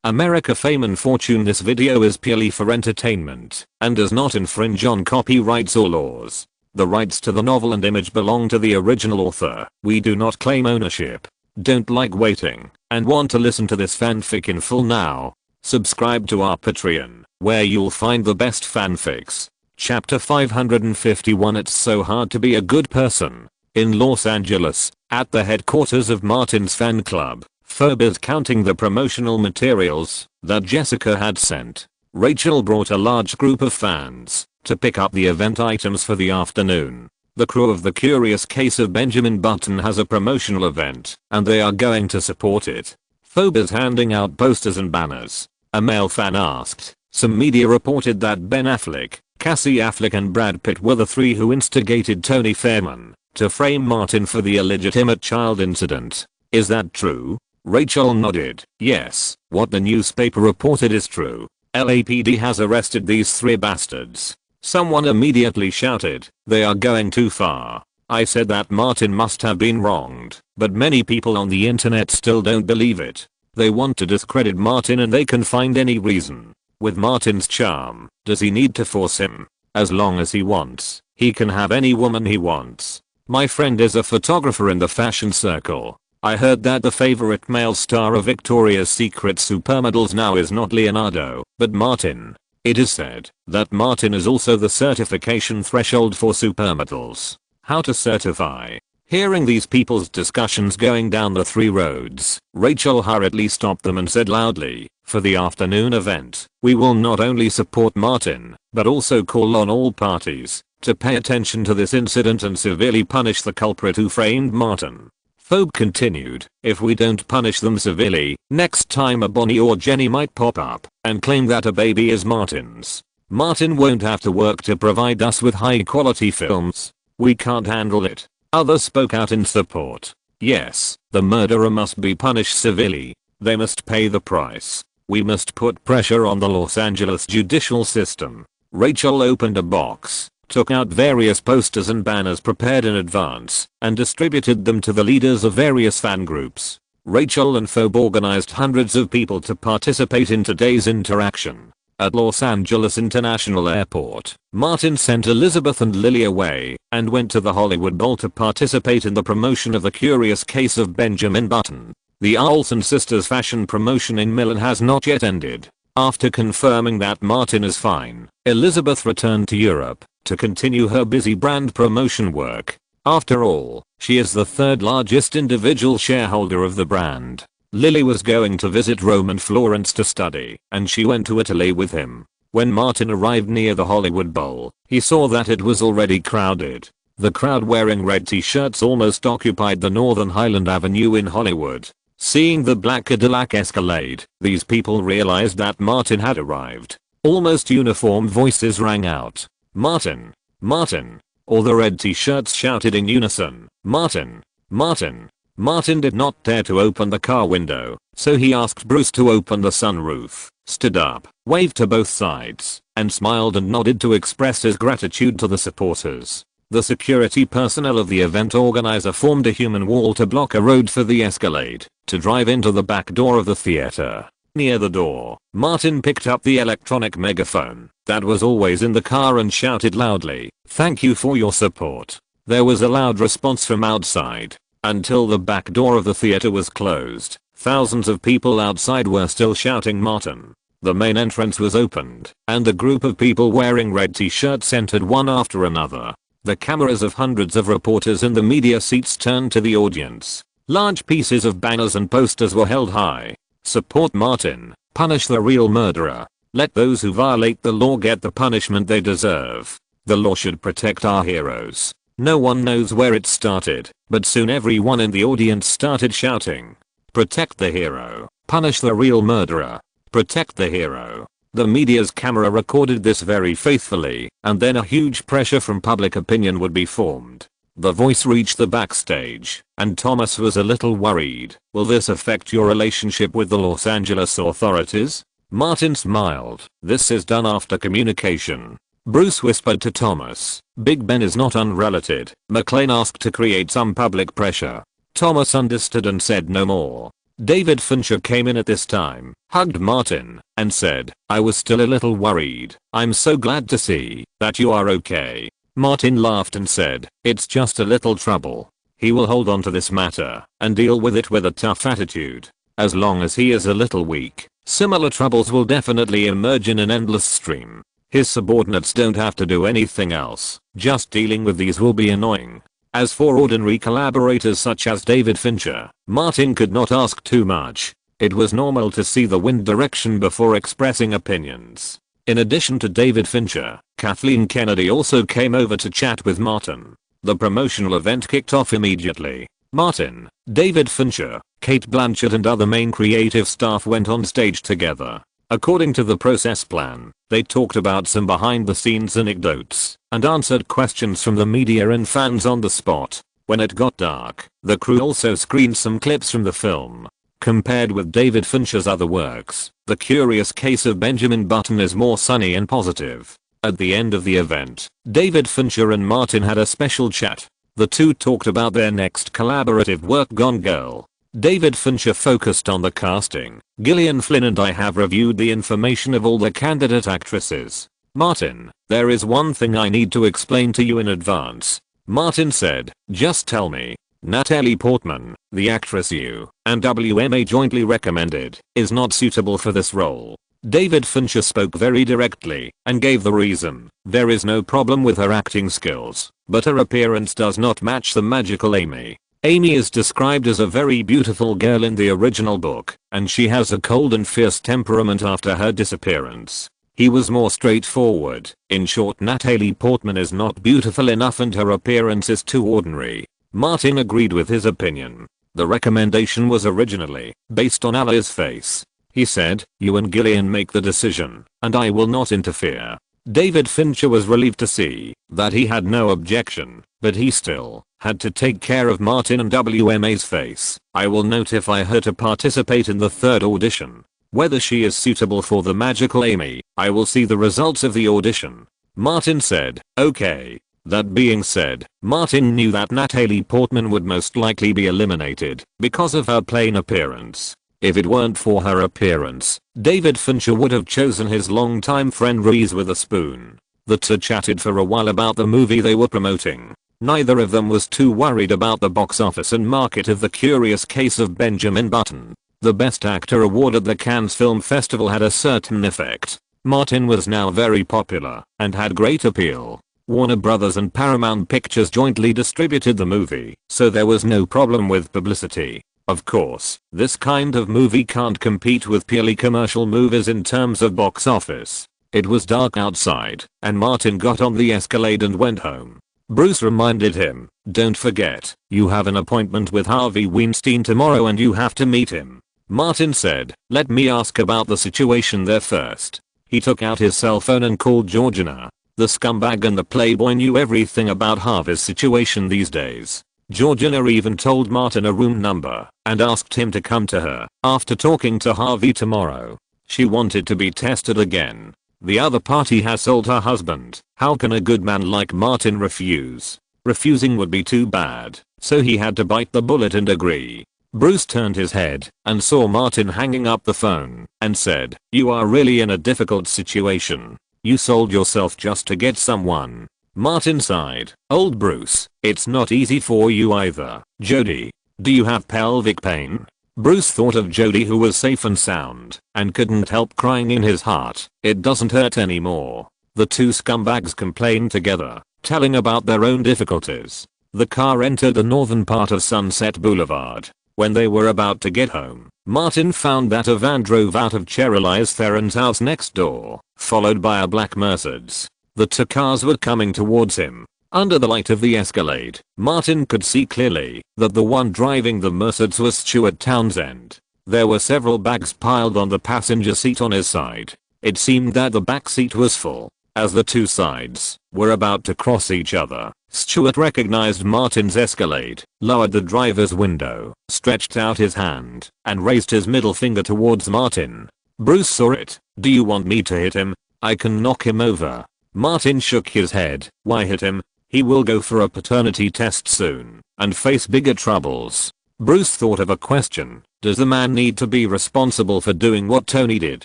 America fame and fortune. This video is purely for entertainment and does not infringe on copyrights or laws. The rights to the novel and image belong to the original author. We do not claim ownership. Don't like waiting and want to listen to this fanfic in full now? Subscribe to our Patreon, where you'll find the best fanfics. Chapter 551. It's so hard to be a good person. In Los Angeles, at the headquarters of Martin's fan club, Phoebe is counting the promotional materials that Jessica had sent. Rachel brought a large group of fans to pick up the event items for the afternoon. The crew of The Curious Case of Benjamin Button has a promotional event, and they are going to support it. Phoebe's handing out posters and banners. A male fan asked. Some media reported that Ben Affleck, Cassie Affleck and Brad Pitt were the three who instigated Tony Fairman to frame Martin for the illegitimate child incident. Is that true? Rachel nodded. Yes, what the newspaper reported is true. LAPD has arrested these three bastards. Someone immediately shouted, "They are going too far." I said that Martin must have been wronged, but many people on the internet still don't believe it. They want to discredit Martin and they can find any reason. With Martin's charm, does he need to force him? As long as he wants, he can have any woman he wants. My friend is a photographer in the fashion circle. I heard that the favorite male star of Victoria's Secret supermodels now is not Leonardo, but Martin. It is said that Martin is also the certification threshold for supermodels. How to certify? Hearing these people's discussions going down the three roads, Rachel hurriedly stopped them and said loudly, "For the afternoon event, we will not only support Martin, but also call on all parties to pay attention to this incident and severely punish the culprit who framed Martin." Phoebe continued, "If we don't punish them severely, next time a Bonnie or Jenny might pop up and claim that a baby is Martin's. Martin won't have to work to provide us with high quality films. We can't handle it." Others spoke out in support. Yes, the murderer must be punished severely. They must pay the price. We must put pressure on the Los Angeles judicial system. Rachel opened a box, took out various posters and banners prepared in advance, and distributed them to the leaders of various fan groups. Rachel and Phoebe organized hundreds of people to participate in today's interaction. At Los Angeles International Airport, Martin sent Elizabeth and Lily away and went to the Hollywood Bowl to participate in the promotion of The Curious Case of Benjamin Button. The Olsen sisters fashion promotion in Milan has not yet ended. After confirming that Martin is fine, Elizabeth returned to Europe to continue her busy brand promotion work. After all, she is the third largest individual shareholder of the brand. Lily was going to visit Rome and Florence to study, and she went to Italy with him. When Martin arrived near the Hollywood Bowl, he saw that it was already crowded. The crowd wearing red t-shirts almost occupied the northern Highland Avenue in Hollywood. Seeing the black Cadillac Escalade, these people realized that Martin had arrived. Almost uniform voices rang out, "Martin! Martin!" All the red t-shirts shouted in unison, "Martin! Martin!" Martin did not dare to open the car window, so he asked Bruce to open the sunroof, stood up, waved to both sides, and smiled and nodded to express his gratitude to the supporters. The security personnel of the event organizer formed a human wall to block a road for the Escalade to drive into the back door of the theater. Near the door, Martin picked up the electronic megaphone that was always in the car and shouted loudly, "Thank you for your support." There was a loud response from outside. Until the back door of the theater was closed, thousands of people outside were still shouting Martin. The main entrance was opened, and a group of people wearing red t-shirts entered one after another. The cameras of hundreds of reporters in the media seats turned to the audience. Large pieces of banners and posters were held high. "Support Martin. Punish the real murderer. Let those who violate the law get the punishment they deserve. The law should protect our heroes." No one knows where it started, but soon everyone in the audience started shouting, "Protect the hero. Punish the real murderer. Protect the hero." The media's camera recorded this very faithfully, and then a huge pressure from public opinion would be formed. The voice reached the backstage, and Thomas was a little worried. "Will this affect your relationship with the Los Angeles authorities?" Martin smiled. "This is done after communication." Bruce whispered to Thomas, "Big Ben is not unrelated." McClane asked to create some public pressure. Thomas understood and said no more. David Fincher came in at this time, hugged Martin, and said, "I was still a little worried. I'm so glad to see that you are okay." Martin laughed and said, "It's just a little trouble. He will hold on to this matter and deal with it with a tough attitude. As long as he is a little weak, similar troubles will definitely emerge in an endless stream. His subordinates don't have to do anything else. Just dealing with these will be annoying." As for ordinary collaborators such as David Fincher, Martin could not ask too much. It was normal to see the wind direction before expressing opinions. In addition to David Fincher, Kathleen Kennedy also came over to chat with Martin. The promotional event kicked off immediately. Martin, David Fincher, Kate Blanchett and other main creative staff went on stage together. According to the process plan, they talked about some behind-the-scenes anecdotes and answered questions from the media and fans on the spot. When it got dark, the crew also screened some clips from the film. Compared with David Fincher's other works, The Curious Case of Benjamin Button is more sunny and positive. At the end of the event, David Fincher and Martin had a special chat. The two talked about their next collaborative work, Gone Girl. David Fincher focused on the casting. Gillian Flynn and I have reviewed the information of all the candidate actresses. Martin, there is one thing I need to explain to you in advance. Martin said, just tell me. Natalie Portman, the actress you and WMA jointly recommended, is not suitable for this role. David Fincher spoke very directly and gave the reason. There is no problem with her acting skills, but her appearance does not match the magical Amy. Amy is described as a very beautiful girl in the original book, and she has a cold and fierce temperament after her disappearance. He was more straightforward. In short, Natalie Portman is not beautiful enough and her appearance is too ordinary. Martin agreed with his opinion. The recommendation was originally based on Ali's face. He said, "You and Gillian make the decision, and I will not interfere." David Fincher was relieved to see that he had no objection, but he still had to take care of Martin and WMA's face. "I will notify her to participate in the third audition. Whether she is suitable for the magical Amy, I will see the results of the audition." Martin said, "Okay." That being said, Martin knew that Natalie Portman would most likely be eliminated because of her plain appearance. If it weren't for her appearance, David Fincher would have chosen his longtime friend Reese Witherspoon. The two chatted for a while about the movie they were promoting. Neither of them was too worried about the box office and market of The Curious Case of Benjamin Button. The Best Actor award at the Cannes Film Festival had a certain effect. Martin was now very popular and had great appeal. Warner Brothers and Paramount Pictures jointly distributed the movie, so there was no problem with publicity. Of course, this kind of movie can't compete with purely commercial movies in terms of box office. It was dark outside, and Martin got on the Escalade and went home. Bruce reminded him, "Don't forget, you have an appointment with Harvey Weinstein tomorrow and you have to meet him." Martin said, "Let me ask about the situation there first." He took out his cell phone and called Georgina. The scumbag and the playboy knew everything about Harvey's situation these days. Georgina even told Martin a room number and asked him to come to her after talking to Harvey tomorrow. She wanted to be tested again. The other party has sold her husband. How can a good man like Martin refuse? Refusing would be too bad, so he had to bite the bullet and agree. Bruce turned his head and saw Martin hanging up the phone and said, "You are really in a difficult situation. You sold yourself just to get someone." Martin sighed. "Old Bruce, it's not easy for you either." "Jody, do you have pelvic pain?" Bruce thought of Jody, who was safe and sound and couldn't help crying in his heart. "It doesn't hurt anymore." The two scumbags complained together, telling about their own difficulties. The car entered the northern part of Sunset Boulevard. When they were about to get home, Martin found that a van drove out of Cheryl's Theron's house next door, followed by a black Mercedes. The two cars were coming towards him. Under the light of the Escalade, Martin could see clearly that the one driving the Mercedes was Stuart Townsend. There were several bags piled on the passenger seat on his side. It seemed that the back seat was full. As the two sides were about to cross each other, Stuart recognized Martin's Escalade, lowered the driver's window, stretched out his hand, and raised his middle finger towards Martin. Bruce saw it. "Do you want me to hit him? I can knock him over." Martin shook his head. "Why hit him? He will go for a paternity test soon and face bigger troubles." Bruce thought of a question. Does the man need to be responsible for doing what Tony did?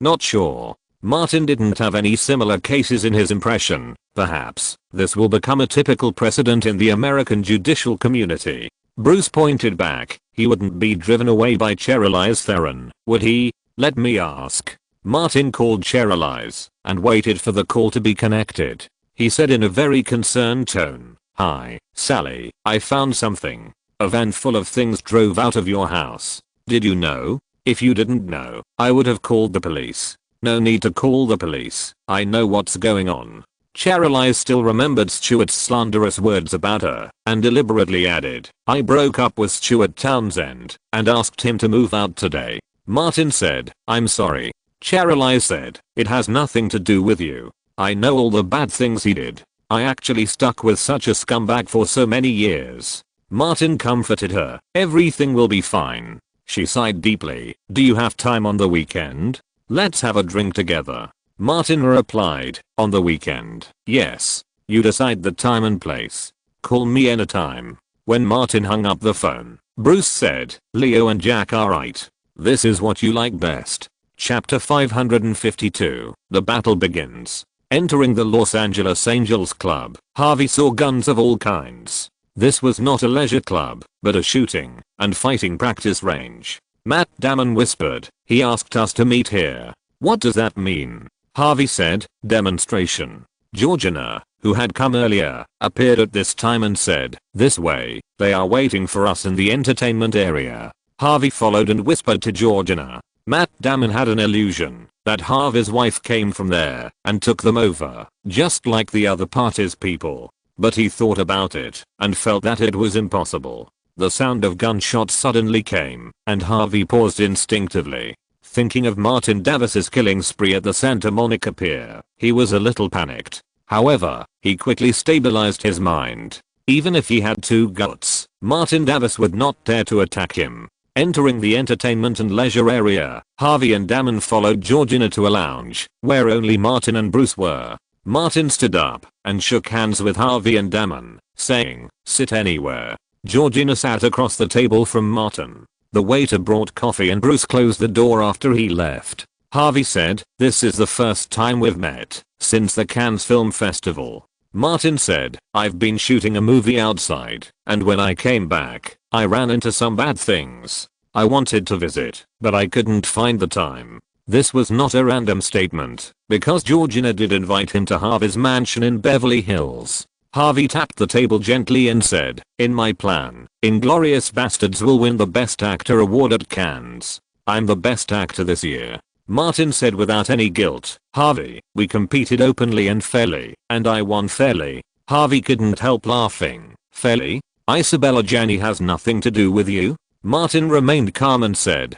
Not sure. Martin didn't have any similar cases in his impression. Perhaps this will become a typical precedent in the American judicial community. Bruce pointed back. He wouldn't be driven away by Cheryl Theron, would he? Let me ask. Martin called Cheryl and waited for the call to be connected. He said in a very concerned tone, "Hi, Sally, I found something. A van full of things drove out of your house. Did you know? If you didn't know, I would have called the police." "No need to call the police. I know what's going on." Cheryl still remembered Stuart's slanderous words about her and deliberately added, "I broke up with Stuart Townsend and asked him to move out today." Martin said, "I'm sorry." Cheryl said, "It has nothing to do with you. I know all the bad things he did. I actually stuck with such a scumbag for so many years." Martin comforted her. "Everything will be fine." She sighed deeply. "Do you have time on the weekend? Let's have a drink together." Martin replied, "On the weekend, yes. You decide the time and place. Call me anytime." When Martin hung up the phone, Bruce said, "Leo and Jack are right. This is what you like best." Chapter 552. The battle begins. Entering the Los Angeles Angels Club, Harvey saw guns of all kinds. This was not a leisure club, but a shooting and fighting practice range. Matt Damon whispered, "He asked us to meet here." "What does that mean?" Harvey said, "Demonstration." Georgina, who had come earlier, appeared at this time and said, "This way, they are waiting for us in the entertainment area." Harvey followed and whispered to Georgina. Matt Damon had an illusion that Harvey's wife came from there and took them over, just like the other party's people. But he thought about it and felt that it was impossible. The sound of gunshots suddenly came, and Harvey paused instinctively. Thinking of Martin Davis's killing spree at the Santa Monica Pier, he was a little panicked. However, he quickly stabilized his mind. Even if he had two guts, Martin Davis would not dare to attack him. Entering the entertainment and leisure area, Harvey and Damon followed Georgina to a lounge, where only Martin and Bruce were. Martin stood up and shook hands with Harvey and Damon, saying, "Sit anywhere." Georgina sat across the table from Martin. The waiter brought coffee and Bruce closed the door after he left. Harvey said, "This is the first time we've met since the Cannes Film Festival." Martin said, "I've been shooting a movie outside, and when I came back, I ran into some bad things. I wanted to visit, but I couldn't find the time." This was not a random statement, because Georgina did invite him to Harvey's mansion in Beverly Hills. Harvey tapped the table gently and said, "In my plan, Inglourious Basterds will win the Best Actor award at Cannes. I'm the best actor this year." Martin said without any guilt, "Harvey, we competed openly and fairly, and I won fairly." Harvey couldn't help laughing. "Fairly? Isabella Janney has nothing to do with you?" Martin remained calm and said,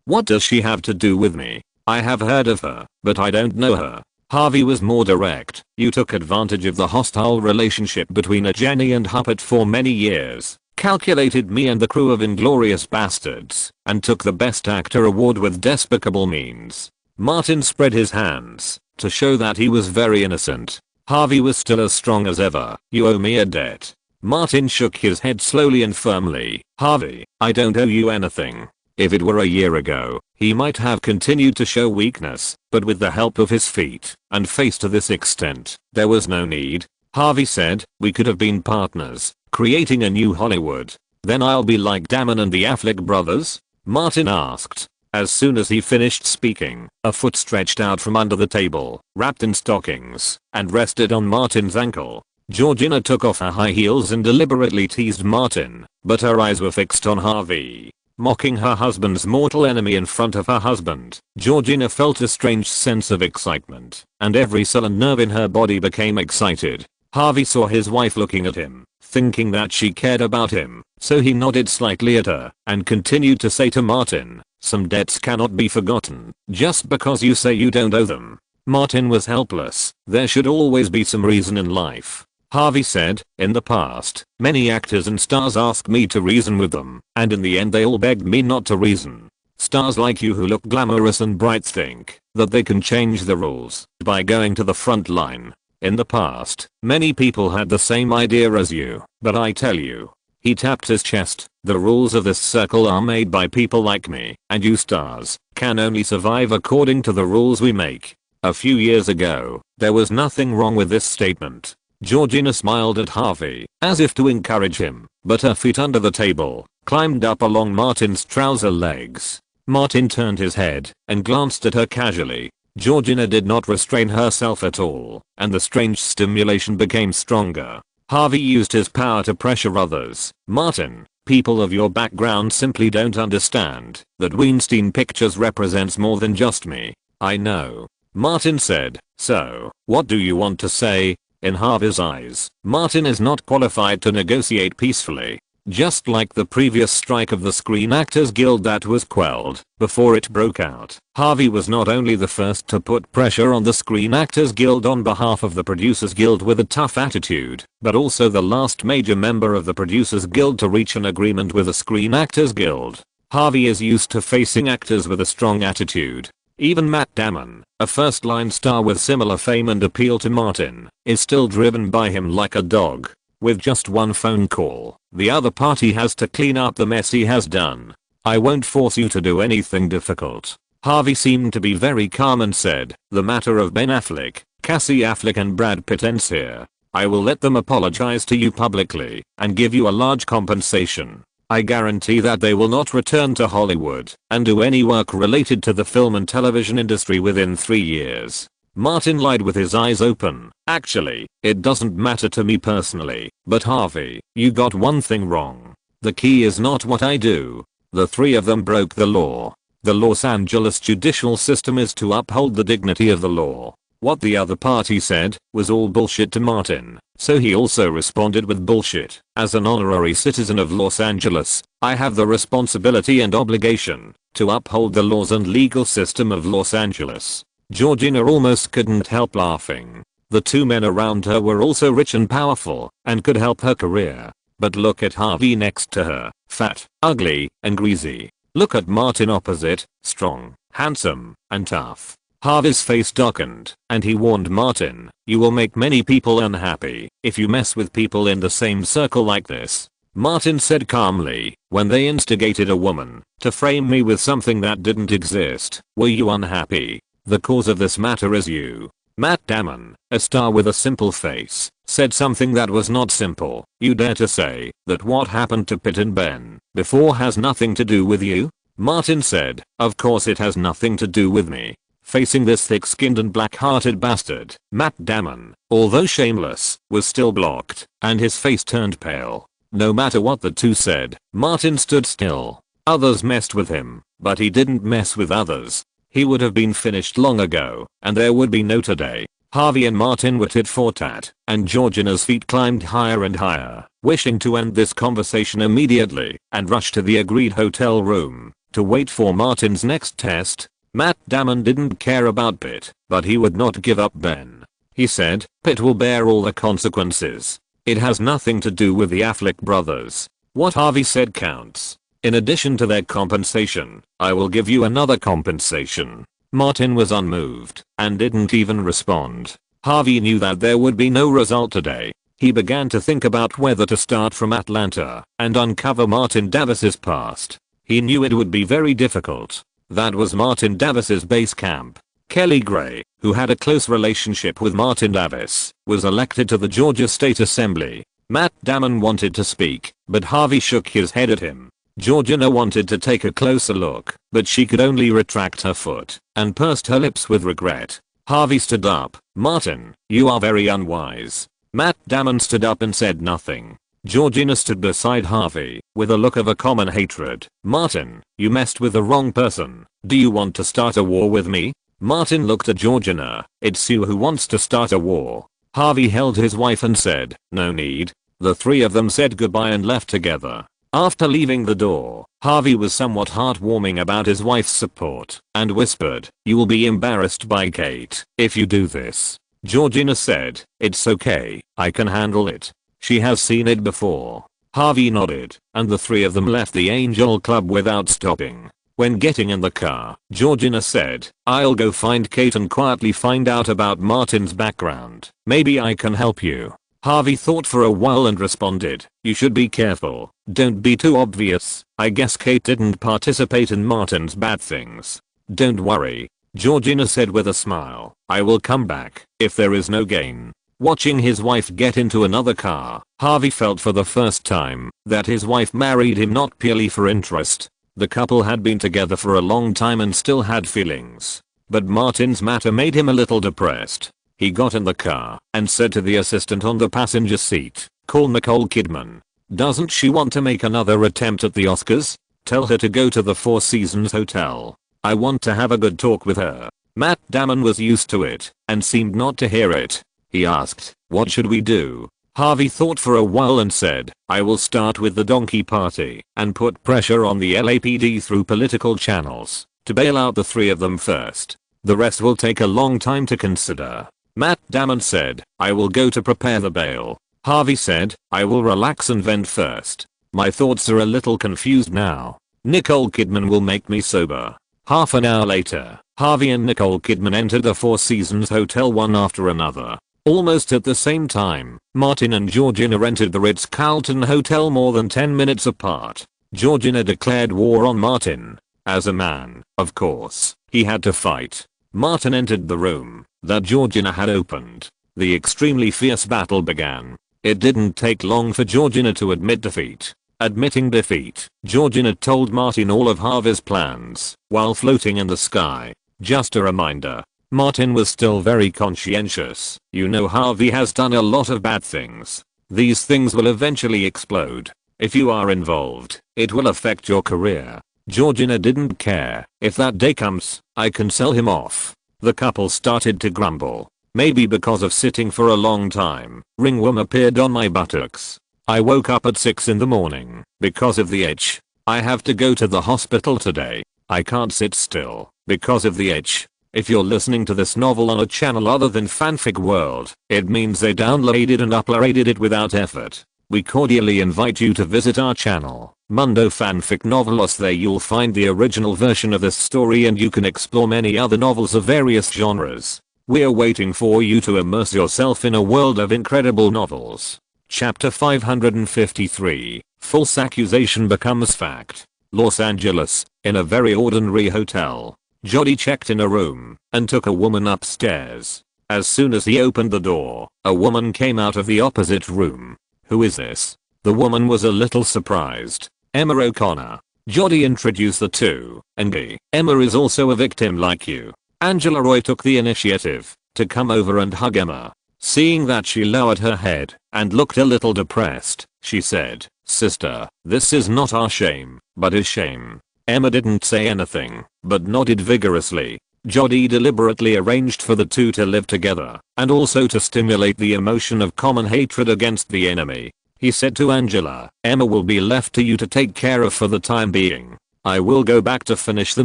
What does she have to do with me? I have heard of her, but I don't know her." Harvey was more direct. "You took advantage of the hostile relationship between Janney and Huppert for many years, calculated me and the crew of Inglourious Basterds, and took the Best Actor award with despicable means." Martin spread his hands to show that he was very innocent. Harvey was still as strong as ever. "You owe me a debt." Martin shook his head slowly and firmly. "Harvey, I don't owe you anything." If it were a year ago, he might have continued to show weakness, but with the help of his feet and face to this extent, there was no need. Harvey said, "We could have been partners, creating a new Hollywood. Then I'll be like Damon and the Affleck brothers?" Martin asked. As soon as he finished speaking, a foot stretched out from under the table, wrapped in stockings, and rested on Martin's ankle. Georgina took off her high heels and deliberately teased Martin, but her eyes were fixed on Harvey. Mocking her husband's mortal enemy in front of her husband, Georgina felt a strange sense of excitement, and every cell and nerve in her body became excited. Harvey saw his wife looking at him, thinking that she cared about him, so he nodded slightly at her, and continued to say to Martin, "Some debts cannot be forgotten, just because you say you don't owe them." Martin was helpless. There should always be some reason in life. Harvey said, "In the past, many actors and stars asked me to reason with them, and in the end they all begged me not to reason. Stars like you who look glamorous and bright think that they can change the rules by going to the front line. In the past, many people had the same idea as you, but I tell you." He tapped his chest. The rules of this circle are made by people like me, and you stars can only survive according to the rules we make. A few years ago, there was nothing wrong with this statement. Georgina smiled at Harvey, as if to encourage him, but her feet under the table climbed up along Martin's trouser legs. Martin turned his head and glanced at her casually. Georgina did not restrain herself at all, and the strange stimulation became stronger. Harvey used his power to pressure others. Martin, people of your background simply don't understand that Weinstein Pictures represents more than just me. I know. Martin said. So, what do you want to say? In Harvey's eyes, Martin is not qualified to negotiate peacefully. Just like the previous strike of the Screen Actors Guild that was quelled before it broke out, Harvey was not only the first to put pressure on the Screen Actors Guild on behalf of the Producers Guild with a tough attitude, but also the last major member of the Producers Guild to reach an agreement with the Screen Actors Guild. Harvey is used to facing actors with a strong attitude. Even Matt Damon, a first-line star with similar fame and appeal to Martin, is still driven by him like a dog. With just one phone call, the other party has to clean up the mess he has done. I won't force you to do anything difficult. Harvey seemed to be very calm and said, the matter of Ben Affleck, Cassie Affleck and Brad Pitt ends here. I will let them apologize to you publicly and give you a large compensation. I guarantee that they will not return to Hollywood and do any work related to the film and television industry within 3 years. Martin lied with his eyes open. Actually, it doesn't matter to me personally, but Harvey, you got one thing wrong. The key is not what I do. The three of them broke the law. The Los Angeles judicial system is to uphold the dignity of the law. What the other party said was all bullshit to Martin, so he also responded with bullshit. As an honorary citizen of Los Angeles, I have the responsibility and obligation to uphold the laws and legal system of Los Angeles. Georgina almost couldn't help laughing. The two men around her were also rich and powerful and could help her career. But look at Harvey next to her, fat, ugly, and greasy. Look at Martin opposite, strong, handsome, and tough. Harvey's face darkened, and he warned Martin, you will make many people unhappy if you mess with people in the same circle like this. Martin said calmly, when they instigated a woman to frame me with something that didn't exist, were you unhappy? The cause of this matter is you. Matt Damon, a star with a simple face, said something that was not simple. You dare to say that what happened to Pitt and Ben before has nothing to do with you? Martin said, of course it has nothing to do with me. Facing this thick-skinned and black-hearted bastard, Matt Damon, although shameless, was still blocked, and his face turned pale. No matter what the two said, Martin stood still. Others messed with him, but he didn't mess with others. He would have been finished long ago, and there would be no today. Harvey and Martin were tit for tat, and Georgina's feet climbed higher and higher, wishing to end this conversation immediately and rush to the agreed hotel room to wait for Martin's next test. Matt Damon didn't care about Pitt, but he would not give up Ben. He said, Pitt will bear all the consequences. It has nothing to do with the Affleck brothers. What Harvey said counts. In addition to their compensation, I will give you another compensation. Martin was unmoved and didn't even respond. Harvey knew that there would be no result today. He began to think about whether to start from Atlanta and uncover Martin Davis's past. He knew it would be very difficult. That was Martin Davis's base camp. Kelly Gray, who had a close relationship with Martin Davis, was elected to the Georgia State Assembly. Matt Damon wanted to speak, but Harvey shook his head at him. Georgina wanted to take a closer look, but she could only retract her foot and pursed her lips with regret. Harvey stood up. Martin, you are very unwise. Matt Damon stood up and said nothing. Georgina stood beside Harvey with a look of a common hatred. Martin, you messed with the wrong person. Do you want to start a war with me? Martin looked at Georgina. It's you who wants to start a war. Harvey held his wife and said, no need. The three of them said goodbye and left together. After leaving the door, Harvey was somewhat heartwarming about his wife's support and whispered, you will be embarrassed by Kate if you do this. Georgina said, it's okay, I can handle it. She has seen it before. Harvey nodded, and the three of them left the Angel Club without stopping. When getting in the car, Georgina said, I'll go find Kate and quietly find out about Martin's background. Maybe I can help you. Harvey thought for a while and responded, you should be careful. Don't be too obvious. I guess Kate didn't participate in Martin's bad things. Don't worry, Georgina said with a smile. I will come back if there is no gain. Watching his wife get into another car, Harvey felt for the first time that his wife married him not purely for interest. The couple had been together for a long time and still had feelings. But Martin's matter made him a little depressed. He got in the car and said to the assistant on the passenger seat, "Call Nicole Kidman. Doesn't she want to make another attempt at the Oscars? Tell her to go to the Four Seasons Hotel. I want to have a good talk with her." Matt Damon was used to it and seemed not to hear it. He asked, "What should we do?" Harvey thought for a while and said, "I will start with the donkey party and put pressure on the LAPD through political channels to bail out the three of them first. The rest will take a long time to consider." Matt Damon said, "I will go to prepare the bail." Harvey said, "I will relax and vent first. My thoughts are a little confused now. Nicole Kidman will make me sober." Half an hour later, Harvey and Nicole Kidman entered the Four Seasons Hotel one after another. Almost at the same time, Martin and Georgina entered the Ritz-Carlton Hotel more than 10 minutes apart. Georgina declared war on Martin. As a man, of course, he had to fight. Martin entered the room that Georgina had opened. The extremely fierce battle began. It didn't take long for Georgina to admit defeat. Admitting defeat, Georgina told Martin all of Harvey's plans while floating in the sky. Just a reminder, Martin was still very conscientious. "You know, Harvey has done a lot of bad things. These things will eventually explode. If you are involved, it will affect your career." Georgina didn't care. "If that day comes, I can sell him off." The couple started to grumble. "Maybe because of sitting for a long time, ringworm appeared on my buttocks. I woke up at 6 in the morning because of the itch. I have to go to the hospital today. I can't sit still because of the itch." If you're listening to this novel on a channel other than Fanfic World, it means they downloaded and uploaded it without effort. We cordially invite you to visit our channel, Mundo Fanfic Novelos. There you'll find the original version of this story and you can explore many other novels of various genres. We're waiting for you to immerse yourself in a world of incredible novels. Chapter 553, False Accusation Becomes Fact. Los Angeles, in a very ordinary hotel. Jody checked in a room and took a woman upstairs. As soon as he opened the door, a woman came out of the opposite room. "Who is this?" The woman was a little surprised. "Emma O'Connor." Jody introduced the two, and Emma is also a victim like you. Angela Roy took the initiative to come over and hug Emma. Seeing that, she lowered her head and looked a little depressed. She said, "Sister, this is not our shame, but his shame." Emma didn't say anything, but nodded vigorously. Jody deliberately arranged for the two to live together, and also to stimulate the emotion of common hatred against the enemy. He said to Angela, "Emma will be left to you to take care of for the time being. I will go back to finish the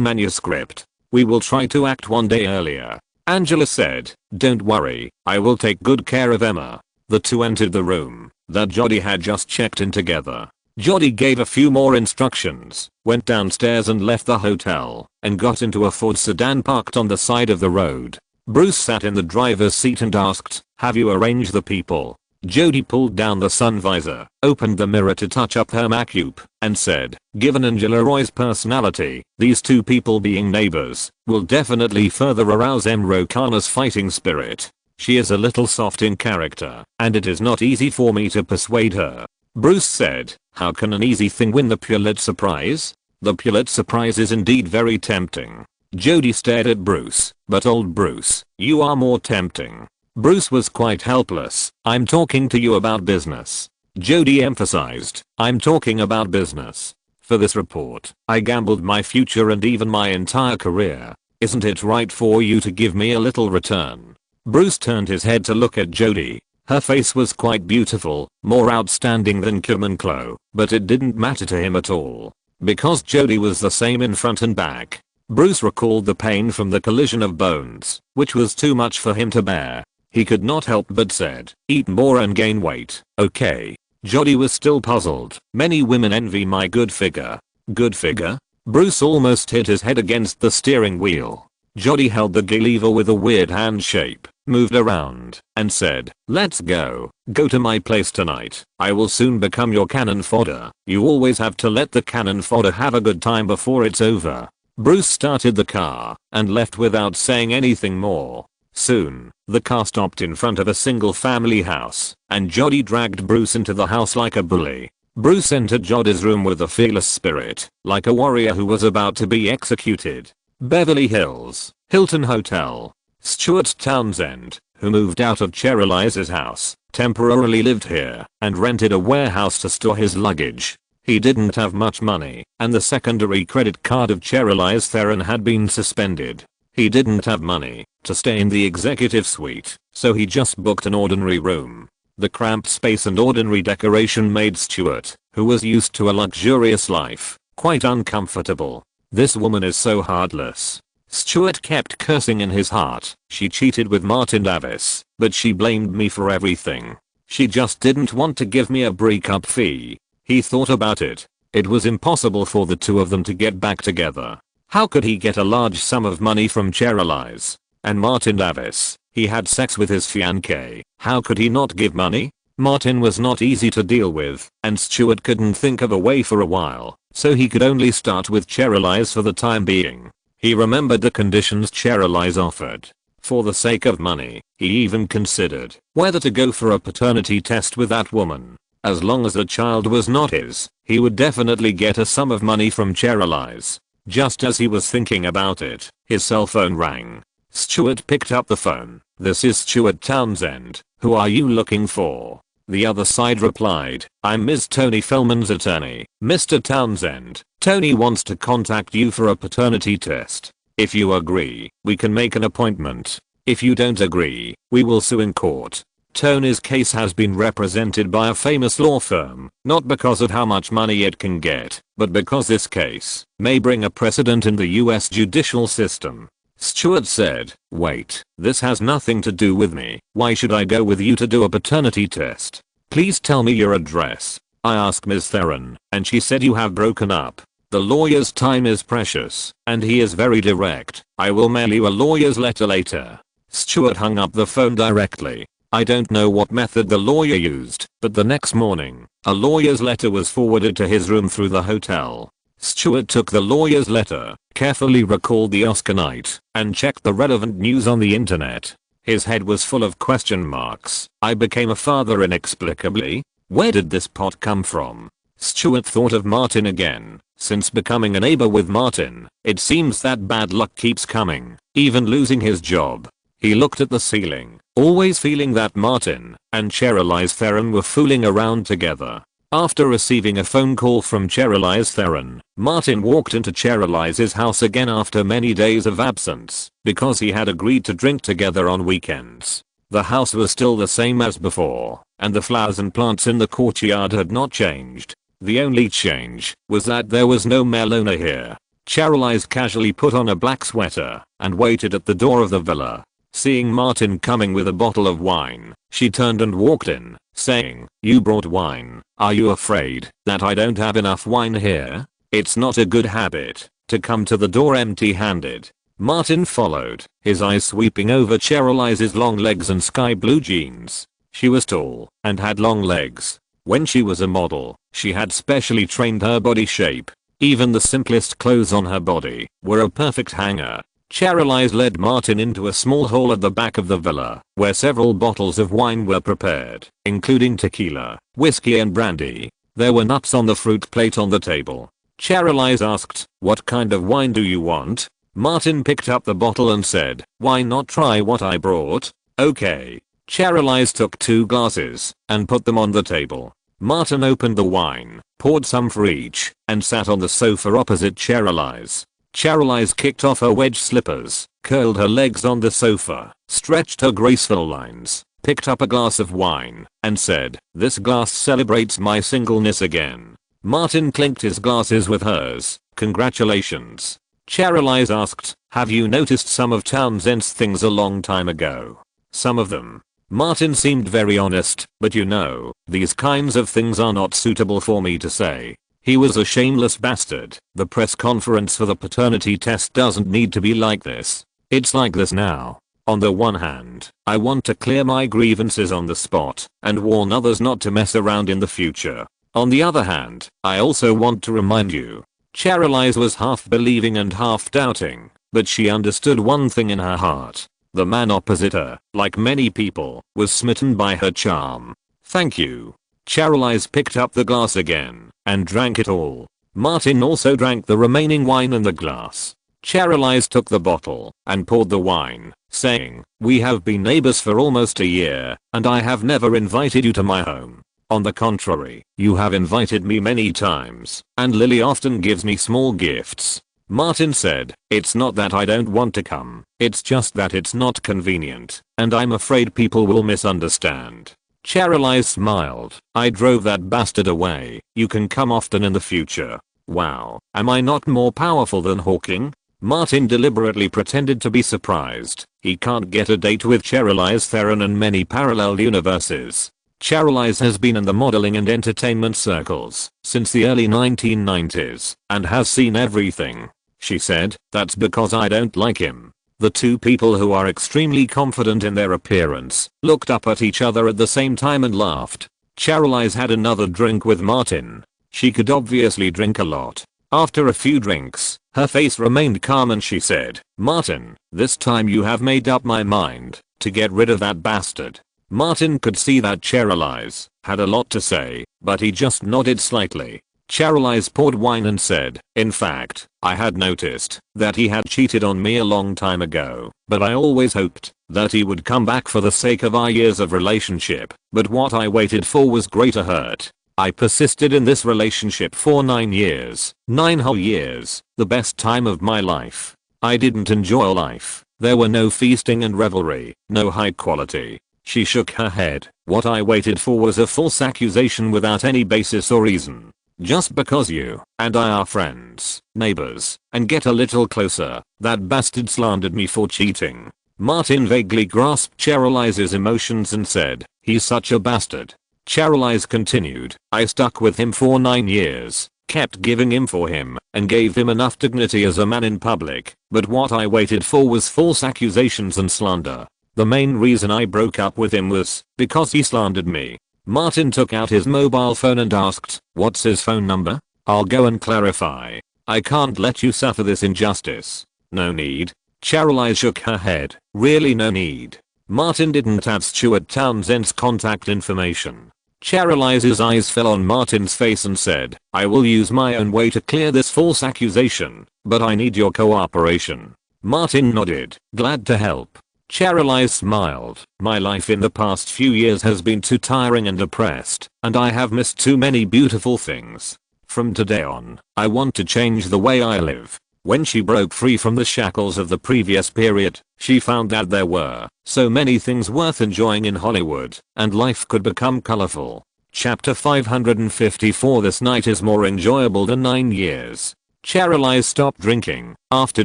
manuscript. We will try to act one day earlier." Angela said, "Don't worry, I will take good care of Emma." The two entered the room that Jody had just checked in together. Jody gave a few more instructions, went downstairs and left the hotel, and got into a Ford sedan parked on the side of the road. Bruce sat in the driver's seat and asked, "Have you arranged the people?" Jody pulled down the sun visor, opened the mirror to touch up her makeup, and said, "Given Angela Roy's personality, these two people being neighbors will definitely further arouse Emma O'Connor's fighting spirit. She is a little soft in character, and it is not easy for me to persuade her." Bruce said, "How can an easy thing win the Pulitzer Prize?" The Pulitzer Prize is indeed very tempting. Jody stared at Bruce, but old Bruce, you are more tempting. Bruce was quite helpless. "I'm talking to you about business." Jody emphasized, "I'm talking about business. For this report, I gambled my future and even my entire career. Isn't it right for you to give me a little return?" Bruce turned his head to look at Jody. Her face was quite beautiful, more outstanding than Kim and Chloe, but it didn't matter to him at all. Because Jody was the same in front and back. Bruce recalled the pain from the collision of bones, which was too much for him to bear. He could not help but said, "Eat more and gain weight, okay?" Jody was still puzzled. "Many women envy my good figure." Good figure? Bruce almost hit his head against the steering wheel. Jody held the gear lever with a weird hand shape. moved around, and said, "Let's go. Go to my place tonight. I will soon become your cannon fodder. You always have to let the cannon fodder have a good time before it's over." Bruce started the car and left without saying anything more. Soon, the car stopped in front of a single family house, and Jody dragged Bruce into the house like a bully. Bruce entered Jody's room with a fearless spirit, like a warrior who was about to be executed. Beverly Hills, Hilton Hotel. Stuart Townsend, who moved out of Cheryliz's house, temporarily lived here and rented a warehouse to store his luggage. He didn't have much money, and the secondary credit card of Cherylize Theron had been suspended. He didn't have money to stay in the executive suite, so he just booked an ordinary room. The cramped space and ordinary decoration made Stuart, who was used to a luxurious life, quite uncomfortable. "This woman is so heartless." Stuart kept cursing in his heart. "She cheated with Martin Davis, but she blamed me for everything. She just didn't want to give me a breakup fee." He thought about it. It was impossible for the two of them to get back together. How could he get a large sum of money from Cherylize? And Martin Davis, he had sex with his fiancée. How could he not give money? Martin was not easy to deal with, and Stuart couldn't think of a way for a while, so he could only start with Cherylize for the time being. He remembered the conditions Cherylize offered. For the sake of money, he even considered whether to go for a paternity test with that woman. As long as the child was not his, he would definitely get a sum of money from Cherylize. Just as he was thinking about it, his cell phone rang. Stuart picked up the phone. "This is Stuart Townsend. Who are you looking for?" The other side replied, "I'm Ms. Tony Feldman's attorney. Mr. Townsend, Tony wants to contact you for a paternity test. If you agree, we can make an appointment. If you don't agree, we will sue in court." Tony's case has been represented by a famous law firm, not because of how much money it can get, but because this case may bring a precedent in the US judicial system. Stuart said, "Wait, this has nothing to do with me. Why should I go with you to do a paternity test? Please tell me your address." I asked Ms. Theron, and she said you have broken up. The lawyer's time is precious, and he is very direct. "I will mail you a lawyer's letter later." Stuart hung up the phone directly. I don't know what method the lawyer used, but the next morning, a lawyer's letter was forwarded to his room through the hotel. Stuart took the lawyer's letter, carefully recalled the Oscar night, and checked the relevant news on the internet. His head was full of question marks. I became a father inexplicably? Where did this pot come from? Stuart thought of Martin again. Since becoming a neighbor with Martin, it seems that bad luck keeps coming, even losing his job. He looked at the ceiling, always feeling that Martin and Cherylize Theron were fooling around together. After receiving a phone call from Cherylize Theron, Martin walked into Cherylize's house again after many days of absence, because he had agreed to drink together on weekends. The house was still the same as before, and the flowers and plants in the courtyard had not changed. The only change was that there was no male owner here. Cherylize casually put on a black sweater and waited at the door of the villa. Seeing Martin coming with a bottle of wine, she turned and walked in, saying, "You brought wine. Are you afraid that I don't have enough wine here? It's not a good habit to come to the door empty-handed." Martin followed, his eyes sweeping over Cherylize's long legs and sky blue jeans. She was tall and had long legs. When she was a model, she had specially trained her body shape. Even the simplest clothes on her body were a perfect hanger. Cherylize led Martin into a small hall at the back of the villa, where several bottles of wine were prepared, including tequila, whiskey and brandy. There were nuts on the fruit plate on the table. Cherylize asked, "What kind of wine do you want?" Martin picked up the bottle and said, "Why not try what I brought?" "Okay." Cherylize took 2 glasses and put them on the table. Martin opened the wine, poured some for each, and sat on the sofa opposite Cherylize. Cherylize kicked off her wedge slippers, curled her legs on the sofa, stretched her graceful lines, picked up a glass of wine, and said, "This glass celebrates my singleness again." Martin clinked his glasses with hers. "Congratulations." Cherylize asked, "Have you noticed some of Townsend's things a long time ago?" "Some of them." Martin seemed very honest, "But you know, these kinds of things are not suitable for me to say. He was a shameless bastard. The press conference for the paternity test doesn't need to be like this. It's like this now." On the one hand, I want to clear my grievances on the spot and warn others not to mess around in the future. On the other hand, I also want to remind you. Charlize was half believing and half doubting, but she understood one thing in her heart. The man opposite her, like many people, was smitten by her charm. Thank you. Charlize picked up the glass again and drank it all. Martin also drank the remaining wine in the glass. Charlize took the bottle and poured the wine, saying, "We have been neighbors for almost a year, and I have never invited you to my home. On the contrary, you have invited me many times, and Lily often gives me small gifts." Martin said, "It's not that I don't want to come, it's just that it's not convenient, and I'm afraid people will misunderstand." Charlize smiled. "I drove that bastard away. You can come often in the future." Wow, am I not more powerful than Hawking? Martin deliberately pretended to be surprised. He can't get a date with Charlize Theron in many parallel universes. Charlize has been in the modeling and entertainment circles since the early 1990s and has seen everything. She said, "That's because I don't like him." The two people, who are extremely confident in their appearance, looked up at each other at the same time and laughed. Charlize had another drink with Martin. She could obviously drink a lot. After a few drinks, her face remained calm and she said, "Martin, this time you have made up my mind to get rid of that bastard." Martin could see that Charlize had a lot to say, but he just nodded slightly. Charlize poured wine and said, "In fact, I had noticed that he had cheated on me a long time ago, but I always hoped that he would come back for the sake of our years of relationship, but what I waited for was greater hurt. I persisted in this relationship for 9 years, 9 whole years, the best time of my life. I didn't enjoy life. There were no feasting and revelry, no high quality." She shook her head. "What I waited for was a false accusation without any basis or reason. Just because you and I are friends, neighbors, and get a little closer, that bastard slandered me for cheating." Martin vaguely grasped Charlize's emotions and said, "He's such a bastard." Charlize continued, "I stuck with him for 9 years, kept giving him for him, and gave him enough dignity as a man in public, but what I waited for was false accusations and slander. The main reason I broke up with him was because he slandered me." Martin took out his mobile phone and asked, "What's his phone number? I'll go and clarify. I can't let you suffer this injustice." "No need." Charlize shook her head. "Really no need." Martin didn't have Stuart Townsend's contact information. Charlize's eyes fell on Martin's face and said, "I will use my own way to clear this false accusation, but I need your cooperation." Martin nodded, glad to help. Charlize smiled. "My life in the past few years has been too tiring and depressed, and I have missed too many beautiful things. From today on, I want to change the way I live." When she broke free from the shackles of the previous period, she found that there were so many things worth enjoying in Hollywood, and life could become colorful. Chapter 554. This night is more enjoyable than 9 years. Charlize stopped drinking after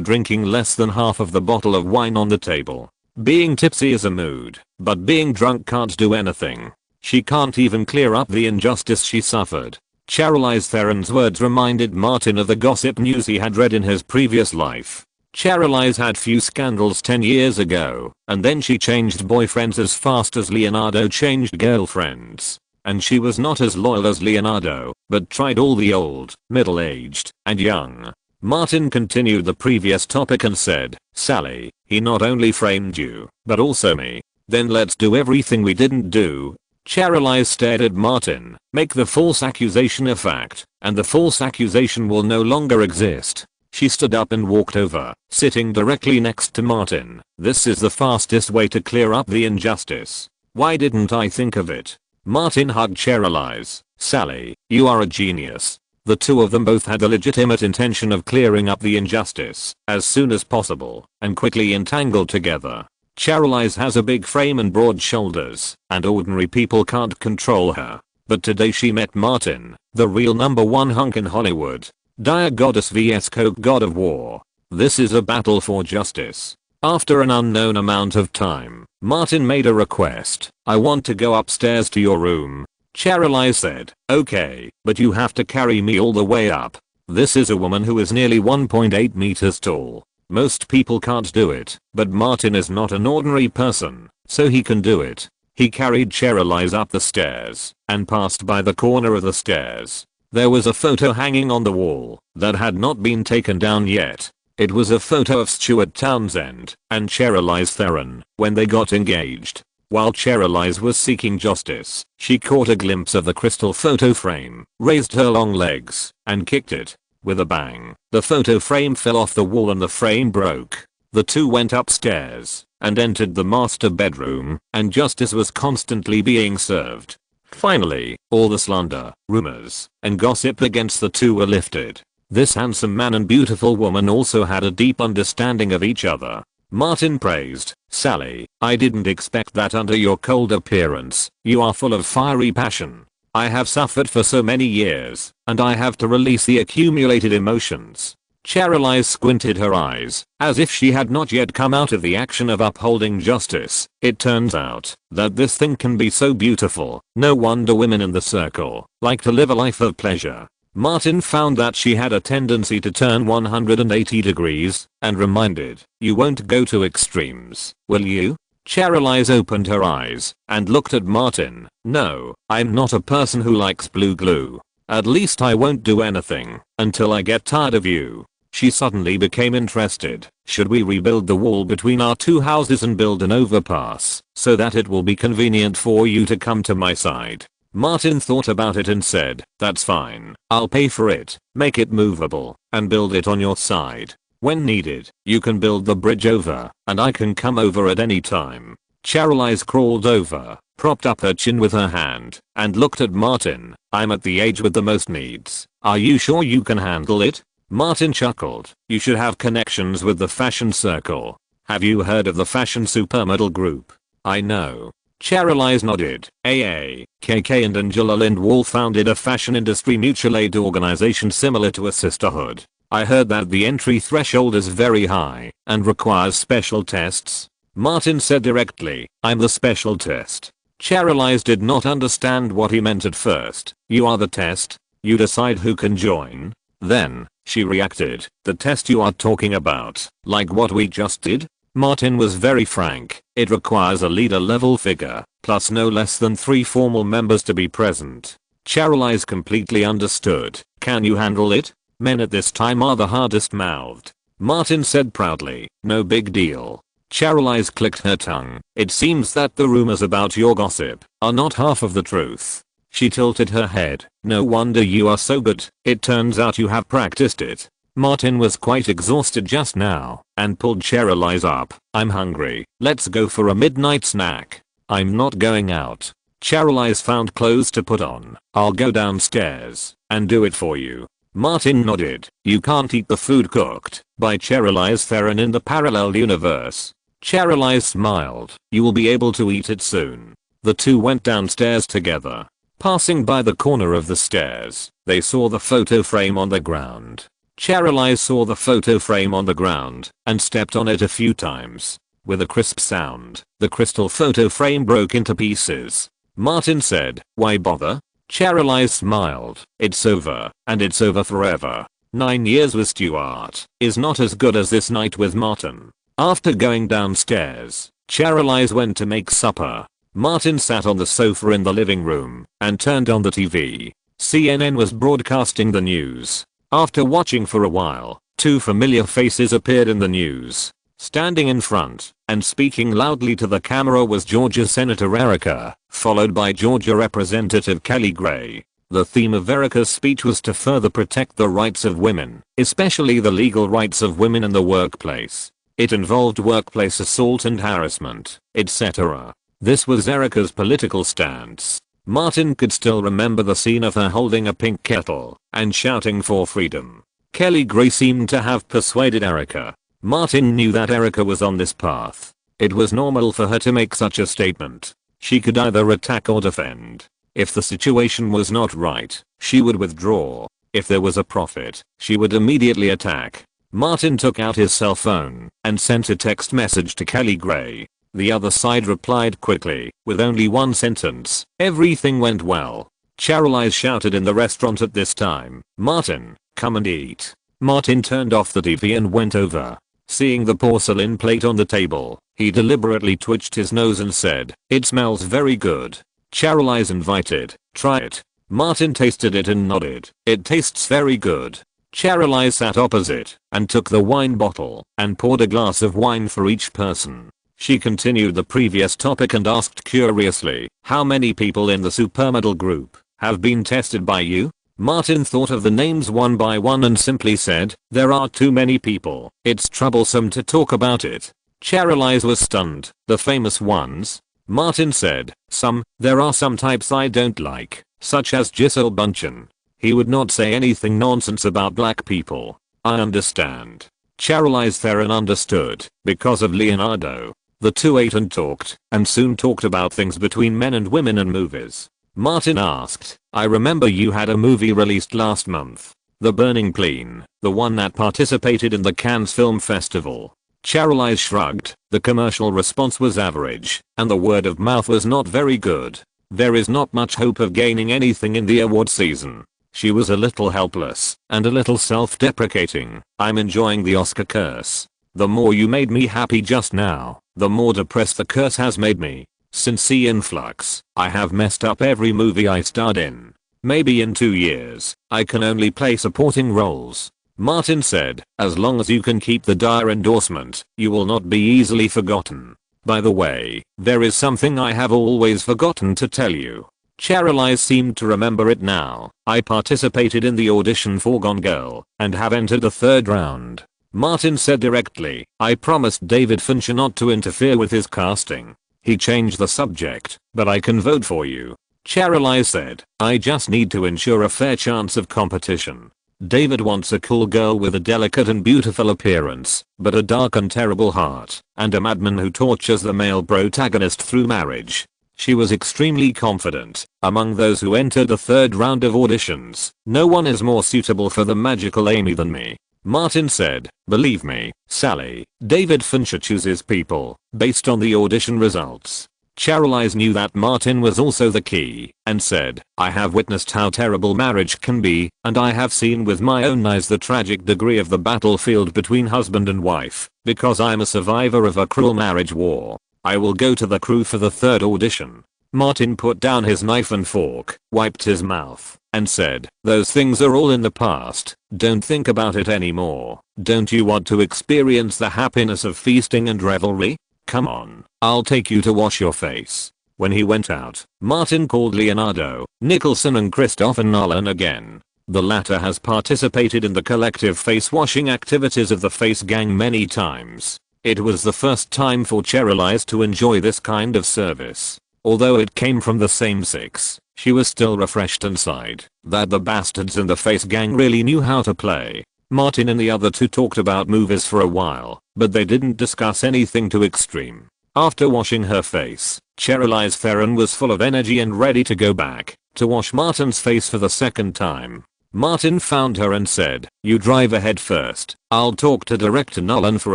drinking less than half of the bottle of wine on the table. Being tipsy is a mood, but being drunk can't do anything. She can't even clear up the injustice she suffered. Charlize Theron's words reminded Martin of the gossip news he had read in his previous life. Charlize had few scandals 10 years ago, and then she changed boyfriends as fast as Leonardo changed girlfriends. And she was not as loyal as Leonardo, but tried all the old, middle-aged, and young. Martin continued the previous topic and said, "Sally, he not only framed you, but also me. Then let's do everything we didn't do." Charlize stared at Martin. "Make the false accusation a fact, and the false accusation will no longer exist." She stood up and walked over, sitting directly next to Martin. "This is the fastest way to clear up the injustice. Why didn't I think of it?" Martin hugged Charlize. "Sally, you are a genius." The two of them both had the legitimate intention of clearing up the injustice as soon as possible, and quickly entangled together. Charlize has a big frame and broad shoulders, and ordinary people can't control her. But today she met Martin, the real #1 hunk in Hollywood. Dire goddess vs coke god of war. This is a battle for justice. After an unknown amount of time, Martin made a request. "I want to go upstairs to your room." Charlize said, "Okay, but you have to carry me all the way up." This is a woman who is nearly 1.8 meters tall. Most people can't do it, but Martin is not an ordinary person, so he can do it. He carried Cheryl's up the stairs and passed by the corner of the stairs. There was a photo hanging on the wall that had not been taken down yet. It was a photo of Stuart Townsend and Cheryl's Theron when they got engaged. While Cheryl's was seeking justice, she caught a glimpse of the crystal photo frame, raised her long legs, and kicked it. With a bang, the photo frame fell off the wall and the frame broke. The two went upstairs and entered the master bedroom, and justice was constantly being served. Finally, all the slander, rumors, and gossip against the two were lifted. This handsome man and beautiful woman also had a deep understanding of each other. Martin praised, "Sally, I didn't expect that under your cold appearance. You are full of fiery passion. I have suffered for so many years, and I have to release the accumulated emotions." Cheryl's squinted her eyes, as if she had not yet come out of the action of upholding justice. It turns out that this thing can be so beautiful. No wonder women in the circle like to live a life of pleasure. Martin found that she had a tendency to turn 180 degrees, and reminded, "You won't go to extremes, will you?" Cheryl's opened her eyes and looked at Martin. "No, I'm not a person who likes blue glue. At least I won't do anything until I get tired of you." She suddenly became interested. "Should we rebuild the wall between our two houses and build an overpass so that it will be convenient for you to come to my side?" Martin thought about it and said, "That's fine. I'll pay for it, make it movable, and build it on your side. When needed, you can build the bridge over, and I can come over at any time." Cheryl's crawled over, propped up her chin with her hand, and looked at Martin. "I'm at the age with the most needs. Are you sure you can handle it?" Martin chuckled. "You should have connections with the fashion circle. Have you heard of the fashion supermodel group?" "I know." Cheryl's nodded. KK and Angela Lindwall founded a fashion industry mutual aid organization similar to a sisterhood. "I heard that the entry threshold is very high and requires special tests." Martin said directly, "I'm the special test." Cheryl's did not understand what he meant at first. "You are the test? You decide who can join?" "Then," she reacted, "the test you are talking about, like what we just did?" Martin was very frank. "It requires a leader level figure, plus no less than 3 formal members to be present." Cheryl's completely understood. "Can you handle it?" "Men at this time are the hardest mouthed." Martin said proudly, "No big deal." Cheryl's clicked her tongue. "It seems that the rumors about your gossip are not half of the truth." She tilted her head. "No wonder you are so good. It turns out you have practiced it." Martin was quite exhausted just now and pulled Cheryl's up. "I'm hungry. Let's go for a midnight snack." "I'm not going out." Cheryl's found clothes to put on. "I'll go downstairs and do it for you." Martin nodded. "You can't eat the food cooked by Cheryl's Theron in the parallel universe." Cheryl's smiled. "You will be able to eat it soon." The two went downstairs together. Passing by the corner of the stairs, they saw the photo frame on the ground. Cheryl's saw the photo frame on the ground and stepped on it a few times. With a crisp sound, the crystal photo frame broke into pieces. Martin said, "Why bother?" Cheryl's smiled. "It's over, and it's over forever. 9 years with Stuart is not as good as this night with Martin." After going downstairs, Cheryl's went to make supper. Martin sat on the sofa in the living room and turned on the TV. CNN was broadcasting the news. After watching for a while, 2 familiar faces appeared in the news. Standing in front and speaking loudly to the camera was Georgia Senator Erica, followed by Georgia Representative Kelly Gray. The theme of Erica's speech was to further protect the rights of women, especially the legal rights of women in the workplace. It involved workplace assault and harassment, etc. This was Erica's political stance. Martin could still remember the scene of her holding a pink kettle and shouting for freedom. Kelly Gray seemed to have persuaded Erica. Martin knew that Erica was on this path. It was normal for her to make such a statement. She could either attack or defend. If the situation was not right, she would withdraw. If there was a profit, she would immediately attack. Martin took out his cell phone and sent a text message to Kelly Gray. The other side replied quickly, with only one sentence: "Everything went well." Cheryl's shouted in the restaurant at this time, "Martin, come and eat." Martin turned off the TV and went over. Seeing the porcelain plate on the table, he deliberately twitched his nose and said, "It smells very good." Charlize invited, "Try it." Martin tasted it and nodded, "It tastes very good." Charlize sat opposite and took the wine bottle and poured a glass of wine for each person. She continued the previous topic and asked curiously, "How many people in the supermodel group have been tested by you?" Martin thought of the names one by one and simply said, "There are too many people. It's troublesome to talk about it." Charlize was stunned. "The famous ones?" Martin said, "Some. There are some types I don't like, such as Gisele Bündchen." He would not say anything nonsense about black people. "I understand." Charlize Theron understood, because of Leonardo. The two ate and soon talked about things between men and women and movies. Martin asked, "I remember you had a movie released last month. The Burning Clean, the one that participated in the Cannes Film Festival." Charlize shrugged. "The commercial response was average, and the word of mouth was not very good. There is not much hope of gaining anything in the award season." She was a little helpless and a little self-deprecating. "I'm enjoying the Oscar curse. The more you made me happy just now, the more depressed the curse has made me. Since the influx, I have messed up every movie I starred in. Maybe in 2 years, I can only play supporting roles." Martin said, "As long as you can keep the dire endorsement, you will not be easily forgotten. By the way, there is something I have always forgotten to tell you." Charlize seemed to remember it now. "I participated in the audition for Gone Girl and have entered the 3rd round." Martin said directly, "I promised David Fincher not to interfere with his casting. He changed the subject, but I can vote for you." Charlize said, "I just need to ensure a fair chance of competition. David wants a cool girl with a delicate and beautiful appearance, but a dark and terrible heart, and a madman who tortures the male protagonist through marriage." She was extremely confident. "Among those who entered the 3rd round of auditions, no one is more suitable for the magical Amy than me." Martin said, "Believe me, Sally, David Fincher chooses people based on the audition results." Charlize knew that Martin was also the key and said, "I have witnessed how terrible marriage can be, and I have seen with my own eyes the tragic degree of the battlefield between husband and wife, because I'm a survivor of a cruel marriage war. I will go to the crew for the 3rd audition." Martin put down his knife and fork, wiped his mouth, and said, "Those things are all in the past. Don't think about it anymore. Don't you want to experience the happiness of feasting and revelry? Come on, I'll take you to wash your face." When he went out, Martin called Leonardo, Nicholson and Christopher Nolan again. The latter has participated in the collective face washing activities of the Face Gang many times. It was the first time for Charlize to enjoy this kind of service. Although it came from the same six, she was still refreshed and sighed that the bastards in the Face Gang really knew how to play. Martin and the other two talked about movies for a while, but they didn't discuss anything too extreme. After washing her face, Charlize Theron was full of energy and ready to go back to wash Martin's face for the 2nd time. Martin found her and said, "You drive ahead first. I'll talk to director Nolan for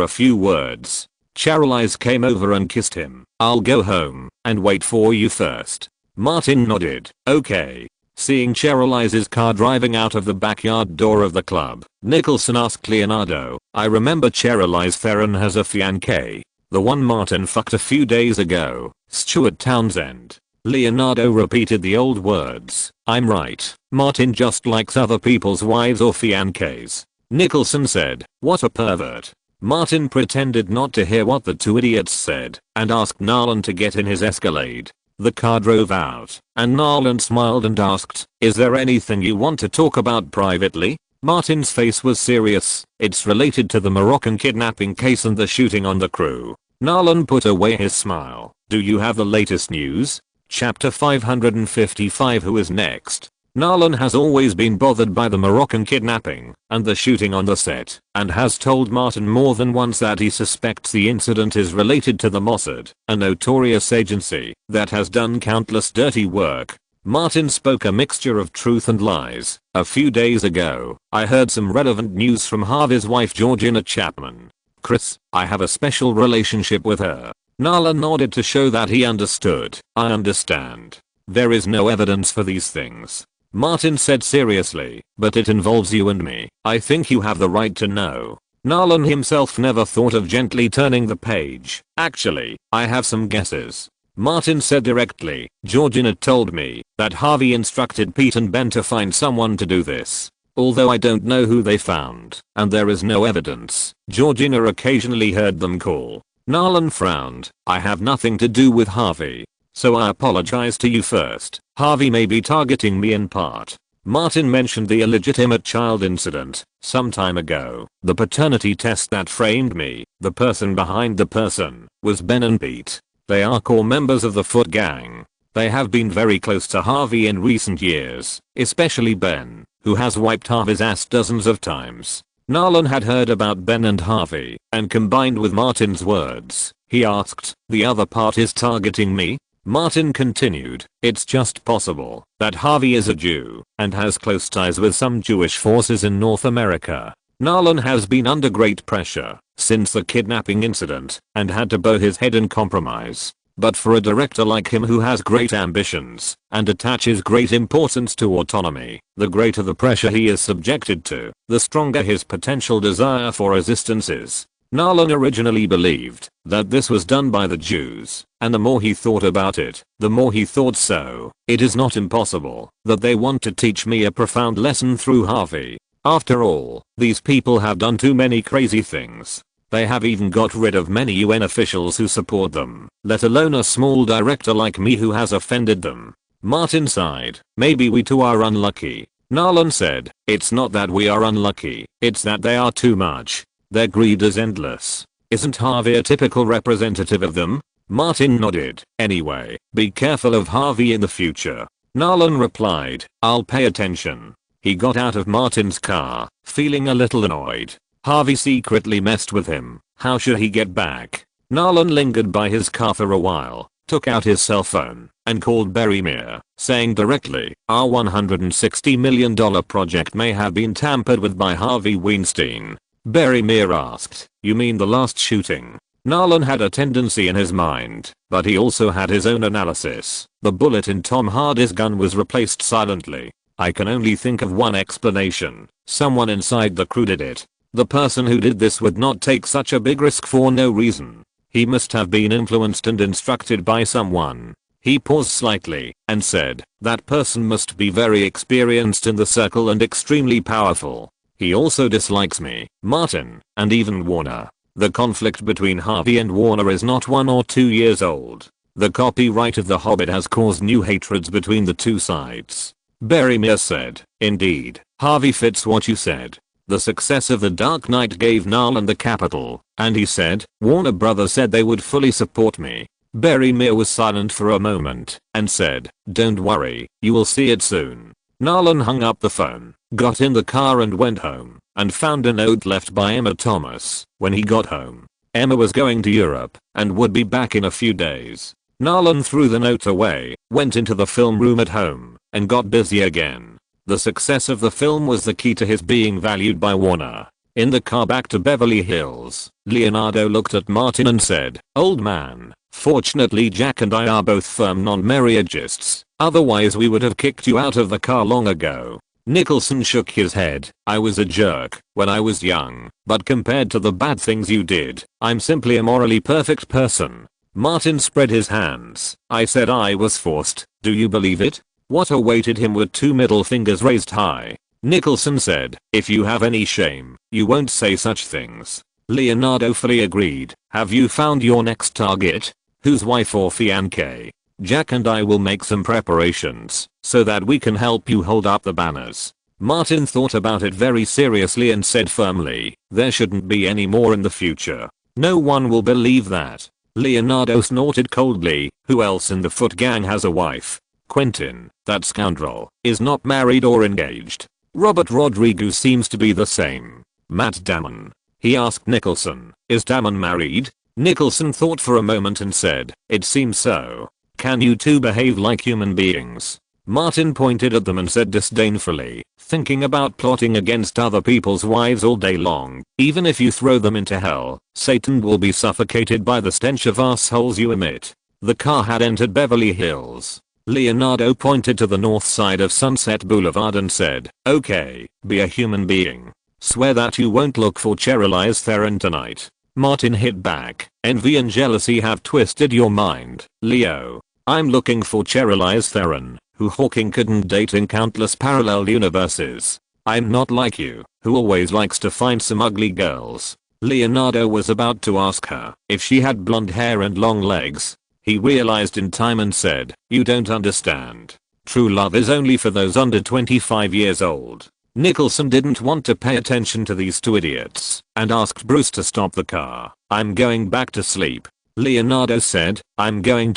a few words." Charlize came over and kissed him. "I'll go home and wait for you first." Martin nodded, "Okay." Seeing Charlize's car driving out of the backyard door of the club, Nicholson asked Leonardo, "I remember Charlize Theron has a fiancé. The one Martin fucked a few days ago, Stuart Townsend." Leonardo repeated the old words, "I'm right. Martin just likes other people's wives or fiancés." Nicholson said, "What a pervert." Martin pretended not to hear what the two idiots said and asked Nolan to get in his Escalade. The car drove out, and Nolan smiled and asked, "Is there anything you want to talk about privately?" Martin's face was serious. "It's related to the Moroccan kidnapping case and the shooting on the crew." Nolan put away his smile. "Do you have the latest news?" Chapter 555. Who is next? Nolan has always been bothered by the Moroccan kidnapping and the shooting on the set, and has told Martin more than once that he suspects the incident is related to the Mossad, a notorious agency that has done countless dirty work. Martin spoke a mixture of truth and lies. "A few days ago, I heard some relevant news from Harvey's wife Georgina Chapman. Chris, I have a special relationship with her." Nolan nodded to show that he understood. "I understand. There is no evidence for these things," Martin said seriously, "but it involves you and me. I think you have the right to know." Narlan himself never thought of gently turning the page. Actually, I have some guesses. Martin said directly. Georgina told me that Harvey instructed Pete and Ben to find someone to do this. Although I don't know who they found, and there is no evidence, Georgina occasionally heard them call. Narlan frowned. I have nothing to do with Harvey. So I apologize to you first. Harvey may be targeting me in part. Martin mentioned the illegitimate child incident some time ago. The paternity test that framed me, the person behind the person, was Ben and Pete. They are core members of the Foot Gang. They have been very close to Harvey in recent years, especially Ben, who has wiped Harvey's ass dozens of times. Narlan had heard about Ben and Harvey, and combined with Martin's words, he asked, the other part is targeting me? Martin continued, it's just possible that Harvey is a Jew and has close ties with some Jewish forces in North America. Narlan has been under great pressure since the kidnapping incident and had to bow his head in compromise. But for a director like him who has great ambitions and attaches great importance to autonomy, the greater the pressure he is subjected to, the stronger his potential desire for resistance is. Narlan originally believed that this was done by the Jews, and the more he thought about it, the more he thought so. It is not impossible that they want to teach me a profound lesson through Harvey. After all, these people have done too many crazy things. They have even got rid of many UN officials who support them, let alone a small director like me who has offended them. Martin sighed. Maybe we too are unlucky. Narlan said, it's not that we are unlucky, it's that they are too much. Their greed is endless. Isn't Harvey a typical representative of them? Martin nodded. Anyway, be careful of Harvey in the future. Narlan replied, I'll pay attention. He got out of Martin's car, feeling a little annoyed. Harvey secretly messed with him. How should he get back? Narlan lingered by his car for a while, took out his cell phone, and called Berrymere, saying directly, our $160 million project may have been tampered with by Harvey Weinstein. Berrymere asked, you mean the last shooting? Narlan had a tendency in his mind, but he also had his own analysis. The bullet in Tom Hardy's gun was replaced silently. I can only think of one explanation. Someone inside the crew did it. The person who did this would not take such a big risk for no reason. He must have been influenced and instructed by someone. He paused slightly and said, that person must be very experienced in the circle and extremely powerful. He also dislikes me, Martin, and even Warner. The conflict between Harvey and Warner is not 1 or 2 years old. The copyright of The Hobbit has caused new hatreds between the two sides. Berrymere said, indeed, Harvey fits what you said. The success of The Dark Knight gave Narlan the capital, and he said, Warner Brothers said they would fully support me. Berrymere was silent for a moment, and said, don't worry, you will see it soon. Narlan hung up the phone, got in the car and went home, and found a note left by Emma Thomas. When he got home, Emma was going to Europe, and would be back in a few days. Narlan threw the note away, went into the film room at home, and got busy again. The success of the film was the key to his being valued by Warner. In the car back to Beverly Hills, Leonardo looked at Martin and said, old man, fortunately Jack and I are both firm non-marriagists, otherwise we would have kicked you out of the car long ago. Nicholson shook his head. I was a jerk when I was young, but compared to the bad things you did, I'm simply a morally perfect person. Martin spread his hands. I said I was forced. Do you believe it? What awaited him were 2 middle fingers raised high. Nicholson said, if you have any shame, you won't say such things. Leonardo fully agreed. Have you found your next target? Whose wife or fiancé? Jack and I will make some preparations so that we can help you hold up the banners. Martin thought about it very seriously and said firmly, there shouldn't be any more in the future. No one will believe that. Leonardo snorted coldly. Who else in the Foot Gang has a wife? Quentin, that scoundrel, is not married or engaged. Robert Rodriguez seems to be the same. Matt Damon. He asked Nicholson, is Damon married? Nicholson thought for a moment and said, it seems so. Can you two behave like human beings? Martin pointed at them and said disdainfully, thinking about plotting against other people's wives all day long. Even if you throw them into hell, Satan will be suffocated by the stench of assholes you emit. The car had entered Beverly Hills. Leonardo pointed to the north side of Sunset Boulevard and said, okay, be a human being. Swear that you won't look for Charlize Theron tonight. Martin hit back. Envy and jealousy have twisted your mind, Leo. I'm looking for Charlize Theron, who Hawking couldn't date in countless parallel universes. I'm not like you, who always likes to find some ugly girls. Leonardo was about to ask her if she had blonde hair and long legs. He realized in time and said, "You don't understand. True love is only for those under 25 years old." Nicholson didn't want to pay attention to these two idiots and asked Bruce to stop the car. "I'm going back to sleep." Leonardo said, I'm going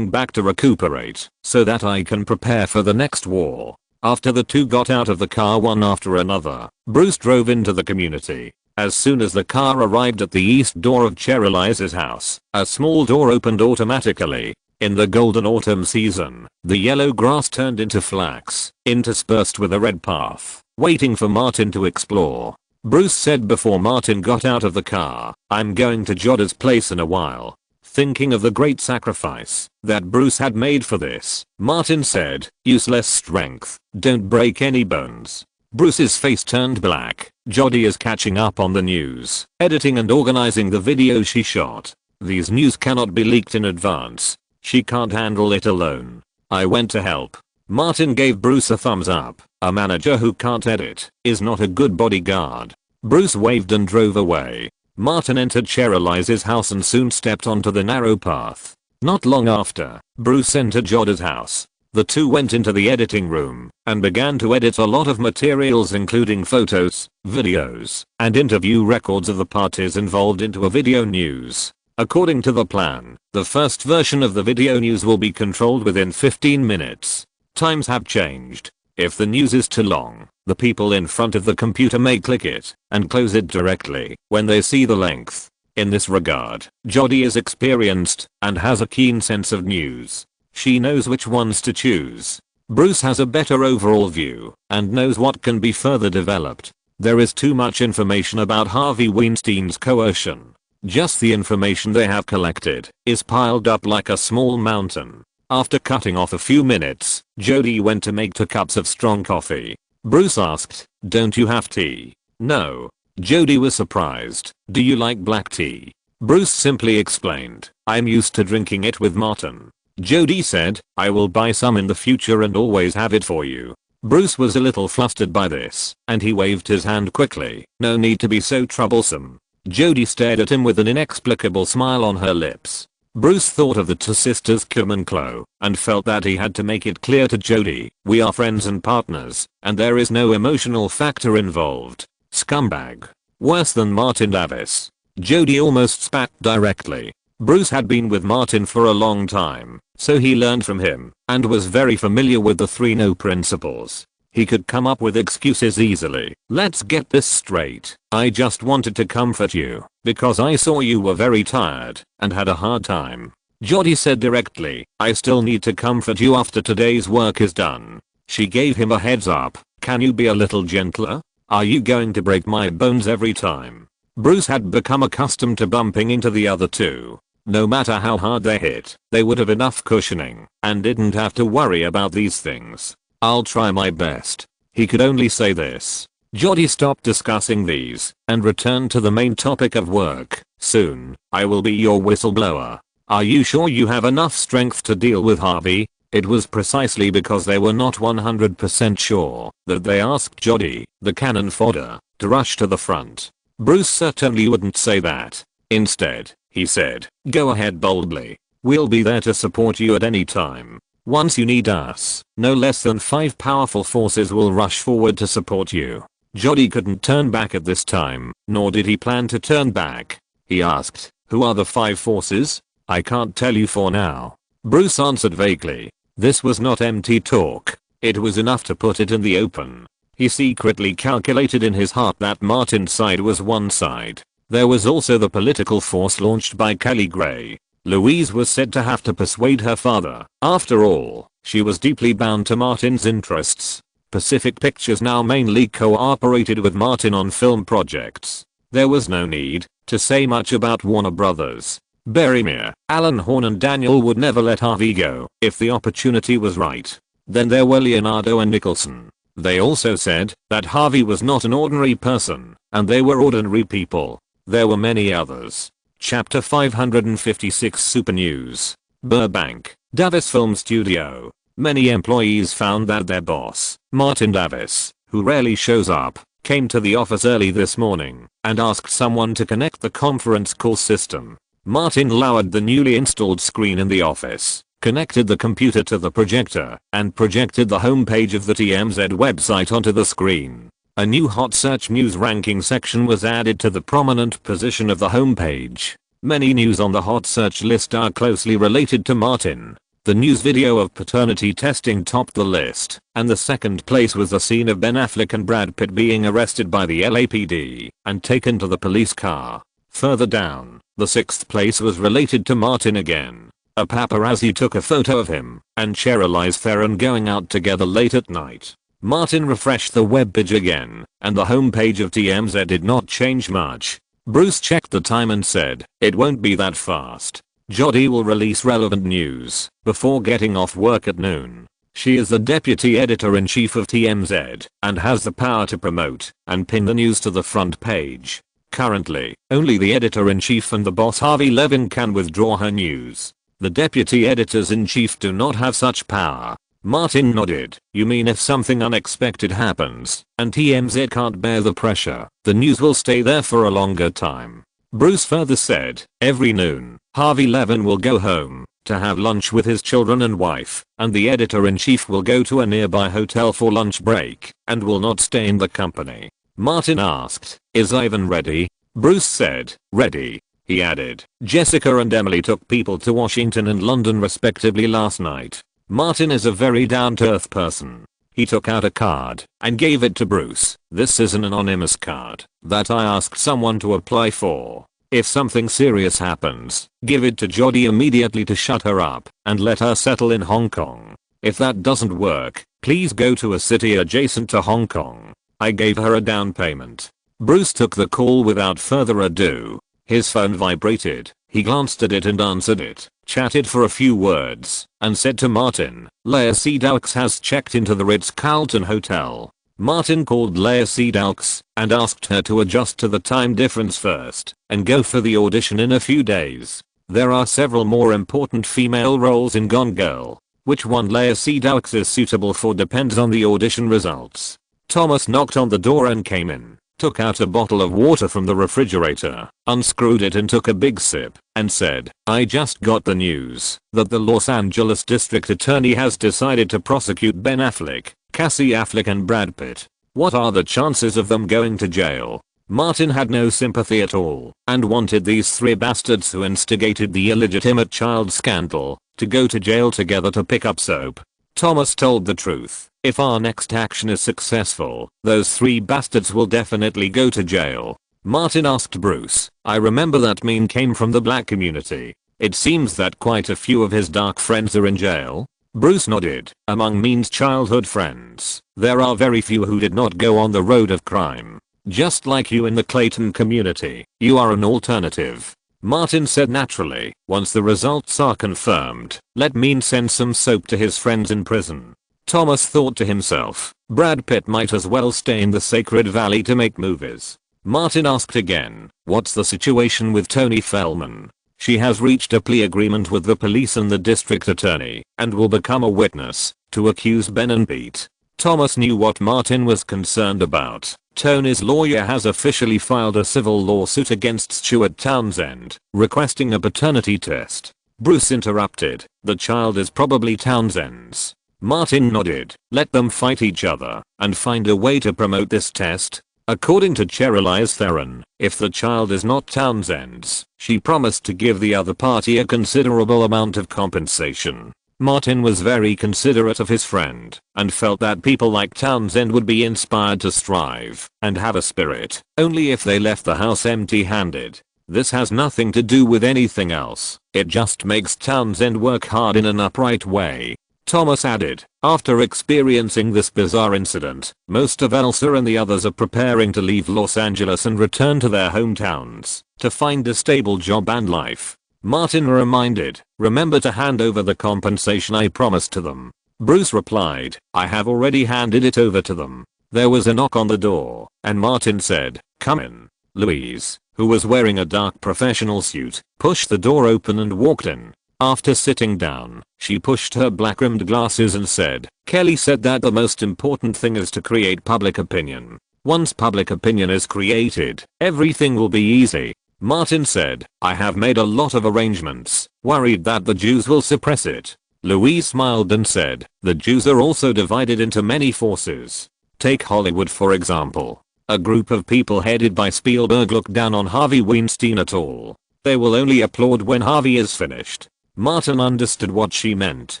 back to recuperate so that I can prepare for the next war." After the two got out of the car one after another, Bruce drove into the community. As soon as the car arrived at the east door of Charlize's house, a small door opened automatically. In the golden autumn season, the yellow grass turned into flax, interspersed with a red path, waiting for Martin to explore. Bruce said before Martin got out of the car, "I'm going to Jodda's place in a while." Thinking of the great sacrifice that Bruce had made for this, Martin said, "Useless strength, don't break any bones." Bruce's face turned black. Jodie is catching up on the news, editing and organizing the video she shot. These news cannot be leaked in advance. She can't handle it alone. I went to help. Martin gave Bruce a thumbs up. A manager who can't edit is not a good bodyguard. Bruce waved and drove away. Martin entered Charlize's house and soon stepped onto the narrow path. Not long after, Bruce entered Jodda's house. The two went into the editing room and began to edit a lot of materials including photos, videos, and interview records of the parties involved into a video news. According to the plan, the first version of the video news will be controlled within 15 minutes. Times have changed. If the news is too long, the people in front of the computer may click it and close it directly when they see the length. In this regard, Jodie is experienced and has a keen sense of news. She knows which ones to choose. Bruce has a better overall view and knows what can be further developed. There is too much information about Harvey Weinstein's coercion. Just the information they have collected is piled up like a small mountain. After cutting off a few minutes, Jodie went to make 2 cups of strong coffee. Bruce asked, "Don't you have tea?" "No." Jodie was surprised. "Do you like black tea?" Bruce simply explained, "I'm used to drinking it with Martin." Jodie said, "I will buy some in the future and always have it for you." Bruce was a little flustered by this, and he waved his hand quickly. "No need to be so troublesome." Jodie stared at him with an inexplicable smile on her lips. Bruce thought of the two sisters Kim and Chloe, and felt that he had to make it clear to Jodie, "We are friends and partners, and there is no emotional factor involved." Scumbag. Worse than Martin Davis. Jodie almost spat directly. Bruce had been with Martin for a long time, so he learned from him, and was very familiar with the 3 no principles. He could come up with excuses easily. "Let's get this straight. I just wanted to comfort you, because I saw you were very tired, and had a hard time." Jodie said directly, "I still need to comfort you after today's work is done." She gave him a heads up. "Can you be a little gentler? Are you going to break my bones every time?" Bruce had become accustomed to bumping into the other two. No matter how hard they hit, they would have enough cushioning, and didn't have to worry about these things. "I'll try my best." He could only say this. Jodie stopped discussing these, and returned to the main topic of work. "Soon, I will be your whistleblower. Are you sure you have enough strength to deal with Harvey?" It was precisely because they were not 100% sure that they asked Jodie, the cannon fodder, to rush to the front. Bruce certainly wouldn't say that. Instead, he said, "Go ahead boldly. We'll be there to support you at any time. Once you need us, no less than 5 powerful forces will rush forward to support you." Jodie couldn't turn back at this time, nor did he plan to turn back. He asked, "Who are the 5 forces?" "I can't tell you for now." Bruce answered vaguely. This was not empty talk. It was enough to put it in the open. He secretly calculated in his heart that Martin's side was one side. There was also the political force launched by Kelly Gray. Louise was said to have to persuade her father. After all, she was deeply bound to Martin's interests. Pacific Pictures now mainly cooperated with Martin on film projects. There was no need to say much about Warner Brothers. Berrymeer, Alan Horn and Daniel would never let Harvey go if the opportunity was right. Then there were Leonardo and Nicholson. They also said that Harvey was not an ordinary person, and they were ordinary people. There were many others. Chapter 556 Super News. Burbank, Davis Film Studio. Many employees found that their boss, Martin Davis, who rarely shows up, came to the office early this morning and asked someone to connect the conference call system. Martin lowered the newly installed screen in the office, connected the computer to the projector, and projected the homepage of the TMZ website onto the screen. A new hot search news ranking section was added to the prominent position of the homepage. Many news on the hot search list are closely related to Martin. The news video of paternity testing topped the list, and the second place was the scene of Ben Affleck and Brad Pitt being arrested by the LAPD and taken to the police car. Further down, the sixth place was related to Martin again. A paparazzi took a photo of him and Charlize Theron going out together late at night. Martin refreshed the webpage again, and the homepage of TMZ did not change much. Bruce checked the time and said, "It won't be that fast. Jodie will release relevant news before getting off work at noon. She is the deputy editor-in-chief of TMZ and has the power to promote and pin the news to the front page. Currently, only the editor-in-chief and the boss Harvey Levin can withdraw her news. The deputy editors-in-chief do not have such power." Martin nodded. "You mean if something unexpected happens and TMZ can't bear the pressure, the news will stay there for a longer time?" Bruce further said, "Every noon, Harvey Levin will go home to have lunch with his children and wife, and the editor-in-chief will go to a nearby hotel for lunch break and will not stay in the company." Martin asked, "Is Ivan ready?" Bruce said, "Ready." He added, "Jessica and Emily took people to Washington and London respectively last night." Martin is a very down-to-earth person. He took out a card and gave it to Bruce. "This is an anonymous card that I asked someone to apply for. If something serious happens, give it to Jodie immediately to shut her up and let her settle in Hong Kong. If that doesn't work, please go to a city adjacent to Hong Kong. I gave her a down payment." Bruce took the call without further ado. His phone vibrated. He glanced at it and answered it, chatted for a few words, and said to Martin, "Leah Sedaux has checked into the Ritz-Carlton Hotel." Martin called Leah Sedaux and asked her to adjust to the time difference first and go for the audition in a few days. There are several more important female roles in Gone Girl. Which one Leah Sedaux is suitable for depends on the audition results. Thomas knocked on the door and came in, took out a bottle of water from the refrigerator, unscrewed it and took a big sip, and said, "I just got the news that the Los Angeles District Attorney has decided to prosecute Ben Affleck, Cassie Affleck and Brad Pitt. What are the chances of them going to jail?" Martin had no sympathy at all and wanted these three bastards who instigated the illegitimate child scandal to go to jail together to pick up soap. Thomas told the truth. "If our next action is successful, those three bastards will definitely go to jail." Martin asked Bruce, "I remember that meme came from the black community. It seems that quite a few of his dark friends are in jail?" Bruce nodded. "Among Mean's childhood friends, there are very few who did not go on the road of crime. Just like you in the Clayton community, you are an alternative." Martin said naturally, "Once the results are confirmed, let Mean send some soap to his friends in prison." Thomas thought to himself, Brad Pitt might as well stay in the Sacred Valley to make movies. Martin asked again, "What's the situation with Tony Feldman?" "She has reached a plea agreement with the police and the district attorney and will become a witness to accuse Ben and Pete." Thomas knew what Martin was concerned about. Tony's lawyer has officially filed a civil lawsuit against Stuart Townsend, requesting a paternity test. Bruce interrupted, "The child is probably Townsend's." Martin nodded. "Let them fight each other and find a way to promote this test." According to Charlize Theron, if the child is not Townsend's, she promised to give the other party a considerable amount of compensation. Martin was very considerate of his friend and felt that people like Townsend would be inspired to strive and have a spirit only if they left the house empty-handed. This has nothing to do with anything else. It just makes Townsend work hard in an upright way. Thomas added, "After experiencing this bizarre incident, most of Elsa and the others are preparing to leave Los Angeles and return to their hometowns to find a stable job and life." Martin reminded, "Remember to hand over the compensation I promised to them." Bruce replied, I have already handed it over to them. There was a knock on the door, and Martin said, come in. Louise, who was wearing a dark professional suit, pushed the door open and walked in. After sitting down, she pushed her black-rimmed glasses and said, Kelly said that the most important thing is to create public opinion. Once public opinion is created, everything will be easy. Martin said, I have made a lot of arrangements, worried that the Jews will suppress it. Louise smiled and said, the Jews are also divided into many forces. Take Hollywood for example. A group of people headed by Spielberg look down on Harvey Weinstein at all. They will only applaud when Harvey is finished. Martin understood what she meant.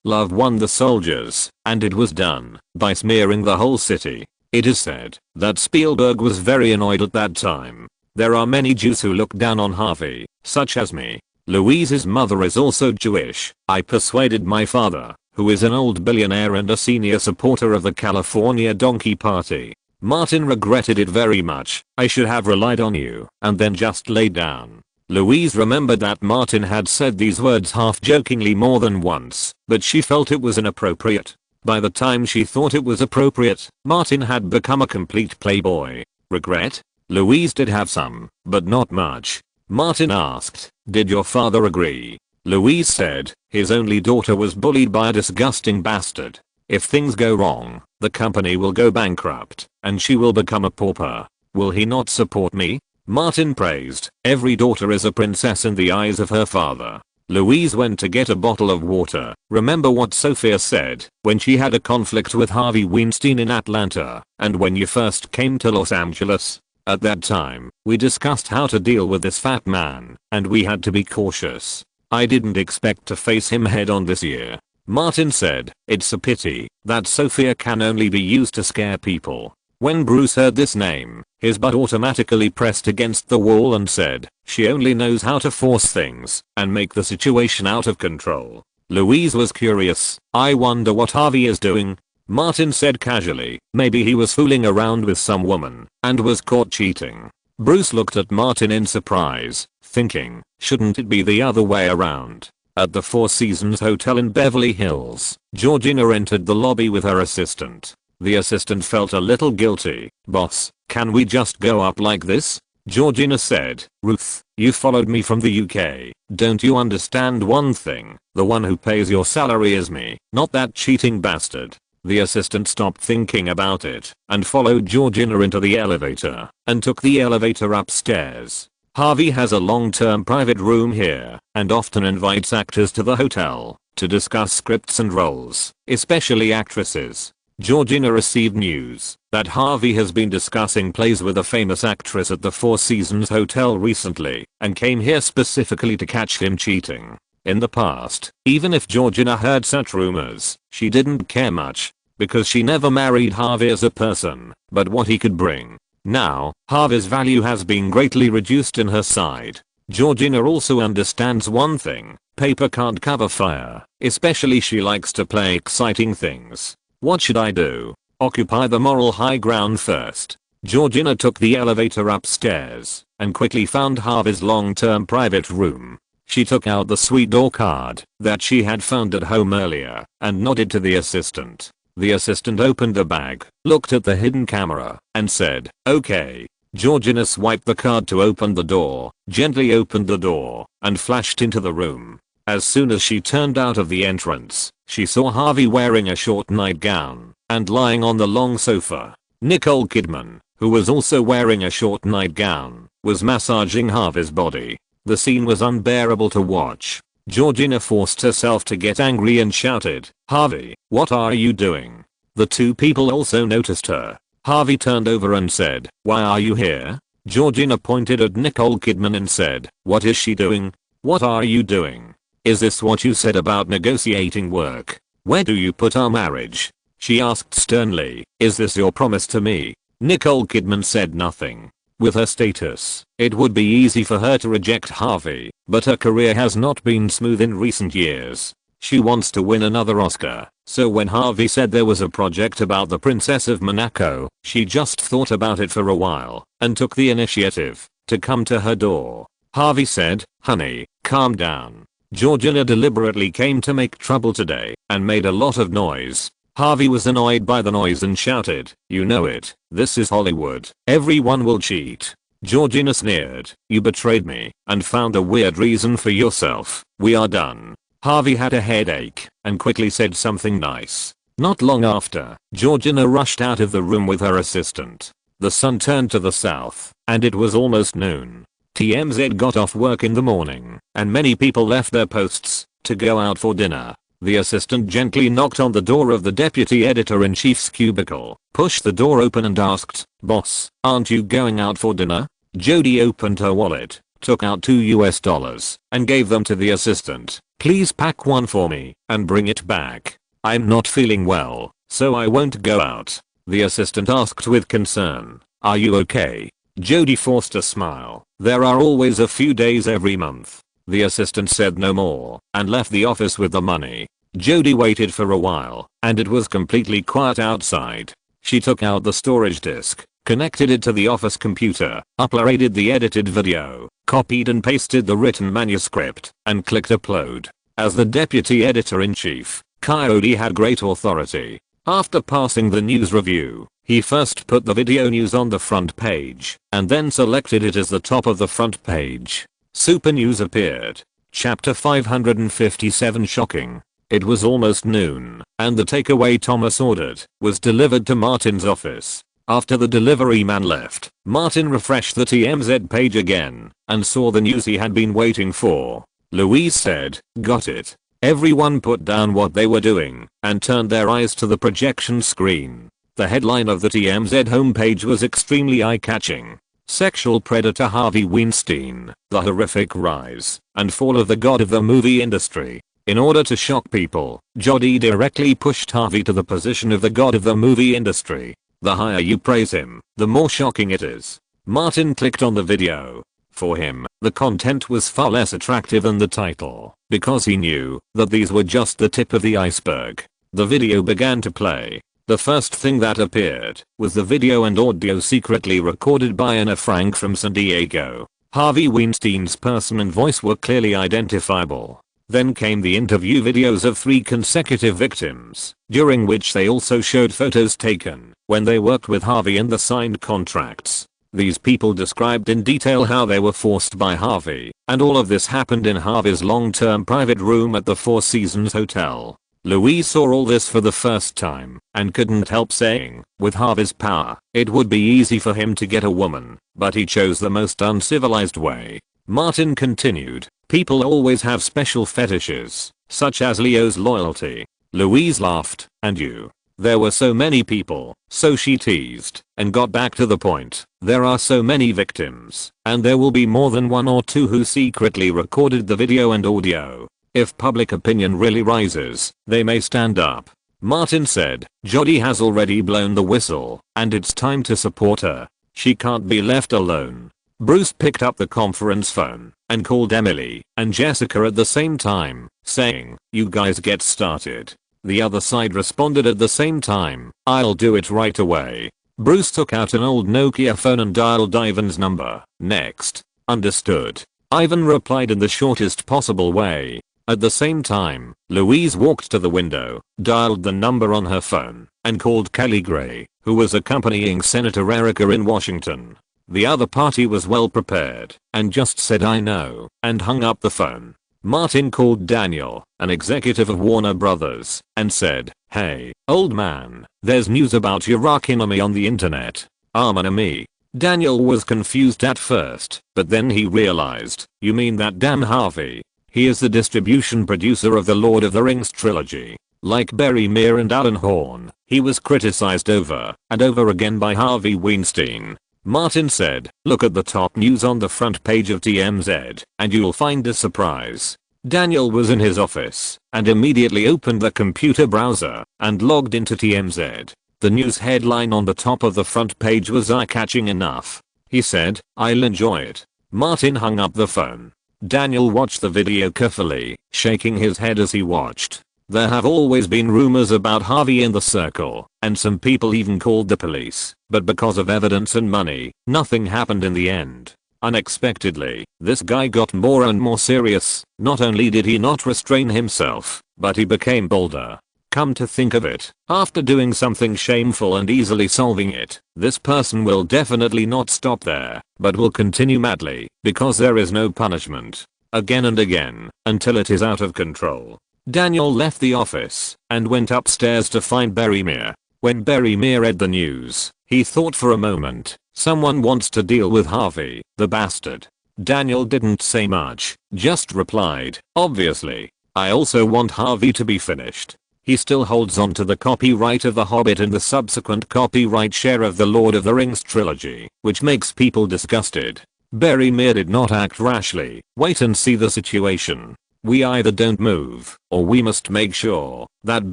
Love won the soldiers, and it was done by smearing the whole city. It is said that Spielberg was very annoyed at that time. There are many Jews who look down on Harvey, such as me. Louise's mother is also Jewish. I persuaded my father, who is an old billionaire and a senior supporter of the California Donkey Party. Martin regretted it very much. I should have relied on you, and then just laid down. Louise remembered that Martin had said these words half-jokingly more than once, but she felt it was inappropriate. By the time she thought it was appropriate, Martin had become a complete playboy. Regret? Louise did have some, but not much. Martin asked, did your father agree? Louise said, his only daughter was bullied by a disgusting bastard. If things go wrong, the company will go bankrupt, and she will become a pauper. Will he not support me? Martin praised, every daughter is a princess in the eyes of her father. Louise went to get a bottle of water. Remember what Sophia said when she had a conflict with Harvey Weinstein in Atlanta, and when you first came to Los Angeles? At that time, we discussed how to deal with this fat man, and we had to be cautious. I didn't expect to face him head on this year. Martin said, it's a pity that Sophia can only be used to scare people. When Bruce heard this name, his butt automatically pressed against the wall and said, she only knows how to force things and make the situation out of control. Louise was curious. I wonder what Harvey is doing. Martin said casually, maybe he was fooling around with some woman and was caught cheating. Bruce looked at Martin in surprise, thinking, shouldn't it be the other way around? At the Four Seasons Hotel in Beverly Hills, Georgina entered the lobby with her assistant. The assistant felt a little guilty. Boss, can we just go up like this? Georgina said, Ruth, you followed me from the UK. Don't you understand one thing? The one who pays your salary is me, not that cheating bastard. The assistant stopped thinking about it and followed Georgina into the elevator and took the elevator upstairs. Harvey has a long-term private room here and often invites actors to the hotel to discuss scripts and roles, especially actresses. Georgina received news that Harvey has been discussing plays with a famous actress at the Four Seasons Hotel recently and came here specifically to catch him cheating. In the past, even if Georgina heard such rumors, she didn't care much because she never married Harvey as a person, but what he could bring. Now, Harvey's value has been greatly reduced in her side. Georgina also understands one thing, paper can't cover fire, especially she likes to play exciting things. What should I do? Occupy the moral high ground first. Georgina took the elevator upstairs and quickly found Harvey's long-term private room. She took out the suite door card that she had found at home earlier and nodded to the assistant. The assistant opened the bag, looked at the hidden camera, and said, okay. Georgina swiped the card to open the door, gently opened the door, and flashed into the room. As soon as she turned out of the entrance, she saw Harvey wearing a short nightgown and lying on the long sofa. Nicole Kidman, who was also wearing a short nightgown, was massaging Harvey's body. The scene was unbearable to watch. Georgina forced herself to get angry and shouted, Harvey, what are you doing? The two people also noticed her. Harvey turned over and said, why are you here? Georgina pointed at Nicole Kidman and said, what is she doing? What are you doing? Is this what you said about negotiating work? Where do you put our marriage? She asked sternly, is this your promise to me? Nicole Kidman said nothing. With her status, it would be easy for her to reject Harvey, but her career has not been smooth in recent years. She wants to win another Oscar, so when Harvey said there was a project about the Princess of Monaco, she just thought about it for a while and took the initiative to come to her door. Harvey said, honey, calm down. Georgina deliberately came to make trouble today and made a lot of noise. Harvey was annoyed by the noise and shouted, "You know it, this is Hollywood. Everyone will cheat." Georgina sneered, "You betrayed me and found a weird reason for yourself. We are done." Harvey had a headache and quickly said something nice. Not long after, Georgina rushed out of the room with her assistant. The sun turned to the south, and it was almost noon. TMZ got off work in the morning, and many people left their posts to go out for dinner. The assistant gently knocked on the door of the deputy editor-in-chief's cubicle, pushed the door open and asked, "Boss, aren't you going out for dinner?" Jody opened her wallet, took out $2 and gave them to the assistant. "Please pack one for me and bring it back. I'm not feeling well, so I won't go out." The assistant asked with concern, "Are you okay?" Jody forced a smile. "There are always a few days every month." The assistant said no more and left the office with the money. Jody waited for a while, and it was completely quiet outside. She took out the storage disk, connected it to the office computer, uploaded the edited video, copied and pasted the written manuscript, and clicked upload. As the deputy editor-in-chief, Coyote had great authority. After passing the news review, he first put the video news on the front page, and then selected it as the top of the front page. Super News appeared. Chapter 557 Shocking. It was almost noon, and the takeaway Thomas ordered was delivered to Martin's office. After the delivery man left, Martin refreshed the TMZ page again, and saw the news he had been waiting for. Louise said, "Got it." Everyone put down what they were doing and turned their eyes to the projection screen. The headline of the TMZ homepage was extremely eye-catching. Sexual predator Harvey Weinstein, the horrific rise and fall of the god of the movie industry. In order to shock people, Jody directly pushed Harvey to the position of the god of the movie industry. The higher you praise him, the more shocking it is. Martin clicked on the video. For him, the content was far less attractive than the title, because he knew that these were just the tip of the iceberg. The video began to play. The first thing that appeared was the video and audio secretly recorded by Anna Frank from San Diego. Harvey Weinstein's person and voice were clearly identifiable. Then came the interview videos of 3 consecutive victims, during which they also showed photos taken when they worked with Harvey and the signed contracts. These people described in detail how they were forced by Harvey, and all of this happened in Harvey's long-term private room at the Four Seasons Hotel. Louise saw all this for the first time and couldn't help saying, with Harvey's power, it would be easy for him to get a woman, but he chose the most uncivilized way. Martin continued, "People always have special fetishes, such as Leo's loyalty." Louise laughed, "And you?" "There were so many people," so she teased, and got back to the point. "There are so many victims, and there will be more than 1 or 2 who secretly recorded the video and audio. If public opinion really rises, they may stand up." Martin said, "Jody has already blown the whistle, and it's time to support her. She can't be left alone." Bruce picked up the conference phone and called Emily and Jessica at the same time, saying, "You guys get started." The other side responded at the same time, "I'll do it right away." Bruce took out an old Nokia phone and dialed Ivan's number. "Next." "Understood." Ivan replied in the shortest possible way. At the same time, Louise walked to the window, dialed the number on her phone, and called Kelly Gray, who was accompanying Senator Erica in Washington. The other party was well prepared and just said "I know" and hung up the phone. Martin called Daniel, an executive of Warner Brothers, and said, "Hey, old man, there's news about your rock enemy on the internet." "Mon ami." Daniel was confused at first, but then he realized, "You mean that damn Harvey? He is the distribution producer of the Lord of the Rings trilogy. Like Barry Meir and Alan Horn, he was criticized over and over again by Harvey Weinstein." Martin said, "Look at the top news on the front page of TMZ, and you'll find a surprise." Daniel was in his office and immediately opened the computer browser and logged into TMZ. The news headline on the top of the front page was eye-catching enough. He said, "I'll enjoy it." Martin hung up the phone. Daniel watched the video carefully, shaking his head as he watched. There have always been rumors about Harvey in the circle, and some people even called the police, but because of evidence and money, nothing happened in the end. Unexpectedly, this guy got more and more serious. Not only did he not restrain himself, but he became bolder. Come to think of it, after doing something shameful and easily solving it, this person will definitely not stop there, but will continue madly, because there is no punishment. Again and again, until it is out of control. Daniel left the office, and went upstairs to find Berrymere. When Berrymere read the news, he thought for a moment, someone wants to deal with Harvey, the bastard. Daniel didn't say much, just replied, obviously. I also want Harvey to be finished. He still holds on to the copyright of The Hobbit and the subsequent copyright share of the Lord of the Rings trilogy, which makes people disgusted. Berrymere did not act rashly. Wait and see the situation. We either don't move, or we must make sure that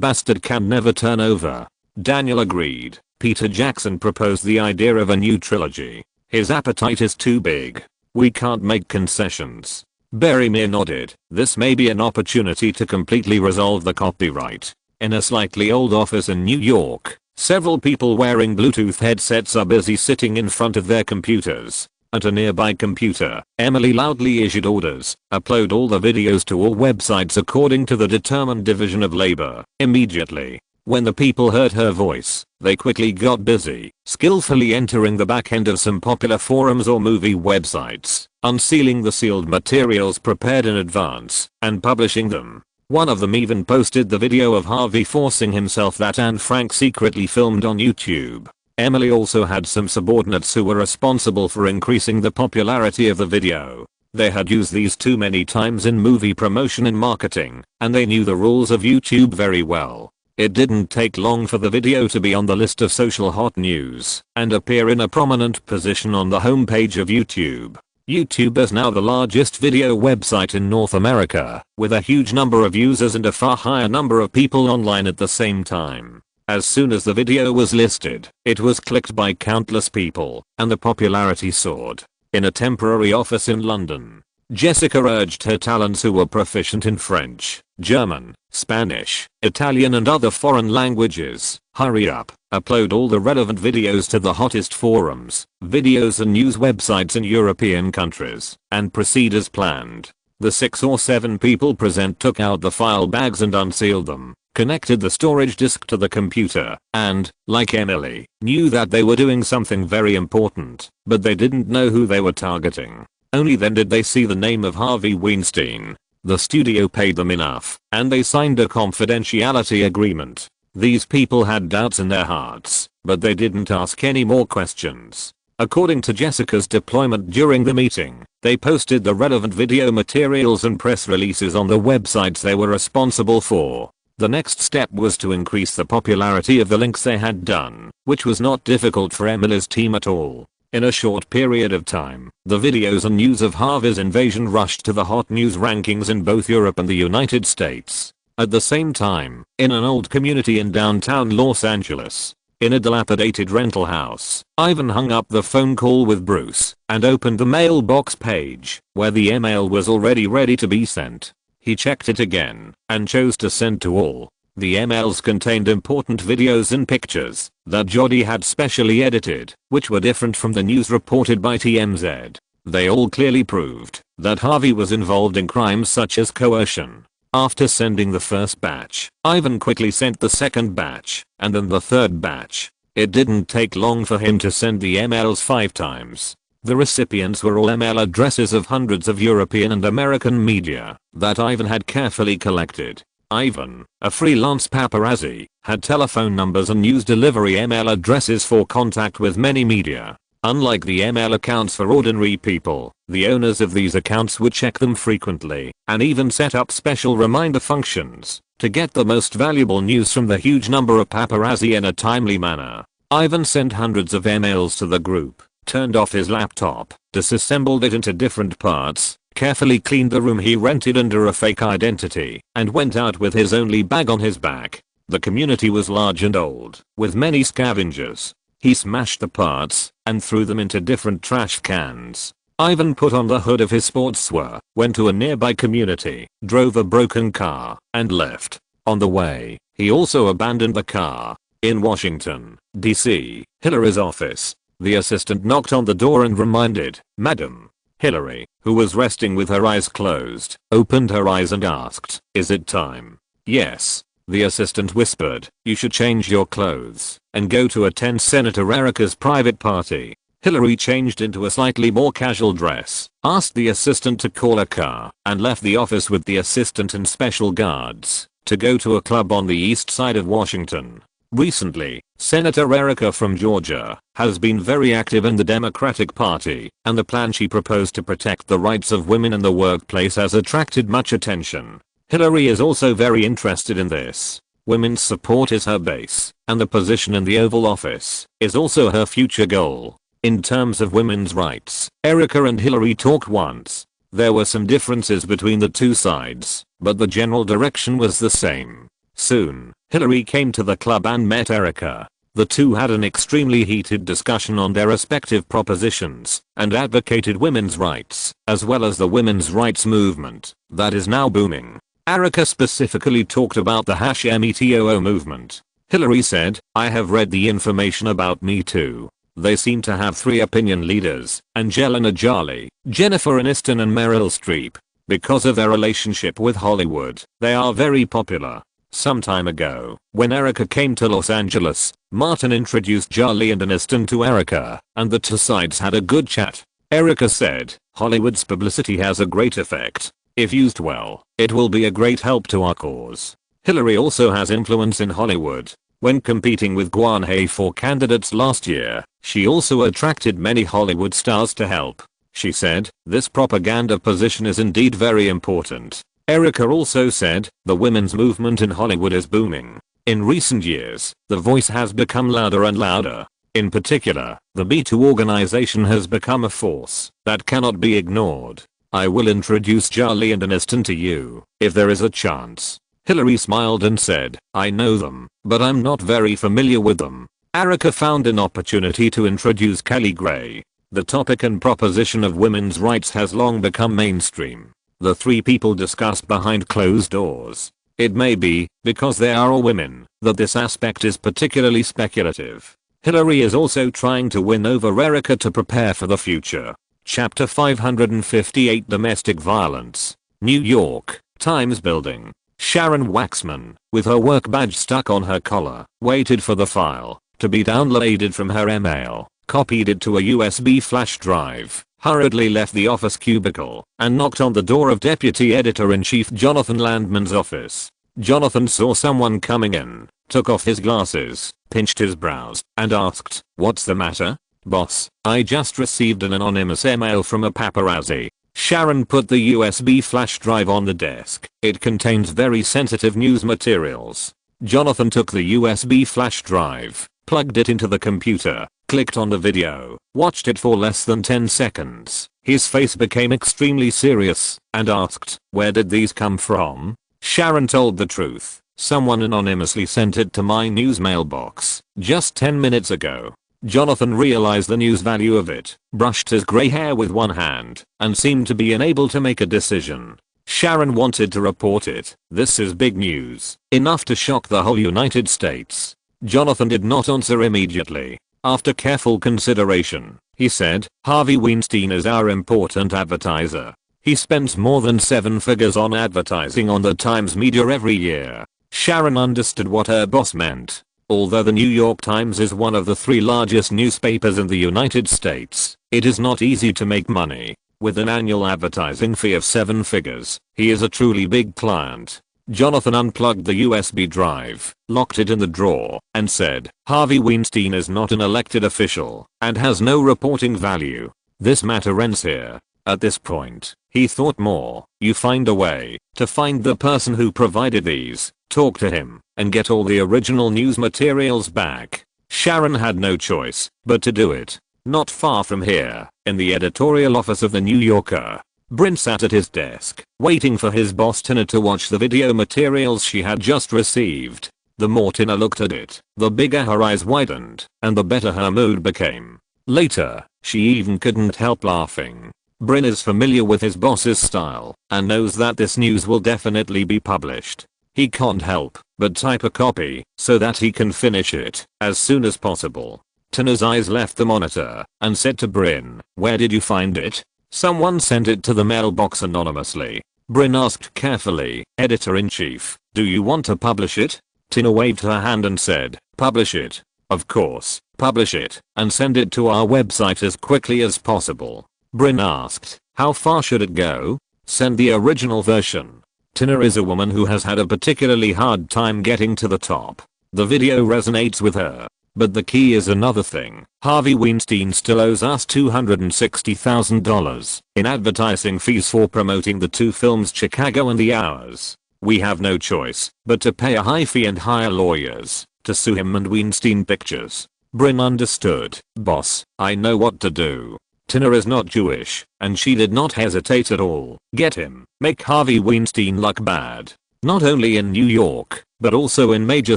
bastard can never turn over. Daniel agreed. Peter Jackson proposed the idea of a new trilogy. His appetite is too big. We can't make concessions. Berrymere nodded. This may be an opportunity to completely resolve the copyright. In a slightly old office in New York, several people wearing Bluetooth headsets are busy sitting in front of their computers. At a nearby computer, Emily loudly issued orders, upload all the videos to all websites according to the determined division of labor, immediately. When the people heard her voice, they quickly got busy, skillfully entering the back end of some popular forums or movie websites, unsealing the sealed materials prepared in advance, and publishing them. One of them even posted the video of Harvey forcing himself that Anne Frank secretly filmed on YouTube. Emily also had some subordinates who were responsible for increasing the popularity of the video. They had used these too many times in movie promotion and marketing, and they knew the rules of YouTube very well. It didn't take long for the video to be on the list of social hot news and appear in a prominent position on the homepage of YouTube. YouTube is now the largest video website in North America, with a huge number of users and a far higher number of people online at the same time. As soon as the video was listed, it was clicked by countless people, and the popularity soared. In a temporary office in London, Jessica urged her talents who were proficient in French, German, Spanish, Italian and other foreign languages, hurry up, upload all the relevant videos to the hottest forums, videos and news websites in European countries, and proceed as planned. The 6 or 7 people present took out the file bags and unsealed them, connected the storage disk to the computer, and, like Emily, knew that they were doing something very important, but they didn't know who they were targeting. Only then did they see the name of Harvey Weinstein. The studio paid them enough, and they signed a confidentiality agreement. These people had doubts in their hearts, but they didn't ask any more questions. According to Jessica's deployment during the meeting, they posted the relevant video materials and press releases on the websites they were responsible for. The next step was to increase the popularity of the links they had done, which was not difficult for Emily's team at all. In a short period of time, the videos and news of Harvey's invasion rushed to the hot news rankings in both Europe and the United States. At the same time, in an old community in downtown Los Angeles, in a dilapidated rental house, Ivan hung up the phone call with Bruce and opened the mailbox page, where the email was already ready to be sent. He checked it again and chose to send to all. The emails contained important videos and pictures that Jody had specially edited, which were different from the news reported by TMZ. They all clearly proved that Harvey was involved in crimes such as coercion. After sending the first batch, Ivan quickly sent the second batch, and then the third batch. It didn't take long for him to send the emails 5 times. The recipients were all email addresses of hundreds of European and American media that Ivan had carefully collected. Ivan, a freelance paparazzi, had telephone numbers and news delivery email addresses for contact with many media. Unlike the email accounts for ordinary people, the owners of these accounts would check them frequently and even set up special reminder functions to get the most valuable news from the huge number of paparazzi in a timely manner. Ivan sent hundreds of emails to the group, turned off his laptop, disassembled it into different parts, carefully cleaned the room he rented under a fake identity, and went out with his only bag on his back. The community was large and old, with many scavengers. He smashed the parts and threw them into different trash cans. Ivan put on the hood of his sportswear, went to a nearby community, drove a broken car, and left. On the way, he also abandoned the car. In Washington, D.C., Hillary's office, the assistant knocked on the door and reminded, "Madam, Hillary, who was resting with her eyes closed, opened her eyes and asked, "Is it time?" "Yes." The assistant whispered, "You should change your clothes and go to attend Senator Erica's private party." Hillary changed into a slightly more casual dress, asked the assistant to call a car, and left the office with the assistant and special guards to go to a club on the east side of Washington. Recently, Senator Erica from Georgia has been very active in the Democratic Party, and the plan she proposed to protect the rights of women in the workplace has attracted much attention. Hillary is also very interested in this. Women's support is her base, and the position in the Oval Office is also her future goal. In terms of women's rights, Erica and Hillary talked once. There were some differences between the two sides, but the general direction was the same. Soon, Hillary came to the club and met Erica. The two had an extremely heated discussion on their respective propositions and advocated women's rights, as well as the women's rights movement that is now booming. Erica specifically talked about the #MeToo movement. Hillary said, "I have read the information about Me Too. They seem to have 3 opinion leaders, Angelina Jolie, Jennifer Aniston and Meryl Streep. Because of their relationship with Hollywood, they are very popular." Some time ago, when Erica came to Los Angeles, Martin introduced Jolie and Aniston to Erica, and the two sides had a good chat. Erica said, "Hollywood's publicity has a great effect. If used well, it will be a great help to our cause." Hillary also has influence in Hollywood. When competing with Guan He for candidates last year, she also attracted many Hollywood stars to help. She said, "This propaganda position is indeed very important." Erica also said, "The women's movement in Hollywood is booming. In recent years, the voice has become louder and louder. In particular, the Me Too organization has become a force that cannot be ignored. I will introduce Jolie and Aniston to you, if there is a chance." Hillary smiled and said, "I know them, but I'm not very familiar with them." Erica found an opportunity to introduce Kelly Gray. The topic and proposition of women's rights has long become mainstream. The 3 people discussed behind closed doors. It may be, because they are all women, that this aspect is particularly speculative. Hillary is also trying to win over Erica to prepare for the future. Chapter 558 Domestic Violence. New York Times Building. Sharon Waxman, with her work badge stuck on her collar, waited for the file to be downloaded from her email, copied it to a USB flash drive, hurriedly left the office cubicle, and knocked on the door of Deputy Editor-in-Chief Jonathan Landman's office. Jonathan saw someone coming in, took off his glasses, pinched his brows, and asked, "What's the matter?" "Boss, I just received an anonymous email from a paparazzi." Sharon put the USB flash drive on the desk. "It contains very sensitive news materials." Jonathan took the USB flash drive, plugged it into the computer, clicked on the video, watched it for less than 10 seconds. His face became extremely serious, and asked, "Where did these come from?" Sharon told the truth. "Someone anonymously sent it to my news mailbox just 10 minutes ago." Jonathan realized the news value of it, brushed his gray hair with one hand, and seemed to be unable to make a decision. Sharon wanted to report it. "This is big news, enough to shock the whole United States." Jonathan did not answer immediately. After careful consideration, he said, "Harvey Weinstein is our important advertiser. He spends more than 7 figures on advertising on the Times media every year." Sharon understood what her boss meant. Although the New York Times is one of the 3 largest newspapers in the United States, it is not easy to make money. With an annual advertising fee of 7 figures, he is a truly big client. Jonathan unplugged the USB drive, locked it in the drawer, and said, "Harvey Weinstein is not an elected official, and has no reporting value. This matter ends here." At this point, he thought more. "You find a way to find the person who provided these, talk to him, and get all the original news materials back." Sharon had no choice but to do it. Not far from here, in the editorial office of the New Yorker, Bryn sat at his desk, waiting for his boss Tina to watch the video materials she had just received. The more Tina looked at it, the bigger her eyes widened, and the better her mood became. Later, she even couldn't help laughing. Bryn is familiar with his boss's style, and knows that this news will definitely be published. He can't help but type a copy, so that he can finish it as soon as possible. Tina's eyes left the monitor, and said to Bryn, "Where did you find it?" Someone sent it to the mailbox anonymously. Bryn asked carefully, Editor-in-Chief, do you want to publish it? Tina waved her hand and said, publish it. Of course, publish it, and send it to our website as quickly as possible. Bryn asked, how far should it go? Send the original version. Tina is a woman who has had a particularly hard time getting to the top. The video resonates with her. But the key is another thing. Harvey Weinstein still owes us $260,000 in advertising fees for promoting the two films Chicago and The Hours. We have no choice but to pay a high fee and hire lawyers to sue him and Weinstein Pictures. Bryn understood. Boss, I know what to do. Tina is not Jewish, and she did not hesitate at all. Get him. Make Harvey Weinstein look bad. Not only in New York, but also in major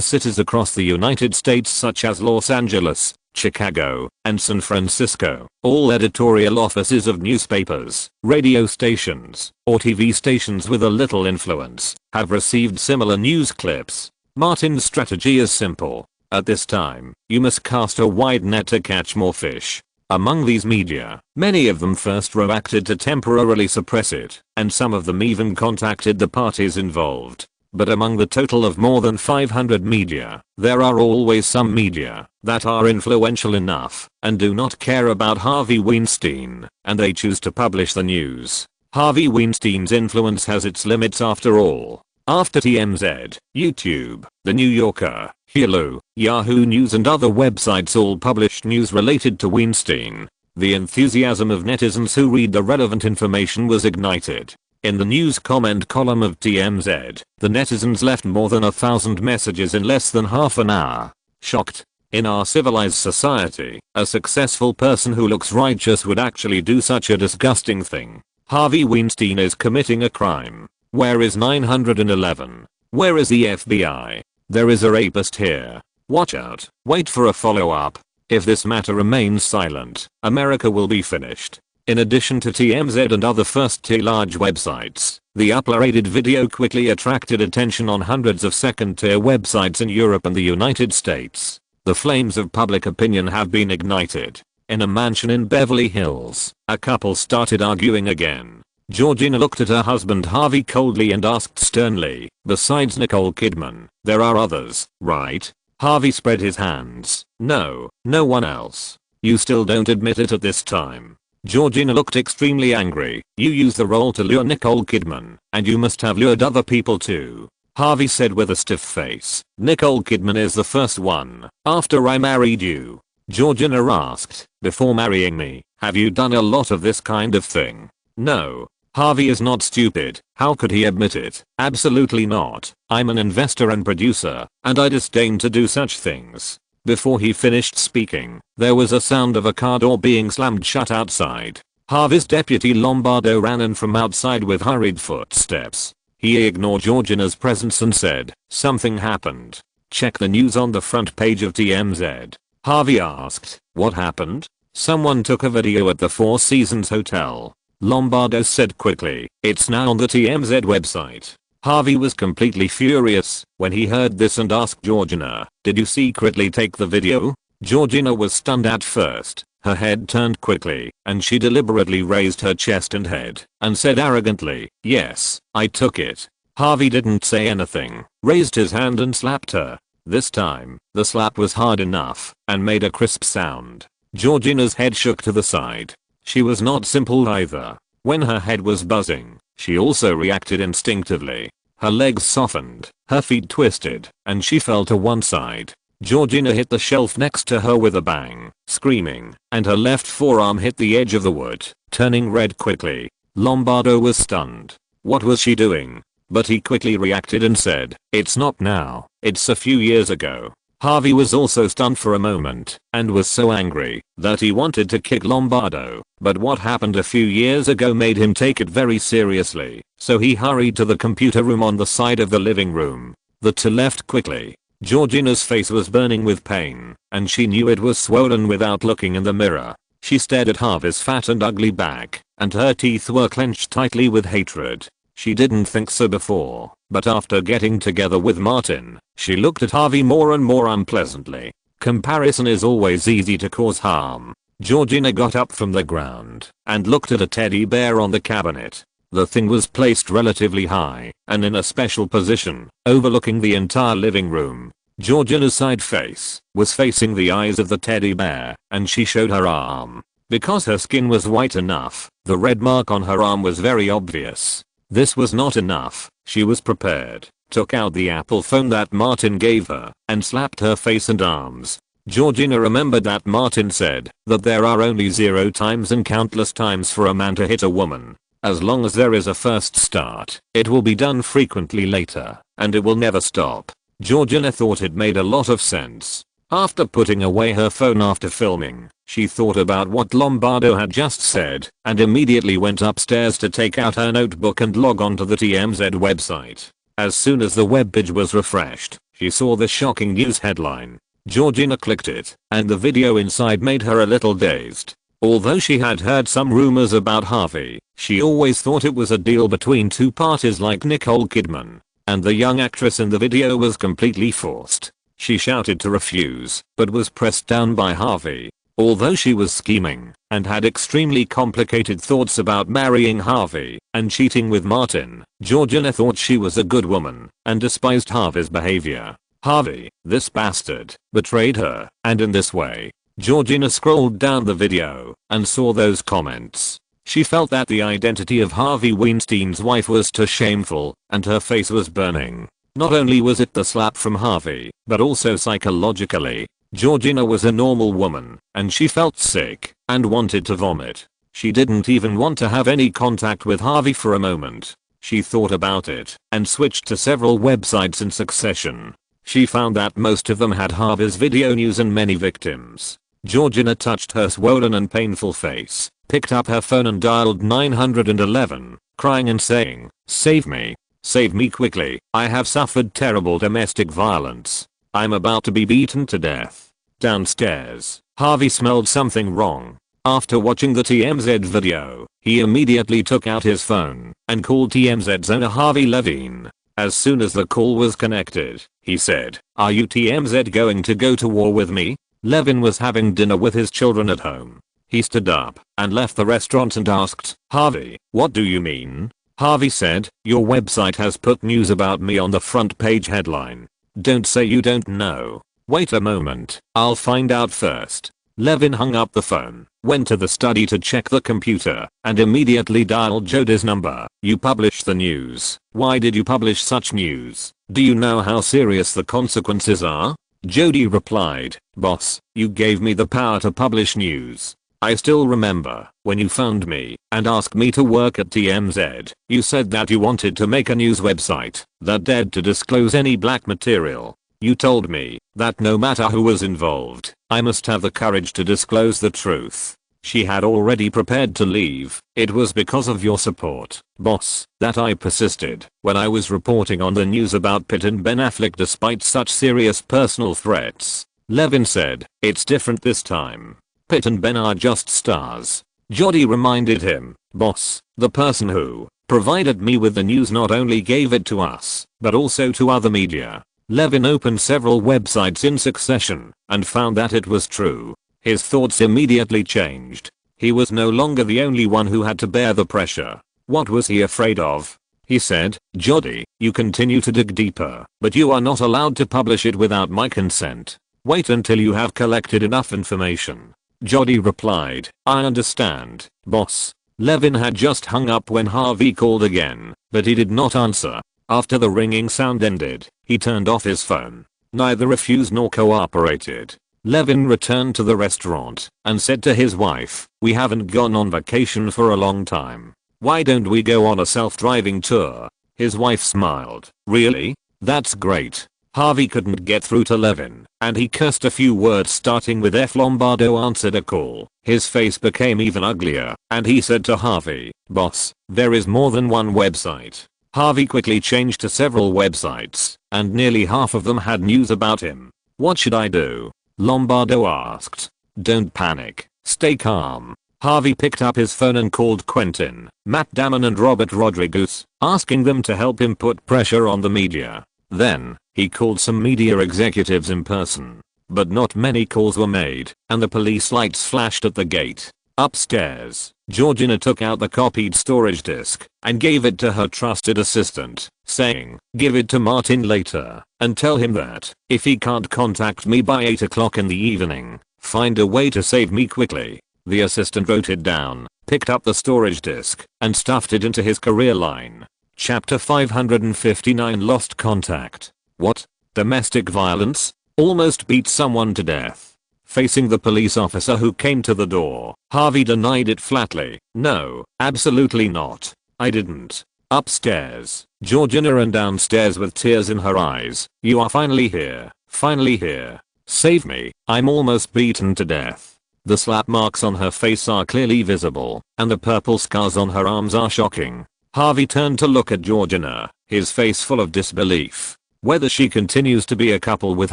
cities across the United States such as Los Angeles, Chicago, and San Francisco. All editorial offices of newspapers, radio stations, or TV stations with a little influence have received similar news clips. Martin's strategy is simple. At this time, you must cast a wide net to catch more fish. Among these media, many of them first reacted to temporarily suppress it, and some of them even contacted the parties involved. But among the total of more than 500 media, there are always some media that are influential enough and do not care about Harvey Weinstein, and they choose to publish the news. Harvey Weinstein's influence has its limits after all. After TMZ, YouTube, The New Yorker, Hulu, Yahoo News and other websites all published news related to Weinstein, the enthusiasm of netizens who read the relevant information was ignited. In the news comment column of TMZ, the netizens left more than 1,000 messages in less than half an hour. Shocked. In our civilized society, a successful person who looks righteous would actually do such a disgusting thing. Harvey Weinstein is committing a crime. Where is 911? Where is the FBI? There is a rapist here. Watch out. Wait for a follow-up. If this matter remains silent, America will be finished. In addition to TMZ and other first-tier large websites, the uploaded video quickly attracted attention on hundreds of second-tier websites in Europe and the United States. The flames of public opinion have been ignited. In a mansion in Beverly Hills, a couple started arguing again. Georgina looked at her husband Harvey coldly and asked sternly, besides Nicole Kidman, there are others, right? Harvey spread his hands. No, no one else. You still don't admit it at this time. Georgina looked extremely angry. You used the role to lure Nicole Kidman, and you must have lured other people too. Harvey said with a stiff face. Nicole Kidman is the first one. After I married you. Georgina asked, before marrying me, have you done a lot of this kind of thing? No. Harvey is not stupid. How could he admit it? Absolutely not. I'm an investor and producer, and I disdain to do such things. Before he finished speaking, there was a sound of a car door being slammed shut outside. Harvey's deputy Lombardo ran in from outside with hurried footsteps. He ignored Georgina's presence and said, something happened. Check the news on the front page of TMZ. Harvey asked, what happened? Someone took a video at the Four Seasons Hotel. Lombardo said quickly, it's now on the TMZ website. Harvey was completely furious when he heard this and asked Georgina, did you secretly take the video? Georgina was stunned at first. Her head turned quickly, and she deliberately raised her chest and head, and said arrogantly, yes, I took it. Harvey didn't say anything, raised his hand and slapped her. This time, the slap was hard enough, and made a crisp sound. Georgina's head shook to the side. She was not simple either. When her head was buzzing, she also reacted instinctively. Her legs softened, her feet twisted, and she fell to one side. Georgina hit the shelf next to her with a bang, screaming, and her left forearm hit the edge of the wood, turning red quickly. Lombardo was stunned. What was she doing? But he quickly reacted and said, it's not now, it's a few years ago. Harvey was also stunned for a moment, and was so angry that he wanted to kick Lombardo, but what happened a few years ago made him take it very seriously, so he hurried to the computer room on the side of the living room. The two left quickly. Georgina's face was burning with pain, and she knew it was swollen without looking in the mirror. She stared at Harvey's fat and ugly back, and her teeth were clenched tightly with hatred. She didn't think so before, but after getting together with Martin, she looked at Harvey more and more unpleasantly. Comparison is always easy to cause harm. Georgina got up from the ground and looked at a teddy bear on the cabinet. The thing was placed relatively high and in a special position, overlooking the entire living room. Georgina's side face was facing the eyes of the teddy bear, and she showed her arm. Because her skin was white enough, the red mark on her arm was very obvious. This was not enough. She was prepared, took out the Apple phone that Martin gave her, and slapped her face and arms. Georgina remembered that Martin said that there are only 0 times and countless times for a man to hit a woman. As long as there is a first start, it will be done frequently later, and it will never stop. Georgina thought it made a lot of sense. After putting away her phone after filming, she thought about what Lombardo had just said, and immediately went upstairs to take out her notebook and log on to the TMZ website. As soon as the webpage was refreshed, she saw the shocking news headline. Georgina clicked it, and the video inside made her a little dazed. Although she had heard some rumors about Harvey, she always thought it was a deal between two parties like Nicole Kidman, and the young actress in the video was completely forced. She shouted to refuse, but was pressed down by Harvey. Although she was scheming and had extremely complicated thoughts about marrying Harvey and cheating with Martin, Georgina thought she was a good woman and despised Harvey's behavior. Harvey, this bastard, betrayed her, and in this way. Georgina scrolled down the video and saw those comments. She felt that the identity of Harvey Weinstein's wife was too shameful, and her face was burning. Not only was it the slap from Harvey, but also psychologically. Georgina was a normal woman, and she felt sick and wanted to vomit. She didn't even want to have any contact with Harvey for a moment. She thought about it and switched to several websites in succession. She found that most of them had Harvey's video news and many victims. Georgina touched her swollen and painful face, picked up her phone and dialed 911, crying and saying, "Save me. Save me quickly. I have suffered terrible domestic violence. I'm about to be beaten to death." Downstairs, Harvey smelled something wrong. After watching the TMZ video, he immediately took out his phone and called TMZ's owner Harvey Levine. As soon as the call was connected, he said, "Are you TMZ going to go to war with me?" Levin was having dinner with his children at home. He stood up and left the restaurant and asked, "Harvey, what do you mean?" Harvey said, "Your website has put news about me on the front page headline. Don't say you don't know. Wait a moment, I'll find out first." Levin hung up the phone, went to the study to check the computer, and immediately dialed Jody's number. "You published the news. Why did you publish such news? Do you know how serious the consequences are?" Jody replied, "Boss, you gave me the power to publish news. I still remember when you found me and asked me to work at TMZ. You said that you wanted to make a news website that dared to disclose any black material. You told me that no matter who was involved, I must have the courage to disclose the truth." She had already prepared to leave. "It was because of your support, boss, that I persisted when I was reporting on the news about Pitt and Ben Affleck despite such serious personal threats." Levin said, "It's different this time. Pitt and Ben are just stars." Jody reminded him, "Boss, the person who provided me with the news not only gave it to us, but also to other media." Levin opened several websites in succession and found that it was true. His thoughts immediately changed. He was no longer the only one who had to bear the pressure. What was he afraid of? He said, "Jody, you continue to dig deeper, but you are not allowed to publish it without my consent. Wait until you have collected enough information." Jody replied, "I understand, boss." Levin had just hung up when Harvey called again, but he did not answer. After the ringing sound ended, he turned off his phone. Neither refused nor cooperated. Levin returned to the restaurant and said to his wife, "We haven't gone on vacation for a long time. Why don't we go on a self-driving tour?" His wife smiled. "Really? That's great." Harvey couldn't get through to Levin, and he cursed a few words starting with F. Lombardo answered a call. His face became even uglier, and he said to Harvey, "Boss, there is more than one website." Harvey quickly changed to several websites, and nearly half of them had news about him. "What should I do?" Lombardo asked. "Don't panic. Stay calm." Harvey picked up his phone and called Quentin, Matt Damon and Robert Rodriguez, asking them to help him put pressure on the media. Then, he called some media executives in person. but not many calls were made, and the police lights flashed at the gate. Upstairs, Georgina took out the copied storage disk and gave it to her trusted assistant, saying, "Give it to Martin later, and tell him that, if he can't contact me by 8 o'clock in the evening, find a way to save me quickly." The assistant wrote it down, picked up the storage disk, and stuffed it into his career line. Chapter 559 Lost Contact. What? Domestic violence? Almost beat someone to death. Facing the police officer who came to the door, Harvey denied it flatly. "No, absolutely not. I didn't." Upstairs, Georgina ran downstairs with tears in her eyes. "You are finally here. Finally here. Save me. I'm almost beaten to death." The slap marks on her face are clearly visible, and the purple scars on her arms are shocking. Harvey turned to look at Georgina, his face full of disbelief. Whether she continues to be a couple with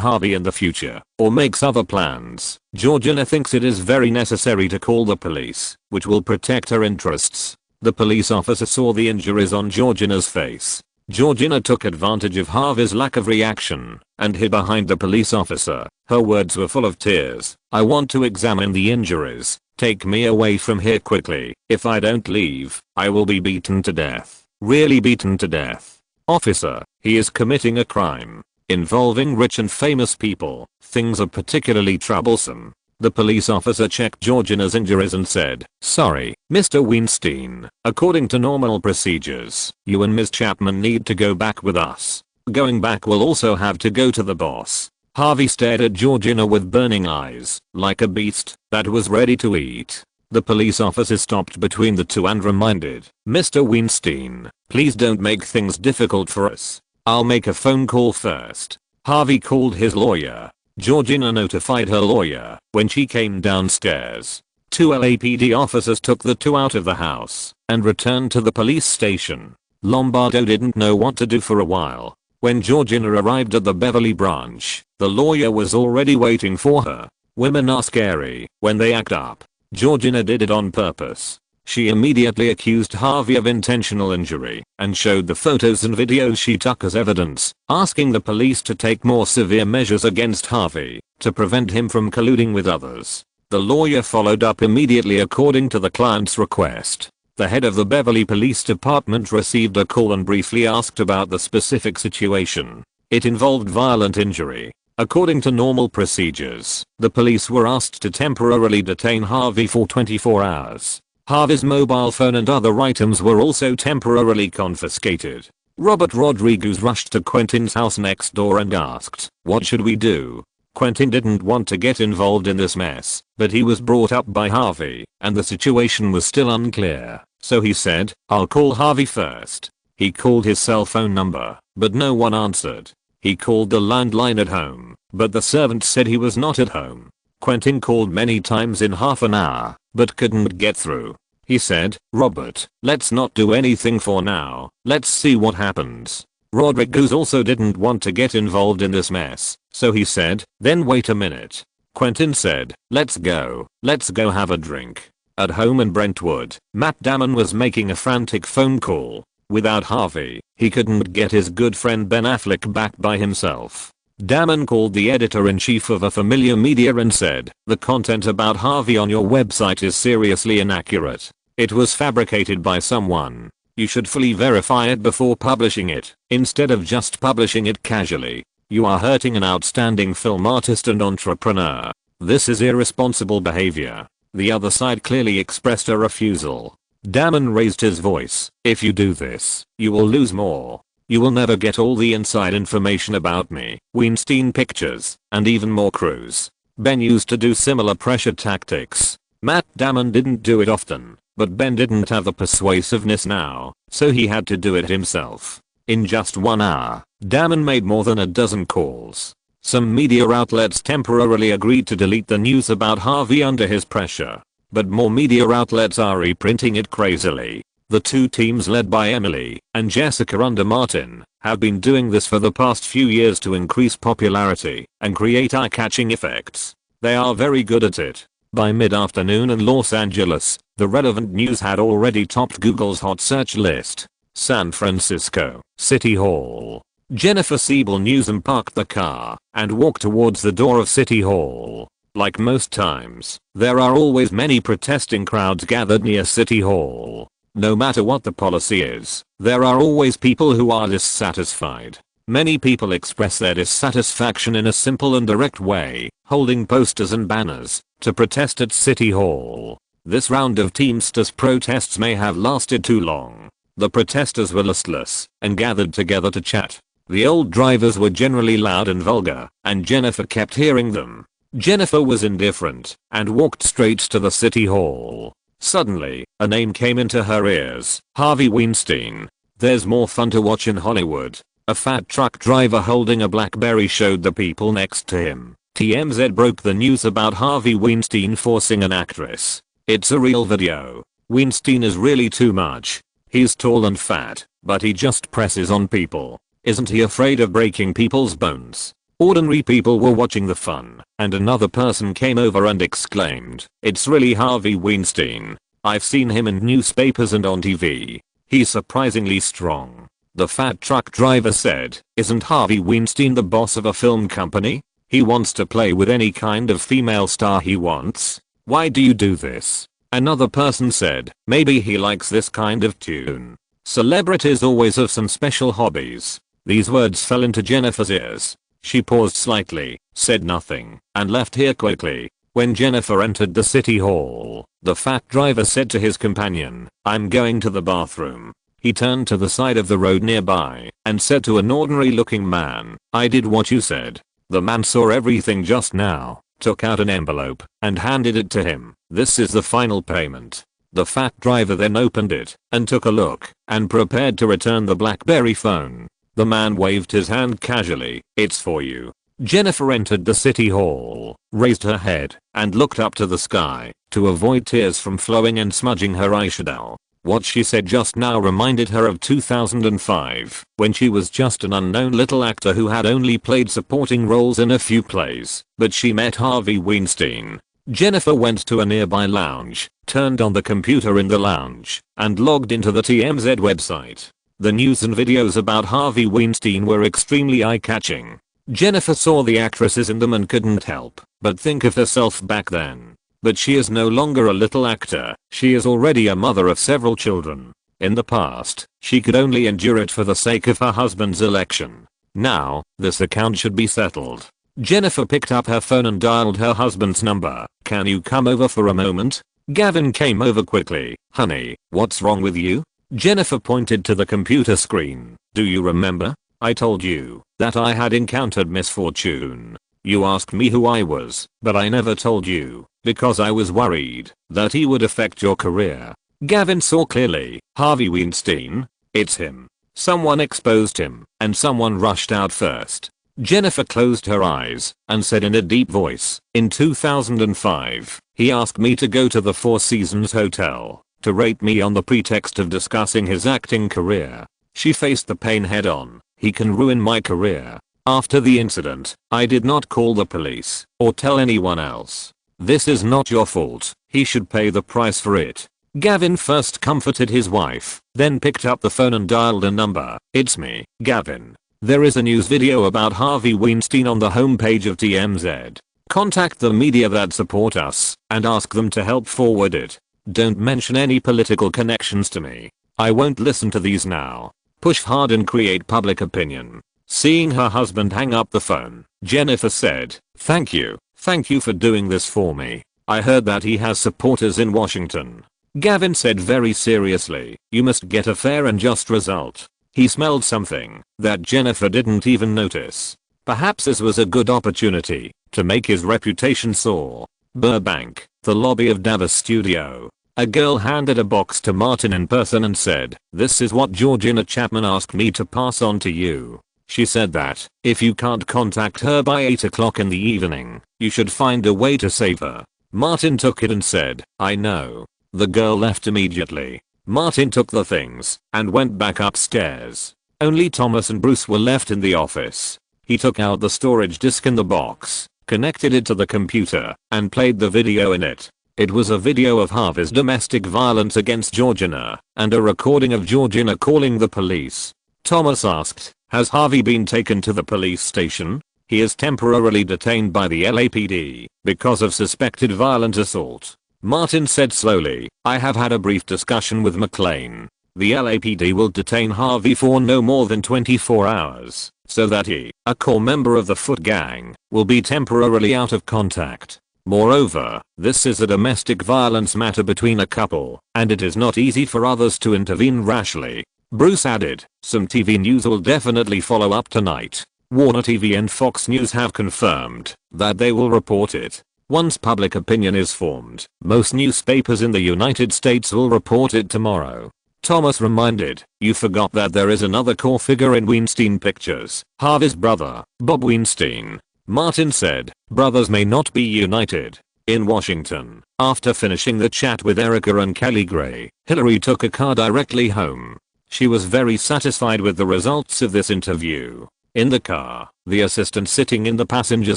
Harvey in the future, or makes other plans, Georgina thinks it is very necessary to call the police, which will protect her interests. The police officer saw the injuries on Georgina's face. Georgina took advantage of Harvey's lack of reaction, and hid behind the police officer. Her words were full of tears. "I want to examine the injuries. Take me away from here quickly. If I don't leave, I will be beaten to death. Really beaten to death." "Officer, he is committing a crime involving rich and famous people. Things are particularly troublesome." The police officer checked Georgina's injuries and said, "Sorry, Mr. Weinstein, according to normal procedures, you and Ms. Chapman need to go back with us. Going back will also have to go to the boss." Harvey stared at Georgina with burning eyes, like a beast that was ready to eat. The police officer stopped between the two and reminded, "Mr. Weinstein, please don't make things difficult for us. I'll make a phone call first." Harvey called his lawyer. Georgina notified her lawyer when she came downstairs. Two LAPD officers took the two out of the house and returned to the police station. Lombardo didn't know what to do for a while. When Georgina arrived at the Beverly branch, the lawyer was already waiting for her. Women are scary when they act up. Georgina did it on purpose. She immediately accused Harvey of intentional injury and showed the photos and videos she took as evidence, asking the police to take more severe measures against Harvey to prevent him from colluding with others. The lawyer followed up immediately according to the client's request. The head of the Beverly Police Department received a call and briefly asked about the specific situation. It involved violent injury. According to normal procedures, the police were asked to temporarily detain Harvey for 24 hours. Harvey's mobile phone and other items were also temporarily confiscated. Robert Rodriguez rushed to Quentin's house next door and asked, "What should we do?" Quentin didn't want to get involved in this mess, but he was brought up by Harvey, and the situation was still unclear, so he said, "I'll call Harvey first." He called his cell phone number, but no one answered. He called the landline at home, but the servant said he was not at home. Quentin called many times in half an hour, but couldn't get through. He said, "Robert, let's not do anything for now, let's see what happens." Rodriguez also didn't want to get involved in this mess, so he said, "Then wait a minute." Quentin said, let's go have a drink." At home in Brentwood, Matt Damon was making a frantic phone call. Without Harvey, he couldn't get his good friend Ben Affleck back by himself. Damon called the editor-in-chief of a familiar media and said, "The content about Harvey on your website is seriously inaccurate. It was fabricated by someone. You should fully verify it before publishing it, instead of just publishing it casually. You are hurting an outstanding film artist and entrepreneur. This is irresponsible behavior." The other side clearly expressed a refusal. Damon raised his voice, "If you do this, you will lose more. You will never get all the inside information about me, Weinstein Pictures, and even more crews." Ben used to do similar pressure tactics. Matt Damon didn't do it often, but Ben didn't have the persuasiveness now, so he had to do it himself. In just 1 hour, Damon made more than a dozen calls. Some media outlets temporarily agreed to delete the news about Harvey under his pressure. But more media outlets are reprinting it crazily. The two teams led by Emily and Jessica under Martin have been doing this for the past few years to increase popularity and create eye-catching effects. They are very good at it. By mid-afternoon in Los Angeles, the relevant news had already topped Google's hot search list. San Francisco, City Hall. Jennifer Siebel Newsom parked the car and walked towards the door of City Hall. Like most times, there are always many protesting crowds gathered near City Hall. No matter what the policy is, there are always people who are dissatisfied. Many people express their dissatisfaction in a simple and direct way, holding posters and banners to protest at City Hall. This round of Teamsters protests may have lasted too long. The protesters were listless and gathered together to chat. The old drivers were generally loud and vulgar, and Jennifer kept hearing them. Jennifer was indifferent and walked straight to the City Hall. Suddenly, a name came into her ears. Harvey Weinstein. There's more fun to watch in Hollywood. A fat truck driver holding a BlackBerry showed the people next to him. TMZ broke the news about Harvey Weinstein forcing an actress. It's a real video. Weinstein is really too much. He's tall and fat, but he just presses on people. Isn't he afraid of breaking people's bones? Ordinary people were watching the fun, and another person came over and exclaimed, "It's really Harvey Weinstein. I've seen him in newspapers and on TV. He's surprisingly strong." The fat truck driver said, "Isn't Harvey Weinstein the boss of a film company? He wants to play with any kind of female star he wants. Why do you do this?" Another person said, "Maybe he likes this kind of tune. Celebrities always have some special hobbies." These words fell into Jennifer's ears. She paused slightly, said nothing, and left here quickly. When Jennifer entered the City Hall, the fat driver said to his companion, "I'm going to the bathroom." He turned to the side of the road nearby and said to an ordinary looking man, "I did what you said." The man saw everything just now, took out an envelope, and handed it to him. "This is the final payment." The fat driver then opened it and took a look and prepared to return the BlackBerry phone. The man waved his hand casually. "It's for you." Jennifer entered the City Hall, raised her head, and looked up to the sky to avoid tears from flowing and smudging her eyeshadow. What she said just now reminded her of 2005, when she was just an unknown little actor who had only played supporting roles in a few plays, but she met Harvey Weinstein. Jennifer went to a nearby lounge, turned on the computer in the lounge, and logged into the TMZ website. The news and videos about Harvey Weinstein were extremely eye-catching. Jennifer saw the actresses in them and couldn't help but think of herself back then. But she is no longer a little actor, she is already a mother of several children. In the past, she could only endure it for the sake of her husband's election. Now, this account should be settled. Jennifer picked up her phone and dialed her husband's number. "Can you come over for a moment?" Gavin came over quickly. "Honey, what's wrong with you?" Jennifer pointed to the computer screen. "Do you remember? I told you that I had encountered misfortune. You asked me who I was, but I never told you, because I was worried that he would affect your career." Gavin saw clearly. Harvey Weinstein? It's him. Someone exposed him, and someone rushed out first. Jennifer closed her eyes and said in a deep voice, "In 2005, he asked me to go to the Four Seasons Hotel to rape me on the pretext of discussing his acting career." She faced the pain head on. "He can ruin my career. After the incident, I did not call the police or tell anyone else. This is not your fault. He should pay the price for it." Gavin first comforted his wife, then picked up the phone and dialed a number. "It's me, Gavin. There is a news video about Harvey Weinstein on the homepage of TMZ. Contact the media that support us and ask them to help forward it. Don't mention any political connections to me. I won't listen to these now. Push hard and create public opinion." Seeing her husband hang up the phone, Jennifer said, Thank you for doing this for me. I heard that he has supporters in Washington." Gavin said very seriously, "You must get a fair and just result." He smelled something that Jennifer didn't even notice. Perhaps this was a good opportunity to make his reputation soar. Burbank, the lobby of Davos studio. A girl handed a box to Martin in person and said, "This is what Georgina Chapman asked me to pass on to you. She said that if you can't contact her by 8 o'clock in the evening, you should find a way to save her." Martin took it and said, "I know." The girl left immediately. Martin took the things and went back upstairs. Only Thomas and Bruce were left in the office. He took out the storage disk in the box, connected it to the computer, and played the video in it. It was a video of Harvey's domestic violence against Georgina, and a recording of Georgina calling the police. Thomas asked, Has Harvey been taken to the police station? He is temporarily detained by the LAPD because of suspected violent assault. Martin said slowly, I have had a brief discussion with McLean. The LAPD will detain Harvey for no more than 24 hours, so that he, a core member of the Foot Gang, will be temporarily out of contact. Moreover, this is a domestic violence matter between a couple, and it is not easy for others to intervene rashly. Bruce added, some TV news will definitely follow up tonight. Warner TV and Fox News have confirmed that they will report it. Once public opinion is formed, most newspapers in the United States will report it tomorrow. Thomas reminded, you forgot that there is another core figure in Weinstein Pictures, Harvey's brother, Bob Weinstein. Martin said, brothers may not be united. In Washington, after finishing the chat with Erica and Kelly Gray, Hillary took a car directly home. She was very satisfied with the results of this interview. In the car, the assistant sitting in the passenger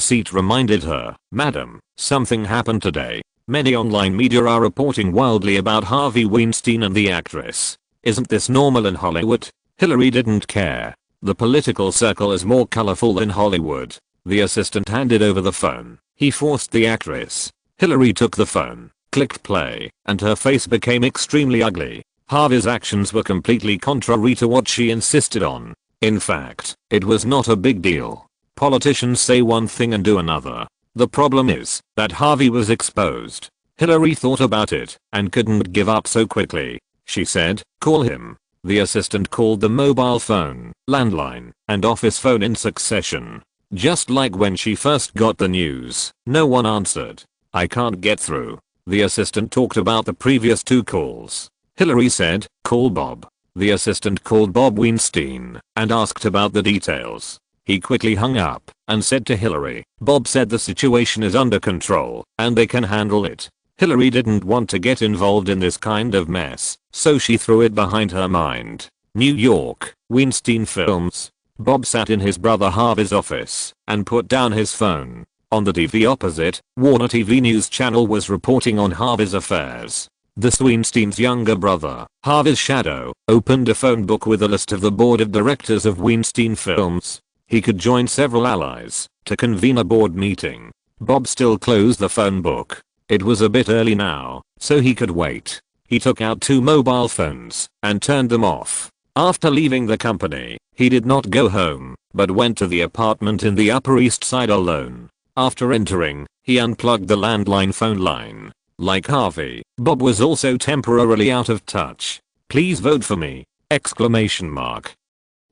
seat reminded her, Madam, something happened today. Many online media are reporting wildly about Harvey Weinstein and the actress. Isn't this normal in Hollywood? Hillary didn't care. The political circle is more colorful than Hollywood. The assistant handed over the phone. He forced the actress. Hillary took the phone, clicked play, and her face became extremely ugly. Harvey's actions were completely contrary to what she insisted on. In fact, it was not a big deal. Politicians say one thing and do another. The problem is that Harvey was exposed. Hillary thought about it and couldn't give up so quickly. She said, call him. The assistant called the mobile phone, landline, and office phone in succession. Just like when she first got the news, no one answered. I can't get through. The assistant talked about the previous 2 calls. Hillary said, call Bob. The assistant called Bob Weinstein and asked about the details. He quickly hung up and said to Hillary, Bob said the situation is under control and they can handle it. Hillary didn't want to get involved in this kind of mess, so she threw it behind her mind. New York, Weinstein Films. Bob sat in his brother Harvey's office and put down his phone. On the TV opposite, Warner TV News Channel was reporting on Harvey's affairs. The Weinstein's younger brother, Harvey's shadow, opened a phone book with a list of the board of directors of Weinstein Films. He could join several allies to convene a board meeting. Bob still closed the phone book. It was a bit early now, so he could wait. He took out 2 mobile phones and turned them off. After leaving the company, he did not go home, but went to the apartment in the Upper East Side alone. After entering, he unplugged the landline phone line. Like Harvey, Bob was also temporarily out of touch. Please vote for me! Exclamation mark.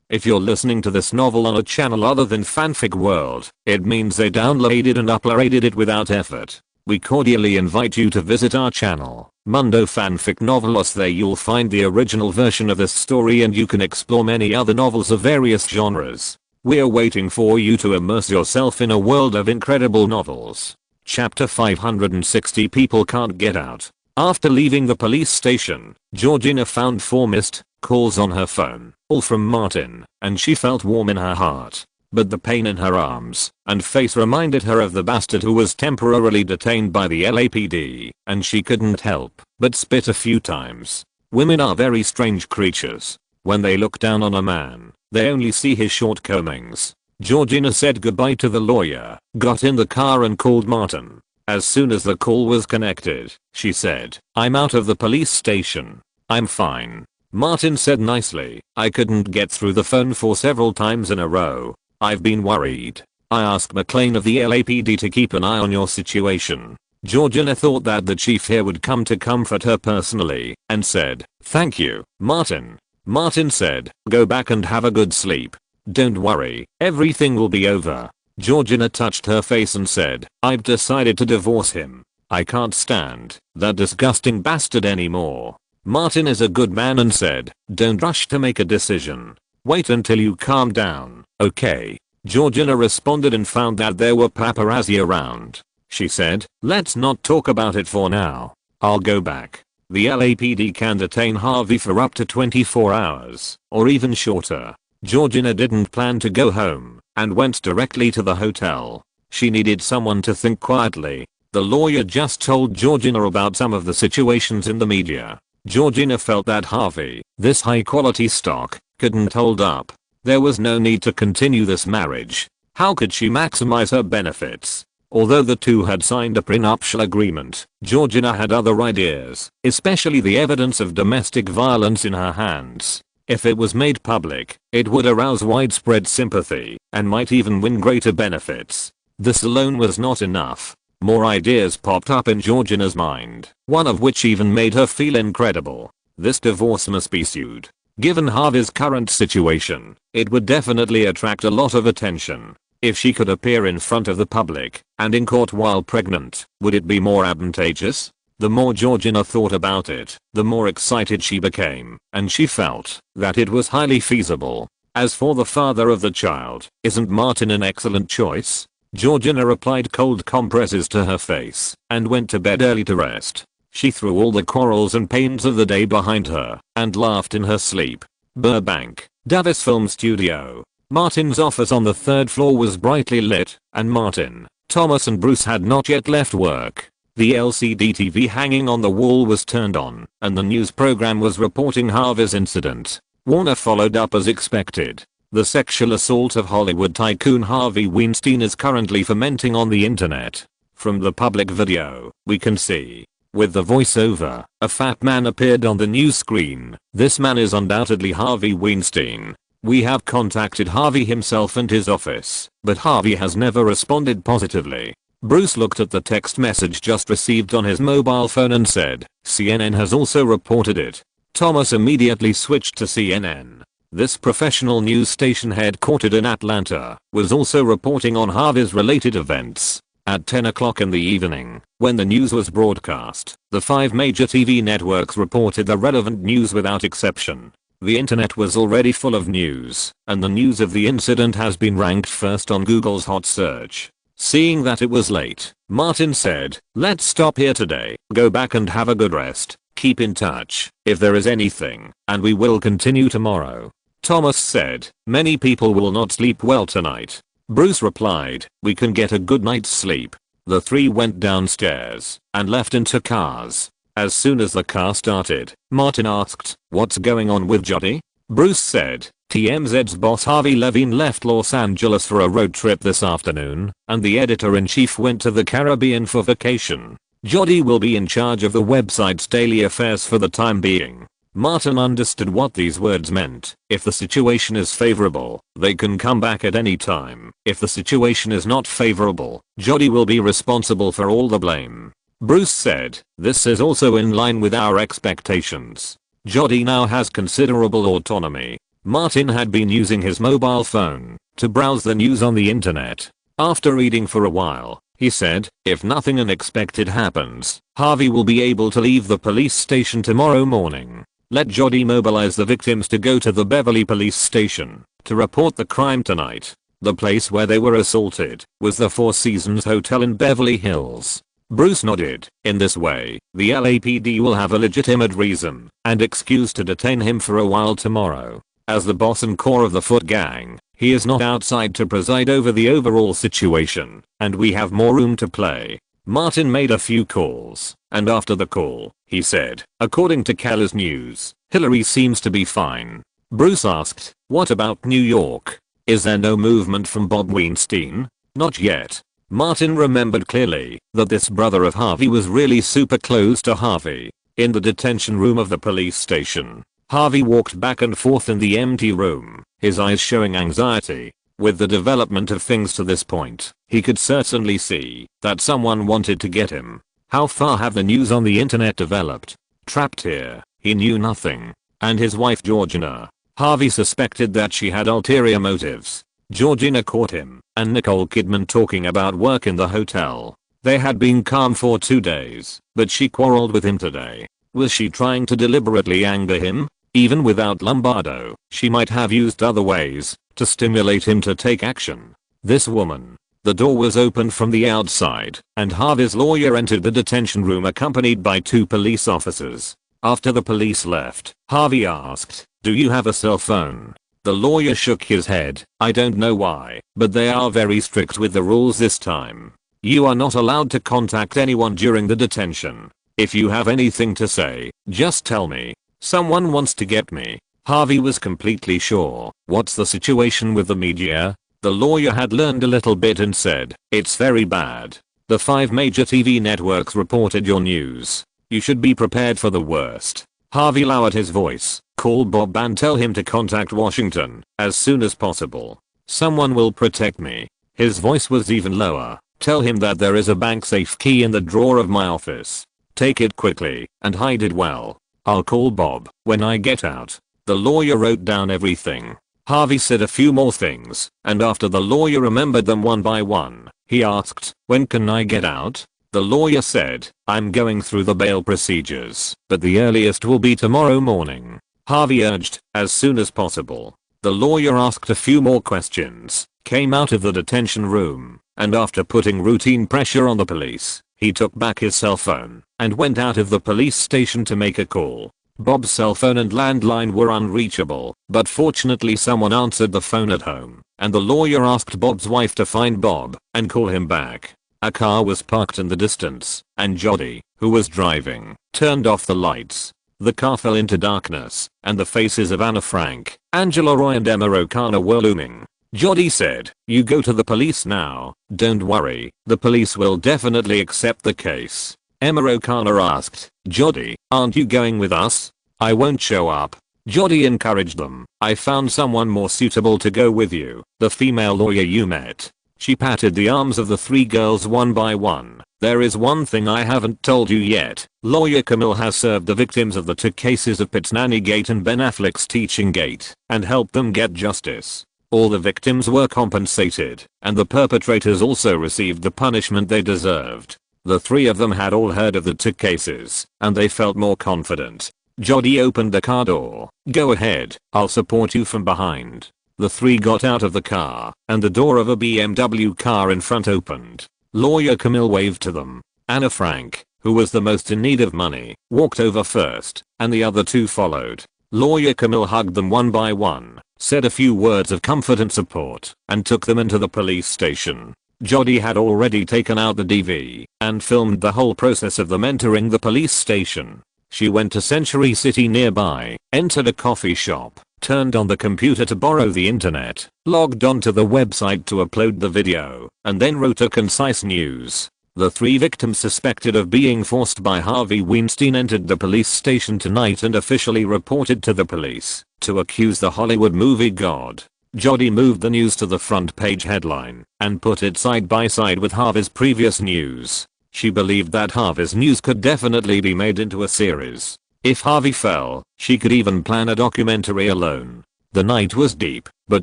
If you're listening to this novel on a channel other than Fanfic World, it means they downloaded and uploaded it without effort. We cordially invite you to visit our channel, Mundo Fanfic Novelos. There you'll find the original version of this story and you can explore many other novels of various genres. We're waiting for you to immerse yourself in a world of incredible novels. Chapter 560 People Can't Get Out. After leaving the police station, Georgina found 4 missed calls on her phone, all from Martin, and she felt warm in her heart. But the pain in her arms and face reminded her of the bastard who was temporarily detained by the LAPD, and she couldn't help but spit a few times. Women are very strange creatures. When they look down on a man, they only see his shortcomings. Georgina said goodbye to the lawyer, got in the car and called Martin. As soon as the call was connected, she said, I'm out of the police station. I'm fine. Martin said nicely, I couldn't get through the phone for several times in a row. I've been worried. I asked McLean of the LAPD to keep an eye on your situation. Georgina thought that the chief here would come to comfort her personally, and said, thank you, Martin. Martin said, go back and have a good sleep. Don't worry, everything will be over. Georgina touched her face and said, I've decided to divorce him. I can't stand that disgusting bastard anymore. Martin is a good man and said, don't rush to make a decision. Wait until you calm down, okay? Georgina responded and found that there were paparazzi around. She said, let's not talk about it for now. I'll go back. The LAPD can detain Harvey for up to 24 hours, or even shorter. Georgina didn't plan to go home, and went directly to the hotel. She needed someone to think quietly. The lawyer just told Georgina about some of the situations in the media. Georgina felt that Harvey, this high quality stock, couldn't hold up. There was no need to continue this marriage. How could she maximize her benefits? Although the two had signed a prenuptial agreement, Georgina had other ideas, especially the evidence of domestic violence in her hands. If it was made public, it would arouse widespread sympathy and might even win greater benefits. This alone was not enough. More ideas popped up in Georgina's mind, one of which even made her feel incredible. This divorce must be sued. Given Harvey's current situation, it would definitely attract a lot of attention. If she could appear in front of the public and in court while pregnant, would it be more advantageous? The more Georgina thought about it, the more excited she became, and she felt that it was highly feasible. As for the father of the child, isn't Martin an excellent choice? Georgina applied cold compresses to her face and went to bed early to rest. She threw all the quarrels and pains of the day behind her and laughed in her sleep. Burbank, Davis Film Studio. Martin's office on the third floor was brightly lit, and Martin, Thomas and Bruce had not yet left work. The LCD TV hanging on the wall was turned on, and the news program was reporting Harvey's incident. Warner followed up as expected. The sexual assault of Hollywood tycoon Harvey Weinstein is currently fermenting on the internet. From the public video, we can see. With the voiceover, a fat man appeared on the news screen. This man is undoubtedly Harvey Weinstein. We have contacted Harvey himself and his office, but Harvey has never responded positively. Bruce looked at the text message just received on his mobile phone and said, CNN has also reported it. Thomas immediately switched to CNN. This professional news station headquartered in Atlanta was also reporting on Harvey's related events. At 10 o'clock in the evening, when the news was broadcast, the 5 major TV networks reported the relevant news without exception. The internet was already full of news, and the news of the incident has been ranked first on Google's hot search. Seeing that it was late, Martin said, "Let's stop here today, go back and have a good rest, keep in touch if there is anything, and we will continue tomorrow." Thomas said, "Many people will not sleep well tonight." Bruce replied, "We can get a good night's sleep." The three went downstairs and left into cars. As soon as the car started, Martin asked, "What's going on with Jody?" Bruce said, "TMZ's boss Harvey Levine left Los Angeles for a road trip this afternoon, and the editor-in-chief went to the Caribbean for vacation. Jody will be in charge of the website's daily affairs for the time being." Martin understood what these words meant. If the situation is favorable, they can come back at any time. If the situation is not favorable, Jody will be responsible for all the blame. Bruce said, "This is also in line with our expectations. Jody now has considerable autonomy." Martin had been using his mobile phone to browse the news on the internet. After reading for a while, he said, "If nothing unexpected happens, Harvey will be able to leave the police station tomorrow morning. Let Jody mobilize the victims to go to the Beverly police station to report the crime tonight." The place where they were assaulted was the Four Seasons Hotel in Beverly Hills. Bruce nodded. In this way, the LAPD will have a legitimate reason and excuse to detain him for a while tomorrow. As the boss and core of the Foot Gang, he is not outside to preside over the overall situation, and we have more room to play. Martin made a few calls, and after the call, he said, "According to Keller's News, Hillary seems to be fine." Bruce asked, "What about New York? Is there no movement from Bob Weinstein?" "Not yet." Martin remembered clearly that this brother of Harvey was really super close to Harvey. In the detention room of the police station, Harvey walked back and forth in the empty room, his eyes showing anxiety. With the development of things to this point, he could certainly see that someone wanted to get him. How far have the news on the internet developed? Trapped here, he knew nothing. And his wife Georgina, Harvey suspected that she had ulterior motives. Georgina caught him and Nicole Kidman talking about work in the hotel. They had been calm for 2 days, but she quarreled with him today. Was she trying to deliberately anger him? Even without Lombardo, she might have used other ways to stimulate him to take action. This woman. The door was opened from the outside, and Harvey's lawyer entered the detention room accompanied by 2 police officers. After the police left, Harvey asked, "Do you have a cell phone?" The lawyer shook his head. "I don't know why, but they are very strict with the rules this time. You are not allowed to contact anyone during the detention. If you have anything to say, just tell me. Someone wants to get me." Harvey was completely sure. What's the situation with the media? The lawyer had learned a little bit and said, it's very bad. The 5 major TV networks reported your news. You should be prepared for the worst. Harvey lowered his voice. Call Bob and tell him to contact Washington as soon as possible. Someone will protect me. His voice was even lower. Tell him that there is a bank safe key in the drawer of my office. Take it quickly and hide it well. I'll call Bob when I get out. The lawyer wrote down everything. Harvey said a few more things, and after the lawyer remembered them one by one, he asked, when can I get out? The lawyer said, I'm going through the bail procedures, but the earliest will be tomorrow morning. Harvey urged, as soon as possible. The lawyer asked a few more questions, came out of the detention room, and after putting routine pressure on the police, he took back his cell phone and went out of the police station to make a call. Bob's cell phone and landline were unreachable, but fortunately someone answered the phone at home, and the lawyer asked Bob's wife to find Bob and call him back. A car was parked in the distance, and Jody, who was driving, turned off the lights. The car fell into darkness, and the faces of Anna Frank, Angela Roy and Emma O'Connor were looming. Jody said, you go to the police now, don't worry, the police will definitely accept the case. Emma O'Connor asked, Jody, aren't you going with us? I won't show up. Jody encouraged them. I found someone more suitable to go with you, the female lawyer you met. She patted the arms of the 3 girls one by one. There is one thing I haven't told you yet. Lawyer Camille has served the victims of the 2 cases of Pitt's Nanny Gate and Ben Affleck's Teaching Gate and helped them get justice. All the victims were compensated, and the perpetrators also received the punishment they deserved. The 3 of them had all heard of the 2 cases, and they felt more confident. Jody opened the car door. Go ahead, I'll support you from behind. The 3 got out of the car, and the door of a BMW car in front opened. Lawyer Camille waved to them. Anna Frank, who was the most in need of money, walked over first, and the other 2 followed. Lawyer Camille hugged them one by one, said a few words of comfort and support, and took them into the police station. Jody had already taken out the DV and filmed the whole process of them entering the police station. She went to Century City nearby, entered a coffee shop, turned on the computer to borrow the internet, logged onto the website to upload the video, and then wrote a concise news. The 3 victims suspected of being forced by Harvey Weinstein entered the police station tonight and officially reported to the police to accuse the Hollywood movie god. Jody moved the news to the front page headline and put it side by side with Harvey's previous news. She believed that Harvey's news could definitely be made into a series. If Harvey fell, she could even plan a documentary alone. The night was deep, but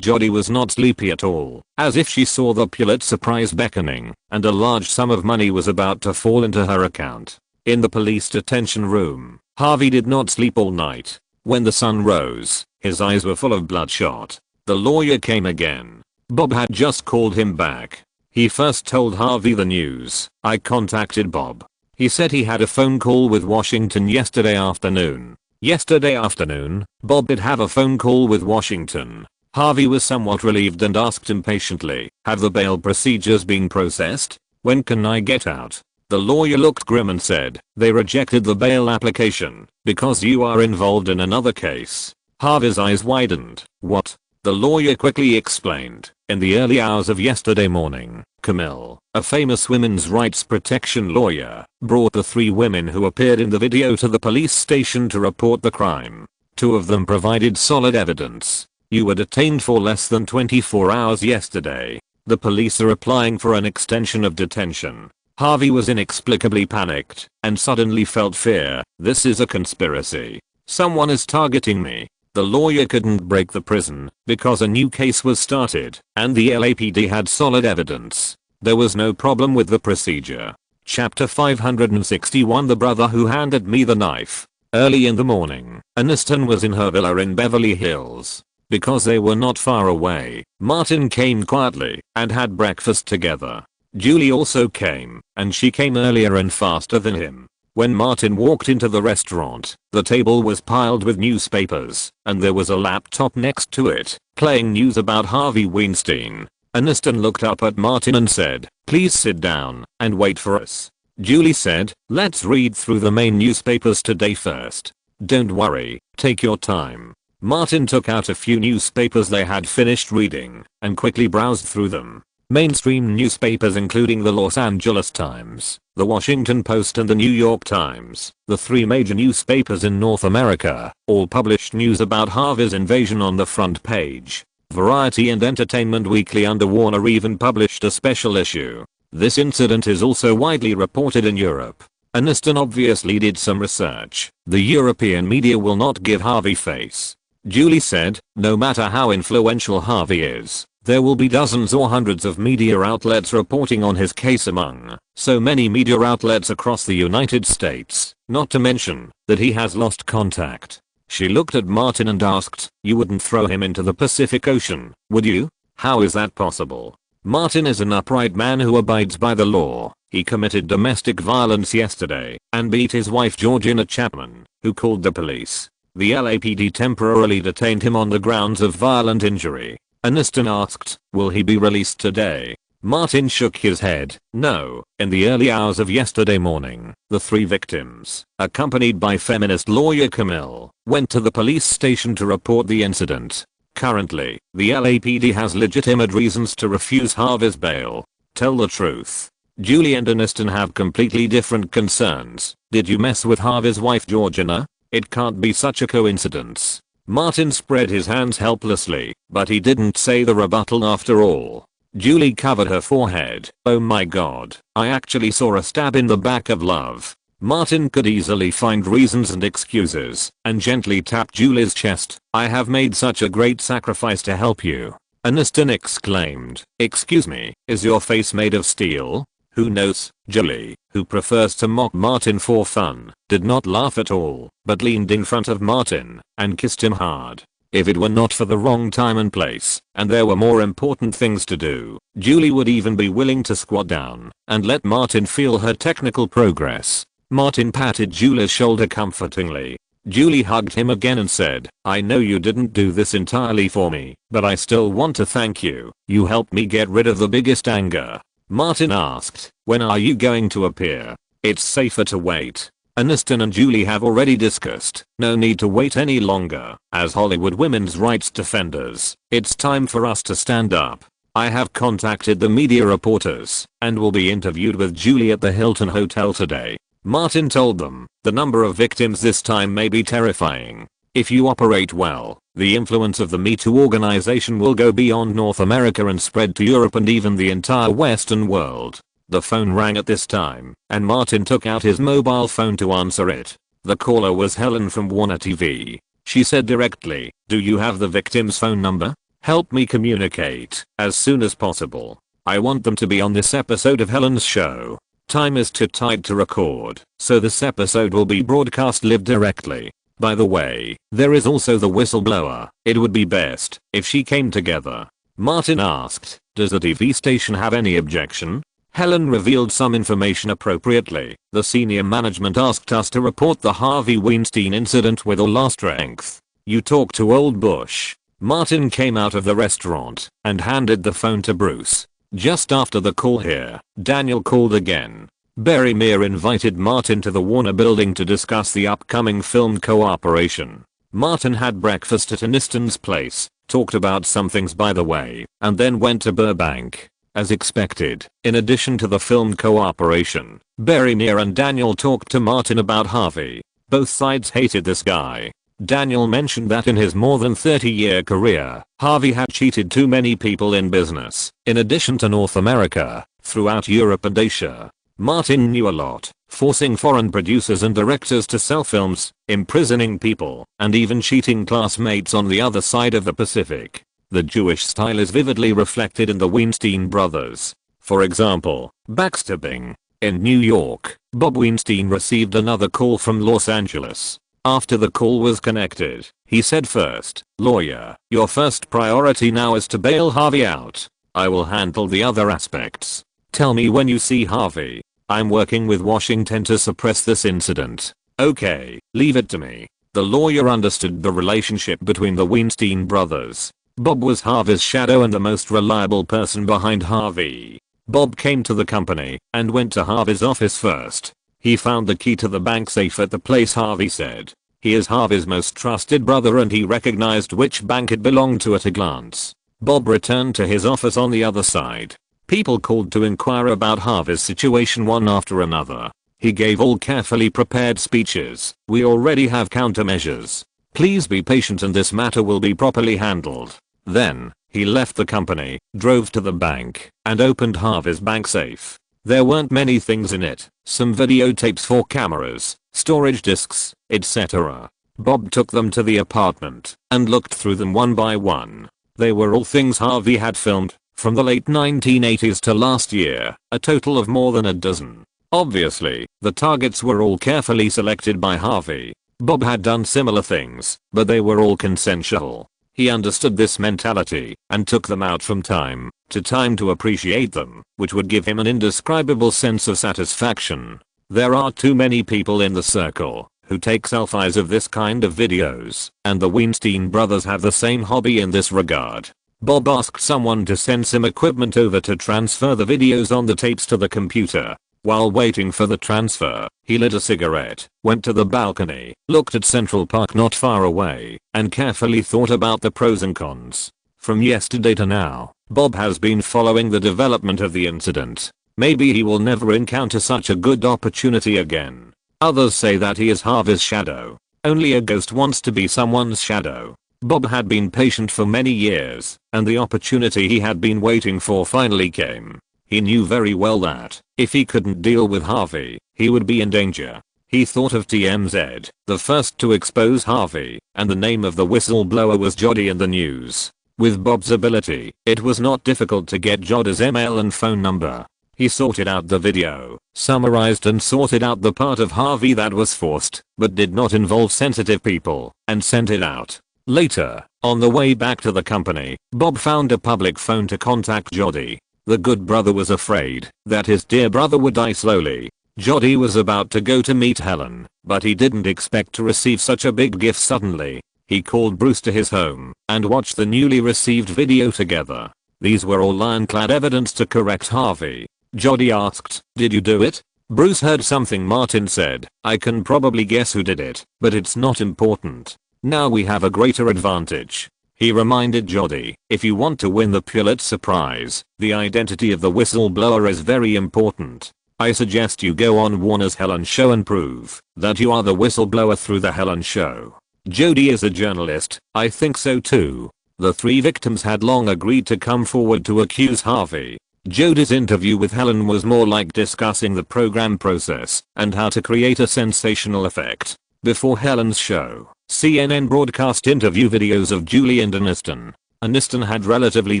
Jody was not sleepy at all, as if she saw the Pulitzer Prize beckoning, and a large sum of money was about to fall into her account. In the police detention room, Harvey did not sleep all night. When the sun rose, his eyes were full of bloodshot. The lawyer came again. Bob had just called him back. He first told Harvey the news. I contacted Bob. He said he had a phone call with Washington yesterday afternoon. Yesterday afternoon, Bob did have a phone call with Washington. Harvey was somewhat relieved and asked impatiently, have the bail procedures been processed? When can I get out? The lawyer looked grim and said, they rejected the bail application because you are involved in another case. Harvey's eyes widened. What? The lawyer quickly explained. In the early hours of yesterday morning, Camille, a famous women's rights protection lawyer, brought the 3 women who appeared in the video to the police station to report the crime. 2 of them provided solid evidence. You were detained for less than 24 hours yesterday. The police are applying for an extension of detention. Harvey was inexplicably panicked and suddenly felt fear. This is a conspiracy. Someone is targeting me. The lawyer couldn't break the prison because a new case was started and the LAPD had solid evidence. There was no problem with the procedure. Chapter 561 The brother who handed me the knife. Early in the morning, Aniston was in her villa in Beverly Hills. Because they were not far away, Martin came quietly and had breakfast together. Julie also came, and she came earlier and faster than him. When Martin walked into the restaurant, the table was piled with newspapers, and there was a laptop next to it, playing news about Harvey Weinstein. Aniston looked up at Martin and said, please sit down and wait for us. Julie said, let's read through the main newspapers today first. Don't worry, take your time. Martin took out a few newspapers they had finished reading and quickly browsed through them. Mainstream newspapers including the Los Angeles Times, the Washington Post and the New York Times, the three major newspapers in North America, all published news about Harvey's invasion on the front page. Variety and Entertainment Weekly under Warner even published a special issue. This incident is also widely reported in Europe. Aniston obviously did some research. The European media will not give Harvey face. Julie said, no matter how influential Harvey is, there will be dozens or hundreds of media outlets reporting on his case among so many media outlets across the United States, not to mention that he has lost contact. She looked at Martin and asked, you wouldn't throw him into the Pacific Ocean, would you? How is that possible? Martin is an upright man who abides by the law. He committed domestic violence yesterday and beat his wife Georgina Chapman, who called the police. The LAPD temporarily detained him on the grounds of violent injury. Aniston asked, will he be released today? Martin shook his head, no. In the early hours of yesterday morning, the three victims, accompanied by feminist lawyer Camille, went to the police station to report the incident. Currently, the LAPD has legitimate reasons to refuse Harvey's bail. Tell the truth. Julie and Aniston have completely different concerns. Did you mess with Harvey's wife Georgina? It can't be such a coincidence. Martin spread his hands helplessly, but he didn't say the rebuttal after all. Julie covered her forehead. Oh my god, I actually saw a stab in the back of love. Martin could easily find reasons and excuses, and gently tapped Julie's chest. I have made such a great sacrifice to help you. Aniston exclaimed. Excuse me, is your face made of steel? Who knows? Julie, who prefers to mock Martin for fun, did not laugh at all, but leaned in front of Martin and kissed him hard. If it were not for the wrong time and place, and there were more important things to do, Julie would even be willing to squat down and let Martin feel her technical progress. Martin patted Julie's shoulder comfortingly. Julie hugged him again and said, I know you didn't do this entirely for me, but I still want to thank you. You helped me get rid of the biggest anger. Martin asked, when are you going to appear? It's safer to wait. Aniston and Julie have already discussed, no need to wait any longer. As Hollywood women's rights defenders, it's time for us to stand up. I have contacted the media reporters and will be interviewed with Julie at the Hilton Hotel today. Martin told them, the number of victims this time may be terrifying. If you operate well, the influence of the Me Too organization will go beyond North America and spread to Europe and even the entire Western world. The phone rang at this time, and Martin took out his mobile phone to answer it. The caller was Helen from Warner TV. She said directly, do you have the victim's phone number? Help me communicate as soon as possible. I want them to be on this episode of Helen's show. Time is too tight to record, so this episode will be broadcast live directly. By the way, there is also the whistleblower. It would be best if she came together. Martin asked, does the TV station have any objection? Helen revealed some information appropriately. The senior management asked us to report the Harvey Weinstein incident with all our strength. You talk to old Bush. Martin came out of the restaurant and handed the phone to Bruce. Just after the call here, Daniel called again. Barry Meir invited Martin to the Warner building to discuss the upcoming film cooperation. Martin had breakfast at Aniston's place, talked about some things by the way, and then went to Burbank. As expected, in addition to the film cooperation, Barry Meir and Daniel talked to Martin about Harvey. Both sides hated this guy. Daniel mentioned that in his more than 30-year career, Harvey had cheated too many people in business, in addition to North America, throughout Europe and Asia. Martin knew a lot, forcing foreign producers and directors to sell films, imprisoning people, and even cheating classmates on the other side of the Pacific. The Jewish style is vividly reflected in the Weinstein brothers. For example, backstabbing. In New York, Bob Weinstein received another call from Los Angeles. After the call was connected, he said first, lawyer, your first priority now is to bail Harvey out. I will handle the other aspects. Tell me when you see Harvey. I'm working with Washington to suppress this incident. Okay, leave it to me. The lawyer understood the relationship between the Weinstein brothers. Bob was Harvey's shadow and the most reliable person behind Harvey. Bob came to the company and went to Harvey's office first. He found the key to the bank safe at the place Harvey said. He is Harvey's most trusted brother and he recognized which bank it belonged to at a glance. Bob returned to his office on the other side. People called to inquire about Harvey's situation one after another. He gave all carefully prepared speeches. We already have countermeasures. Please be patient and this matter will be properly handled. Then, he left the company, drove to the bank, and opened Harvey's bank safe. There weren't many things in it. Some videotapes for cameras, storage disks, etc. Bob took them to the apartment and looked through them one by one. They were all things Harvey had filmed, from the late 1980s to last year, a total of more than a dozen. Obviously, the targets were all carefully selected by Harvey. Bob had done similar things, but they were all consensual. He understood this mentality and took them out from time to time to appreciate them, which would give him an indescribable sense of satisfaction. There are too many people in the circle who take selfies of this kind of videos, and the Weinstein brothers have the same hobby in this regard. Bob asked someone to send some equipment over to transfer the videos on the tapes to the computer. While waiting for the transfer, he lit a cigarette, went to the balcony, looked at Central Park not far away, and carefully thought about the pros and cons. From yesterday to now, Bob has been following the development of the incident. Maybe he will never encounter such a good opportunity again. Others say that he is Harvey's shadow. Only a ghost wants to be someone's shadow. Bob had been patient for many years, and the opportunity he had been waiting for finally came. He knew very well that, if he couldn't deal with Harvey, he would be in danger. He thought of TMZ, the first to expose Harvey, and the name of the whistleblower was Jody in the news. With Bob's ability, it was not difficult to get Jody's email and phone number. He sorted out the video, summarized and sorted out the part of Harvey that was forced, but did not involve sensitive people, and sent it out. Later, on the way back to the company, Bob found a public phone to contact Jody. The good brother was afraid that his dear brother would die slowly. Jody was about to go to meet Helen, but he didn't expect to receive such a big gift suddenly. He called Bruce to his home and watched the newly received video together. These were all ironclad evidence to correct Harvey. Jody asked, "Did you do it?" Bruce heard something Martin said. "I can probably guess who did it, but it's not important. Now we have a greater advantage." He reminded Jody, "If you want to win the Pulitzer Prize, the identity of the whistleblower is very important. I suggest you go on Warner's Helen Show and prove that you are the whistleblower through the Helen Show." Jody is a journalist. I think so too. The three victims had long agreed to come forward to accuse Harvey. Jody's interview with Helen was more like discussing the program process and how to create a sensational effect. Before Helen's show, CNN broadcast interview videos of Julie and Aniston. Aniston had relatively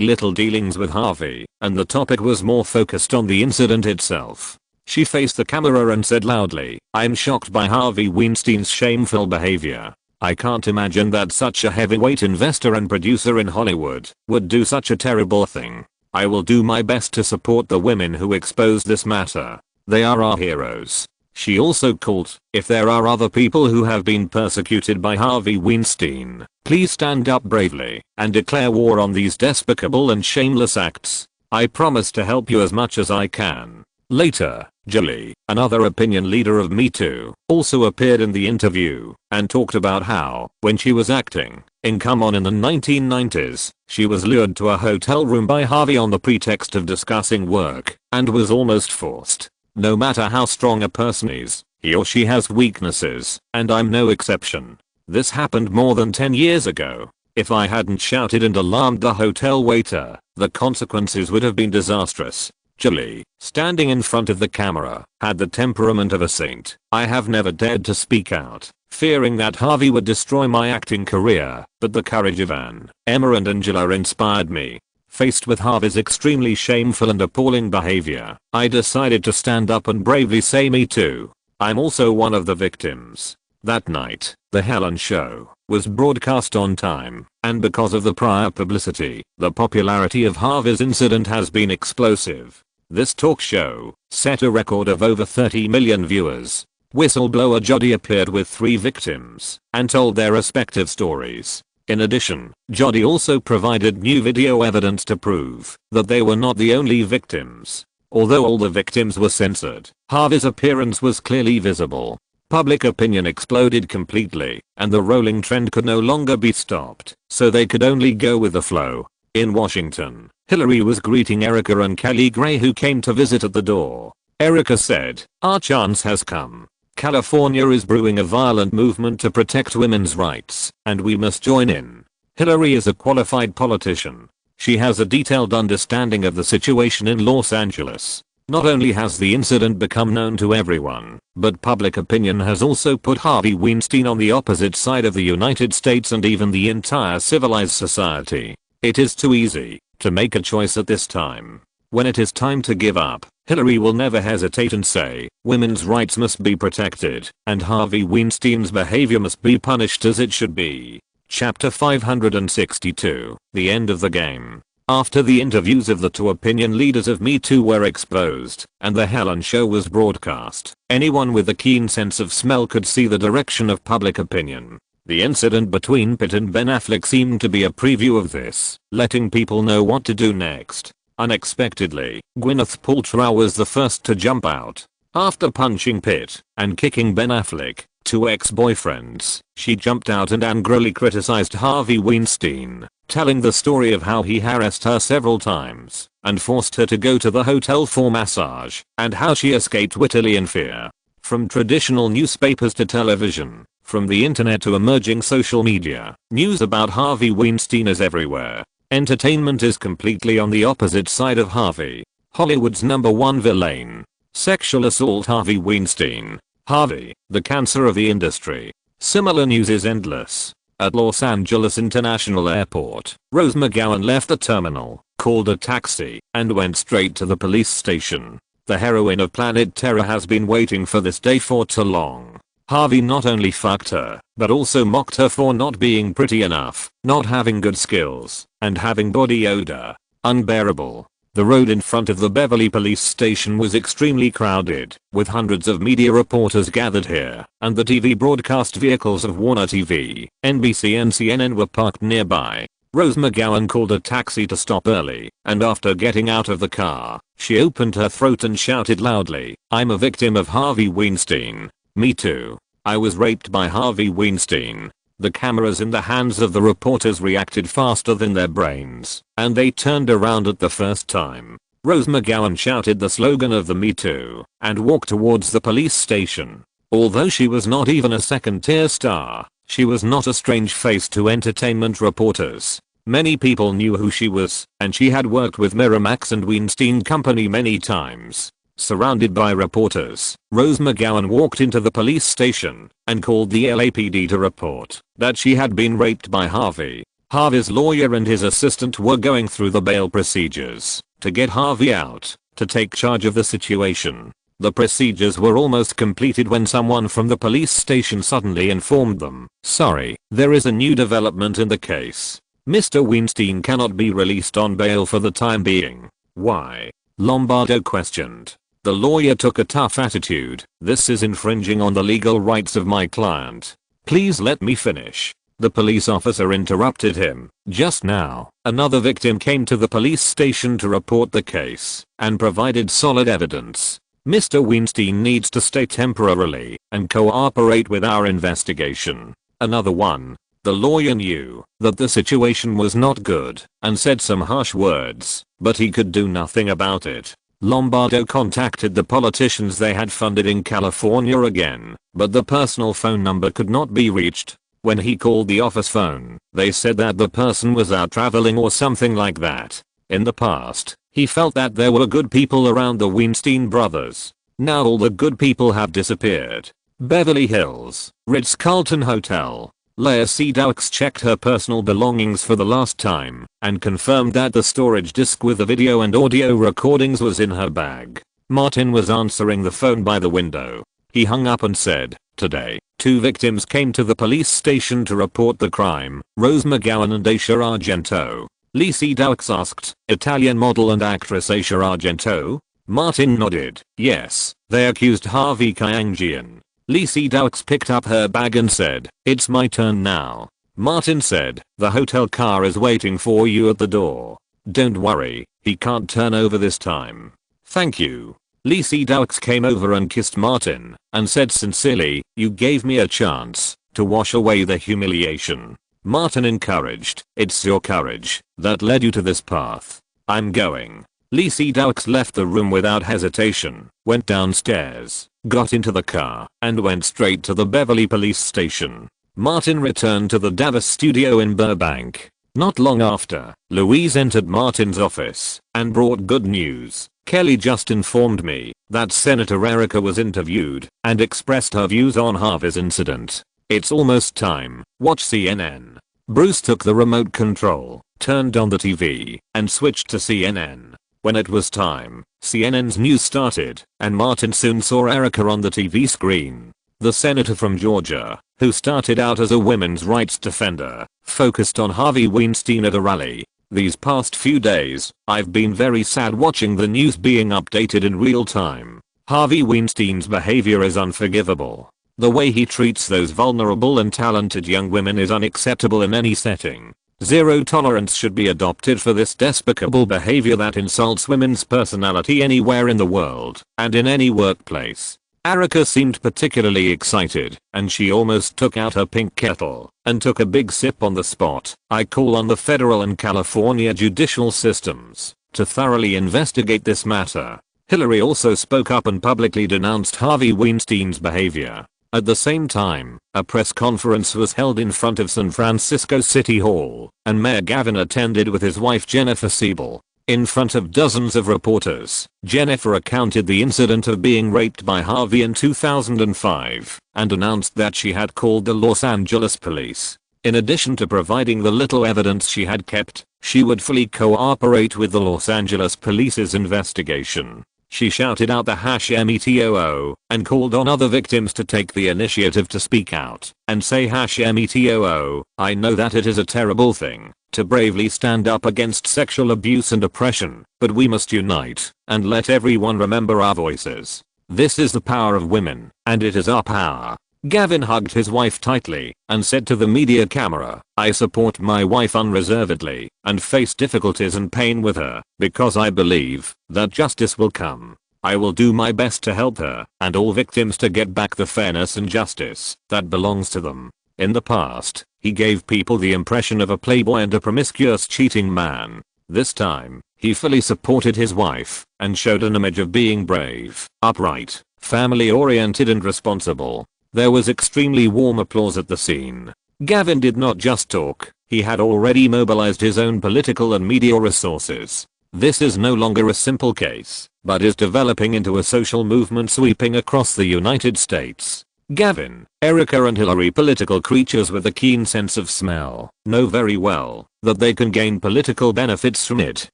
little dealings with Harvey, and the topic was more focused on the incident itself. She faced the camera and said loudly, "I'm shocked by Harvey Weinstein's shameful behavior. I can't imagine that such a heavyweight investor and producer in Hollywood would do such a terrible thing. I will do my best to support the women who exposed this matter. They are our heroes." She also called, "If there are other people who have been persecuted by Harvey Weinstein, please stand up bravely and declare war on these despicable and shameless acts. I promise to help you as much as I can." Later, Julie, another opinion leader of Me Too, also appeared in the interview and talked about how, when she was acting in Come On in the 1990s, she was lured to a hotel room by Harvey on the pretext of discussing work and was almost forced. No matter how strong a person is, he or she has weaknesses, and I'm no exception. This happened more than 10 years ago. If I hadn't shouted and alarmed the hotel waiter, the consequences would have been disastrous. Julie, standing in front of the camera, had the temperament of a saint. "I have never dared to speak out, fearing that Harvey would destroy my acting career, but the courage of Anne, Emma and Angela inspired me. Faced with Harvey's extremely shameful and appalling behavior, I decided to stand up and bravely say me too. I'm also one of the victims." That night, The Helen Show was broadcast on time, and because of the prior publicity, the popularity of Harvey's incident has been explosive. This talk show set a record of over 30 million viewers. Whistleblower Jody appeared with 3 victims and told their respective stories. In addition, Jody also provided new video evidence to prove that they were not the only victims. Although all the victims were censored, Harvey's appearance was clearly visible. Public opinion exploded completely, and the rolling trend could no longer be stopped, so they could only go with the flow. In Washington, Hillary was greeting Erica and Kelly Gray, who came to visit at the door. Erica said, "Our chance has come. California is brewing a violent movement to protect women's rights, and we must join in." Hillary is a qualified politician. She has a detailed understanding of the situation in Los Angeles. Not only has the incident become known to everyone, but public opinion has also put Harvey Weinstein on the opposite side of the United States and even the entire civilized society. It is too easy to make a choice at this time. When it is time to give up, Hillary will never hesitate and say, women's rights must be protected, and Harvey Weinstein's behavior must be punished as it should be. Chapter 562, The End of the Game. After the interviews of the two opinion leaders of Me Too were exposed, and the Helen Show was broadcast, anyone with a keen sense of smell could see the direction of public opinion. The incident between Pitt and Ben Affleck seemed to be a preview of this, letting people know what to do next. Unexpectedly, Gwyneth Paltrow was the first to jump out. After punching Pitt and kicking Ben Affleck, two ex-boyfriends, she jumped out and angrily criticized Harvey Weinstein, telling the story of how he harassed her several times and forced her to go to the hotel for massage, and how she escaped wittily in fear. From traditional newspapers to television, from the internet to emerging social media, news about Harvey Weinstein is everywhere. Entertainment is completely on the opposite side of Harvey. Hollywood's #1 villain. Sexual assault Harvey Weinstein. Harvey, the cancer of the industry. Similar news is endless. At Los Angeles International Airport, Rose McGowan left the terminal, called a taxi, and went straight to the police station. The heroine of Planet Terror has been waiting for this day for too long. Harvey not only fucked her, but also mocked her for not being pretty enough, not having good skills, and having body odor. Unbearable. The road in front of the Beverly police station was extremely crowded, with hundreds of media reporters gathered here, and the TV broadcast vehicles of Warner TV, NBC and CNN were parked nearby. Rose McGowan called a taxi to stop early, and after getting out of the car, she opened her throat and shouted loudly, "I'm a victim of Harvey Weinstein. Me too. I was raped by Harvey Weinstein." The cameras in the hands of the reporters reacted faster than their brains, and they turned around at the first time. Rose McGowan shouted the slogan of the Me Too, and walked towards the police station. Although she was not even a second-tier star, she was not a strange face to entertainment reporters. Many people knew who she was, and she had worked with Miramax and Weinstein Company many times. Surrounded by reporters, Rose McGowan walked into the police station and called the LAPD to report that she had been raped by Harvey. Harvey's lawyer and his assistant were going through the bail procedures to get Harvey out, to take charge of the situation. The procedures were almost completed when someone from the police station suddenly informed them, "Sorry, there is a new development in the case. Mr. Weinstein cannot be released on bail for the time being." "Why?" Lombardo questioned. The lawyer took a tough attitude. "This is infringing on the legal rights of my client. Please let me finish." The police officer interrupted him. "Just now, another victim came to the police station to report the case and provided solid evidence. Mr. Weinstein needs to stay temporarily and cooperate with our investigation." Another one. The lawyer knew that the situation was not good and said some harsh words, but he could do nothing about it. Lombardo contacted the politicians they had funded in California again, but the personal phone number could not be reached. When he called the office phone, they said that the person was out traveling or something like that. In the past, he felt that there were good people around the Weinstein brothers. Now all the good people have disappeared. Beverly Hills, Ritz-Carlton Hotel. Leah Seydoux checked her personal belongings for the last time and confirmed that the storage disk with the video and audio recordings was in her bag. Martin was answering the phone by the window. He hung up and said, "Today, two victims came to the police station to report the crime, Rose McGowan and Aisha Argento." Lee Seydoux asked, "Italian model and actress Aisha Argento?" Martin nodded. "Yes, they accused Harvey Kyangian." Lee Seydoux picked up her bag and said, "It's my turn now." Martin said, "The hotel car is waiting for you at the door. Don't worry, he can't turn over this time." "Thank you." Lacey Dowks came over and kissed Martin and said sincerely, "You gave me a chance to wash away the humiliation." Martin encouraged, "It's your courage that led you to this path. I'm going." Lacey Dowks left the room without hesitation, went downstairs, got into the car, and went straight to the Beverly Police Station. Martin returned to the Davis studio in Burbank. Not long after, Louise entered Martin's office and brought good news. "Kelly just informed me that Senator Erica was interviewed and expressed her views on Harvey's incident. It's almost time. Watch CNN." Bruce took the remote control, turned on the TV, and switched to CNN. When it was time, CNN's news started, and Martin soon saw Erica on the TV screen. The senator from Georgia, who started out as a women's rights defender, focused on Harvey Weinstein at a rally. "These past few days, I've been very sad watching the news being updated in real time. Harvey Weinstein's behavior is unforgivable. The way he treats those vulnerable and talented young women is unacceptable in any setting. Zero tolerance should be adopted for this despicable behavior that insults women's personality anywhere in the world and in any workplace." Erica seemed particularly excited, and she almost took out her pink kettle and took a big sip on the spot. "I call on the federal and California judicial systems to thoroughly investigate this matter." Hillary also spoke up and publicly denounced Harvey Weinstein's behavior. At the same time, a press conference was held in front of San Francisco City Hall, and Mayor Gavin attended with his wife Jennifer Siebel. In front of dozens of reporters, Jennifer recounted the incident of being raped by Harvey in 2005 and announced that she had called the Los Angeles police. In addition to providing the little evidence she had kept, she would fully cooperate with the Los Angeles police's investigation. She shouted out the #METOO and called on other victims to take the initiative to speak out and say #METOO. "I know that it is a terrible thing to bravely stand up against sexual abuse and oppression, but we must unite and let everyone remember our voices. This is the power of women, and it is our power." Gavin hugged his wife tightly and said to the media camera, "I support my wife unreservedly and face difficulties and pain with her because I believe that justice will come. I will do my best to help her and all victims to get back the fairness and justice that belongs to them." In the past, he gave people the impression of a playboy and a promiscuous cheating man. This time, he fully supported his wife and showed an image of being brave, upright, family-oriented and responsible. There was extremely warm applause at the scene. Gavin did not just talk, he had already mobilized his own political and media resources. This is no longer a simple case, but is developing into a social movement sweeping across the United States. Gavin, Erica and Hillary, political creatures with a keen sense of smell, know very well that they can gain political benefits from it.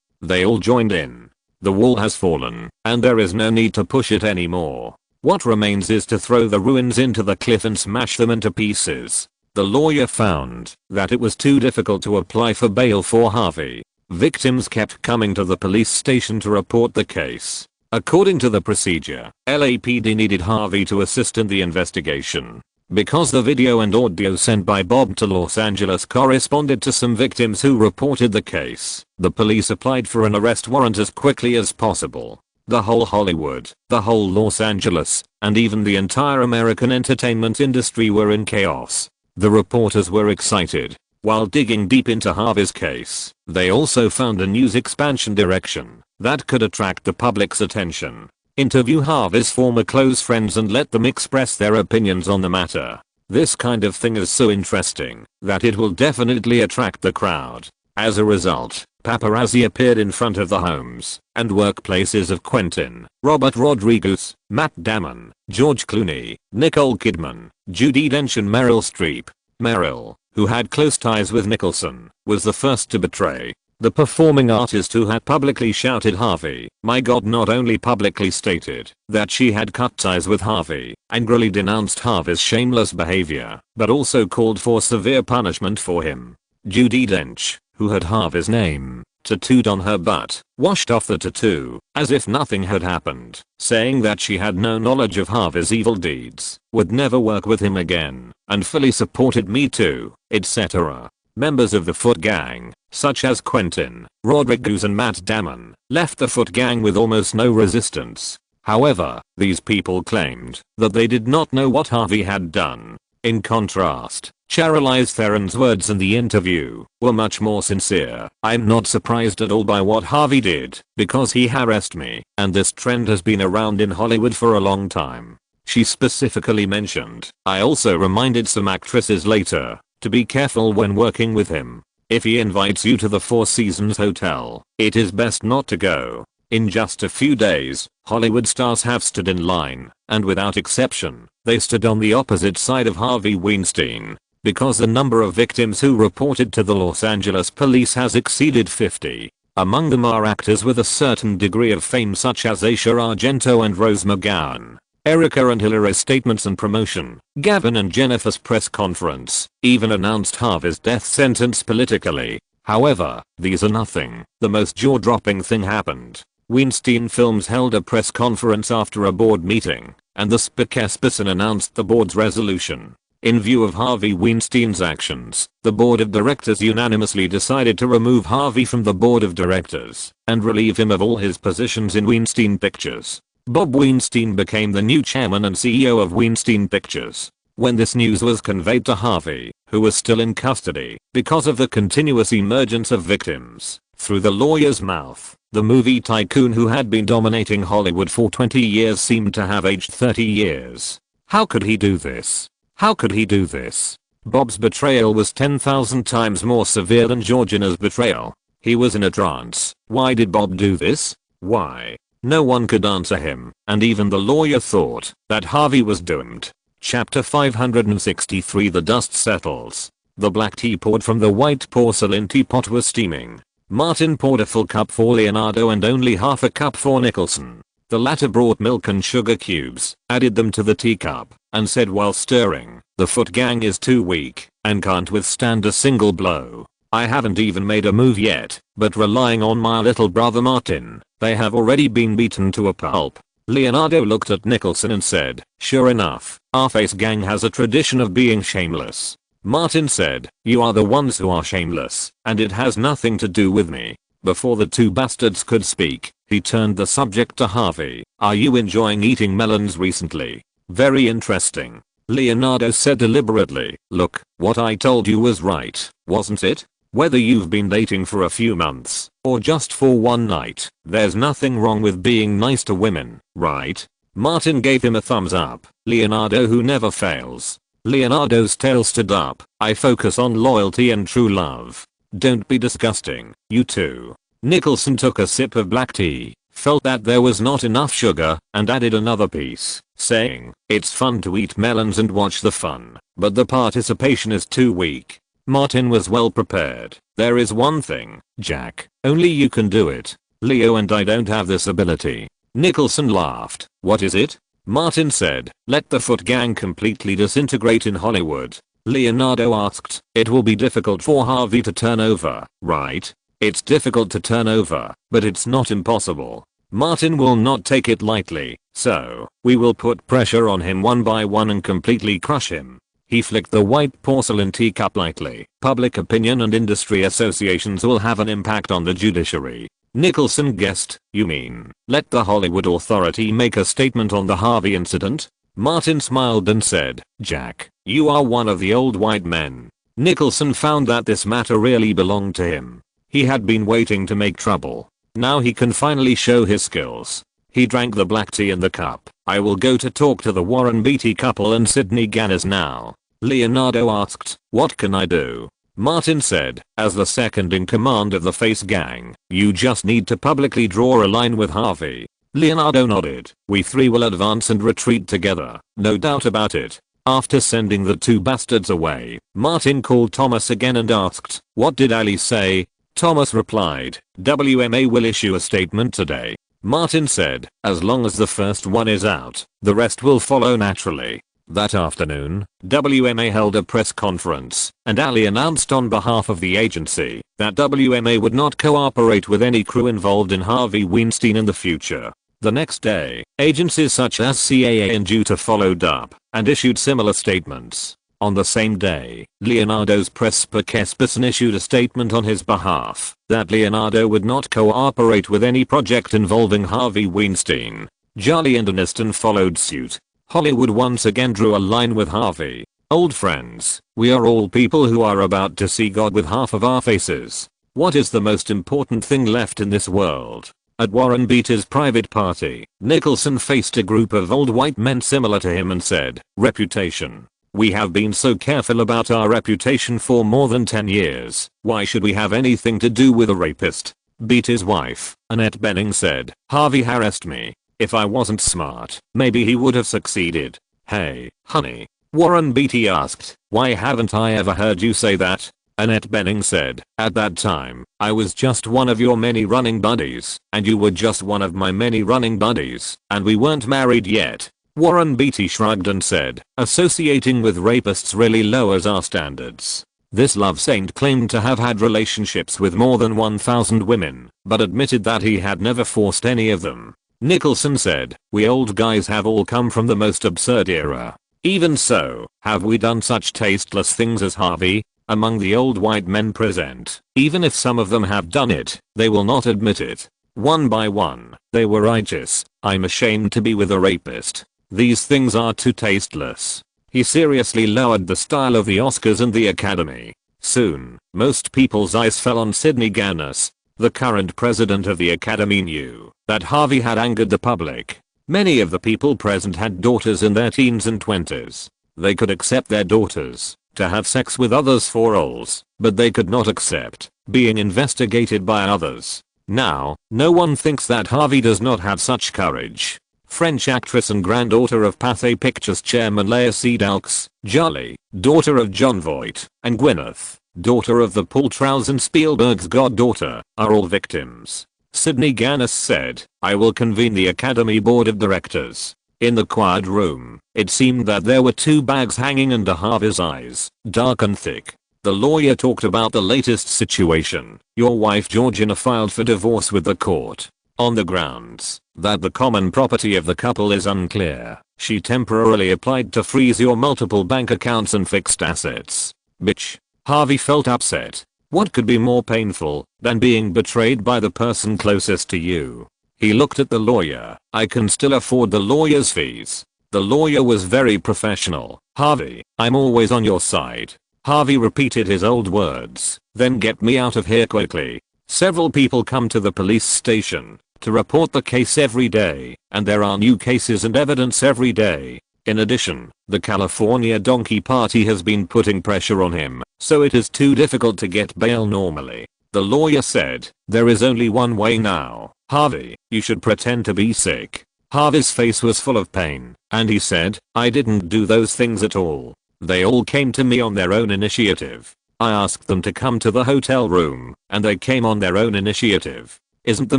They all joined in. The wall has fallen, and there is no need to push it anymore. What remains is to throw the ruins into the cliff and smash them into pieces. The lawyer found that it was too difficult to apply for bail for Harvey. Victims kept coming to the police station to report the case. According to the procedure, LAPD needed Harvey to assist in the investigation. Because the video and audio sent by Bob to Los Angeles corresponded to some victims who reported the case, the police applied for an arrest warrant as quickly as possible. The whole Hollywood, the whole Los Angeles, and even the entire American entertainment industry were in chaos. The reporters were excited. While digging deep into Harvey's case, they also found a news expansion direction that could attract the public's attention. Interview Harvey's former close friends and let them express their opinions on the matter. This kind of thing is so interesting that it will definitely attract the crowd. As a result, paparazzi appeared in front of the homes and workplaces of Quentin, Robert Rodriguez, Matt Damon, George Clooney, Nicole Kidman, Judi Dench and Meryl Streep. Meryl, who had close ties with Nicholson, was the first to betray. The performing artist who had publicly shouted Harvey, "My God," not only publicly stated that she had cut ties with Harvey, angrily denounced Harvey's shameless behavior, but also called for severe punishment for him. Judi Dench, who had Harvey's name tattooed on her butt, washed off the tattoo as if nothing had happened, saying that she had no knowledge of Harvey's evil deeds, would never work with him again, and fully supported Me Too, etc. Members of the Foot Gang, such as Quentin, Rodriguez and Matt Damon, left the Foot Gang with almost no resistance. However, these people claimed that they did not know what Harvey had done. In contrast, Charlize Theron's words in the interview were much more sincere. "I'm not surprised at all by what Harvey did, because he harassed me, and this trend has been around in Hollywood for a long time." She specifically mentioned, "I also reminded some actresses later to be careful when working with him. If he invites you to the Four Seasons Hotel, it is best not to go." In just a few days, Hollywood stars have stood in line, and without exception, they stood on the opposite side of Harvey Weinstein, because the number of victims who reported to the Los Angeles police has exceeded 50. Among them are actors with a certain degree of fame such as Asia Argento and Rose McGowan, Erica and Hilary's statements and promotion. Gavin and Jennifer's press conference even announced Harvey's death sentence politically. However, these are nothing. The most jaw-dropping thing happened. Weinstein Films held a press conference after a board meeting, and the spokesperson announced the board's resolution. In view of Harvey Weinstein's actions, the board of directors unanimously decided to remove Harvey from the board of directors and relieve him of all his positions in Weinstein Pictures. Bob Weinstein became the new chairman and CEO of Weinstein Pictures. When this news was conveyed to Harvey, who was still in custody because of the continuous emergence of victims through the lawyer's mouth, the movie tycoon who had been dominating Hollywood for 20 years seemed to have aged 30 years. How could he do this? How could he do this? Bob's betrayal was 10,000 times more severe than Georgina's betrayal. He was in a trance. Why did Bob do this? Why? No one could answer him, and even the lawyer thought that Harvey was doomed. Chapter 563. The dust settles. The black tea poured from the white porcelain teapot was steaming. Martin poured a full cup for Leonardo and only half a cup for Nicholson. The latter brought milk and sugar cubes, added them to the teacup, and said while stirring, "The foot gang is too weak and can't withstand a single blow. I haven't even made a move yet, but relying on my little brother Martin, they have already been beaten to a pulp." Leonardo looked at Nicholson and said, "Sure enough, our face gang has a tradition of being shameless." Martin said, "You are the ones who are shameless, and it has nothing to do with me." Before the two bastards could speak, he turned the subject to Harvey. "Are you enjoying eating melons recently?" "Very interesting," Leonardo said deliberately. "Look, what I told you was right, wasn't it? Whether you've been dating for a few months, or just for one night, there's nothing wrong with being nice to women, right?" Martin gave him a thumbs up. Leonardo, who never fails. Leonardo's tail stood up. "I focus on loyalty and true love. Don't be disgusting, you two." Nicholson took a sip of black tea, felt that there was not enough sugar, and added another piece, saying, "It's fun to eat melons and watch the fun, but the participation is too weak." Martin was well prepared. "There is one thing, Jack, only you can do it. Leo and I don't have this ability." Nicholson laughed. "What is it?" Martin said, "Let the foot gang completely disintegrate in Hollywood." Leonardo asked, "It will be difficult for Harvey to turn over, right?" "It's difficult to turn over, but it's not impossible. Martin will not take it lightly, so we will put pressure on him one by one and completely crush him." He flicked the white porcelain teacup lightly. "Public opinion and industry associations will have an impact on the judiciary." Nicholson guessed, "You mean, let the Hollywood Authority make a statement on the Harvey incident?" Martin smiled and said, "Jack, you are one of the old white men." Nicholson found that this matter really belonged to him. He had been waiting to make trouble. Now he can finally show his skills. He drank the black tea in the cup. "I will go to talk to the Warren Beatty couple and Sydney Ganners now." Leonardo asked, "What can I do?" Martin said, "As the second in command of the Face Gang, you just need to publicly draw a line with Harvey." Leonardo nodded. "We three will advance and retreat together, no doubt about it." After sending the two bastards away, Martin called Thomas again and asked, "What did Ali say?" Thomas replied, "WMA will issue a statement today." Martin said, "As long as the first one is out, the rest will follow naturally." That afternoon, WMA held a press conference, and Ali announced on behalf of the agency that WMA would not cooperate with any crew involved in Harvey Weinstein in the future. The next day, agencies such as CAA and Utah followed up and issued similar statements. On the same day, Leonardo's press spokesperson issued a statement on his behalf that Leonardo would not cooperate with any project involving Harvey Weinstein. Jolly and Aniston followed suit. Hollywood once again drew a line with Harvey. Old friends, we are all people who are about to see God with half of our faces. What is the most important thing left in this world? At Warren Beatty's private party, Nicholson faced a group of old white men similar to him and said, reputation. We have been so careful about our reputation for more than 10 years. Why should we have anything to do with a rapist? Beatty's wife, Annette Bening, said, Harvey harassed me. If I wasn't smart, maybe he would have succeeded. Hey, honey. Warren Beatty asked, why haven't I ever heard you say that? Annette Bening said, at that time, I was just one of your many running buddies, and you were just one of my many running buddies, and we weren't married yet. Warren Beatty shrugged and said, associating with rapists really lowers our standards. This love saint claimed to have had relationships with more than 1,000 women, but admitted that he had never forced any of them. Nicholson said, we old guys have all come from the most absurd era. Even so, have we done such tasteless things as Harvey? Among the old white men present, even if some of them have done it, they will not admit it. One by one, they were righteous. I'm ashamed to be with a rapist. These things are too tasteless. He seriously lowered the style of the Oscars and the Academy. Soon, most people's eyes fell on Sidney Ganis. The current president of the Academy knew that Harvey had angered the public. Many of the people present had daughters in their teens and 20s. They could accept their daughters to have sex with others for roles, but they could not accept being investigated by others. Now, no one thinks that Harvey does not have such courage. French actress and granddaughter of Pathé Pictures chairman Léa Seydoux, Jolly, daughter of Jon Voight, and Gwyneth, daughter of the Paltrows and Spielberg's goddaughter, are all victims. Sidney Ganis said, I will convene the Academy Board of Directors. In the quiet room, it seemed that there were two bags hanging under Harvey's eyes, dark and thick. The lawyer talked about the latest situation. Your wife Georgina filed for divorce with the court. On the grounds that the common property of the couple is unclear, she temporarily applied to freeze your multiple bank accounts and fixed assets. Bitch. Harvey felt upset. What could be more painful than being betrayed by the person closest to you? He looked at the lawyer. I can still afford the lawyer's fees. The lawyer was very professional. Harvey, I'm always on your side. Harvey repeated his old words. Then get me out of here quickly. Several people come to the police station to report the case every day, and there are new cases and evidence every day. In addition, the California Donkey Party has been putting pressure on him, so it is too difficult to get bail normally. The lawyer said, there is only one way now. Harvey, you should pretend to be sick. Harvey's face was full of pain, and he said, I didn't do those things at all. They all came to me on their own initiative. I asked them to come to the hotel room, and they came on their own initiative. Isn't the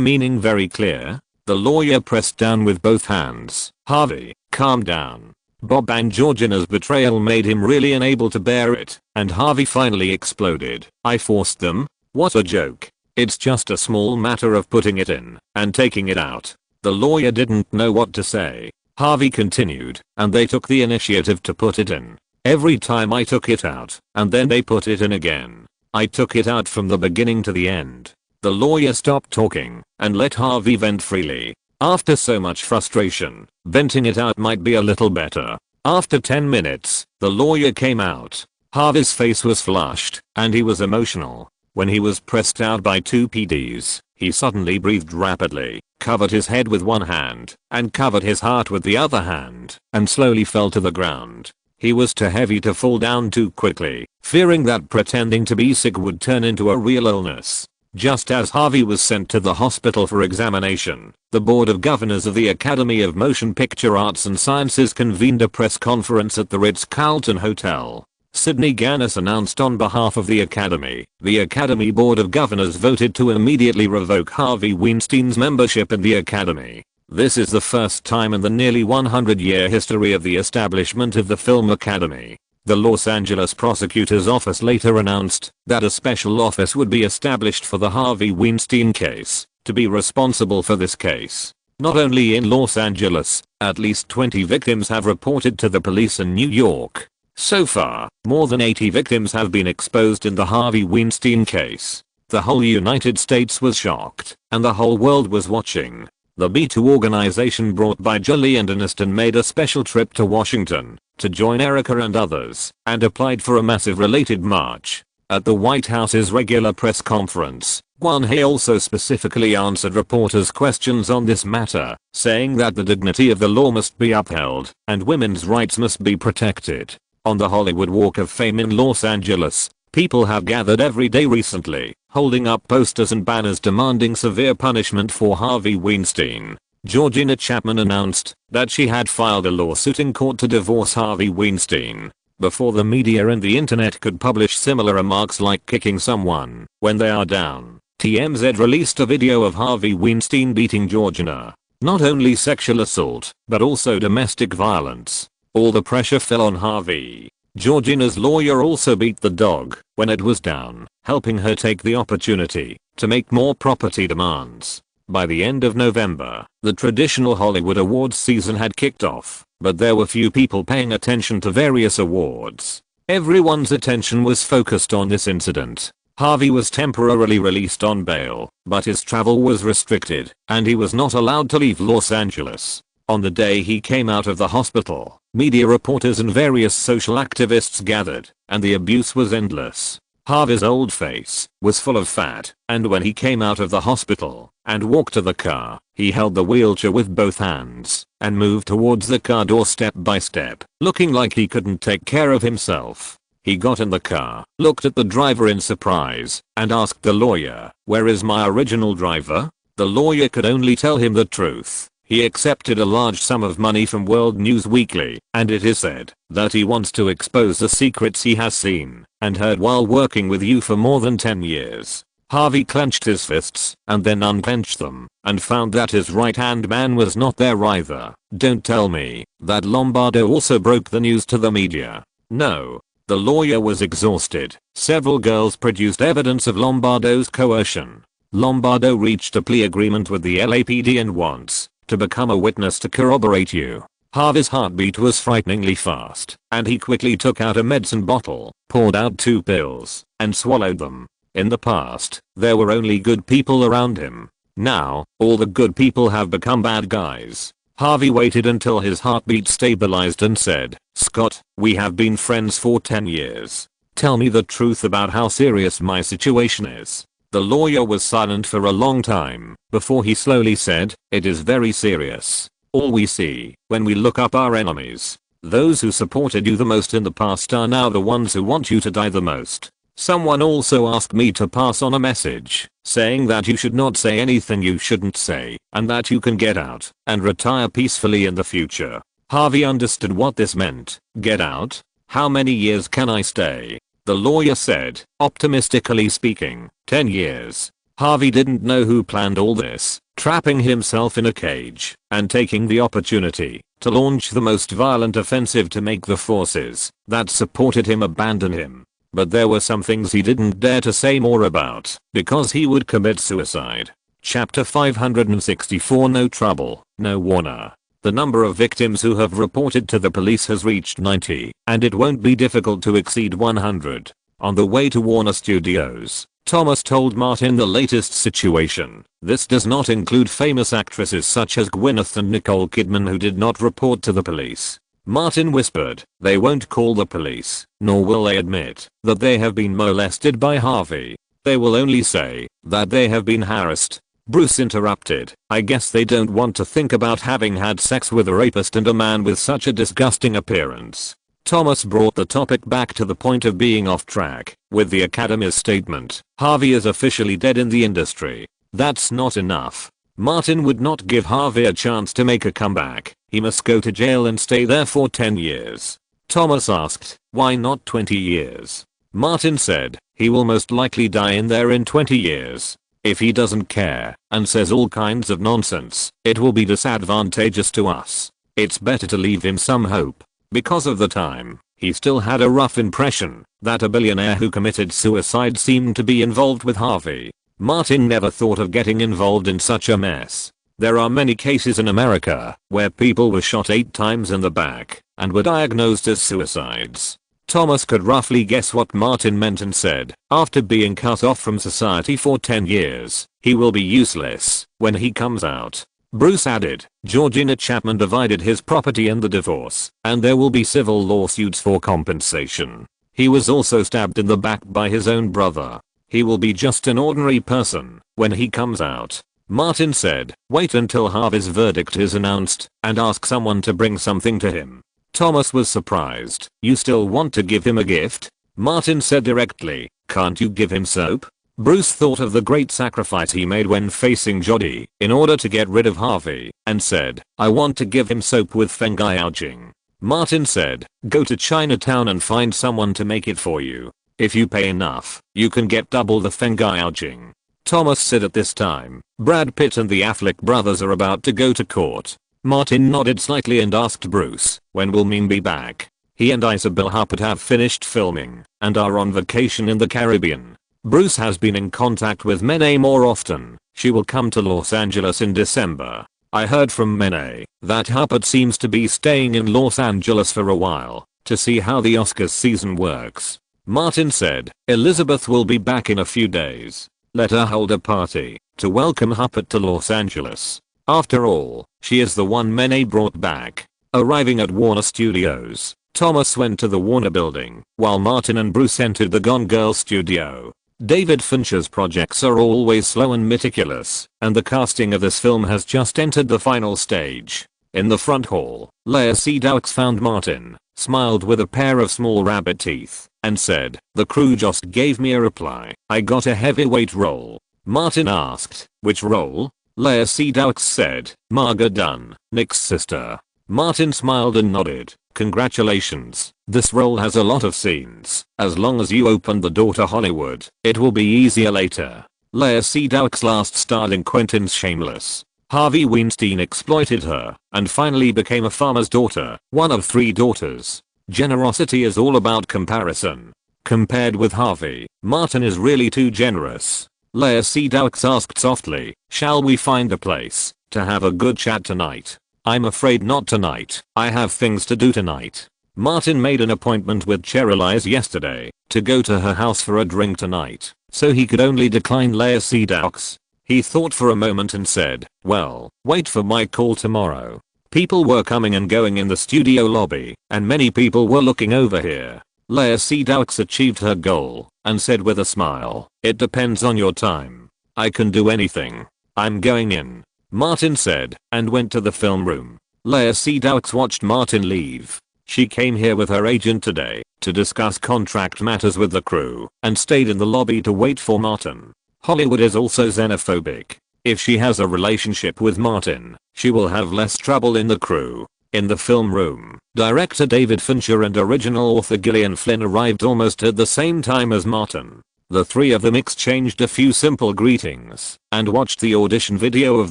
meaning very clear? The lawyer pressed down with both hands. Harvey, calm down. Bob and Georgina's betrayal made him really unable to bear it, and Harvey finally exploded. I forced them? What a joke. It's just a small matter of putting it in and taking it out. The lawyer didn't know what to say. Harvey continued, and they took the initiative to put it in. Every time I took it out, and then they put it in again. I took it out from the beginning to the end. The lawyer stopped talking and let Harvey vent freely. After so much frustration, venting it out might be a little better. After 10 minutes, the lawyer came out. Harvey's face was flushed, and he was emotional. When he was pressed out by two PDs, he suddenly breathed rapidly, covered his head with one hand, and covered his heart with the other hand, and slowly fell to the ground. He was too heavy to fall down too quickly, fearing that pretending to be sick would turn into a real illness. Just as Harvey was sent to the hospital for examination, the Board of Governors of the Academy of Motion Picture Arts and Sciences convened a press conference at the Ritz-Carlton Hotel. Sidney Ganis announced on behalf of the Academy, the Academy Board of Governors voted to immediately revoke Harvey Weinstein's membership in the Academy. This is the first time in the nearly 100-year history of the establishment of the Film Academy. The Los Angeles prosecutor's office later announced that a special office would be established for the Harvey Weinstein case, to be responsible for this case. Not only in Los Angeles, at least 20 victims have reported to the police in New York. So far, more than 80 victims have been exposed in the Harvey Weinstein case. The whole United States was shocked, and the whole world was watching. The Me Too organization brought by Julie and Aniston made a special trip to Washington to join Erica and others and applied for a massive related march. At the White House's regular press conference, Hay also specifically answered reporters' questions on this matter, saying that the dignity of the law must be upheld and women's rights must be protected. On the Hollywood Walk of Fame in Los Angeles, people have gathered every day recently, holding up posters and banners demanding severe punishment for Harvey Weinstein. Georgina Chapman announced that she had filed a lawsuit in court to divorce Harvey Weinstein before the media and the internet could publish similar remarks like kicking someone when they are down. TMZ released a video of Harvey Weinstein beating Georgina. Not only sexual assault, but also domestic violence. All the pressure fell on Harvey. Georgina's lawyer also beat the dog when it was down, helping her take the opportunity to make more property demands. By the end of November, the traditional Hollywood awards season had kicked off, but there were few people paying attention to various awards. Everyone's attention was focused on this incident. Harvey was temporarily released on bail, but his travel was restricted, and he was not allowed to leave Los Angeles. On the day he came out of the hospital, media reporters and various social activists gathered, and the abuse was endless. Harvey's old face was full of fat, and when he came out of the hospital and walked to the car, he held the wheelchair with both hands and moved towards the car door step by step, looking like he couldn't take care of himself. He got in the car, looked at the driver in surprise, and asked the lawyer, "Where is my original driver?" The lawyer could only tell him the truth. He accepted a large sum of money from World News Weekly, and it is said that he wants to expose the secrets he has seen and heard while working with you for more than 10 years. Harvey clenched his fists and then unclenched them and found that his right-hand man was not there either. Don't tell me that Lombardo also broke the news to the media. No. The lawyer was exhausted. Several girls produced evidence of Lombardo's coercion. Lombardo reached a plea agreement with the LAPD and wants to become a witness to corroborate you. Harvey's heartbeat was frighteningly fast, and he quickly took out a medicine bottle, poured out 2 pills, and swallowed them. In the past, there were only good people around him. Now, all the good people have become bad guys. Harvey waited until his heartbeat stabilized and said, "Scott, we have been friends for 10 years. Tell me the truth about how serious my situation is." The lawyer was silent for a long time before he slowly said, "It is very serious. All we see when we look up our enemies, those who supported you the most in the past are now the ones who want you to die the most." Someone also asked me to pass on a message saying that you should not say anything you shouldn't say and that you can get out and retire peacefully in the future. Harvey understood what this meant. Get out? How many years can I stay? The lawyer said, optimistically speaking, 10 years. Harvey didn't know who planned all this, trapping himself in a cage and taking the opportunity to launch the most violent offensive to make the forces that supported him abandon him. But there were some things he didn't dare to say more about because he would commit suicide. Chapter 564 No Trouble, No Warner. The number of victims who have reported to the police has reached 90, and it won't be difficult to exceed 100. On the way to Warner Studios, Thomas told Martin the latest situation. This does not include famous actresses such as Gwyneth and Nicole Kidman who did not report to the police. Martin whispered, they won't call the police, nor will they admit that they have been molested by Harvey. They will only say that they have been harassed. Bruce interrupted, I guess they don't want to think about having had sex with a rapist and a man with such a disgusting appearance. Thomas brought the topic back to the point of being off track with the Academy's statement, Harvey is officially dead in the industry. That's not enough. Martin would not give Harvey a chance to make a comeback. He must go to jail and stay there for 10 years. Thomas asked, why not 20 years? Martin said, he will most likely die in there in 20 years. If he doesn't care and says all kinds of nonsense, it will be disadvantageous to us. It's better to leave him some hope. Because of the time, he still had a rough impression that a billionaire who committed suicide seemed to be involved with Harvey. Martin never thought of getting involved in such a mess. There are many cases in America where people were shot 8 times in the back and were diagnosed as suicides. Thomas could roughly guess what Martin meant and said, after being cut off from society for 10 years, he will be useless when he comes out. Bruce added, Georgina Chapman divided his property in the divorce, and there will be civil lawsuits for compensation. He was also stabbed in the back by his own brother. He will be just an ordinary person when he comes out. Martin said, wait until Harvey's verdict is announced and ask someone to bring something to him. Thomas was surprised. You still want to give him a gift? Martin said directly, can't you give him soap? Bruce thought of the great sacrifice he made when facing Jodie in order to get rid of Harvey and said, I want to give him soap with feng gouging. Martin said, go to Chinatown and find someone to make it for you. If you pay enough, you can get double the feng gouging. Thomas said at this time, Brad Pitt and the Affleck brothers are about to go to court. Martin nodded slightly and asked Bruce, when will Meme be back? He and Isabel Huppert have finished filming and are on vacation in the Caribbean. Bruce has been in contact with Mene more often. She will come to Los Angeles in December. I heard from Mene that Huppert seems to be staying in Los Angeles for a while to see how the Oscars season works. Martin said, Elizabeth will be back in a few days. Let her hold a party to welcome Huppert to Los Angeles. After all, she is the one Mene brought back. Arriving at Warner Studios, Thomas went to the Warner building while Martin and Bruce entered the Gone Girl studio. David Fincher's projects are always slow and meticulous, and the casting of this film has just entered the final stage. In the front hall, Lea Seydoux found Martin, smiled with a pair of small rabbit teeth, and said, the crew just gave me a reply. I got a heavyweight role. Martin asked, which role? Lea Seydoux said, Marga Dunn, Nick's sister. Martin smiled and nodded. Congratulations. This role has a lot of scenes. As long as you open the door to Hollywood, it will be easier later. Lea Seydoux last starred in Quentin's Shameless. Harvey Weinstein exploited her and finally became a farmer's daughter, one of 3 daughters. Generosity is all about comparison. Compared with Harvey, Martin is really too generous. Lea Seydoux asked softly, shall we find a place to have a good chat tonight? I'm afraid not tonight. I have things to do tonight. Martin made an appointment with Cheryl yesterday to go to her house for a drink tonight, so he could only decline Lea Seydoux. He thought for a moment and said, well, wait for my call tomorrow. People were coming and going in the studio lobby, and many people were looking over here. Lea Seydoux achieved her goal and said with a smile, it depends on your time. I can do anything. I'm going in. Martin said, and went to the film room. Lea Seydoux watched Martin leave. She came here with her agent today to discuss contract matters with the crew and stayed in the lobby to wait for Martin. Hollywood is also xenophobic. If she has a relationship with Martin, she will have less trouble in the crew. In the film room, director David Fincher and original author Gillian Flynn arrived almost at the same time as Martin. The 3 of them exchanged a few simple greetings and watched the audition video of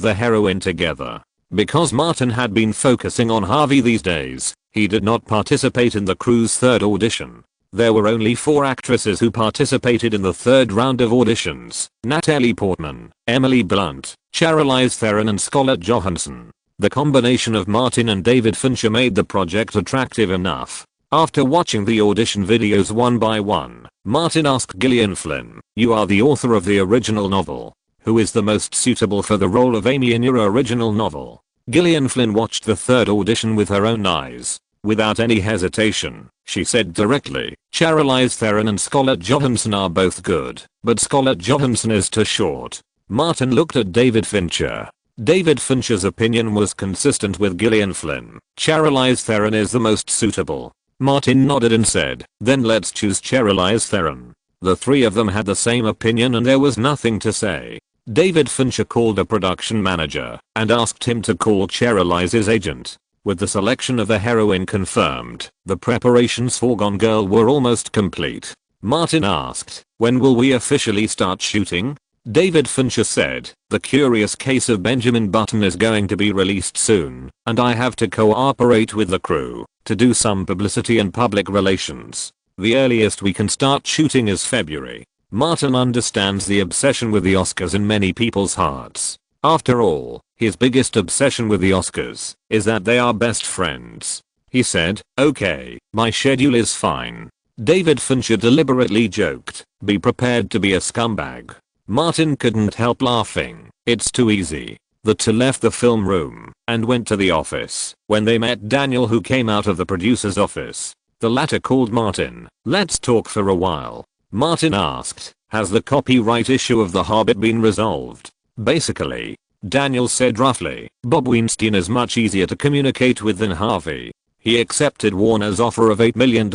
the heroine together. Because Martin had been focusing on Harvey these days, he did not participate in the crew's 3rd audition. There were only 4 actresses who participated in the 3rd round of auditions: Natalie Portman, Emily Blunt, Charlize Theron and Scarlett Johansson. The combination of Martin and David Fincher made the project attractive enough. After watching the audition videos one by one, Martin asked Gillian Flynn, you are the author of the original novel. Who is the most suitable for the role of Amy in your original novel? Gillian Flynn watched the 3rd audition with her own eyes. Without any hesitation, she said directly, Charlize Theron and Scarlett Johansson are both good, but Scarlett Johansson is too short. Martin looked at David Fincher. David Fincher's opinion was consistent with Gillian Flynn. Charlize Theron is the most suitable. Martin nodded and said, then let's choose Charlize Theron. The 3 of them had the same opinion and there was nothing to say. David Fincher called a production manager and asked him to call Charlize's agent. With the selection of the heroine confirmed, the preparations for Gone Girl were almost complete. Martin asked, when will we officially start shooting? David Fincher said, The Curious Case of Benjamin Button is going to be released soon, and I have to cooperate with the crew to do some publicity and public relations. The earliest we can start shooting is February. Martin understands the obsession with the Oscars in many people's hearts. After all, his biggest obsession with the Oscars is that they are best friends. He said, okay, my schedule is fine. David Fincher deliberately joked, be prepared to be a scumbag. Martin couldn't help laughing. It's too easy. The two left the film room and went to the office. When they met Daniel, who came out of the producer's office, the latter called Martin. "Let's talk for a while." Martin asked, "Has the copyright issue of The Hobbit been resolved?" "Basically," Daniel said roughly. "Bob Weinstein is much easier to communicate with than Harvey. He accepted Warner's offer of $8 million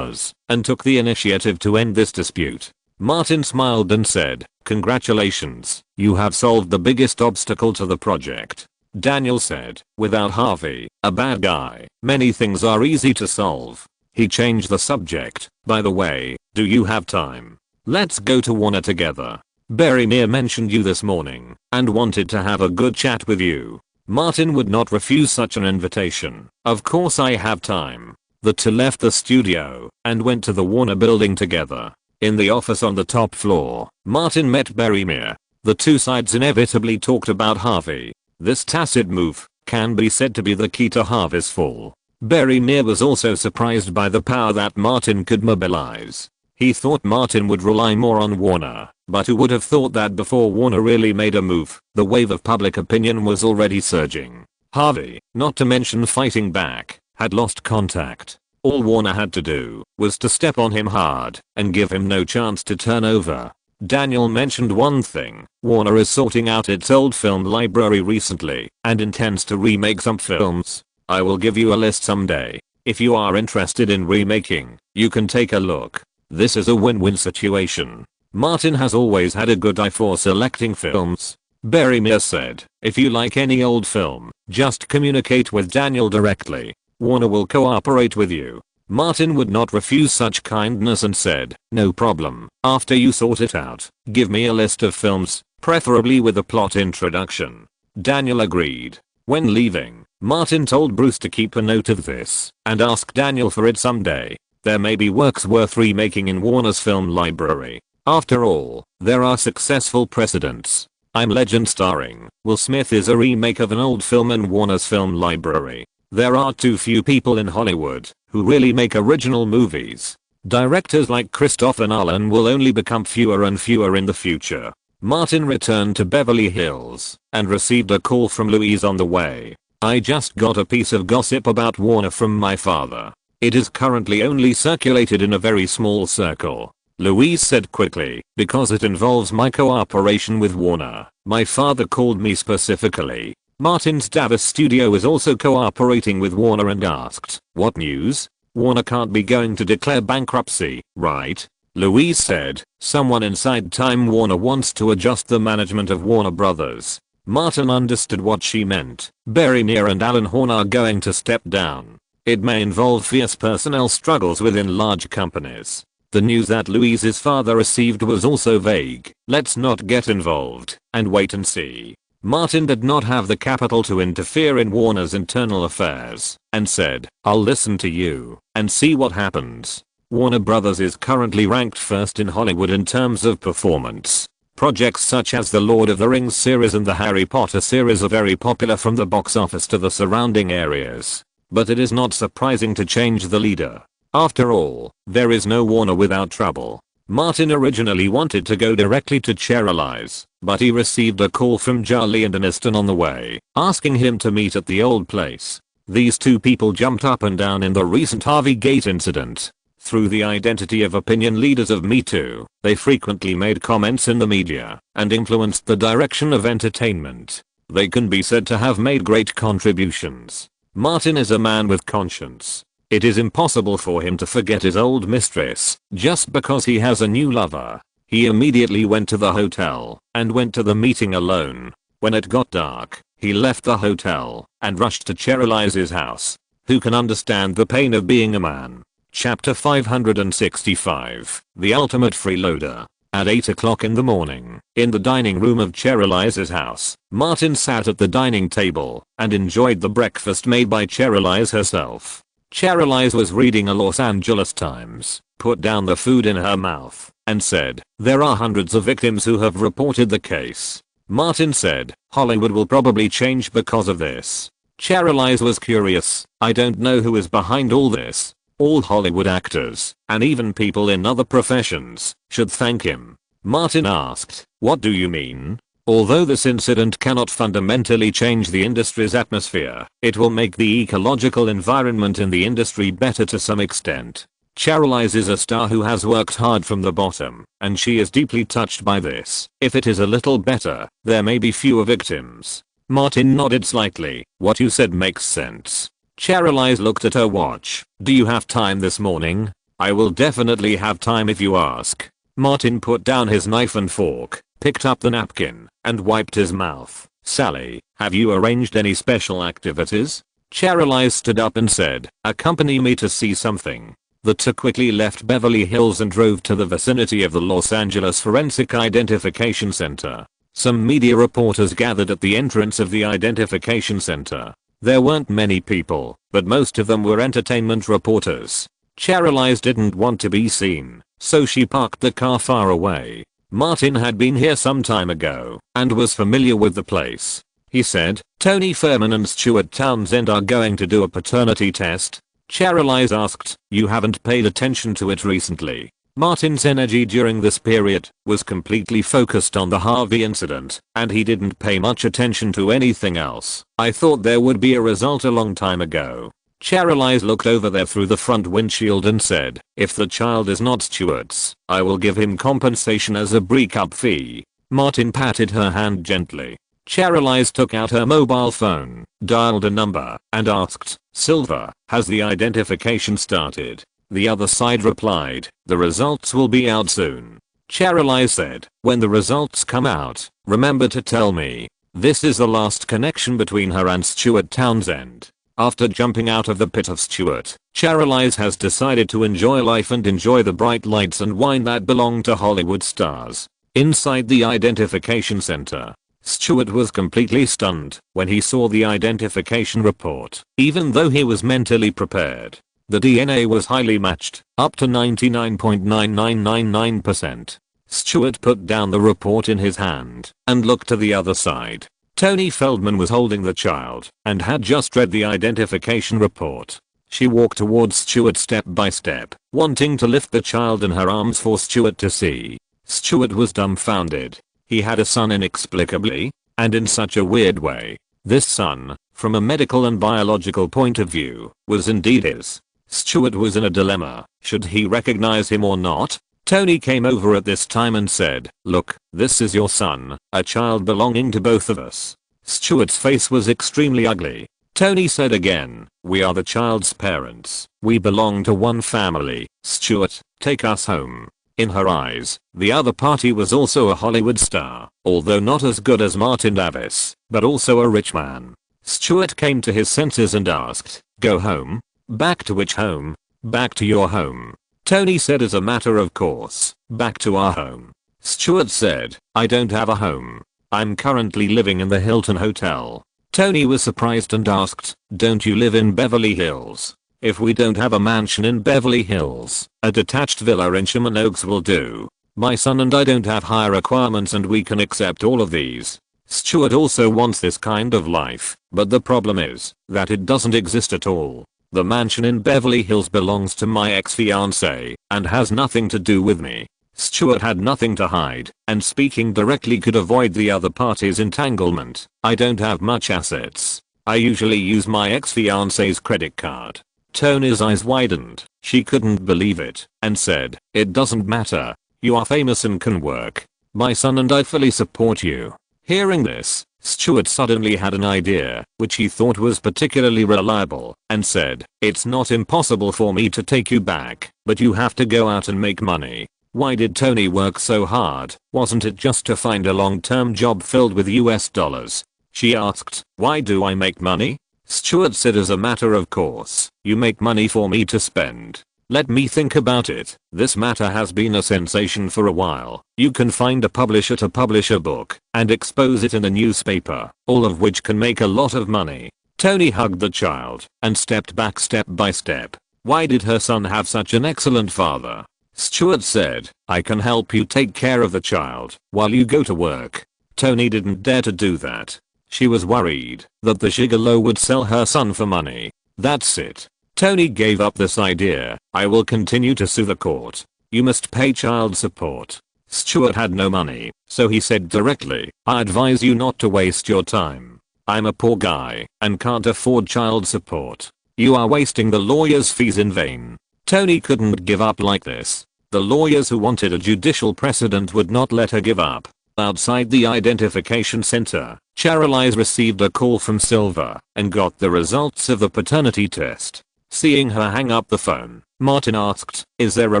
and took the initiative to end this dispute." Martin smiled and said, "Congratulations, you have solved the biggest obstacle to the project." Daniel said, "Without Harvey, a bad guy, many things are easy to solve." He changed the subject. "By the way, do you have time? Let's go to Warner together. Barry Meir mentioned you this morning and wanted to have a good chat with you." Martin would not refuse such an invitation. "Of course I have time." The two left the studio and went to the Warner building together. In the office on the top floor, Martin met Barry Meir. The two sides inevitably talked about Harvey. This tacit move can be said to be the key to Harvey's fall. Barry Meir was also surprised by the power that Martin could mobilize. He thought Martin would rely more on Warner, but who would have thought that before Warner really made a move, the wave of public opinion was already surging. Harvey, not to mention fighting back, had lost contact. All Warner had to do was to step on him hard and give him no chance to turn over. Daniel mentioned one thing: Warner is sorting out its old film library recently and intends to remake some films. "I will give you a list someday. If you are interested in remaking, you can take a look." This is a win-win situation. Martin has always had a good eye for selecting films. Barry Meir said, "If you like any old film, just communicate with Daniel directly. Warner will cooperate with you." Martin would not refuse such kindness and said, "No problem. After you sort it out, give me a list of films, preferably with a plot introduction." Daniel agreed. When leaving, Martin told Bruce to keep a note of this and ask Daniel for it someday. There may be works worth remaking in Warner's film library. After all, there are successful precedents. I'm Legend starring Will Smith is a remake of an old film in Warner's film library. There are too few people in Hollywood who really make original movies. Directors like Christopher Nolan will only become fewer and fewer in the future. Martin returned to Beverly Hills and received a call from Louise on the way. "I just got a piece of gossip about Warner from my father. It is currently only circulated in a very small circle," Louise said quickly, "because it involves my cooperation with Warner. My father called me specifically." Martin's Davis studio is also cooperating with Warner and asked, "What news? Warner can't be going to declare bankruptcy, right?" Louise said, "Someone inside Time Warner wants to adjust the management of Warner Brothers." Martin understood what she meant. Barry Meir and Alan Horn are going to step down. It may involve fierce personnel struggles within large companies. The news that Louise's father received was also vague. "Let's not get involved and wait and see." Martin did not have the capital to interfere in Warner's internal affairs and said, "I'll listen to you and see what happens." Warner Brothers is currently ranked first in Hollywood in terms of performance. Projects such as the Lord of the Rings series and the Harry Potter series are very popular from the box office to the surrounding areas. But it is not surprising to change the leader. After all, there is no Warner without trouble. Martin originally wanted to go directly to Cheryl's, but he received a call from Charlie and Aniston on the way, asking him to meet at the old place. These two people jumped up and down in the recent Harvey Gate incident. Through the identity of opinion leaders of Me Too, they frequently made comments in the media and influenced the direction of entertainment. They can be said to have made great contributions. Martin is a man with conscience. It is impossible for him to forget his old mistress just because he has a new lover. He immediately went to the hotel and went to the meeting alone. When it got dark, he left the hotel and rushed to Cheryl's house. Who can understand the pain of being a man? Chapter 565, The Ultimate Freeloader. At 8 o'clock in the morning, in the dining room of Cheryl's house, Martin sat at the dining table and enjoyed the breakfast made by Cheryl herself. Cheryl was reading a Los Angeles Times, put down the food in her mouth, and said, "There are hundreds of victims who have reported the case." Martin said, "Hollywood will probably change because of this." Cheryl was curious, "I don't know who is behind all this. All Hollywood actors, and even people in other professions, should thank him." Martin asked, "What do you mean?" Although this incident cannot fundamentally change the industry's atmosphere, it will make the ecological environment in the industry better to some extent. Charlize is a star who has worked hard from the bottom, and she is deeply touched by this. If it is a little better, there may be fewer victims. Martin nodded slightly. What you said makes sense. Charlize looked at her watch. Do you have time this morning? I will definitely have time if you ask. Martin put down his knife and fork, picked up the napkin, and wiped his mouth. Sally, have you arranged any special activities? Charlize stood up and said, accompany me to see something. The two quickly left Beverly Hills and drove to the vicinity of the Los Angeles Forensic Identification Center. Some media reporters gathered at the entrance of the identification center. There weren't many people, but most of them were entertainment reporters. Charlize didn't want to be seen, so she parked the car far away. Martin had been here some time ago and was familiar with the place. He said, Tony Furman and Stuart Townsend are going to do a paternity test. Charlize asked, you haven't paid attention to it recently. Martin's energy during this period was completely focused on the Harvey incident, and he didn't pay much attention to anything else. I thought there would be a result a long time ago. Charlize looked over there through the front windshield and said, if the child is not Stuart's, I will give him compensation as a breakup fee. Martin patted her hand gently. Charlize took out her mobile phone, dialed a number, and asked, Silver, has the identification started? The other side replied, the results will be out soon. Charlize said, when the results come out, remember to tell me. This is the last connection between her and Stuart Townsend. After jumping out of the pit of Stuart, Charlize has decided to enjoy life and enjoy the bright lights and wine that belong to Hollywood stars. Inside the identification center, Stuart was completely stunned when he saw the identification report. Even though he was mentally prepared, the DNA was highly matched, up to 99.9999%. Stuart put down the report in his hand and looked to the other side. Tony Feldman was holding the child and had just read the identification report. She walked towards Stuart step by step, wanting to lift the child in her arms for Stuart to see. Stuart was dumbfounded. He had a son inexplicably, and in such a weird way. This son, from a medical and biological point of view, was indeed his. Stuart was in a dilemma. Should he recognize him or not? Tony came over at this time and said, look, this is your son, a child belonging to both of us. Stuart's face was extremely ugly. Tony said again, we are the child's parents. We belong to one family. Stuart, take us home. In her eyes, the other party was also a Hollywood star, although not as good as Martin Davis, but also a rich man. Stuart came to his senses and asked, go home? Back to which home? Back to your home. Tony said as a matter of course, back to our home. Stuart said, I don't have a home. I'm currently living in the Hilton Hotel. Tony was surprised and asked, don't you live in Beverly Hills? If we don't have a mansion in Beverly Hills, a detached villa in Sherman Oaks will do. My son and I don't have higher requirements and we can accept all of these. Stuart also wants this kind of life, but the problem is that it doesn't exist at all. The mansion in Beverly Hills belongs to my ex-fiancée and has nothing to do with me. Stuart had nothing to hide, and speaking directly could avoid the other party's entanglement. I don't have much assets. I usually use my ex-fiancée's credit card. Tony's eyes widened. She couldn't believe it, and said, it doesn't matter. You are famous and can work. My son and I fully support you. Hearing this, Stuart suddenly had an idea, which he thought was particularly reliable, and said, it's not impossible for me to take you back, but you have to go out and make money. Why did Tony work so hard? Wasn't it just to find a long-term job filled with US dollars? She asked, why do I make money? Stuart said as a matter of course, you make money for me to spend. Let me think about it. This matter has been a sensation for a while. You can find a publisher to publish a book and expose it in a newspaper, all of which can make a lot of money. Tony hugged the child and stepped back step by step. Why did her son have such an excellent father? Stuart said, I can help you take care of the child while you go to work. Tony didn't dare to do that. She was worried that the gigolo would sell her son for money. That's it. Tony gave up this idea. I will continue to sue the court. You must pay child support. Stuart had no money, so he said directly, I advise you not to waste your time. I'm a poor guy and can't afford child support. You are wasting the lawyer's fees in vain. Tony couldn't give up like this. The lawyers who wanted a judicial precedent would not let her give up. Outside the identification center, Charlize received a call from Silver and got the results of the paternity test. Seeing her hang up the phone, Martin asked, is there a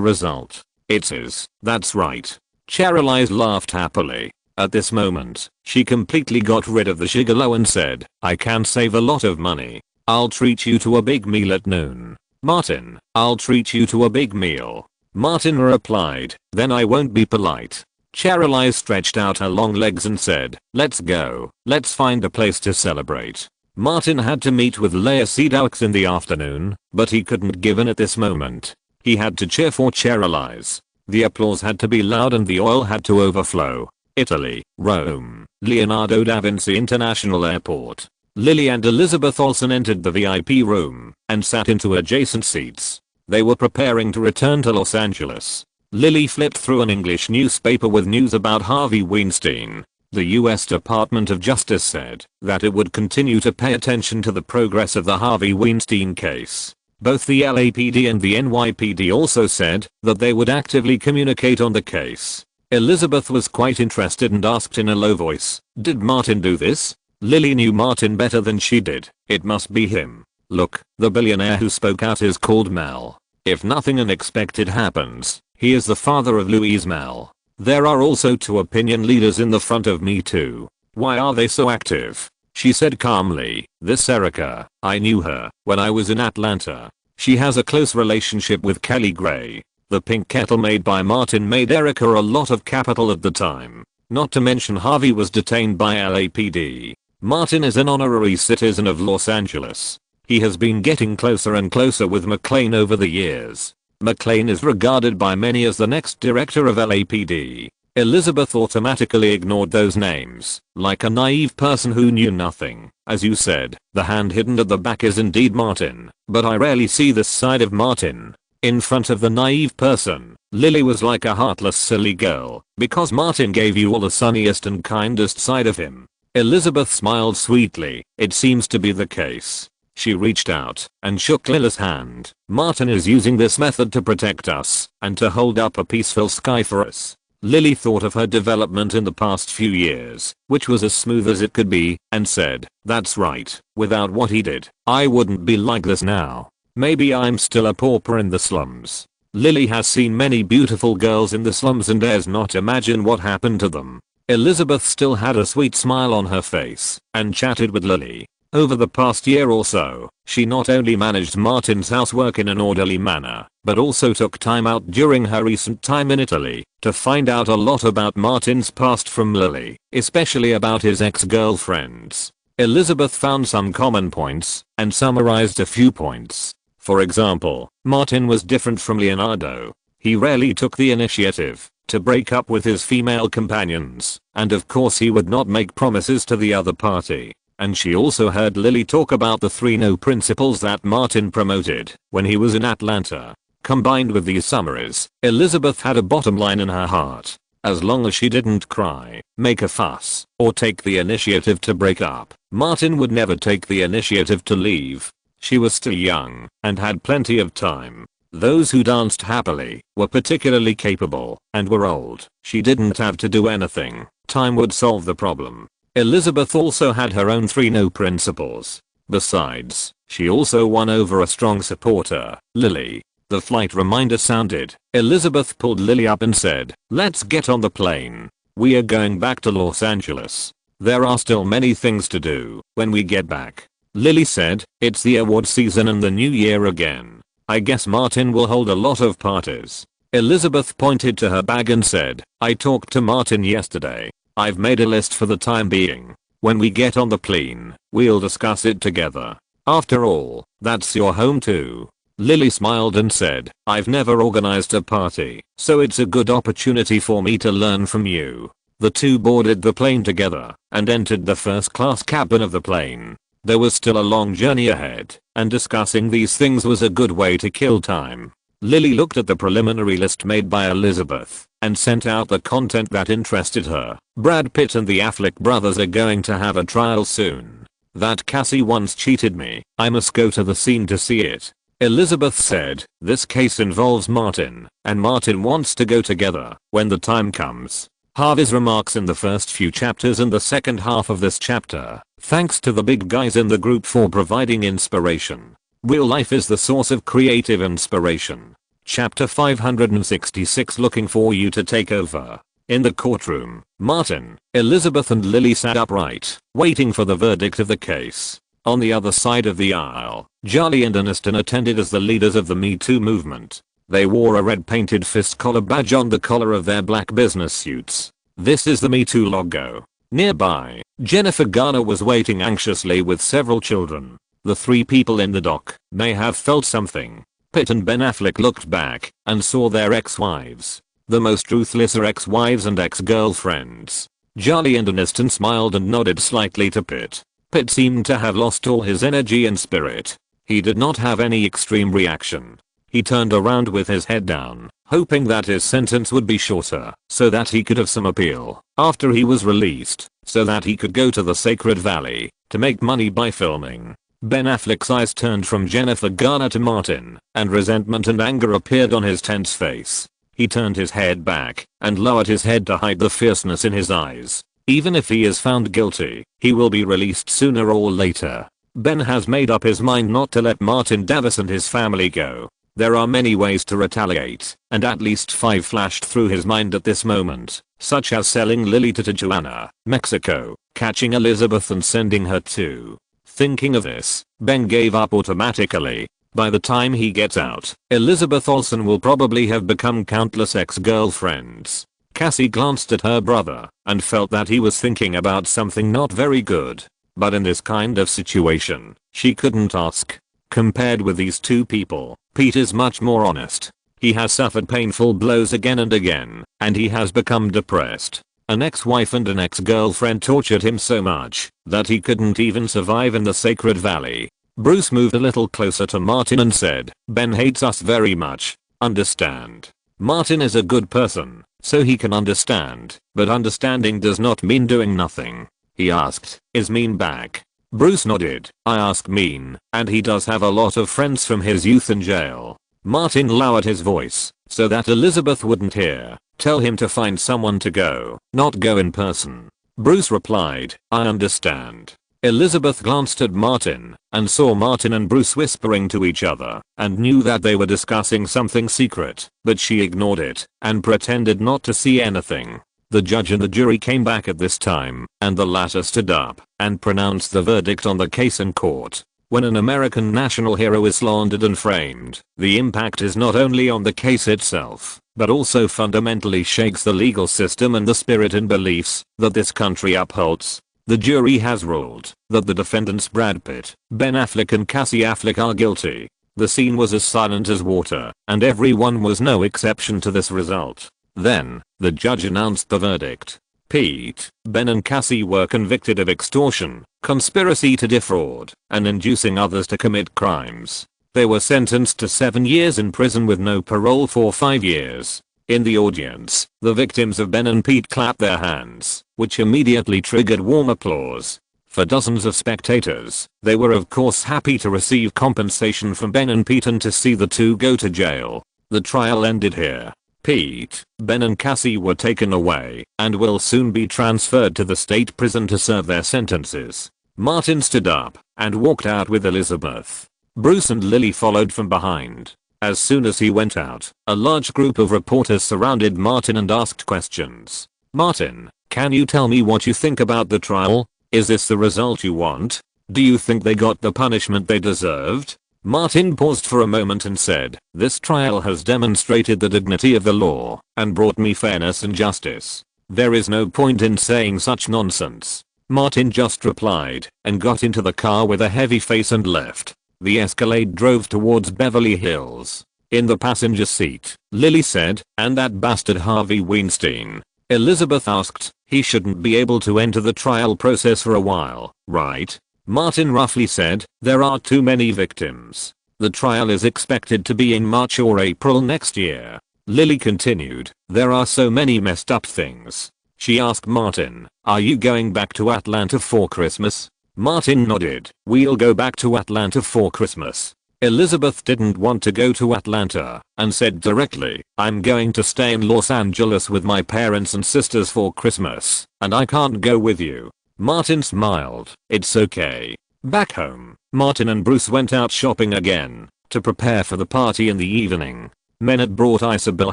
result? It is. That's right. Charlize laughed happily. At this moment, she completely got rid of the gigolo and said, I can save a lot of money. I'll treat you to a big meal at noon. Martin, I'll treat you to a big meal. Martin replied, then I won't be polite. Charlize stretched out her long legs and said, let's go. Let's find a place to celebrate. Martin had to meet with Leia Sedaux in the afternoon, but he couldn't give in at this moment. He had to cheer for Charlize. The applause had to be loud and the oil had to overflow. Italy, Rome, Leonardo da Vinci International Airport. Lily and Elizabeth Olsen entered the VIP room and sat into adjacent seats. They were preparing to return to Los Angeles. Lily flipped through an English newspaper with news about Harvey Weinstein. The US Department of Justice said that it would continue to pay attention to the progress of the Harvey Weinstein case. Both the LAPD and the NYPD also said that they would actively communicate on the case. Elizabeth was quite interested and asked in a low voice, did Martin do this? Lily knew Martin better than she did. It must be him. Look, the billionaire who spoke out is called Mal. If nothing unexpected happens, he is the father of Louise Mal. There are also 2 opinion leaders in the front of Me Too. Why are they so active? She said calmly, this Erica, I knew her when I was in Atlanta. She has a close relationship with Kelly Gray. The pink kettle made by Martin made Erica a lot of capital at the time. Not to mention Harvey was detained by LAPD. Martin is an honorary citizen of Los Angeles. He has been getting closer and closer with McClane over the years. McClane is regarded by many as the next director of LAPD. Elizabeth automatically ignored those names, like a naive person who knew nothing. As you said, the hand hidden at the back is indeed Martin, but I rarely see this side of Martin. In front of the naive person, Lily was like a heartless silly girl, because Martin gave you all the sunniest and kindest side of him. Elizabeth smiled sweetly. It seems to be the case. She reached out and shook Lily's hand. Martin is using this method to protect us and to hold up a peaceful sky for us. Lily thought of her development in the past few years, which was as smooth as it could be, and said, that's right, without what he did, I wouldn't be like this now. Maybe I'm still a pauper in the slums. Lily has seen many beautiful girls in the slums and dares not imagine what happened to them. Elizabeth still had a sweet smile on her face and chatted with Lily. Over the past year or so, she not only managed Martin's housework in an orderly manner, but also took time out during her recent time in Italy to find out a lot about Martin's past from Lily, especially about his ex-girlfriends. Elizabeth found some common points and summarized a few points. For example, Martin was different from Leonardo. He rarely took the initiative to break up with his female companions, and of course he would not make promises to the other party. And she also heard Lily talk about the 3 no principles that Martin promoted when he was in Atlanta. Combined with these summaries, Elizabeth had a bottom line in her heart. As long as she didn't cry, make a fuss, or take the initiative to break up, Martin would never take the initiative to leave. She was still young and had plenty of time. Those who danced happily were particularly capable and were old. She didn't have to do anything. Time would solve the problem. Elizabeth also had her own 3 no principles. Besides, she also won over a strong supporter, Lily. The flight reminder sounded. Elizabeth pulled Lily up and said, let's get on the plane. We are going back to Los Angeles. There are still many things to do when we get back. Lily said, it's the award season and the new year again. I guess Martin will hold a lot of parties. Elizabeth pointed to her bag and said, I talked to Martin yesterday. I've made a list for the time being. When we get on the plane, we'll discuss it together. After all, that's your home too. Lily smiled and said, I've never organized a party, so it's a good opportunity for me to learn from you. The 2 boarded the plane together and entered the first class cabin of the plane. There was still a long journey ahead, and discussing these things was a good way to kill time. Lily looked at the preliminary list made by Elizabeth and sent out the content that interested her. Brad Pitt and the Affleck brothers are going to have a trial soon. That Cassie once cheated me. I must go to the scene to see it. Elizabeth said, this case involves Martin, and Martin wants to go together when the time comes. Harvey's remarks in the first few chapters and the second half of this chapter. Thanks to the big guys in the group for providing inspiration. Real life is the source of creative inspiration. Chapter 566 looking for you to take over. In the courtroom, Martin, Elizabeth and Lily sat upright, waiting for the verdict of the case. On the other side of the aisle, Charlie and Aniston attended as the leaders of the Me Too movement. They wore a red painted fist collar badge on the collar of their black business suits. This is the Me Too logo. Nearby, Jennifer Garner was waiting anxiously with several children. The three people in the dock may have felt something. Pitt and Ben Affleck looked back and saw their ex-wives. The most ruthless are ex-wives and ex-girlfriends. Charlie and Aniston smiled and nodded slightly to Pitt. Pitt seemed to have lost all his energy and spirit. He did not have any extreme reaction. He turned around with his head down, hoping that his sentence would be shorter, so that he could have some appeal after he was released, so that he could go to the Sacred Valley to make money by filming. Ben Affleck's eyes turned from Jennifer Garner to Martin, and resentment and anger appeared on his tense face. He turned his head back and lowered his head to hide the fierceness in his eyes. Even if he is found guilty, he will be released sooner or later. Ben has made up his mind not to let Martin Davis and his family go. There are many ways to retaliate, and at least 5 flashed through his mind at this moment, such as selling Lily to Tijuana, Mexico, catching Elizabeth and sending her to. Thinking of this, Ben gave up automatically. By the time he gets out, Elizabeth Olsen will probably have become countless ex-girlfriends. Cassie glanced at her brother and felt that he was thinking about something not very good. But in this kind of situation, she couldn't ask. Compared with these two people, Pete is much more honest. He has suffered painful blows again and again, and he has become depressed. An ex-wife and an ex-girlfriend tortured him so much that he couldn't even survive in the Sacred Valley. Bruce moved a little closer to Martin and said, Ben hates us very much. Understand. Martin is a good person, so he can understand, but understanding does not mean doing nothing. He asked, is Mean back? Bruce nodded. I ask Mean, and he does have a lot of friends from his youth in jail. Martin lowered his voice so that Elizabeth wouldn't hear. Tell him to find someone to go, not go in person. Bruce replied, I understand. Elizabeth glanced at Martin and saw Martin and Bruce whispering to each other and knew that they were discussing something secret, but she ignored it and pretended not to see anything. The judge and the jury came back at this time, and the latter stood up and pronounced the verdict on the case in court. When an American national hero is slandered and framed, the impact is not only on the case itself, but also fundamentally shakes the legal system and the spirit and beliefs that this country upholds. The jury has ruled that the defendants Brad Pitt, Ben Affleck and Cassie Affleck are guilty. The scene was as silent as water, and everyone was no exception to this result. Then, the judge announced the verdict. Pete, Ben and Cassie were convicted of extortion, conspiracy to defraud, and inducing others to commit crimes. They were sentenced to 7 years in prison with no parole for 5 years. In the audience, the victims of Ben and Pete clapped their hands, which immediately triggered warm applause. For dozens of spectators, they were of course happy to receive compensation from Ben and Pete and to see the two go to jail. The trial ended here. Pete, Ben and Cassie were taken away and will soon be transferred to the state prison to serve their sentences. Martin stood up and walked out with Elizabeth. Bruce and Lily followed from behind. As soon as he went out, a large group of reporters surrounded Martin and asked questions. Martin, can you tell me what you think about the trial? Is this the result you want? Do you think they got the punishment they deserved? Martin paused for a moment and said, this trial has demonstrated the dignity of the law and brought me fairness and justice. There is no point in saying such nonsense. Martin just replied and got into the car with a heavy face and left. The Escalade drove towards Beverly Hills. In the passenger seat, Lily said, and that bastard Harvey Weinstein. Elizabeth asked, he shouldn't be able to enter the trial process for a while, right? Martin roughly said, there are too many victims. The The trial is expected to be in March or April next year. Lily continued, there are so many messed up things. She asked Martin, are you going back to Atlanta for Christmas? Martin nodded, we'll go back to Atlanta for Christmas. Elizabeth didn't want to go to Atlanta and said directly, I'm going to stay in Los Angeles with my parents and sisters for Christmas, and I can't go with you. Martin smiled, it's okay. Back home, Martin and Bruce went out shopping again to prepare for the party in the evening. Men had brought Isabel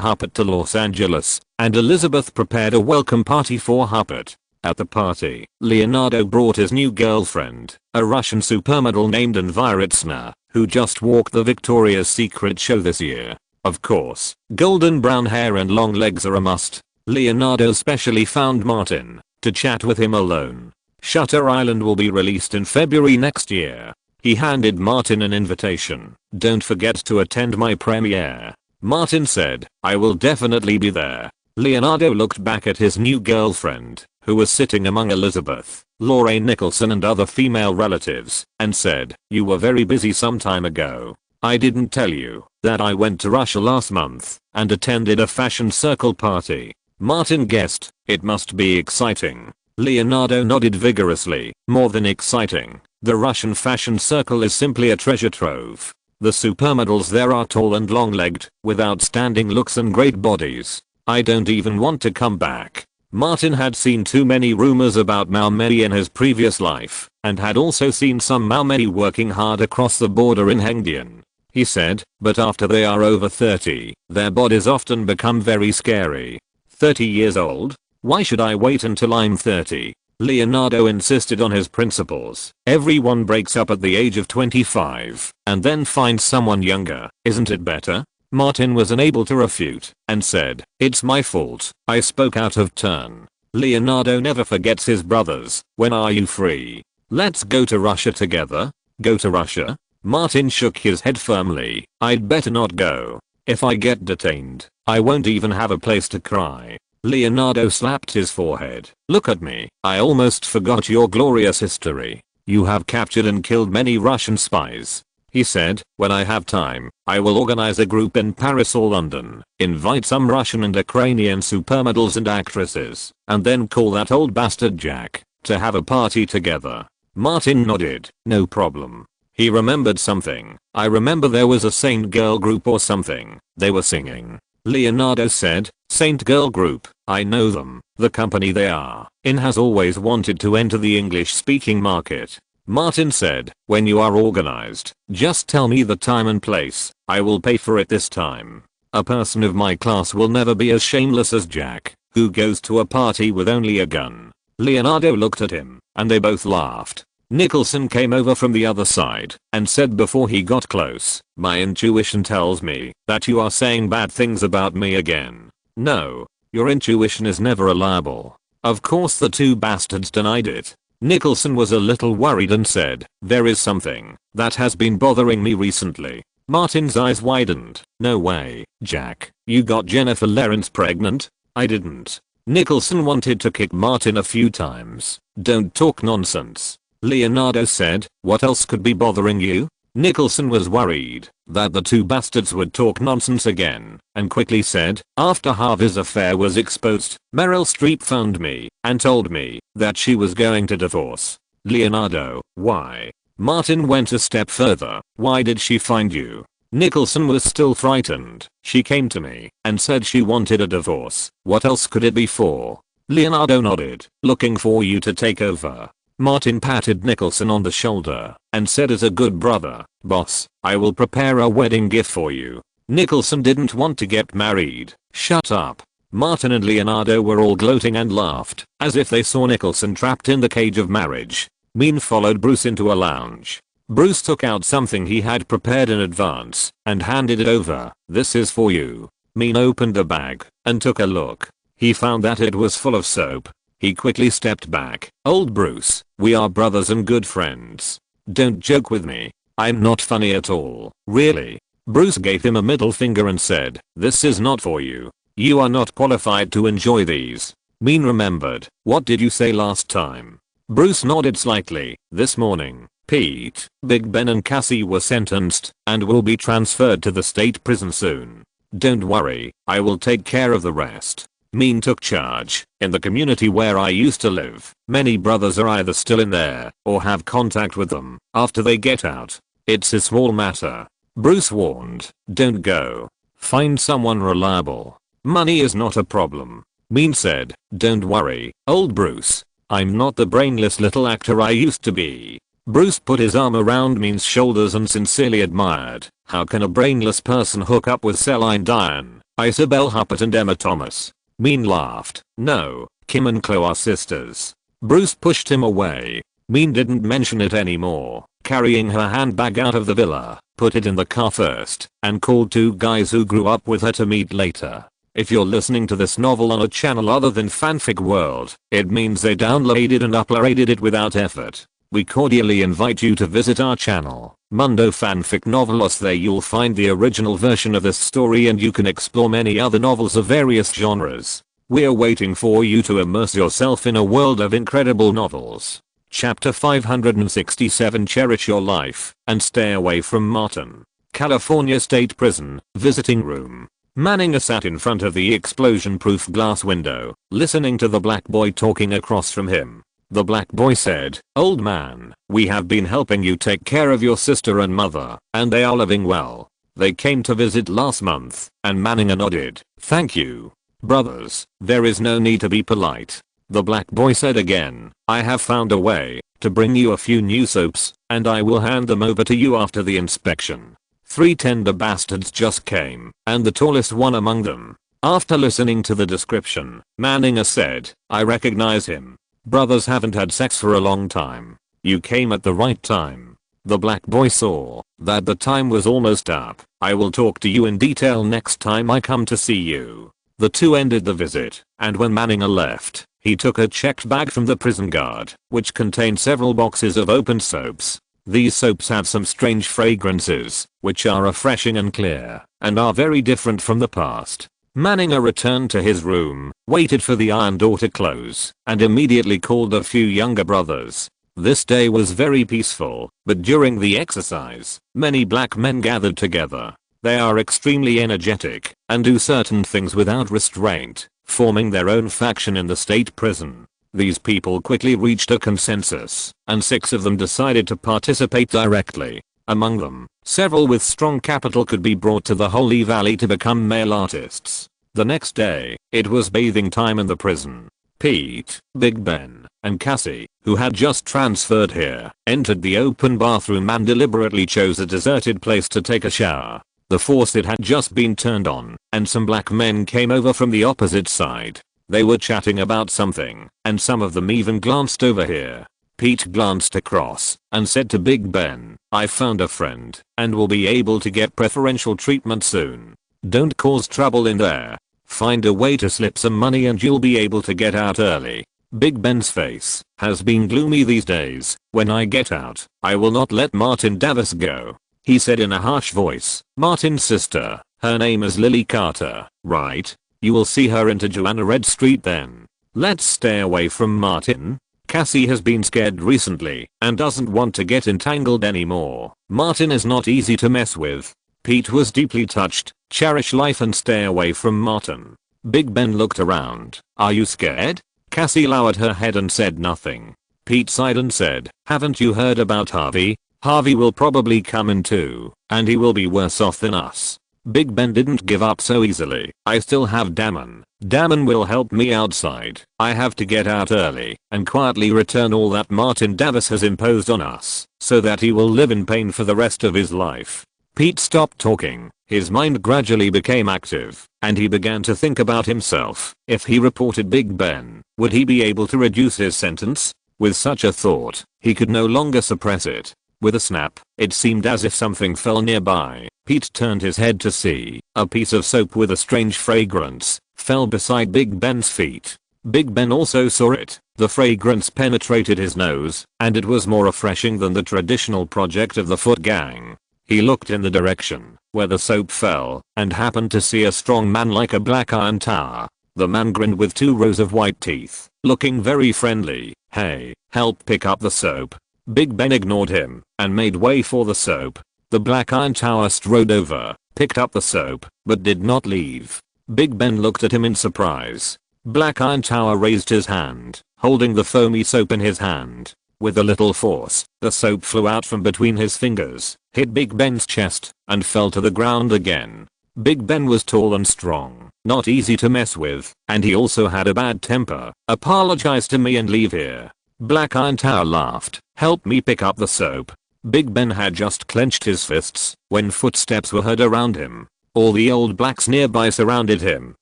Huppert to Los Angeles, and Elizabeth prepared a welcome party for Huppert. At the party, Leonardo brought his new girlfriend, a Russian supermodel named Enviritsna, who just walked the Victoria's Secret show this year. Of course, golden brown hair and long legs are a must. Leonardo specially found Martin to chat with him alone. Shutter Island will be released in February next year. He handed Martin an invitation. Don't forget to attend my premiere. Martin said, I will definitely be there. Leonardo looked back at his new girlfriend, who was sitting among Elizabeth, Lorraine Nicholson and other female relatives, and said, you were very busy some time ago. I didn't tell you that I went to Russia last month and attended a fashion circle party. Martin guessed, it must be exciting. Leonardo nodded vigorously, more than exciting. The Russian fashion circle is simply a treasure trove. The supermodels there are tall and long-legged, with outstanding looks and great bodies. I don't even want to come back. Martin had seen too many rumors about Maumeni in his previous life, and had also seen some Maumeni working hard across the border in Hengdian. He said, but after they are over 30, their bodies often become very scary. 30 years old? Why should I wait until I'm 30? Leonardo insisted on his principles. Everyone breaks up at the age of 25, and then finds someone younger. Isn't it better? Martin was unable to refute, and said, it's my fault, I spoke out of turn. Leonardo never forgets his brothers. When are you free? Let's go to Russia together. Go to Russia? Martin shook his head firmly. I'd better not go. If I get detained, I won't even have a place to cry. Leonardo slapped his forehead. Look at me. I almost forgot your glorious history. You have captured and killed many Russian spies. He said, when I have time, I will organize a group in Paris or London, invite some Russian and Ukrainian supermodels and actresses, and then call that old bastard Jack to have a party together. Martin nodded, no problem. He remembered something. I remember there was a Saint Girl group or something. They were singing. Leonardo said, Saint Girl group, I know them. The company they are in has always wanted to enter the English-speaking market. Martin said, when you are organized, just tell me the time and place. I will pay for it this time. A person of my class will never be as shameless as Jack, who goes to a party with only a gun. Leonardo looked at him, and they both laughed. Nicholson came over from the other side and said before he got close, my intuition tells me that you are saying bad things about me again. No, your intuition is never reliable. Of course the two bastards denied it. Nicholson was a little worried and said, there is something that has been bothering me recently. Martin's eyes widened. No way, Jack, you got Jennifer Lawrence pregnant? I didn't. Nicholson wanted to kick Martin a few times. Don't talk nonsense. Leonardo said, what else could be bothering you? Nicholson was worried that the two bastards would talk nonsense again, and quickly said, after Harvey's affair was exposed, Meryl Streep phoned me and told me that she was going to divorce. Leonardo, why? Martin went a step further. Why did she find you? Nicholson was still frightened. She came to me and said she wanted a divorce. What else could it be for? Leonardo nodded, looking for you to take over. Martin patted Nicholson on the shoulder and said, as a good brother, boss, I will prepare a wedding gift for you. Nicholson didn't want to get married. Shut up. Martin and Leonardo were all gloating and laughed as if they saw Nicholson trapped in the cage of marriage. Min followed Bruce into a lounge. Bruce took out something he had prepared in advance and handed it over. This is for you. Min opened the bag and took a look. He found that it was full of soap. He quickly stepped back. Old Bruce, we are brothers and good friends. Don't joke with me. I'm not funny at all. Really? Bruce gave him a middle finger and said, this is not for you. You are not qualified to enjoy these. Min remembered. What did you say last time? Bruce nodded slightly. This morning, Pete, Big Ben and Cassie were sentenced and will be transferred to the state prison soon. Don't worry, I will take care of the rest. Mean took charge. In the community where I used to live, many brothers are either still in there or have contact with them after they get out. It's a small matter. Bruce warned, don't go. Find someone reliable. Money is not a problem. Mean said, don't worry, old Bruce. I'm not the brainless little actor I used to be. Bruce put his arm around Mean's shoulders and sincerely admired. How can a brainless person hook up with Celine Dion, Isabel Huppert and Emma Thomas? Mean laughed. No, Kim and Chloe are sisters. Bruce pushed him away. Mean didn't mention it anymore, carrying her handbag out of the villa, put it in the car first, and called 2 guys who grew up with her to meet later. If you're listening to this novel on a channel other than Fanfic World, it means they downloaded and uploaded it without effort. We cordially invite you to visit our channel, Mundo Fanfic Novelos. There you'll find the original version of this story and you can explore many other novels of various genres. We're waiting for you to immerse yourself in a world of incredible novels. Chapter 567. Cherish your life and stay away from Martin. California State Prison, visiting room. Manning sat in front of the explosion-proof glass window, listening to the black boy talking across from him. The black boy said, old man, we have been helping you take care of your sister and mother, and they are living well. They came to visit last month, and Manning nodded. Thank you. Brothers, there is no need to be polite. The black boy said again, I have found a way to bring you a few new soaps, and I will hand them over to you after the inspection. 3 tender bastards just came, and the tallest one among them. After listening to the description, Manning said, I recognize him. Brothers haven't had sex for a long time. You came at the right time. The black boy saw that the time was almost up. I will talk to you in detail next time I come to see you. The two ended the visit, and when Manning left, he took a checked bag from the prison guard, which contained several boxes of opened soaps. These soaps have some strange fragrances, which are refreshing and clear, and are very different from the past. Manning returned to his room, waited for the iron door to close, and immediately called a few younger brothers. This day was very peaceful, but during the exercise, many black men gathered together. They are extremely energetic, and do certain things without restraint, forming their own faction in the state prison. These people quickly reached a consensus, and 6 of them decided to participate directly. Among them, several with strong capital could be brought to the Holy Valley to become male artists. The next day, it was bathing time in the prison. Pete, Big Ben, and Cassie, who had just transferred here, entered the open bathroom and deliberately chose a deserted place to take a shower. The faucet had just been turned on, and some black men came over from the opposite side. They were chatting about something, and some of them even glanced over here. Pete glanced across and said to Big Ben, I found a friend and will be able to get preferential treatment soon. Don't cause trouble in there. Find a way to slip some money and you'll be able to get out early. Big Ben's face has been gloomy these days. When I get out, I will not let Martin Davis go. He said in a harsh voice. Martin's sister, her name is Lily Carter, right? You will see her into Joanna Red Street then. Let's stay away from Martin. Cassie has been scared recently and doesn't want to get entangled anymore. Martin is not easy to mess with. Pete was deeply touched. Cherish life and stay away from Martin. Big Ben looked around. Are you scared? Cassie lowered her head and said nothing. Pete sighed and said, haven't you heard about Harvey? Harvey will probably come in too, and he will be worse off than us. Big Ben didn't give up so easily. I still have Damon. Damon will help me outside. I have to get out early and quietly return all that Martin Davis has imposed on us, so that he will live in pain for the rest of his life. Pete stopped talking. His mind gradually became active, and he began to think about himself. If he reported Big Ben, would he be able to reduce his sentence? With such a thought, he could no longer suppress it. With a snap, it seemed as if something fell nearby. Pete turned his head to see a piece of soap with a strange fragrance fell beside Big Ben's feet. Big Ben also saw it. The fragrance penetrated his nose, and it was more refreshing than the traditional project of the Foot Gang. He looked in the direction where the soap fell and happened to see a strong man like a black iron tower. The man grinned with 2 rows of white teeth, looking very friendly. Hey, help pick up the soap. Big Ben ignored him and made way for the soap. The Black Iron Tower strode over, picked up the soap, but did not leave. Big Ben looked at him in surprise. Black Iron Tower raised his hand, holding the foamy soap in his hand. With a little force, the soap flew out from between his fingers, hit Big Ben's chest, and fell to the ground again. Big Ben was tall and strong, not easy to mess with, and he also had a bad temper. Apologize to me and leave here. Black Iron Tower laughed. Help me pick up the soap. Big Ben had just clenched his fists when footsteps were heard around him. All the old blacks nearby surrounded him,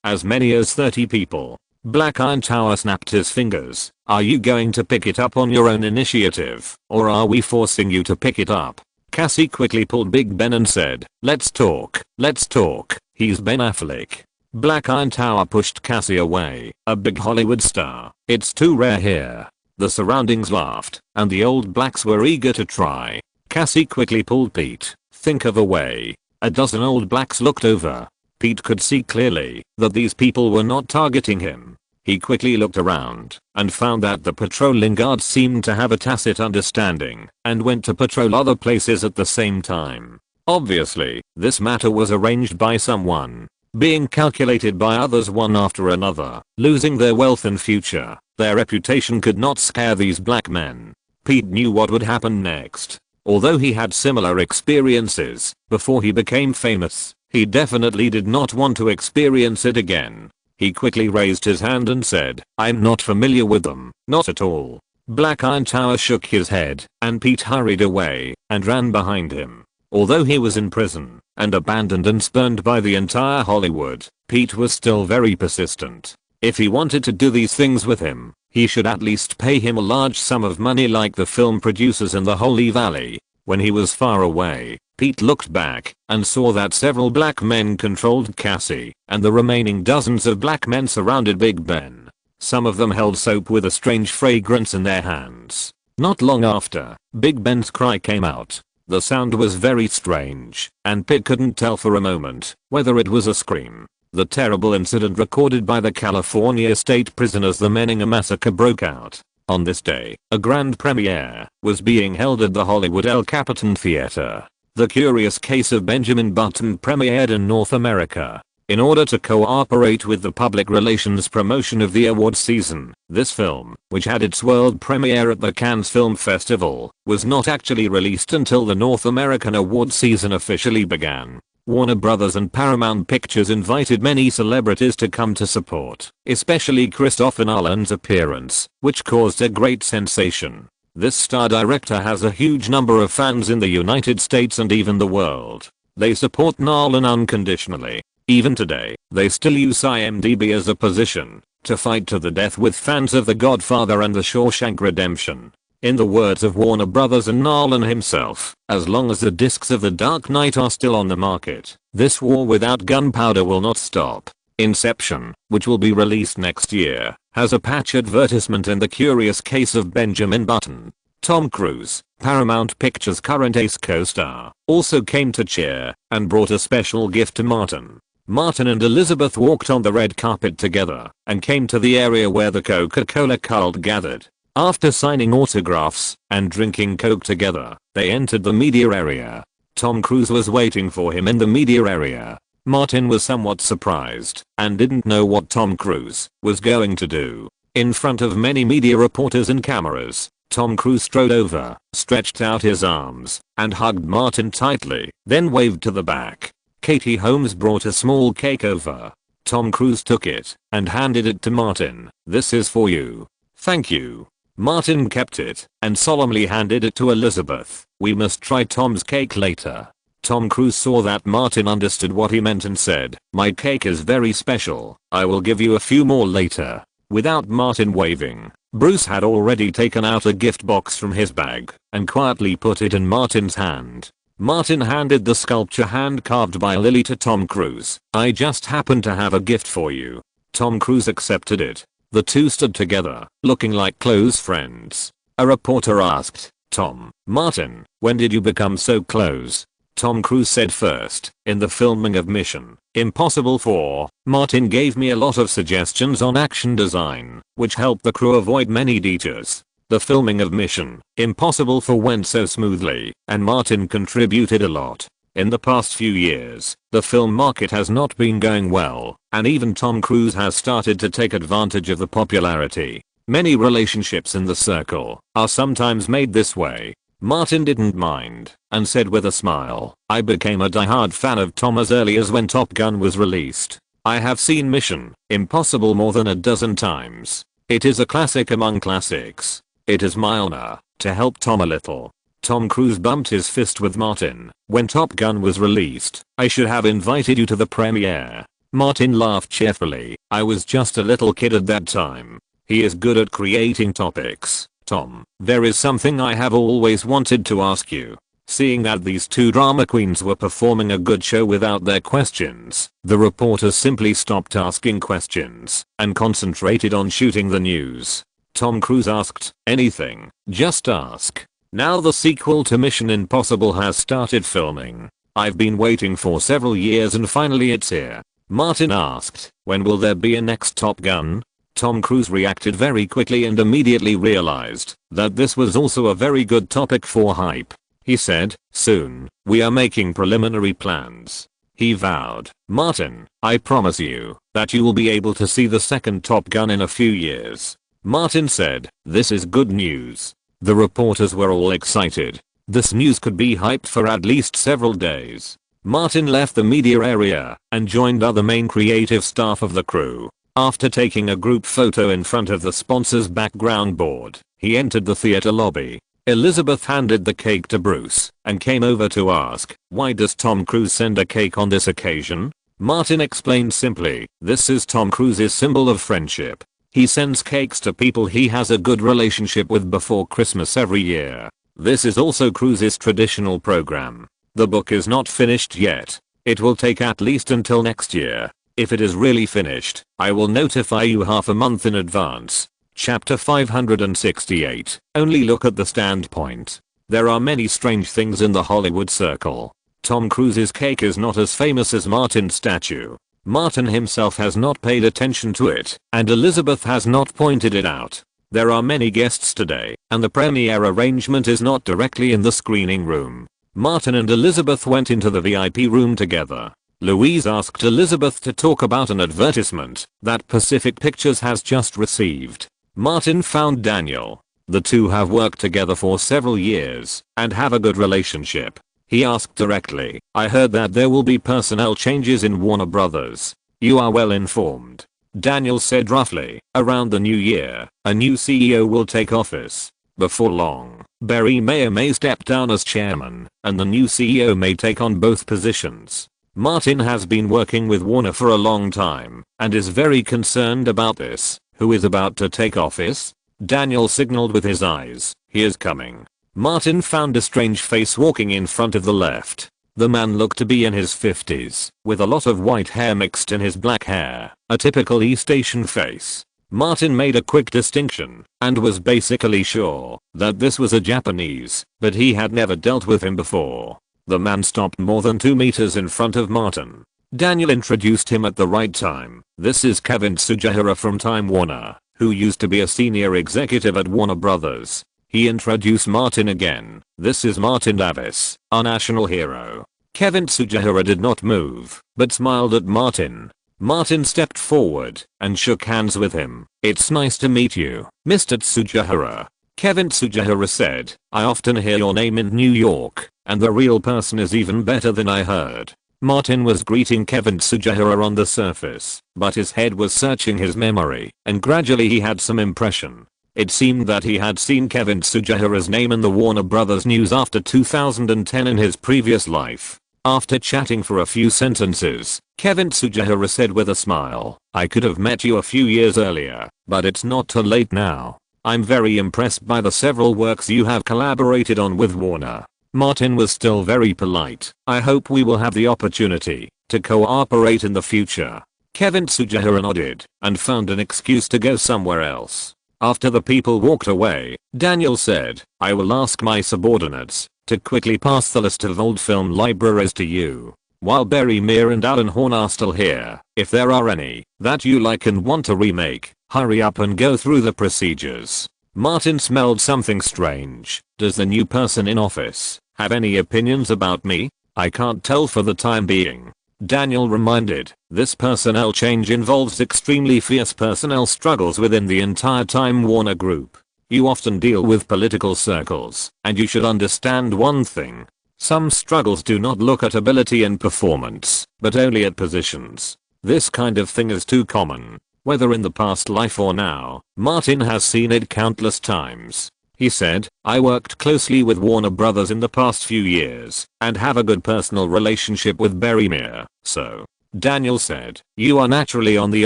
as many as 30 people. Black Iron Tower snapped his fingers. Are you going to pick it up on your own initiative, or are we forcing you to pick it up? Cassie quickly pulled Big Ben and said, let's talk, let's talk. He's Ben Affleck. Black Iron Tower pushed Cassie away, a big Hollywood star. It's too rare here. The surroundings laughed, and the old blacks were eager to try. Cassie quickly pulled Pete. Think of a way. A dozen old blacks looked over. Pete could see clearly that these people were not targeting him. He quickly looked around and found that the patrolling guards seemed to have a tacit understanding and went to patrol other places at the same time. Obviously, this matter was arranged by someone, being calculated by others one after another, losing their wealth and future. Their reputation could not scare these black men. Pete knew what would happen next. Although he had similar experiences before he became famous, he definitely did not want to experience it again. He quickly raised his hand and said, I'm not familiar with them, not at all. Black Iron Tower shook his head, and Pete hurried away and ran behind him. Although he was in prison and abandoned and spurned by the entire Hollywood, Pete was still very persistent. If he wanted to do these things with him, he should at least pay him a large sum of money like the film producers in the Holy Valley. When he was far away, Pete looked back and saw that several black men controlled Cassie, and the remaining dozens of black men surrounded Big Ben. Some of them held soap with a strange fragrance in their hands. Not long after, Big Ben's cry came out. The sound was very strange, and Pete couldn't tell for a moment whether it was a scream. The terrible incident recorded by the California state prison as the Menninger massacre broke out. On this day, a grand premiere was being held at the Hollywood El Capitan Theater. The Curious Case of Benjamin Button premiered in North America. In order to cooperate with the public relations promotion of the award season, this film, which had its world premiere at the Cannes Film Festival, was not actually released until the North American award season officially began. Warner Brothers and Paramount Pictures invited many celebrities to come to support, especially Christopher Nolan's appearance, which caused a great sensation. This star director has a huge number of fans in the United States and even the world. They support Nolan unconditionally. Even today, they still use IMDb as a position to fight to the death with fans of The Godfather and The Shawshank Redemption. In the words of Warner Brothers and Nolan himself, as long as the discs of The Dark Knight are still on the market, this war without gunpowder will not stop. Inception, which will be released next year, has a patch advertisement in The Curious Case of Benjamin Button. Tom Cruise, Paramount Pictures' current Ace co-star, also came to cheer and brought a special gift to Martin. Martin and Elizabeth walked on the red carpet together and came to the area where the Coca-Cola cult gathered. After signing autographs and drinking Coke together, they entered the media area. Tom Cruise was waiting for him in the media area. Martin was somewhat surprised and didn't know what Tom Cruise was going to do. In front of many media reporters and cameras, Tom Cruise strode over, stretched out his arms, and hugged Martin tightly, then waved to the back. Katie Holmes brought a small cake over. Tom Cruise took it and handed it to Martin. This is for you. Thank you. Martin kept it and solemnly handed it to Elizabeth. We must try Tom's cake later. Tom Cruise saw that Martin understood what he meant and said, my cake is very special. I will give you a few more later. Without Martin waving, Bruce had already taken out a gift box from his bag and quietly put it in Martin's hand. Martin handed the sculpture hand carved by Lily to Tom Cruise. I just happen to have a gift for you. Tom Cruise accepted it. The two stood together, looking like close friends. A reporter asked, Tom, Martin, when did you become so close? Tom Cruise said first, in the filming of Mission Impossible 4, Martin gave me a lot of suggestions on action design, which helped the crew avoid many detours. The filming of Mission Impossible 4 went so smoothly, and Martin contributed a lot. In the past few years, the film market has not been going well, and even Tom Cruise has started to take advantage of the popularity. Many relationships in the circle are sometimes made this way. Martin didn't mind, and said with a smile, "I became a die-hard fan of Tom as early as when Top Gun was released. I have seen Mission Impossible more than a dozen times. It is a classic among classics. It is my honor to help Tom a little." Tom Cruise bumped his fist with Martin when Top Gun was released. "I should have invited you to the premiere." Martin laughed cheerfully. "I was just a little kid at that time." He is good at creating topics. "Tom, there is something I have always wanted to ask you. Seeing that these two drama queens were performing a good show without their questions, the reporters simply stopped asking questions and concentrated on shooting the news." Tom Cruise asked, "Anything, just ask. Now the sequel to Mission Impossible has started filming. I've been waiting for several years and finally it's here." Martin asked, "When will there be a next Top Gun?" Tom Cruise reacted very quickly and immediately realized that this was also a very good topic for hype. He said, "Soon, we are making preliminary plans." He vowed, "Martin, I promise you that you will be able to see the second Top Gun in a few years." Martin said, "This is good news." The reporters were all excited. This news could be hyped for at least several days. Martin left the media area and joined other main creative staff of the crew. After taking a group photo in front of the sponsor's background board, he entered the theater lobby. Elizabeth handed the cake to Bruce and came over to ask, "Why does Tom Cruise send a cake on this occasion?" Martin explained simply, "This is Tom Cruise's symbol of friendship. He sends cakes to people he has a good relationship with before Christmas every year. This is also Cruise's traditional program. The book is not finished yet. It will take at least until next year. If it is really finished, I will notify you half a month in advance." Chapter 568. Only look at the standpoint. There are many strange things in the Hollywood circle. Tom Cruise's cake is not as famous as Martin's statue. Martin himself has not paid attention to it, and Elizabeth has not pointed it out. There are many guests today, and the premiere arrangement is not directly in the screening room. Martin and Elizabeth went into the VIP room together. Louise asked Elizabeth to talk about an advertisement that Pacific Pictures has just received. Martin found Daniel. The two have worked together for several years and have a good relationship. He asked directly, "I heard that there will be personnel changes in Warner Brothers. You are well informed." Daniel said roughly, "Around the new year, a new CEO will take office. Before long, Barry may step down as chairman, and the new CEO may take on both positions." Martin has been working with Warner for a long time and is very concerned about this. "Who is about to take office?" Daniel signaled with his eyes, "He is coming." Martin found a strange face walking in front of the left. The man looked to be in his 50s, with a lot of white hair mixed in his black hair, a typical East Asian face. Martin made a quick distinction and was basically sure that this was a Japanese, but he had never dealt with him before. The man stopped more than 2 meters in front of Martin. Daniel introduced him at the right time. "This is Kevin Tsujihara from Time Warner, who used to be a senior executive at Warner Brothers." He introduced Martin again. "This is Martin Davis, our national hero." Kevin Tsujihara did not move, but smiled at Martin. Martin stepped forward and shook hands with him. "It's nice to meet you, Mr. Tsujihara." Kevin Tsujihara said, "I often hear your name in New York, and the real person is even better than I heard." Martin was greeting Kevin Tsujihara on the surface, but his head was searching his memory, and gradually he had some impression. It seemed that he had seen Kevin Tsujihara's name in the Warner Brothers news after 2010 in his previous life. After chatting for a few sentences, Kevin Tsujihara said with a smile, "I could have met you a few years earlier, but it's not too late now. I'm very impressed by the several works you have collaborated on with Warner." Martin was still very polite. "I hope we will have the opportunity to cooperate in the future." Kevin Tsujihara nodded and found an excuse to go somewhere else. After the people walked away, Daniel said, "I will ask my subordinates to quickly pass the list of old film libraries to you. While Barry Meir and Alan Horn are still here, if there are any that you like and want to remake, hurry up and go through the procedures." Martin smelled something strange. Does the new person in office have any opinions about me? I can't tell for the time being. Daniel reminded, this personnel change involves extremely fierce personnel struggles within the entire Time Warner Group. You often deal with political circles, and you should understand one thing. Some struggles do not look at ability and performance, but only at positions. This kind of thing is too common. Whether in the past life or now, Martin has seen it countless times. He said, I worked closely with Warner Brothers in the past few years, and have a good personal relationship with Berrymeer, so. Daniel said, you are naturally on the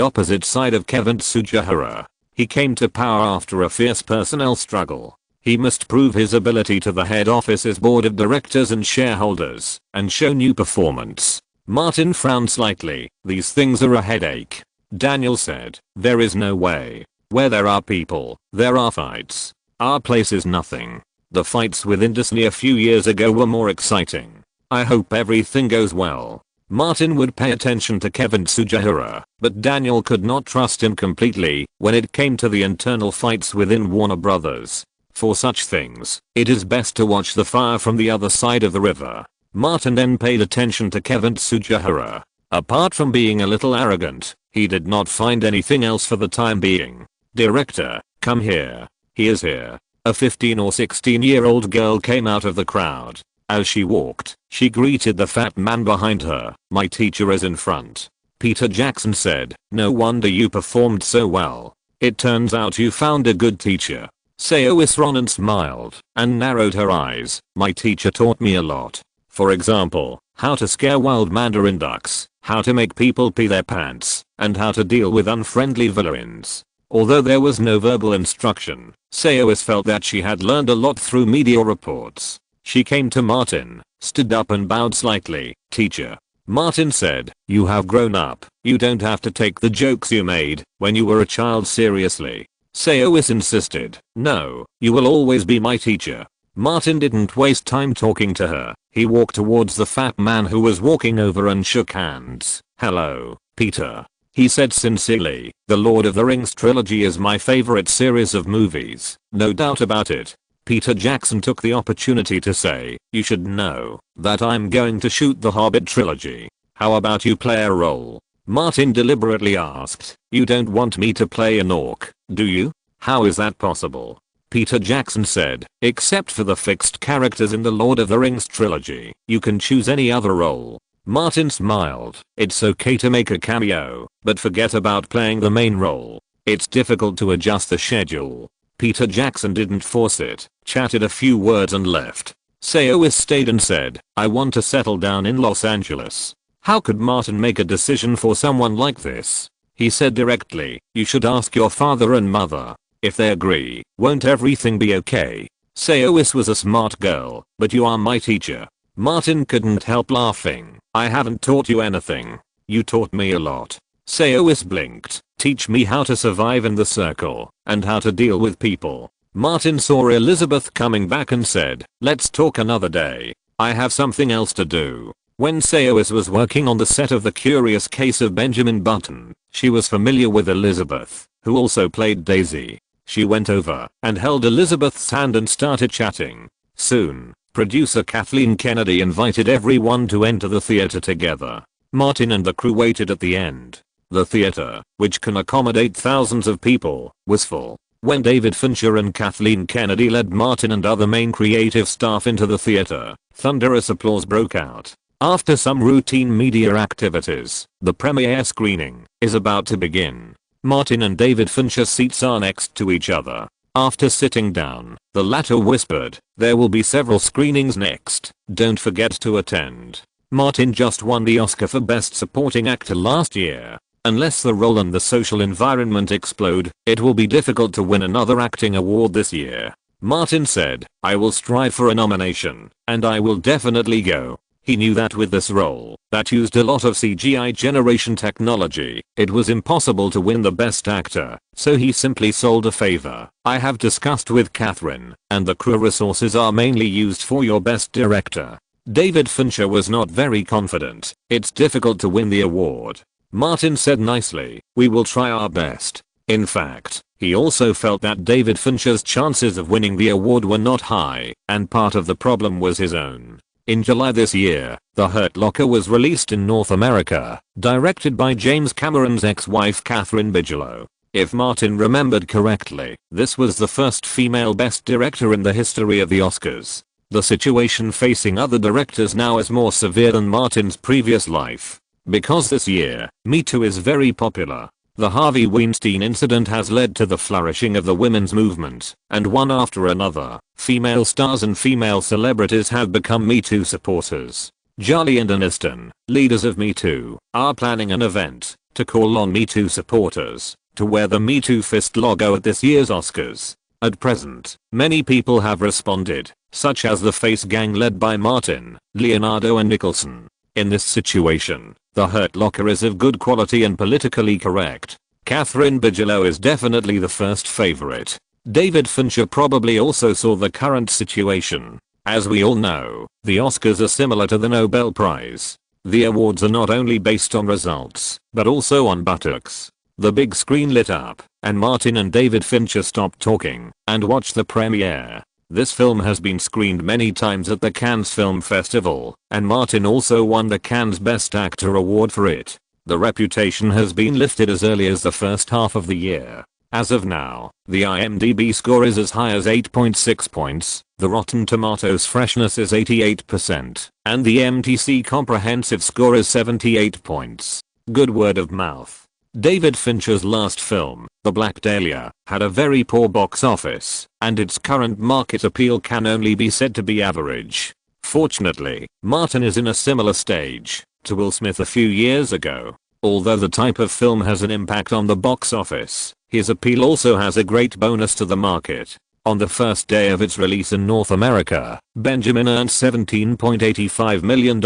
opposite side of Kevin Tsujihara. He came to power after a fierce personnel struggle. He must prove his ability to the head office's board of directors and shareholders, and show new performance. Martin frowned slightly. These things are a headache. Daniel said, there is no way. Where there are people, there are fights. Our place is nothing. The fights within Disney a few years ago were more exciting. I hope everything goes well. Martin would pay attention to Kevin Tsujihara, but Daniel could not trust him completely when it came to the internal fights within Warner Brothers. For such things, it is best to watch the fire from the other side of the river. Martin then paid attention to Kevin Tsujihara. Apart from being a little arrogant, he did not find anything else for the time being. Director, come here. He is here. A 15 or 16-year-old girl came out of the crowd. As she walked, she greeted the fat man behind her. My teacher is in front. Peter Jackson said, no wonder you performed so well. It turns out you found a good teacher. Saoirse Ronan smiled and narrowed her eyes. My teacher taught me a lot. For example, how to scare wild mandarin ducks, how to make people pee their pants, and how to deal with unfriendly villains. Although there was no verbal instruction, Saoirse felt that she had learned a lot through media reports. She came to Martin, stood up and bowed slightly. Teacher. Martin said, you have grown up. You don't have to take the jokes you made when you were a child seriously. Saoirse insisted, no, you will always be my teacher. Martin didn't waste time talking to her. He walked towards the fat man who was walking over and shook hands. Hello, Peter. He said sincerely, the Lord of the Rings trilogy is my favorite series of movies, no doubt about it. Peter Jackson took the opportunity to say, you should know that I'm going to shoot the Hobbit trilogy. How about you play a role? Martin deliberately asked, you don't want me to play an orc, do you? How is that possible? Peter Jackson said, except for the fixed characters in the Lord of the Rings trilogy, you can choose any other role. Martin smiled. It's okay to make a cameo, but forget about playing the main role. It's difficult to adjust the schedule. Peter Jackson didn't force it, chatted a few words and left. Saoirse stayed and said, I want to settle down in Los Angeles. How could Martin make a decision for someone like this? He said directly, you should ask your father and mother. If they agree, won't everything be okay? Saoirse was a smart girl, but you are my teacher. Martin couldn't help laughing. I haven't taught you anything. You taught me a lot. Saoirse blinked. Teach me how to survive in the circle, and how to deal with people. Martin saw Elizabeth coming back and said, let's talk another day. I have something else to do. When Saoirse was working on the set of The Curious Case of Benjamin Button, she was familiar with Elizabeth, who also played Daisy. She went over and held Elizabeth's hand and started chatting. Soon, producer Kathleen Kennedy invited everyone to enter the theater together. Martin and the crew waited at the end. The theater, which can accommodate thousands of people, was full. When David Fincher and Kathleen Kennedy led Martin and other main creative staff into the theater, thunderous applause broke out. After some routine media activities, the premiere screening is about to begin. Martin and David Fincher's seats are next to each other. After sitting down, the latter whispered, there will be several screenings next, don't forget to attend. Martin just won the Oscar for Best Supporting Actor last year. Unless the role and the social environment explode, it will be difficult to win another acting award this year. Martin said, I will strive for a nomination, and I will definitely go. He knew that with this role, that used a lot of CGI generation technology, it was impossible to win the best actor, so he simply sold a favor. I have discussed with Catherine, and the crew resources are mainly used for your best director. David Fincher was not very confident. It's difficult to win the award. Martin said nicely, we will try our best. In fact, He also felt that David Fincher's chances of winning the award were not high, and part of the problem was his own. In July this year, The Hurt Locker was released in North America, directed by James Cameron's ex-wife Catherine Bigelow. If Martin remembered correctly, this was the first female Best Director in the history of the Oscars. The situation facing other directors now is more severe than Martin's previous life. Because this year, Me Too is very popular. The Harvey Weinstein incident has led to the flourishing of the women's movement, and one after another, female stars and female celebrities have become Me Too supporters. Jolly and Aniston, leaders of Me Too, are planning an event to call on Me Too supporters to wear the Me Too fist logo at this year's Oscars. At present, many people have responded, such as the Face Gang led by Martin, Leonardo and Nicholson. In this situation, The Hurt Locker is of good quality and politically correct. Catherine Bigelow is definitely the first favorite. David Fincher probably also saw the current situation. As we all know, the Oscars are similar to the Nobel Prize. The awards are not only based on results, but also on buttocks. The big screen lit up, and Martin and David Fincher stopped talking and watched the premiere. This film has been screened many times at the Cannes Film Festival, and Martin also won the Cannes Best Actor award for it. The reputation has been lifted as early as the first half of the year. As of now, the IMDb score is as high as 8.6 points, the Rotten Tomatoes freshness is 88%, and the MTC comprehensive score is 78 points. Good word of mouth. David Fincher's last film, The Black Dahlia, had a very poor box office, and its current market appeal can only be said to be average. Fortunately, Martin is in a similar stage to Will Smith a few years ago. Although the type of film has an impact on the box office, his appeal also has a great bonus to the market. On the first day of its release in North America, Benjamin earned $17.85 million,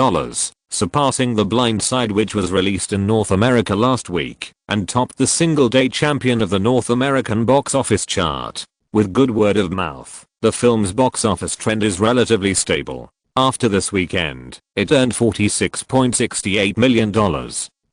surpassing The Blind Side, which was released in North America last week, and topped the single-day champion of the North American box office chart. With good word of mouth, the film's box office trend is relatively stable. After this weekend, it earned $46.68 million.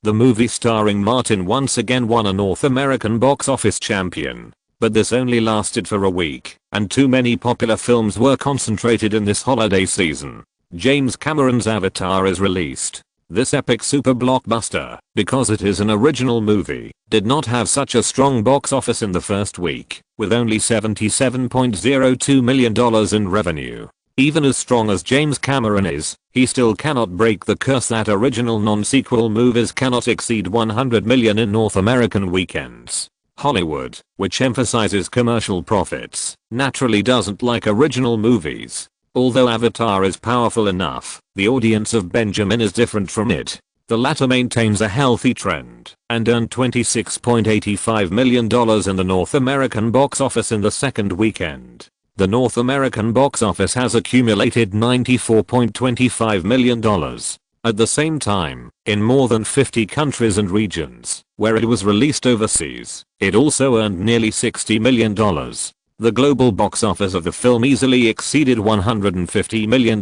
The movie starring Martin once again won a North American box office champion. But this only lasted for a week, and too many popular films were concentrated in this holiday season. James Cameron's Avatar is released. This epic super blockbuster, because it is an original movie, did not have such a strong box office in the first week, with only $77.02 million in revenue. Even as strong as James Cameron is, he still cannot break the curse that original non-sequel movies cannot exceed 100 million in North American weekends. Hollywood, which emphasizes commercial profits, naturally doesn't like original movies. Although Avatar is powerful enough, the audience of Benjamin is different from it. The latter maintains a healthy trend and earned $26.85 million in the North American box office in the second weekend. The North American box office has accumulated $94.25 million. At the same time, in more than 50 countries and regions where it was released overseas, it also earned nearly $60 million. The global box office of the film easily exceeded $150 million.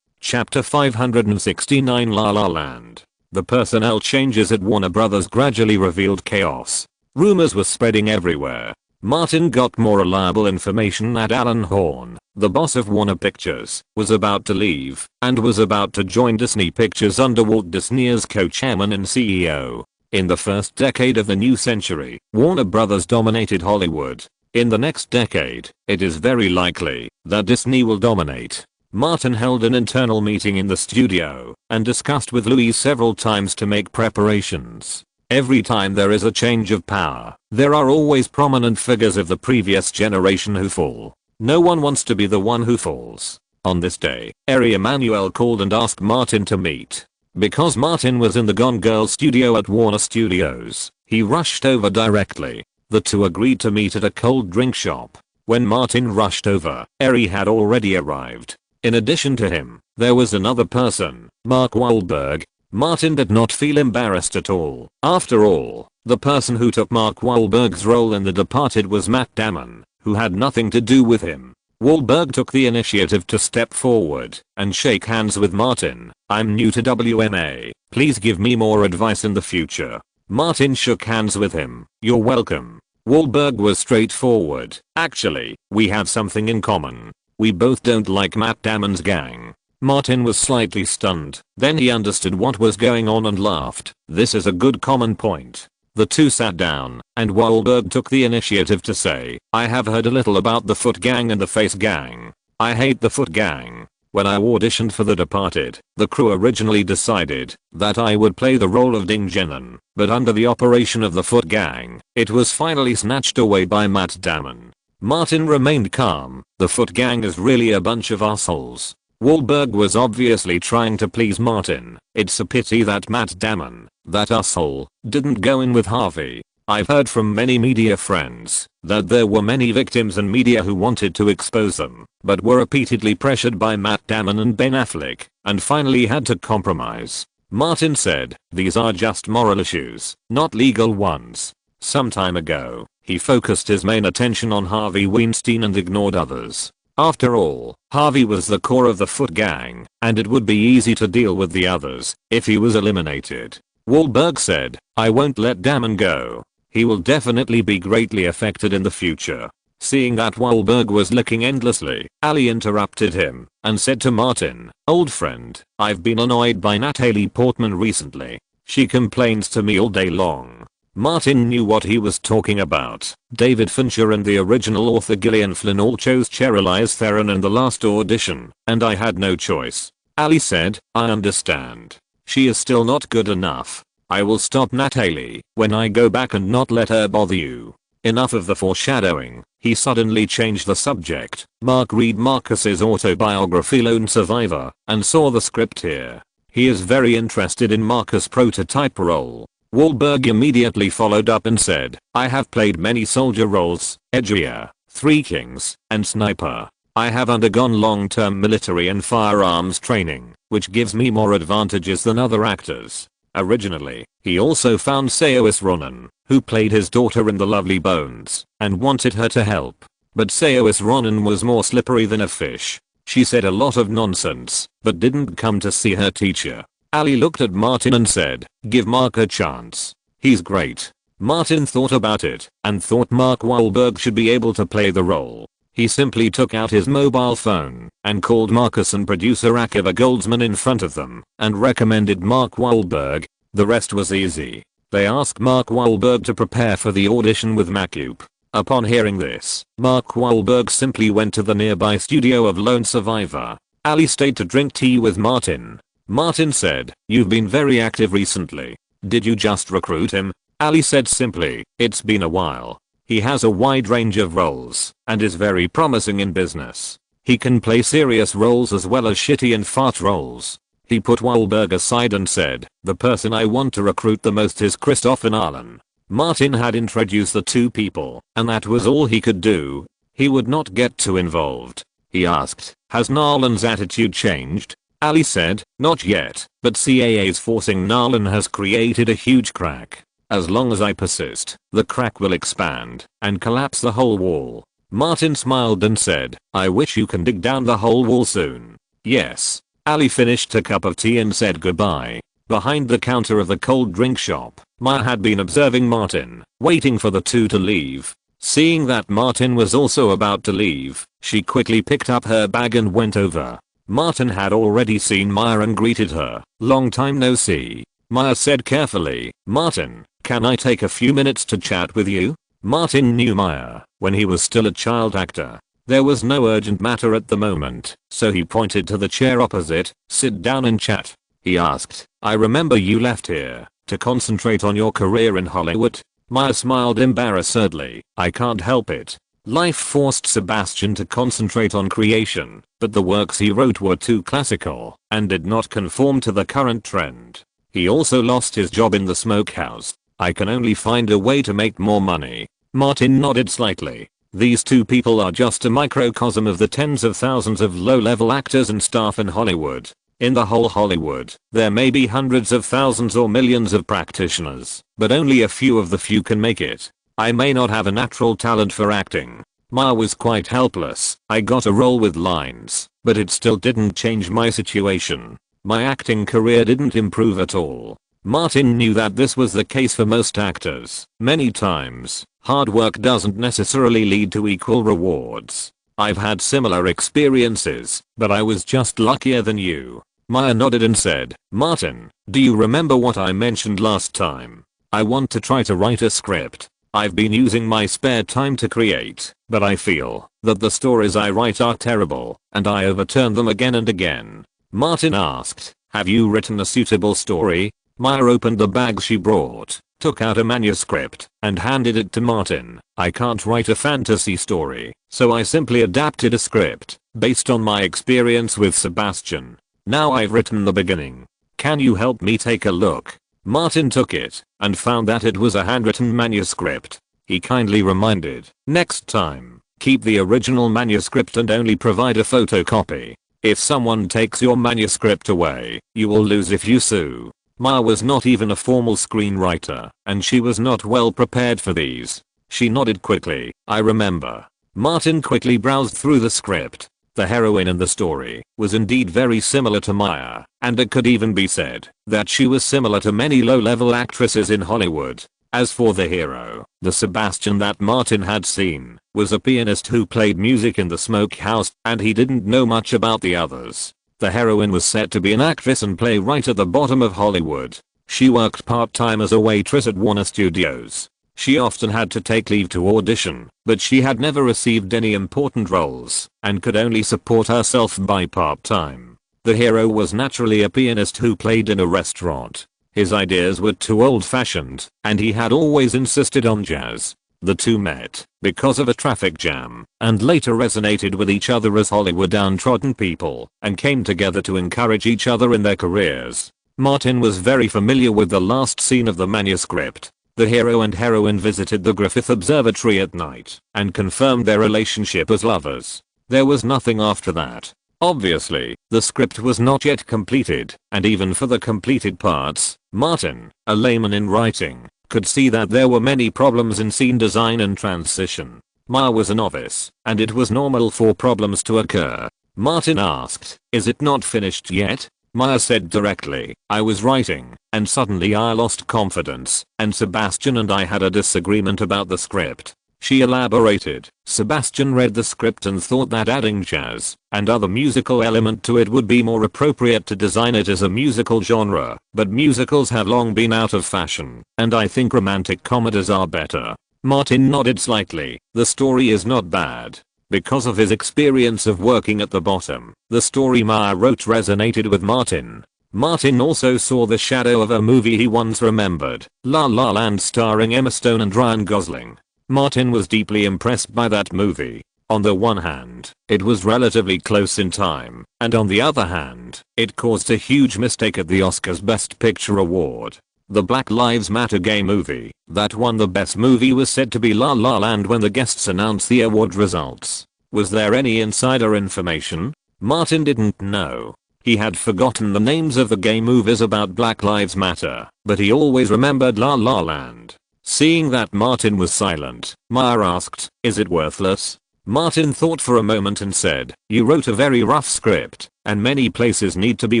Chapter 569 La La Land. The personnel changes at Warner Bros. Gradually revealed chaos. Rumors were spreading everywhere. Martin got more reliable information that Alan Horn, the boss of Warner Pictures, was about to leave and was about to join Disney Pictures under Walt Disney as co-chairman and CEO. In the first decade of the new century, Warner Bros. Dominated Hollywood. In the next decade, it is very likely that Disney will dominate. Martin held an internal meeting in the studio and discussed with Louise several times to make preparations. Every time there is a change of power, there are always prominent figures of the previous generation who fall. No one wants to be the one who falls. On this day, Ari Emanuel called and asked Martin to meet. Because Martin was in the Gone Girl studio at Warner Studios, he rushed over directly. The two agreed to meet at a cold drink shop. When Martin rushed over, Ari had already arrived. In addition to him, there was another person, Mark Wahlberg. Martin did not feel embarrassed at all. After all, the person who took Mark Wahlberg's role in The Departed was Matt Damon, who had nothing to do with him. Wahlberg took the initiative to step forward and shake hands with Martin. "I'm new to WMA. Please give me more advice in the future." Martin shook hands with him. "You're welcome." Wahlberg was straightforward. Actually, we have something in common. We both don't like Matt Damon's gang. Martin was slightly stunned. Then he understood what was going on and laughed. This is a good common point. The two sat down, and Wahlberg took the initiative to say, I have heard a little about the Foot Gang and the Face Gang. I hate the Foot Gang. When I auditioned for The Departed, the crew originally decided that I would play the role of Ding Jenon, but under the operation of the Foot Gang, it was finally snatched away by Matt Damon. Martin remained calm. The Foot Gang is really a bunch of assholes. Wahlberg was obviously trying to please Martin. It's a pity that Matt Damon, that asshole, didn't go in with Harvey. I've heard from many media friends that there were many victims and media who wanted to expose them, but were repeatedly pressured by Matt Damon and Ben Affleck, and finally had to compromise. Martin said, these are just moral issues, not legal ones. Some time ago, he focused his main attention on Harvey Weinstein and ignored others. After all, Harvey was the core of the Foot Gang, and it would be easy to deal with the others if he was eliminated. Wahlberg said, I won't let Damon go. He will definitely be greatly affected in the future. Seeing that Wahlberg was licking endlessly, Ali interrupted him and said to Martin, old friend, I've been annoyed by Natalie Portman recently. She complains to me all day long. Martin knew what he was talking about. David Fincher and the original author Gillian Flynn all chose Charlize Theron in the last audition, and I had no choice. Ali said, I understand. She is still not good enough. I will stop Natalie when I go back and not let her bother you. Enough of the foreshadowing. He suddenly changed the subject. Mark read Marcus's autobiography Lone Survivor and saw the script here. He is very interested in Marcus' prototype role. Wahlberg immediately followed up and said, I have played many soldier roles, edgier, Three Kings, and Sniper. I have undergone long-term military and firearms training, which gives me more advantages than other actors. Originally, he also found Saoirse Ronan, who played his daughter in The Lovely Bones, and wanted her to help. But Saoirse Ronan was more slippery than a fish. She said a lot of nonsense, but didn't come to see her teacher. Ali looked at Martin and said, give Mark a chance. He's great. Martin thought about it, and thought Mark Wahlberg should be able to play the role. He simply took out his mobile phone and called Marcus and producer Akiva Goldsman in front of them and recommended Mark Wahlberg. The rest was easy. They asked Mark Wahlberg to prepare for the audition with Macup. Upon hearing this, Mark Wahlberg simply went to the nearby studio of Lone Survivor. Ali stayed to drink tea with Martin. Martin said, you've been very active recently. Did you just recruit him? Ali said simply, it's been a while. He has a wide range of roles and is very promising in business. He can play serious roles as well as shitty and fart roles. He put Wahlberg aside and said, the person I want to recruit the most is Christopher Nolan. Martin had introduced the two people, and that was all he could do. He would not get too involved. He asked, has Nolan's attitude changed? Ali said, not yet, but CAA's forcing Nolan has created a huge crack. As long as I persist, the crack will expand and collapse the whole wall. Martin smiled and said, I wish you can dig down the whole wall soon. Yes. Ali finished a cup of tea and said goodbye. Behind the counter of the cold drink shop, Maya had been observing Martin, waiting for the two to leave. Seeing that Martin was also about to leave, she quickly picked up her bag and went over. Martin had already seen Maya and greeted her. Long time no see. Maya said carefully, Martin, can I take a few minutes to chat with you? Martin knew Maya when he was still a child actor. There was no urgent matter at the moment, so he pointed to the chair opposite. Sit down and chat. He asked, I remember you left here to concentrate on your career in Hollywood. Maya smiled embarrassedly. I can't help it. Life forced Sebastian to concentrate on creation, but the works he wrote were too classical and did not conform to the current trend. He also lost his job in the smokehouse. I can only find a way to make more money. Martin nodded slightly. These two people are just a microcosm of the tens of thousands of low-level actors and staff in Hollywood. In the whole Hollywood, there may be hundreds of thousands or millions of practitioners, but only a few of the few can make it. I may not have a natural talent for acting. Maya was quite helpless. I got a role with lines, but it still didn't change my situation. My acting career didn't improve at all. Martin knew that this was the case for most actors. Many times, hard work doesn't necessarily lead to equal rewards. I've had similar experiences, but I was just luckier than you. Maya nodded and said, Martin, do you remember what I mentioned last time? I want to try to write a script. I've been using my spare time to create, but I feel that the stories I write are terrible, and I overturn them again and again. Martin asked, have you written a suitable story? Maya opened the bag she brought, took out a manuscript, and handed it to Martin. I can't write a fantasy story, so I simply adapted a script, based on my experience with Sebastian. Now I've written the beginning. Can you help me take a look? Martin took it, and found that it was a handwritten manuscript. He kindly reminded, next time, keep the original manuscript and only provide a photocopy. If someone takes your manuscript away, you will lose if you sue. Maya was not even a formal screenwriter, and she was not well prepared for these. She nodded quickly, I remember. Martin quickly browsed through the script. The heroine in the story was indeed very similar to Maya, and it could even be said that she was similar to many low-level actresses in Hollywood. As for the hero, the Sebastian that Martin had seen was a pianist who played music in the smokehouse, and he didn't know much about the others. The heroine was set to be an actress and playwright at the bottom of Hollywood. She worked part-time as a waitress at Warner Studios. She often had to take leave to audition, but she had never received any important roles, and could only support herself by part-time. The hero was naturally a pianist who played in a restaurant. His ideas were too old-fashioned, and he had always insisted on jazz. The two met because of a traffic jam, and later resonated with each other as Hollywood downtrodden people, and came together to encourage each other in their careers. Martin was very familiar with the last scene of the manuscript. The hero and heroine visited the Griffith Observatory at night, and confirmed their relationship as lovers. There was nothing after that. Obviously, the script was not yet completed, and even for the completed parts, Martin, a layman in writing, could see that there were many problems in scene design and transition. Maya was a novice, and it was normal for problems to occur. Martin asked, is it not finished yet? Maya said directly, I was writing, and suddenly I lost confidence, and Sebastian and I had a disagreement about the script. She elaborated, Sebastian read the script and thought that adding jazz and other musical element to it would be more appropriate to design it as a musical genre, but musicals have long been out of fashion, and I think romantic comedies are better. Martin nodded slightly, the story is not bad. Because of his experience of working at the bottom, the story Maya wrote resonated with Martin. Martin also saw the shadow of a movie he once remembered, La La Land starring Emma Stone and Ryan Gosling. Martin was deeply impressed by that movie. On the one hand, it was relatively close in time, and on the other hand, it caused a huge mistake at the Oscars Best Picture award. The Black Lives Matter gay movie that won the best movie was said to be La La Land when the guests announced the award results. Was there any insider information? Martin didn't know. He had forgotten the names of the gay movies about Black Lives Matter, but he always remembered La La Land. Seeing that Martin was silent, Maya asked, is it worthless? Martin thought for a moment and said, you wrote a very rough script, and many places need to be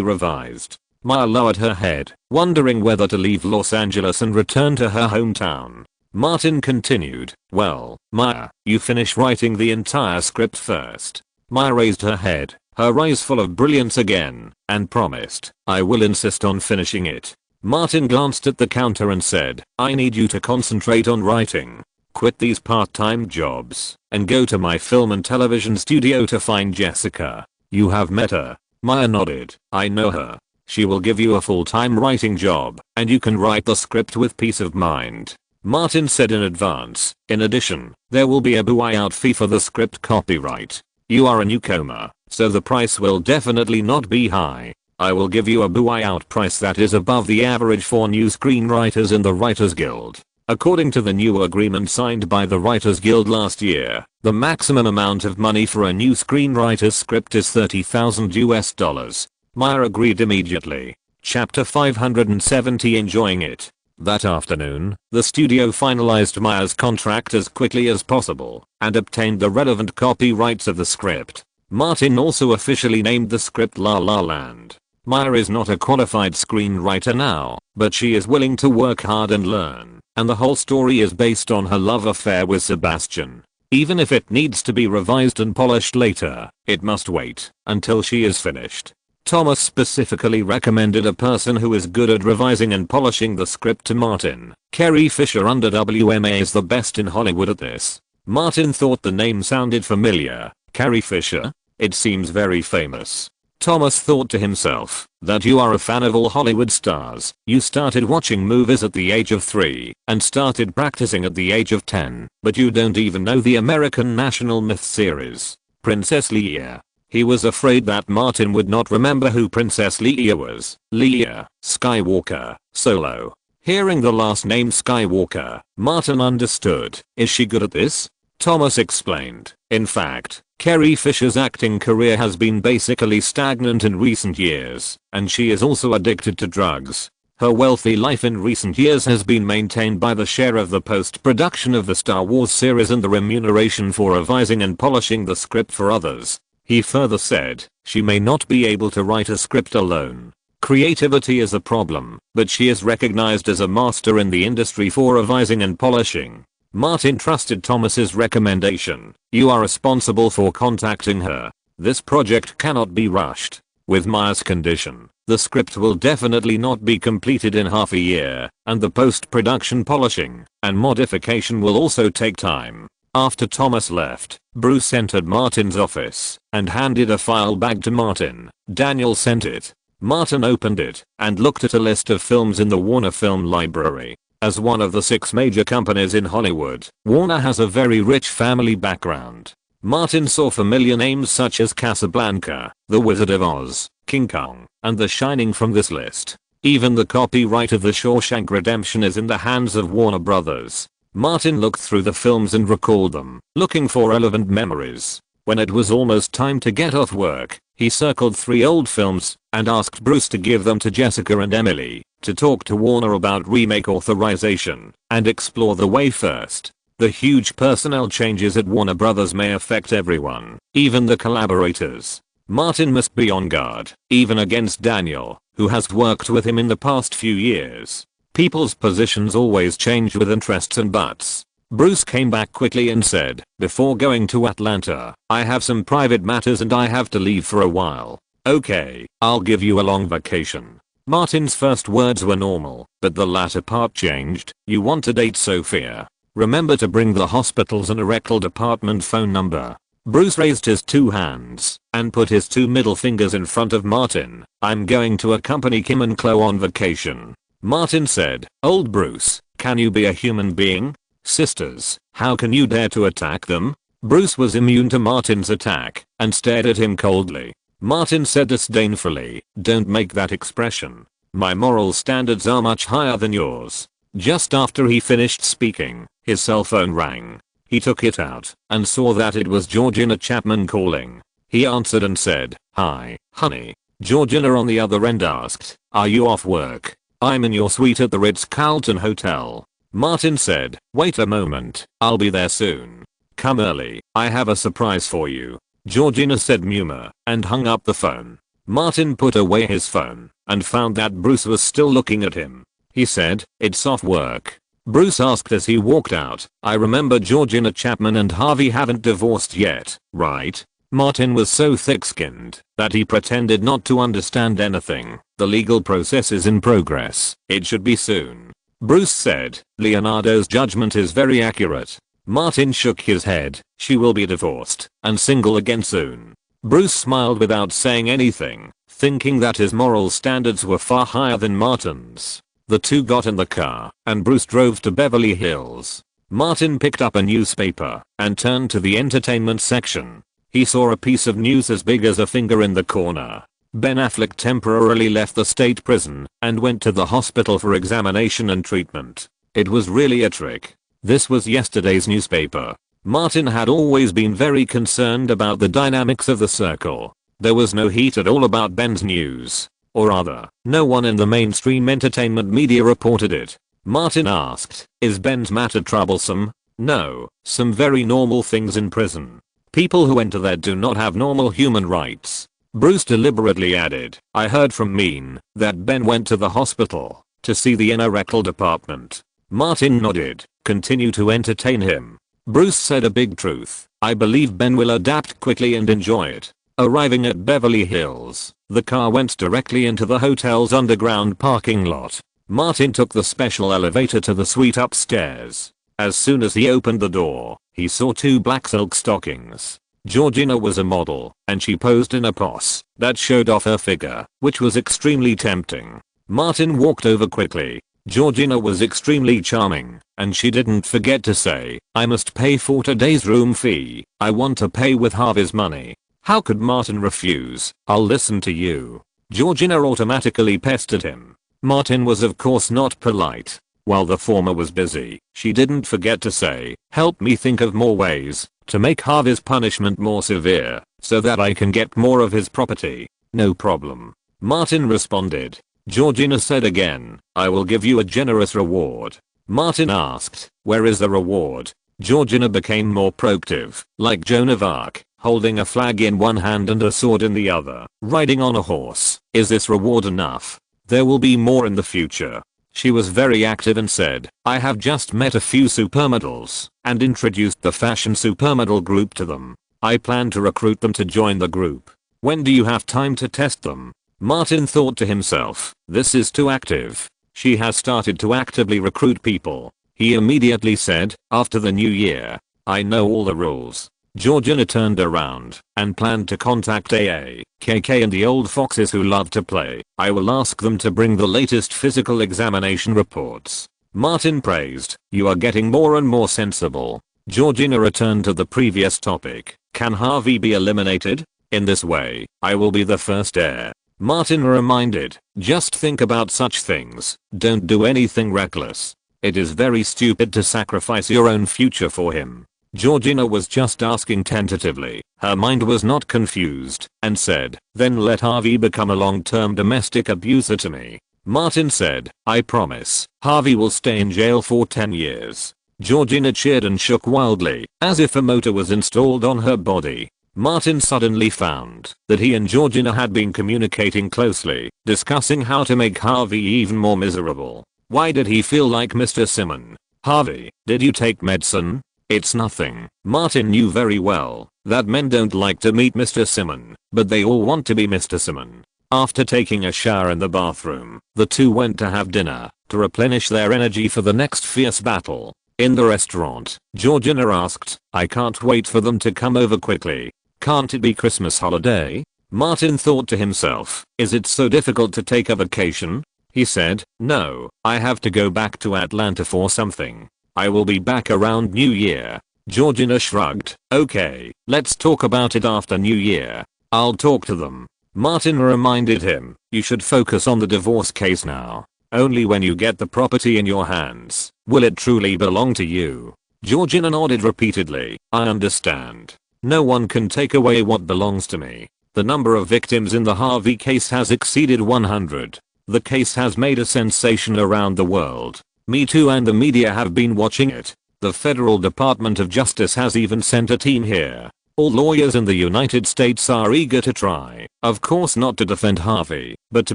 revised. Maya lowered her head, wondering whether to leave Los Angeles and return to her hometown. Martin continued, well, Maya, you finish writing the entire script first. Maya raised her head, her eyes full of brilliance again, and promised, I will insist on finishing it. Martin glanced at the counter and said, I need you to concentrate on writing. Quit these part-time jobs, and go to my film and television studio to find Jessica. You have met her. Maya nodded, I know her. She will give you a full-time writing job, and you can write the script with peace of mind. Martin said in advance, in addition, there will be a buyout fee for the script copyright. You are a newcomer, so the price will definitely not be high. I will give you a buyout price that is above the average for new screenwriters in the Writers Guild. According to the new agreement signed by the Writers Guild last year, the maximum amount of money for a new screenwriter's script is $30,000. Maya agreed immediately. Chapter 570 Enjoying it. That afternoon, the studio finalized Maya's contract as quickly as possible, and obtained the relevant copyrights of the script. Martin also officially named the script La La Land. Maya is not a qualified screenwriter now, but she is willing to work hard and learn, and the whole story is based on her love affair with Sebastian. Even if it needs to be revised and polished later, it must wait until she is finished. Thomas specifically recommended a person who is good at revising and polishing the script to Martin. Carrie Fisher under WMA is the best in Hollywood at this. Martin thought the name sounded familiar. Carrie Fisher? It seems very famous. Thomas thought to himself that you are a fan of all Hollywood stars. You started watching movies at the age of 3 and started practicing at the age of 10, but you don't even know the American National Myth series, Princess Leia. He was afraid that Martin would not remember who Princess Leia was. Leia Skywalker, Solo. Hearing the last name Skywalker, Martin understood. Is she good at this? Thomas explained. In fact, Carrie Fisher's acting career has been basically stagnant in recent years, and she is also addicted to drugs. Her wealthy life in recent years has been maintained by the share of the post-production of the Star Wars series and the remuneration for revising and polishing the script for others. He further said, she may not be able to write a script alone. Creativity is a problem, but she is recognized as a master in the industry for revising and polishing. Martin trusted Thomas's recommendation. You are responsible for contacting her. This project cannot be rushed. With Maya's condition, the script will definitely not be completed in half a year, and the post-production polishing and modification will also take time. After Thomas left, Bruce entered Martin's office and handed a file bag to Martin. Daniel sent it. Martin opened it and looked at a list of films in the Warner Film Library. As one of the 6 major companies in Hollywood, Warner has a very rich family background. Martin saw familiar names such as Casablanca, The Wizard of Oz, King Kong, and The Shining from this list. Even the copyright of The Shawshank Redemption is in the hands of Warner Brothers. Martin looked through the films and recalled them, looking for relevant memories. When it was almost time to get off work, he circled 3 old films and asked Bruce to give them to Jessica and Emily to talk to Warner about remake authorization and explore the way first. The huge personnel changes at Warner Brothers may affect everyone, even the collaborators. Martin must be on guard, even against Daniel, who has worked with him in the past few years. People's positions always change with interests and buts. Bruce came back quickly and said, before going to Atlanta, I have some private matters and I have to leave for a while. Okay, I'll give you a long vacation. Martin's first words were normal, but the latter part changed. You want to date Sophia. Remember to bring the hospital's and erectile department phone number. Bruce raised his 2 hands and put his 2 middle fingers in front of Martin. I'm going to accompany Kim and Chloe on vacation. Martin said, old Bruce, can you be a human being? Sisters, how can you dare to attack them? Bruce was immune to Martin's attack and stared at him coldly. Martin said disdainfully, don't make that expression. My moral standards are much higher than yours. Just after he finished speaking, his cell phone rang. He took it out and saw that it was Georgina Chapman calling. He answered and said, hi, honey. Georgina on the other end asked, are you off work? I'm in your suite at the Ritz-Carlton Hotel. Martin said, wait a moment, I'll be there soon. Come early, I have a surprise for you. Georgina said Muma and hung up the phone. Martin put away his phone and found that Bruce was still looking at him. He said, it's off work. Bruce asked as he walked out, I remember Georgina Chapman and Harvey haven't divorced yet, right? Martin was so thick-skinned that he pretended not to understand anything. The legal process is in progress. It should be soon. Bruce said, Leonardo's judgment is very accurate. Martin shook his head. She will be divorced and single again soon. Bruce smiled without saying anything, thinking that his moral standards were far higher than Martin's. The two got in the car and Bruce drove to Beverly Hills. Martin picked up a newspaper and turned to the entertainment section. He saw a piece of news as big as a finger in the corner. Ben Affleck temporarily left the state prison and went to the hospital for examination and treatment. It was really a trick. This was yesterday's newspaper. Martin had always been very concerned about the dynamics of the circle. There was no heat at all about Ben's news. Or rather, no one in the mainstream entertainment media reported it. Martin asked, is Ben's matter troublesome? No, some very normal things in prison. People who enter there do not have normal human rights. Bruce deliberately added, I heard from Mean that Ben went to the hospital to see the irreverent department. Martin nodded. Continue to entertain him. Bruce said a big truth. I believe Ben will adapt quickly and enjoy it. Arriving at Beverly Hills, the car went directly into the hotel's underground parking lot. Martin took the special elevator to the suite upstairs. As soon as he opened the door, he saw 2 black silk stockings. Georgina was a model, and she posed in a pose that showed off her figure, which was extremely tempting. Martin walked over quickly. Georgina was extremely charming, and she didn't forget to say, I must pay for today's room fee. I want to pay with Harvey's money. How could Martin refuse? I'll listen to you. Georgina automatically pestered him. Martin was of course not polite. While the former was busy, she didn't forget to say, help me think of more ways to make Harvey's punishment more severe so that I can get more of his property. No problem. Martin responded. Georgina said again, I will give you a generous reward. Martin asked, where is the reward? Georgina became more proactive, like Joan of Arc, holding a flag in one hand and a sword in the other, riding on a horse. Is this reward enough? There will be more in the future. She was very active and said, I have just met a few supermodels and introduced the fashion supermodel group to them. I plan to recruit them to join the group. When do you have time to test them? Martin thought to himself, this is too active. She has started to actively recruit people. He immediately said, after the new year. I know all the rules. Georgina turned around and planned to contact AA, KK and the old foxes who love to play. I will ask them to bring the latest physical examination reports. Martin praised, you are getting more and more sensible. Georgina returned to the previous topic. Can Harvey be eliminated? In this way, I will be the first heir. Martin reminded, just think about such things. Don't do anything reckless. It is very stupid to sacrifice your own future for him. Georgina was just asking tentatively. Her mind was not confused, and said, then let Harvey become a long-term domestic abuser to me. Martin said, I promise, Harvey will stay in jail for 10 years. Georgina cheered and shook wildly, as if a motor was installed on her body. Martin suddenly found that he and Georgina had been communicating closely, discussing how to make Harvey even more miserable. Why did he feel like Mr. Simon? Harvey, did you take medicine? It's nothing. Martin knew very well that men don't like to meet Mr. Simon, but they all want to be Mr. Simon. After taking a shower in the bathroom, the two went to have dinner to replenish their energy for the next fierce battle. In the restaurant, Georgina asked, I can't wait for them to come over quickly. Can't it be Christmas holiday? Martin thought to himself, is it so difficult to take a vacation? He said, no, I have to go back to Atlanta for something. I will be back around New Year. Georgina shrugged. Okay, let's talk about it after New Year. I'll talk to them. Martin reminded him, you should focus on the divorce case now. Only when you get the property in your hands will it truly belong to you. Georgina nodded repeatedly. I understand. No one can take away what belongs to me. The number of victims in the Harvey case has exceeded 100. The case has made a sensation around the world. Me Too and the media have been watching it. The Federal Department of Justice has even sent a team here. All lawyers in the United States are eager to try, of course not to defend Harvey, but to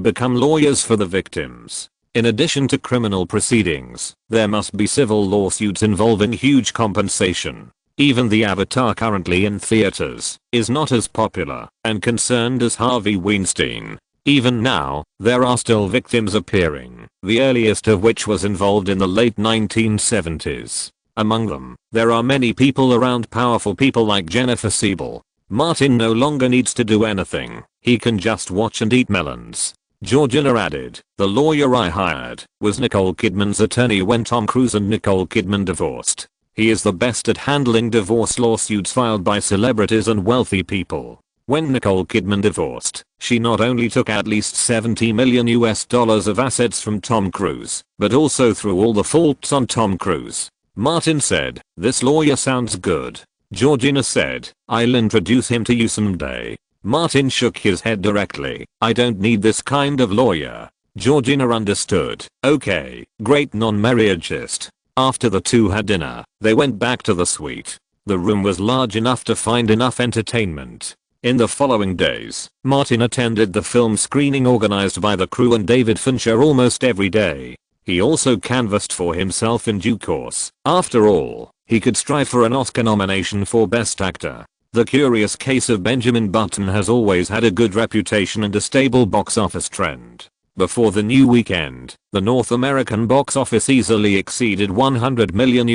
become lawyers for the victims. In addition to criminal proceedings, there must be civil lawsuits involving huge compensation. Even the Avatar currently in theaters is not as popular and concerned as Harvey Weinstein. Even now, there are still victims appearing, the earliest of which was involved in the late 1970s. Among them, there are many people around powerful people like Jennifer Siebel. Martin no longer needs to do anything, he can just watch and eat melons. Georgina added, the lawyer I hired was Nicole Kidman's attorney when Tom Cruise and Nicole Kidman divorced. He is the best at handling divorce lawsuits filed by celebrities and wealthy people. When Nicole Kidman divorced, she not only took at least $70 million of assets from Tom Cruise, but also threw all the faults on Tom Cruise. Martin said, this lawyer sounds good. Georgina said, I'll introduce him to you someday. Martin shook his head directly. I don't need this kind of lawyer. Georgina understood. Okay, great non-marriage gist. After the two had dinner, they went back to the suite. The room was large enough to find enough entertainment. In the following days, Martin attended the film screening organized by the crew and David Fincher almost every day. He also canvassed for himself in due course. After all, he could strive for an Oscar nomination for Best Actor. The Curious Case of Benjamin Button has always had a good reputation and a stable box office trend. Before the new weekend, the North American box office easily exceeded $100 million.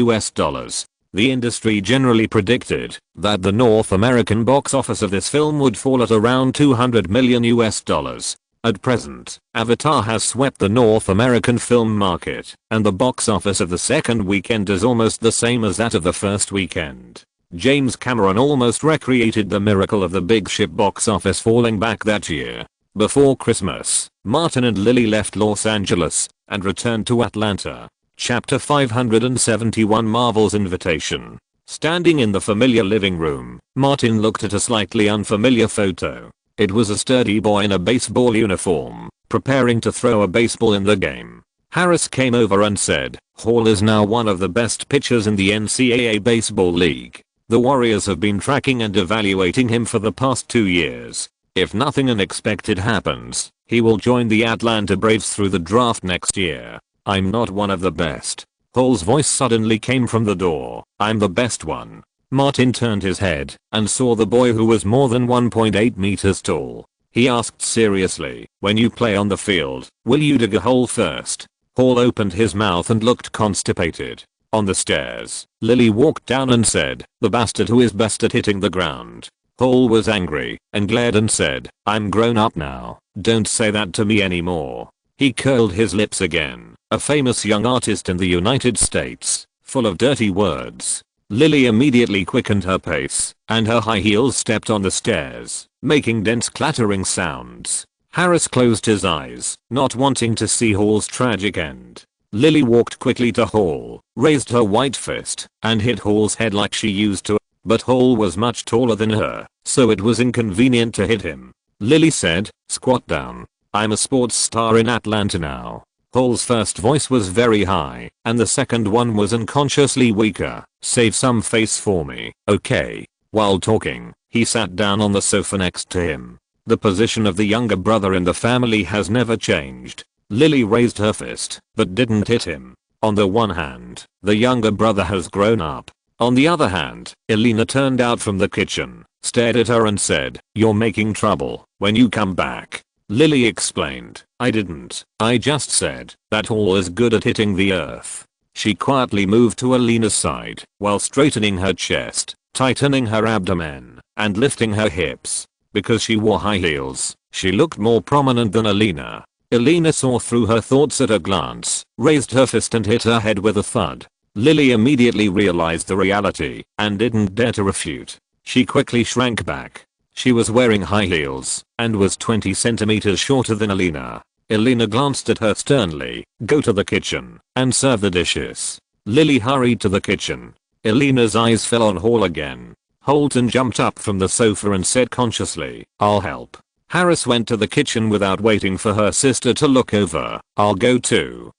The industry generally predicted that the North American box office of this film would fall at around $200 million. At present, Avatar has swept the North American film market, and the box office of the second weekend is almost the same as that of the first weekend. James Cameron almost recreated the miracle of the big ship box office falling back that year. Before Christmas, Martin and Lily left Los Angeles and returned to Atlanta. Chapter 571 Marvel's Invitation. Standing in the familiar living room, Martin looked at a slightly unfamiliar photo. It was a sturdy boy in a baseball uniform, preparing to throw a baseball in the game. Harris came over and said, "Hall is now one of the best pitchers in the NCAA baseball league. The Warriors have been tracking and evaluating him for the past 2 years. If nothing unexpected happens, he will join the Atlanta Braves through the draft next year. I'm not one of the best." Hall's voice suddenly came from the door. "I'm the best one." Martin turned his head and saw the boy, who was more than 1.8 meters tall. He asked seriously, "When you play on the field, will you dig a hole first?" Hall opened his mouth and looked constipated. On the stairs, Lily walked down and said, "The bastard who is best at hitting the ground." Hall was angry and glared and said, "I'm grown up now. Don't say that to me anymore." He curled his lips again. A famous young artist in the United States, full of dirty words. Lily immediately quickened her pace, and her high heels stepped on the stairs, making dense clattering sounds. Harris closed his eyes, not wanting to see Hall's tragic end. Lily walked quickly to Hall, raised her white fist, and hit Hall's head like she used to, but Hall was much taller than her, so it was inconvenient to hit him. Lily said, "Squat down. I'm a sports star in Atlanta now." Hall's first voice was very high, and the second one was unconsciously weaker. "Save some face for me, okay?" While talking, he sat down on the sofa next to him. The position of the younger brother in the family has never changed. Lily raised her fist, but didn't hit him. On the one hand, the younger brother has grown up. On the other hand, Elena turned out from the kitchen, stared at her and said, "You're making trouble. When you come back." Lily explained, "I didn't. I just said that Hall is good at hitting the earth." She quietly moved to Elena's side while straightening her chest, tightening her abdomen, and lifting her hips. Because she wore high heels, she looked more prominent than Elena. Elena saw through her thoughts at a glance, raised her fist and hit her head with a thud. Lily immediately realized the reality and didn't dare to refute. She quickly shrank back. She was wearing high heels and was 20 centimeters shorter than Elena. Elena glanced at her sternly, "Go to the kitchen and serve the dishes." Lily hurried to the kitchen. Elena's eyes fell on Hall again. Holton jumped up from the sofa and said consciously, "I'll help." Harris went to the kitchen without waiting for her sister to look over. I'll go too.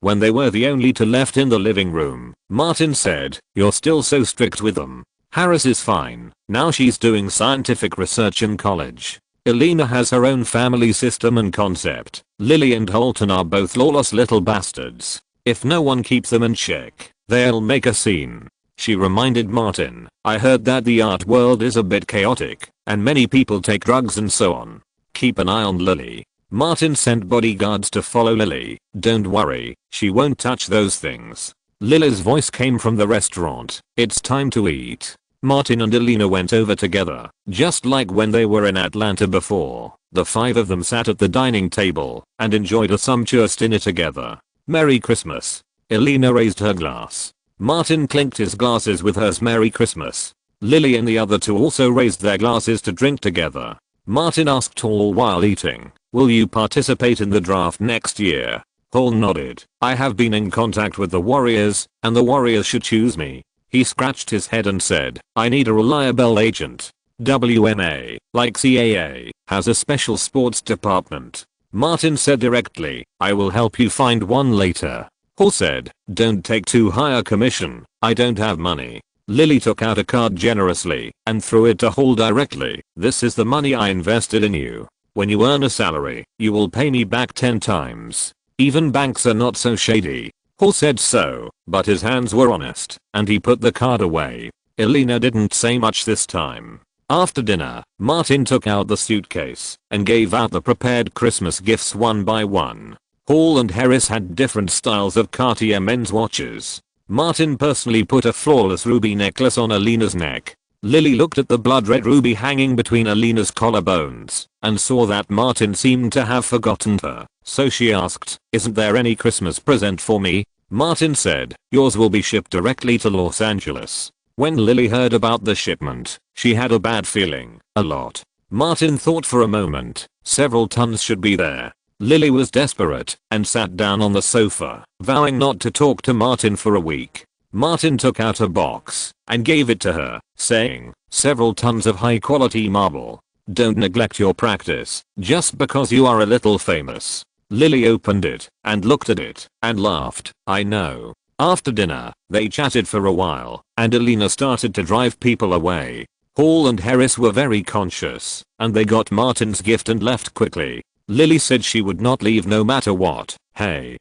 When they were the only two left in the living room, Martin said, "You're still so strict with them." Harris is fine. Now she's doing scientific research in college. Elena has her own family system and concept. Lily and Holton are both lawless little bastards. If no one keeps them in check, they'll make a scene. She reminded Martin, "I heard that the art world is a bit chaotic, and many people take drugs and so on. Keep an eye on Lily." Martin sent bodyguards to follow Lily. "Don't worry, she won't touch those things." Lily's voice came from the restaurant. "It's time to eat." Martin and Elena went over together, just like when they were in Atlanta before. The five of them sat at the dining table and enjoyed a sumptuous dinner together. "Merry Christmas." Elena raised her glass. Martin clinked his glasses with hers. "Merry Christmas." Lily and the other two also raised their glasses to drink together. Martin asked Hall while eating, "Will you participate in the draft next year?" Hall nodded. "I have been in contact with the Warriors, and the Warriors should choose me." He scratched his head and said, "I need a reliable agent. WMA, like CAA, has a special sports department." Martin said directly, "I will help you find one later." Hall said, "Don't take too high a commission. I don't have money." Lily took out a card generously and threw it to Hall directly. "This is the money I invested in you. When you earn a salary, you will pay me back 10 times. Even banks are not so shady." Hall said so, but his hands were honest, and he put the card away. Elena didn't say much this time. After dinner, Martin took out the suitcase and gave out the prepared Christmas gifts one by one. Hall and Harris had different styles of Cartier men's watches. Martin personally put a flawless ruby necklace on Elena's neck. Lily looked at the blood red ruby hanging between Elena's collarbones and saw that Martin seemed to have forgotten her, so she asked, "Isn't there any Christmas present for me?" Martin said, "Yours will be shipped directly to Los Angeles." When Lily heard about the shipment, she had a bad feeling. A lot. Martin thought for a moment. Several tons should be there. Lily was desperate and sat down on the sofa, vowing not to talk to Martin for a week. Martin took out a box and gave it to her, saying, "Several tons of high quality marble. Don't neglect your practice just because you are a little famous." Lily opened it and looked at it and laughed. "I know." After dinner, they chatted for a while and Elena started to drive people away. Hall and Harris were very conscious and they got Martin's gift and left quickly. Lily said she would not leave no matter what. Hey,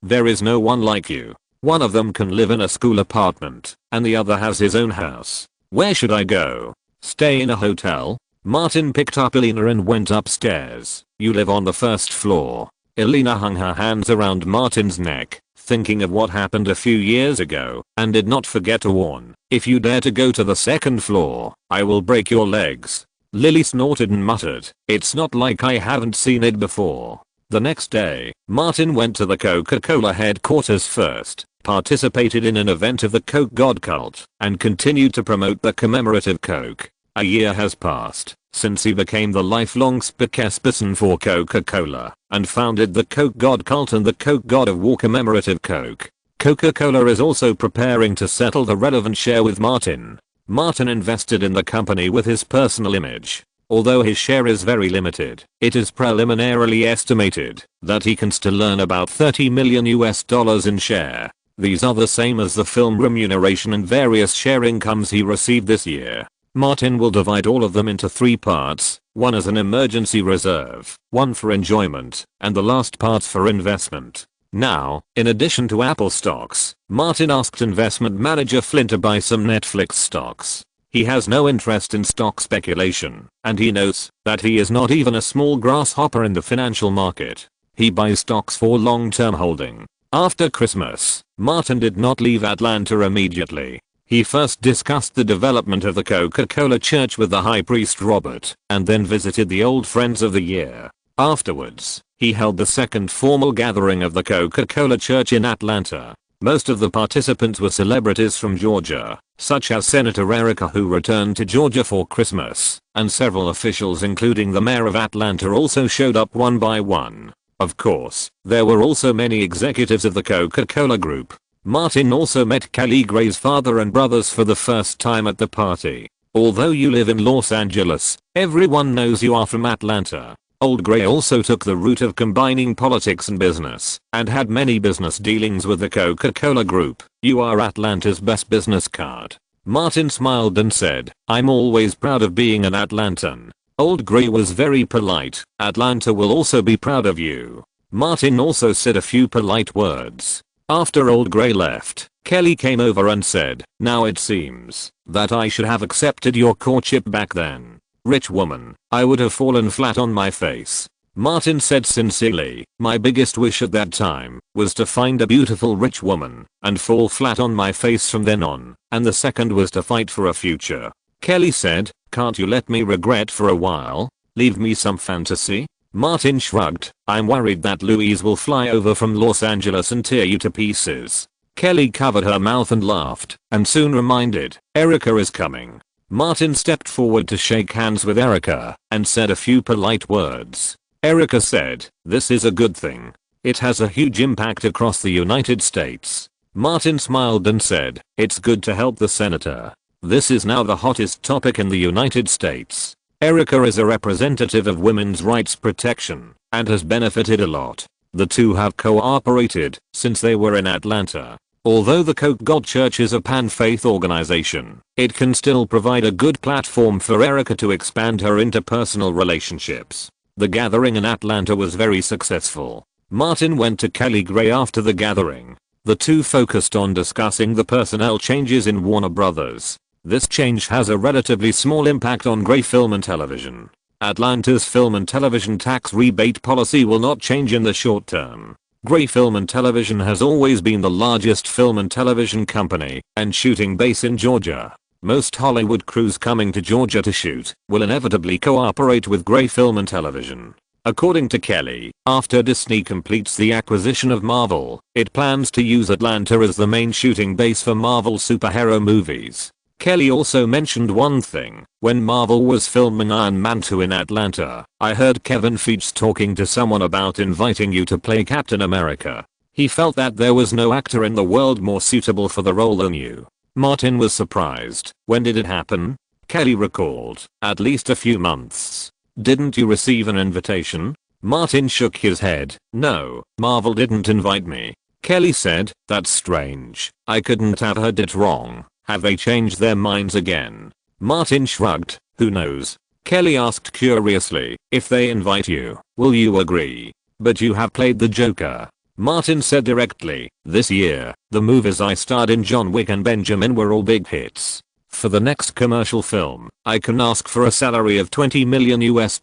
there is no one like you. One of them can live in a school apartment and the other has his own house. Where should I go? Stay in a hotel? Martin picked up Elena and went upstairs. "You live on the first floor." Elena hung her hands around Martin's neck, thinking of what happened a few years ago, and did not forget to warn, "If you dare to go to the second floor, I will break your legs." Lily snorted and muttered, "It's not like I haven't seen it before." The next day, Martin went to the Coca-Cola headquarters first, participated in an event of the Coke God cult, and continued to promote the commemorative Coke. A year has passed since he became the lifelong spokesperson for Coca-Cola and founded the Coke God cult and the Coke God of War commemorative Coke. Coca-Cola is also preparing to settle the relevant share with Martin. Martin invested in the company with his personal image. Although his share is very limited, it is preliminarily estimated that he can still earn about $30 million in share. These are the same as the film remuneration and various share incomes he received this year. Martin will divide all of them into 3 parts, one as an emergency reserve, one for enjoyment, and the last part for investment. Now, in addition to Apple stocks, Martin asked investment manager Flynn to buy some Netflix stocks. He has no interest in stock speculation, and he notes that he is not even a small grasshopper in the financial market. He buys stocks for long-term holding. After Christmas, Martin did not leave Atlanta immediately. He first discussed the development of the Coca-Cola church with the high priest Robert, and then visited the old friends of the year. Afterwards, he held the second formal gathering of the Coca-Cola church in Atlanta. Most of the participants were celebrities from Georgia, such as Senator Erica, who returned to Georgia for Christmas, and several officials including the mayor of Atlanta also showed up one by one. Of course, there were also many executives of the Coca-Cola group. Martin also met Kelly Gray's father and brothers for the first time at the party. Although you live in Los Angeles, everyone knows you are from Atlanta. Old Gray also took the route of combining politics and business, and had many business dealings with the Coca-Cola group. "You are Atlanta's best business card." Martin smiled and said, "I'm always proud of being an Atlantan." Old Gray was very polite. "Atlanta will also be proud of you." Martin also said a few polite words. After Old Gray left, Kelly came over and said, "Now it seems that I should have accepted your courtship back then. Rich woman, I would have fallen flat on my face." Martin said sincerely, "My biggest wish at that time was to find a beautiful rich woman and fall flat on my face from then on, and the second was to fight for a future." Kelly said, "Can't you let me regret for a while? Leave me some fantasy?" Martin shrugged, "I'm worried that Louise will fly over from Los Angeles and tear you to pieces." Kelly covered her mouth and laughed, and soon reminded, "Erica is coming." Martin stepped forward to shake hands with Erica and said a few polite words. Erica said, "This is a good thing. It has a huge impact across the United States." Martin smiled and said, "It's good to help the senator. This is now the hottest topic in the United States." Erica is a representative of women's rights protection and has benefited a lot. The two have cooperated since they were in Atlanta. Although the Coke God Church is a pan-faith organization, it can still provide a good platform for Erica to expand her interpersonal relationships. The gathering in Atlanta was very successful. Martin went to Kelly Gray after the gathering. The two focused on discussing the personnel changes in Warner Brothers. This change has a relatively small impact on Gray Film and Television. Atlanta's film and television tax rebate policy will not change in the short term. Gray Film and Television has always been the largest film and television company and shooting base in Georgia. Most Hollywood crews coming to Georgia to shoot will inevitably cooperate with Gray Film and Television. According to Kelly, after Disney completes the acquisition of Marvel, it plans to use Atlanta as the main shooting base for Marvel superhero movies. Kelly also mentioned one thing: when Marvel was filming Iron Man 2 in Atlanta, I heard Kevin Feige talking to someone about inviting you to play Captain America. He felt that there was no actor in the world more suitable for the role than you. Martin was surprised. When did it happen? Kelly recalled, at least a few months. Didn't you receive an invitation? Martin shook his head. No, Marvel didn't invite me. Kelly said, that's strange. I couldn't have heard it wrong. Have they changed their minds again? Martin shrugged. Who knows? Kelly asked curiously, if they invite you, will you agree? But you have played the Joker. Martin said directly, this year, the movies I starred in, John Wick and Benjamin, were all big hits. For the next commercial film, I can ask for a salary of $20 million US.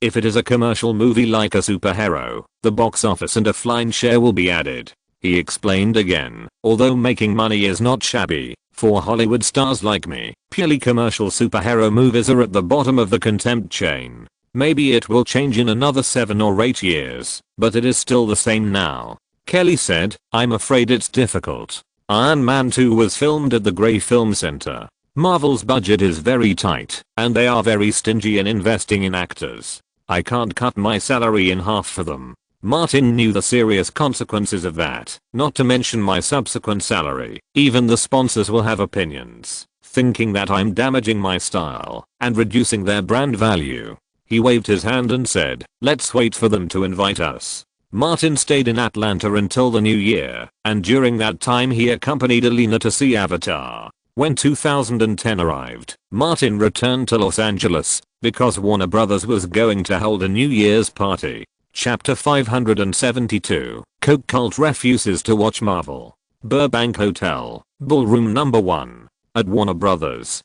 If it is a commercial movie like a superhero, the box office and a flying share will be added. He explained again, although making money is not shabby, for Hollywood stars like me, purely commercial superhero movies are at the bottom of the contempt chain. Maybe it will change in another 7 or 8 years, but it is still the same now. Kelly said, I'm afraid it's difficult. Iron Man 2 was filmed at the Gray Film Center. Marvel's budget is very tight, and they are very stingy in investing in actors. I can't cut my salary in half for them. Martin knew the serious consequences of that, not to mention my subsequent salary. Even the sponsors will have opinions, thinking that I'm damaging my style and reducing their brand value. He waved his hand and said, let's wait for them to invite us. Martin stayed in Atlanta until the new year, and during that time he accompanied Alina to see Avatar. When 2010 arrived, Martin returned to Los Angeles because Warner Brothers was going to hold a New Year's party. Chapter 572, Coke Cult refuses to watch Marvel. Burbank Hotel, Ballroom number 1. At Warner Brothers.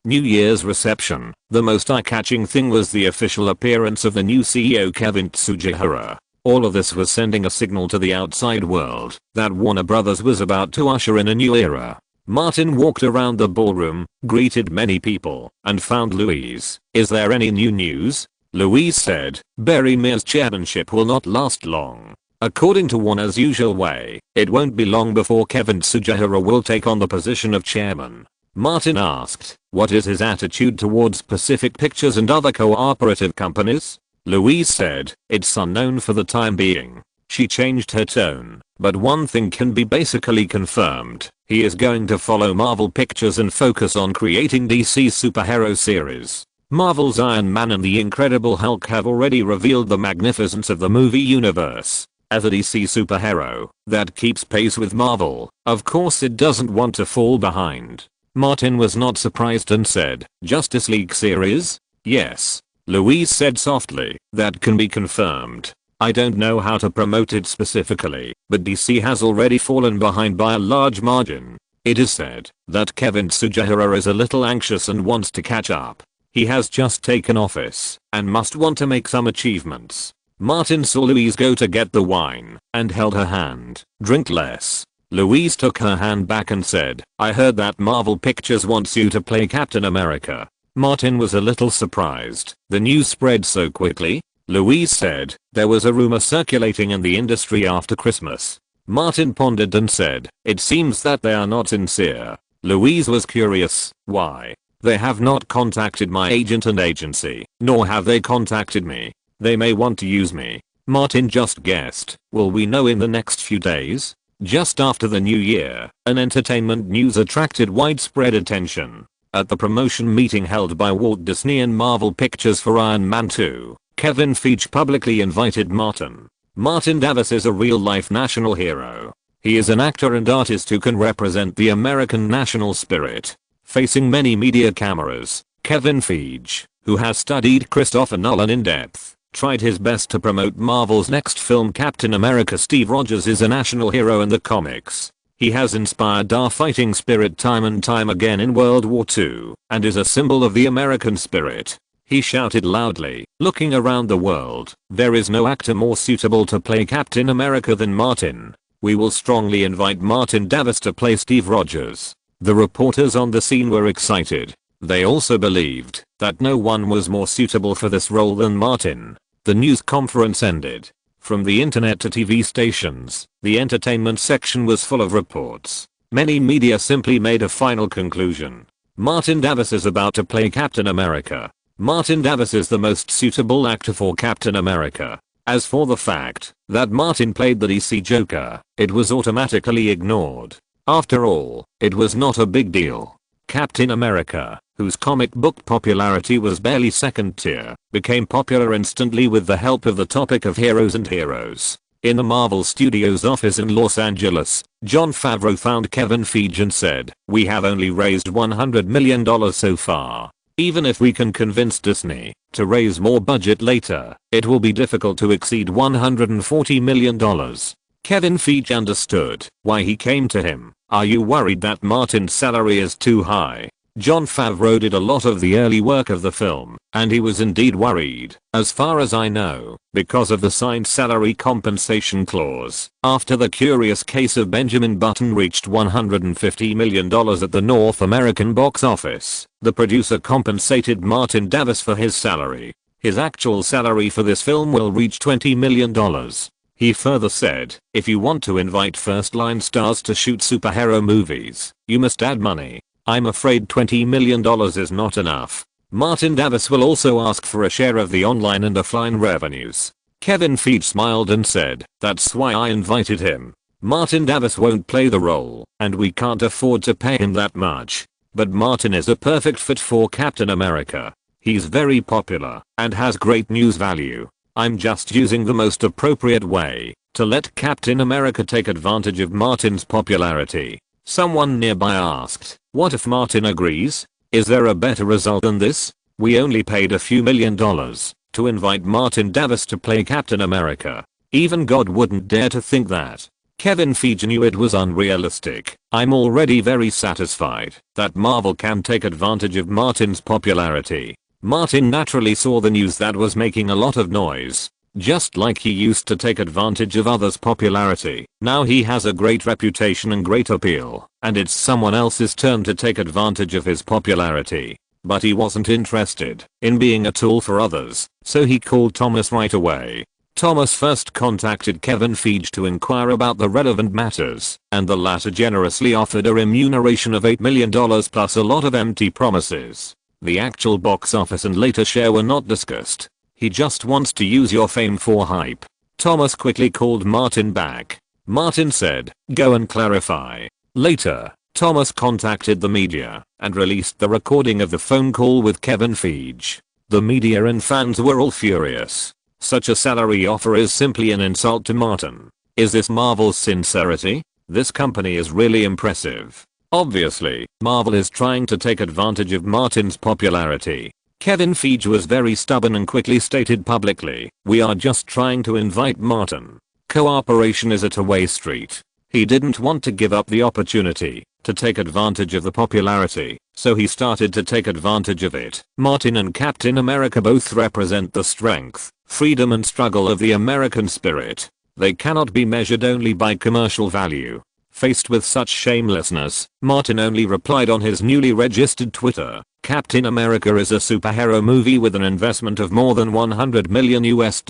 New Year's reception. The most eye-catching thing was the official appearance of the new CEO Kevin Tsujihara. All of this was sending a signal to the outside world that Warner Brothers was about to usher in a new era. Martin walked around the ballroom, greeted many people, and found Louise. Is there any new news? Louise said, Barry Mears' chairmanship will not last long. According to Warner's usual way, it won't be long before Kevin Tsujihara will take on the position of chairman. Martin asked, what is his attitude towards Pacific Pictures and other cooperative companies? Louise said, it's unknown for the time being. She changed her tone, but one thing can be basically confirmed. He is going to follow Marvel Pictures and focus on creating DC's superhero series. Marvel's Iron Man and the Incredible Hulk have already revealed the magnificence of the movie universe. As a DC superhero that keeps pace with Marvel, of course it doesn't want to fall behind. Martin was not surprised and said, Justice League series? Yes. Louise said softly, that can be confirmed. I don't know how to promote it specifically, but DC has already fallen behind by a large margin. It is said that Kevin Tsujihara is a little anxious and wants to catch up. He has just taken office and must want to make some achievements. Martin saw Louise go to get the wine and held her hand. Drink less. Louise took her hand back and said, I heard that Marvel Pictures wants you to play Captain America. Martin was a little surprised. The news spread so quickly? Louise said, there was a rumor circulating in the industry after Christmas. Martin pondered and said, it seems that they are not sincere. Louise was curious, why? They have not contacted my agent and agency, nor have they contacted me. They may want to use me. Martin just guessed. Will we know in the next few days? Just after the new year, an entertainment news attracted widespread attention. At the promotion meeting held by Walt Disney and Marvel Pictures for Iron Man 2, Kevin Feige publicly invited Martin. Martin Davis is a real-life national hero. He is an actor and artist who can represent the American national spirit. Facing many media cameras, Kevin Feige, who has studied Christopher Nolan in depth, tried his best to promote Marvel's next film. Captain America. Steve Rogers is a national hero in the comics. He has inspired our fighting spirit time and time again in World War II, and is a symbol of the American spirit. He shouted loudly, looking around the world, "There is no actor more suitable to play Captain America than Martin. We will strongly invite Martin Davis to play Steve Rogers." The reporters on the scene were excited. They also believed that no one was more suitable for this role than Martin. The news conference ended. From the internet to TV stations, the entertainment section was full of reports. Many media simply made a final conclusion. Martin Davis is about to play Captain America. Martin Davis is the most suitable actor for Captain America. As for the fact that Martin played the DC Joker, it was automatically ignored. After all, it was not a big deal. Captain America, whose comic book popularity was barely second tier, became popular instantly with the help of the topic of heroes and heroes. In the Marvel Studios office in Los Angeles, Jon Favreau found Kevin Feige and said, "We have only raised $100 million so far. Even if we can convince Disney to raise more budget later, it will be difficult to exceed $140 million. Kevin Feige understood why he came to him. "Are you worried that Martin's salary is too high?" Jon Favreau did a lot of the early work of the film, and he was indeed worried, as far as I know, because of the signed salary compensation clause. After the curious case of Benjamin Button reached $150 million at the North American box office, the producer compensated Martin Davis for his salary. His actual salary for this film will reach $20 million. He further said, "If you want to invite first-line stars to shoot superhero movies, you must add money. I'm afraid $20 million is not enough." Martin Davis will also ask for a share of the online and offline revenues. Kevin Feige smiled and said, "That's why I invited him. Martin Davis won't play the role, and we can't afford to pay him that much. But Martin is a perfect fit for Captain America. He's very popular and has great news value. I'm just using the most appropriate way to let Captain America take advantage of Martin's popularity." Someone nearby asked, "What if Martin agrees? Is there a better result than this? We only paid a few $1,000,000 to invite Martin Davis to play Captain America. Even God wouldn't dare to think that." Kevin Feige knew it was unrealistic. "I'm already very satisfied that Marvel can take advantage of Martin's popularity." Martin naturally saw the news that was making a lot of noise. Just like he used to take advantage of others' popularity, now he has a great reputation and great appeal, and it's someone else's turn to take advantage of his popularity. But he wasn't interested in being a tool for others, so he called Thomas right away. Thomas first contacted Kevin Feige to inquire about the relevant matters, and the latter generously offered a remuneration of $8 million plus a lot of empty promises. The actual box office and later share were not discussed. "He just wants to use your fame for hype." Thomas quickly called Martin back. Martin said, "Go and clarify." Later, Thomas contacted the media and released the recording of the phone call with Kevin Feige. The media and fans were all furious. Such a salary offer is simply an insult to Martin. Is this Marvel's sincerity? This company is really impressive. Obviously, Marvel is trying to take advantage of Martin's popularity. Kevin Feige was very stubborn and quickly stated publicly, "We are just trying to invite Martin. Cooperation is a two-way street." He didn't want to give up the opportunity to take advantage of the popularity, so he started to take advantage of it. Martin and Captain America both represent the strength, freedom and struggle of the American spirit. They cannot be measured only by commercial value. Faced with such shamelessness, Martin only replied on his newly registered Twitter, "Captain America is a superhero movie with an investment of more than $100 million US.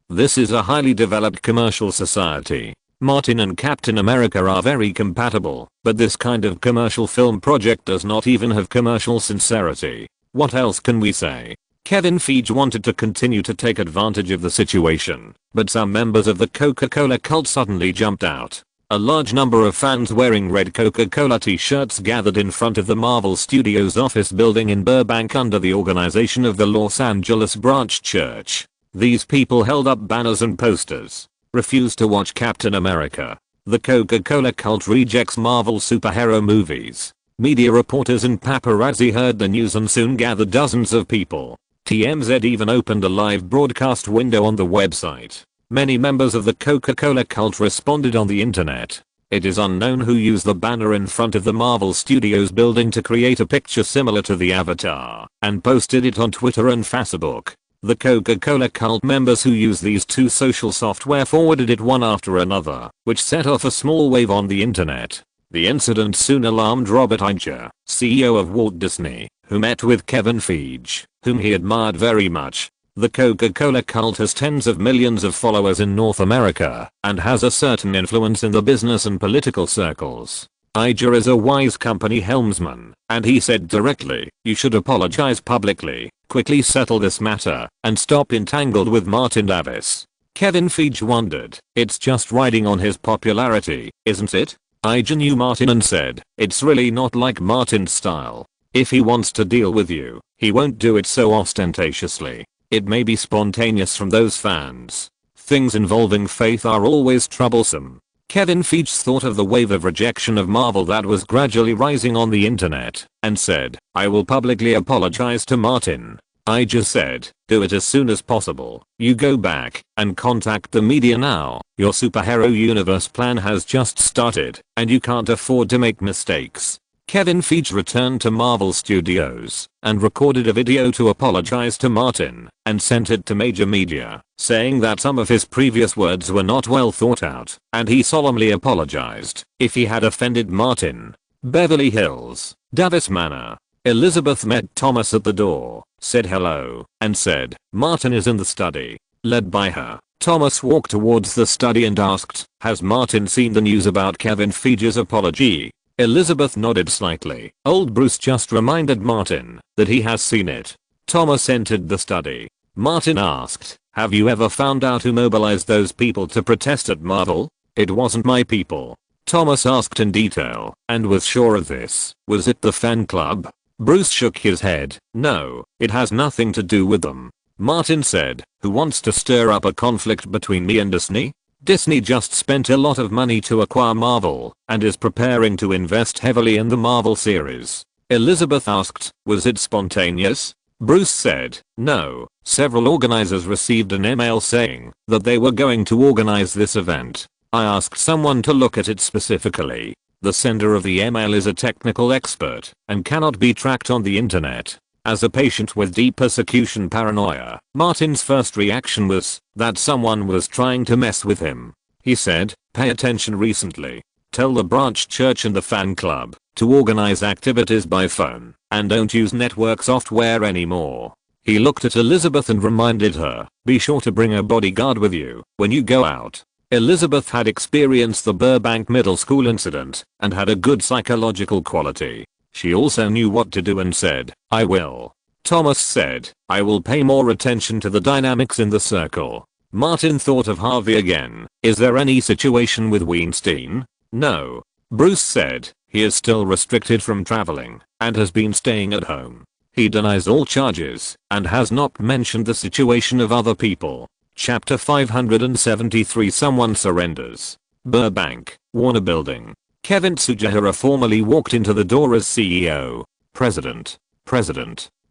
This is a highly developed commercial society. Martin and Captain America are very compatible, but this kind of commercial film project does not even have commercial sincerity. What else can we say?" Kevin Feige wanted to continue to take advantage of the situation, but some members of the Coca-Cola cult suddenly jumped out. A large number of fans wearing red Coca-Cola t-shirts gathered in front of the Marvel Studios office building in Burbank under the organization of the Los Angeles Branch Church. These people held up banners and posters. "Refuse to watch Captain America. The Coca-Cola cult rejects Marvel superhero movies. Media reporters and paparazzi heard the news and soon gathered dozens of people. TMZ even opened a live broadcast window on the website. Many members of the Coca-Cola cult responded on the internet. It is unknown who used the banner in front of the Marvel Studios building to create a picture similar to the avatar and posted it on Twitter and Facebook. The Coca-Cola cult members who use these two social software forwarded it one after another, which set off a small wave on the internet. The incident soon alarmed Robert Iger, CEO of Walt Disney, who met with Kevin Feige, whom he admired very much. The Coca-Cola cult has tens of millions of followers in North America and has a certain influence in the business and political circles. Iger is a wise company helmsman, and he said directly, "You should apologize publicly, quickly settle this matter, and stop entangled with Martin Davis." Kevin Feige wondered, "It's just riding on his popularity, isn't it?" Iger knew Martin and said, "It's really not like Martin's style. If he wants to deal with you, he won't do it so ostentatiously. It may be spontaneous from those fans. Things involving faith are always troublesome." Kevin Feige thought of the wave of rejection of Marvel that was gradually rising on the internet and said, "I will publicly apologize to Martin." Iger said, "Do it as soon as possible. You go back and contact the media now. Your superhero universe plan has just started and you can't afford to make mistakes." Kevin Feige returned to Marvel Studios and recorded a video to apologize to Martin and sent it to major media, saying that some of his previous words were not well thought out and he solemnly apologized if he had offended Martin. Beverly Hills, Davis Manor. Elizabeth met Thomas at the door, said hello, and said, "Martin is in the study." Led by her, Thomas walked towards the study and asked, "Has Martin seen the news about Kevin Feige's apology?" Elizabeth nodded slightly. Old Bruce just reminded Martin that he has seen it. Thomas entered the study. Martin asked, "Have you ever found out who mobilized those people to protest at Marvel?" "It wasn't my people." Thomas asked in detail, and was sure of this. "Was it the fan club?" Bruce shook his head. "No, it has nothing to do with them." Martin said, "Who wants to stir up a conflict between me and Disney?" Disney just spent a lot of money to acquire Marvel and is preparing to invest heavily in the Marvel series. Elizabeth asked, "Was it spontaneous?" Bruce said, "No, several organizers received an email saying that they were going to organize this event. I asked someone to look at it specifically. The sender of the email is a technical expert and cannot be tracked on the internet." As a patient with deep persecution paranoia, Martin's first reaction was that someone was trying to mess with him. He said, "Pay attention recently. Tell the branch church and the fan club to organize activities by phone and don't use network software anymore." He looked at Elizabeth and reminded her, "Be sure to bring a bodyguard with you when you go out." Elizabeth had experienced the Burbank Middle School incident and had a good psychological quality. She also knew what to do and said, "I will." Thomas said, "I will pay more attention to the dynamics in the circle." Martin thought of Harvey again. "Is there any situation with Weinstein?" "No." Bruce said, "He is still restricted from traveling and has been staying at home. He denies all charges and has not mentioned the situation of other people." Chapter 573 Someone Surrenders. Burbank, Warner Building. Kevin Tsujihara formally walked into the door as CEO. President.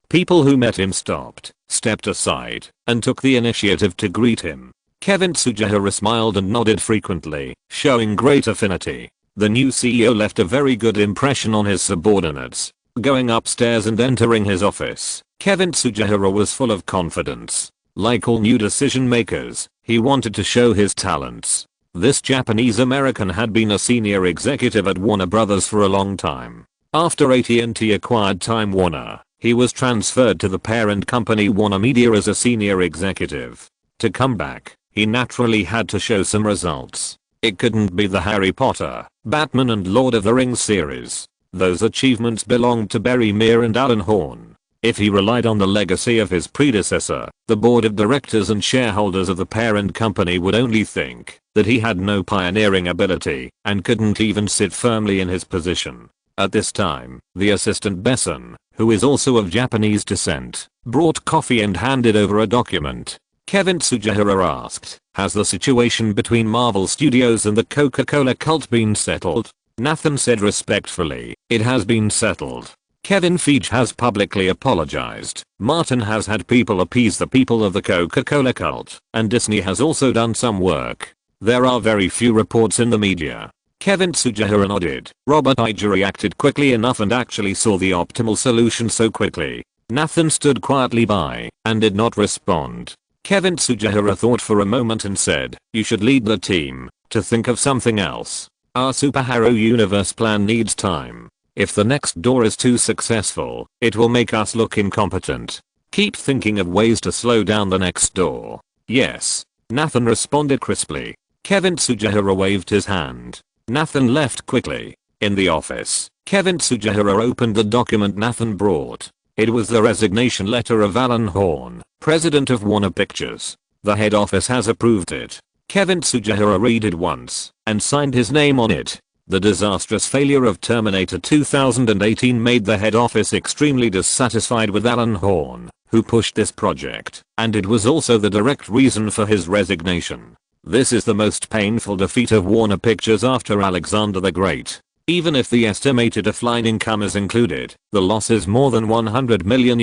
People who met him stepped aside, and took the initiative to greet him. Kevin Tsujihara smiled and nodded frequently, showing great affinity. The new CEO left a very good impression on his subordinates. Going upstairs and entering his office, Kevin Tsujihara was full of confidence. Like all new decision makers, he wanted to show his talents. This Japanese American had been a senior executive at Warner Brothers for a long time. After AT&T acquired Time Warner, he was transferred to the parent company Warner Media as a senior executive. To come back, he naturally had to show some results. It couldn't be the Harry Potter, Batman and Lord of the Rings series. Those achievements belonged to Barry Meir and Alan Horn. If he relied on the legacy of his predecessor, the board of directors and shareholders of the parent company would only think that he had no pioneering ability and couldn't even sit firmly in his position. At this time, the assistant Besson, who is also of Japanese descent, brought coffee and handed over a document. Kevin Tsujihara asked, has the situation between Marvel Studios and the Coca-Cola cult been settled? Nathan said respectfully, it has been settled. Kevin Feige has publicly apologized. Martin has had people appease the people of the Coca-Cola cult, and Disney has also done some work. There are very few reports in the media. Kevin Tsujihara nodded. Robert Iger reacted quickly enough and actually saw the optimal solution so quickly. Nathan stood quietly by and did not respond. Kevin Tsujihara thought for a moment and said, you should lead the team to think of something else. Our superhero universe plan needs time. If the next door is too successful, it will make us look incompetent. Keep thinking of ways to slow down the next door. Yes. Nathan responded crisply. Kevin Tsujihara waved his hand. Nathan left quickly. In the office, Kevin Tsujihara opened the document Nathan brought. It was the resignation letter of Alan Horn, president of Warner Pictures. The head office has approved it. Kevin Tsujihara read it once and signed his name on it. The disastrous failure of Terminator 2018 made the head office extremely dissatisfied with Alan Horn, who pushed this project, and it was also the direct reason for his resignation. This is the most painful defeat of Warner Pictures after Alexander the Great. Even if the estimated offline income is included, the loss is more than $100 million.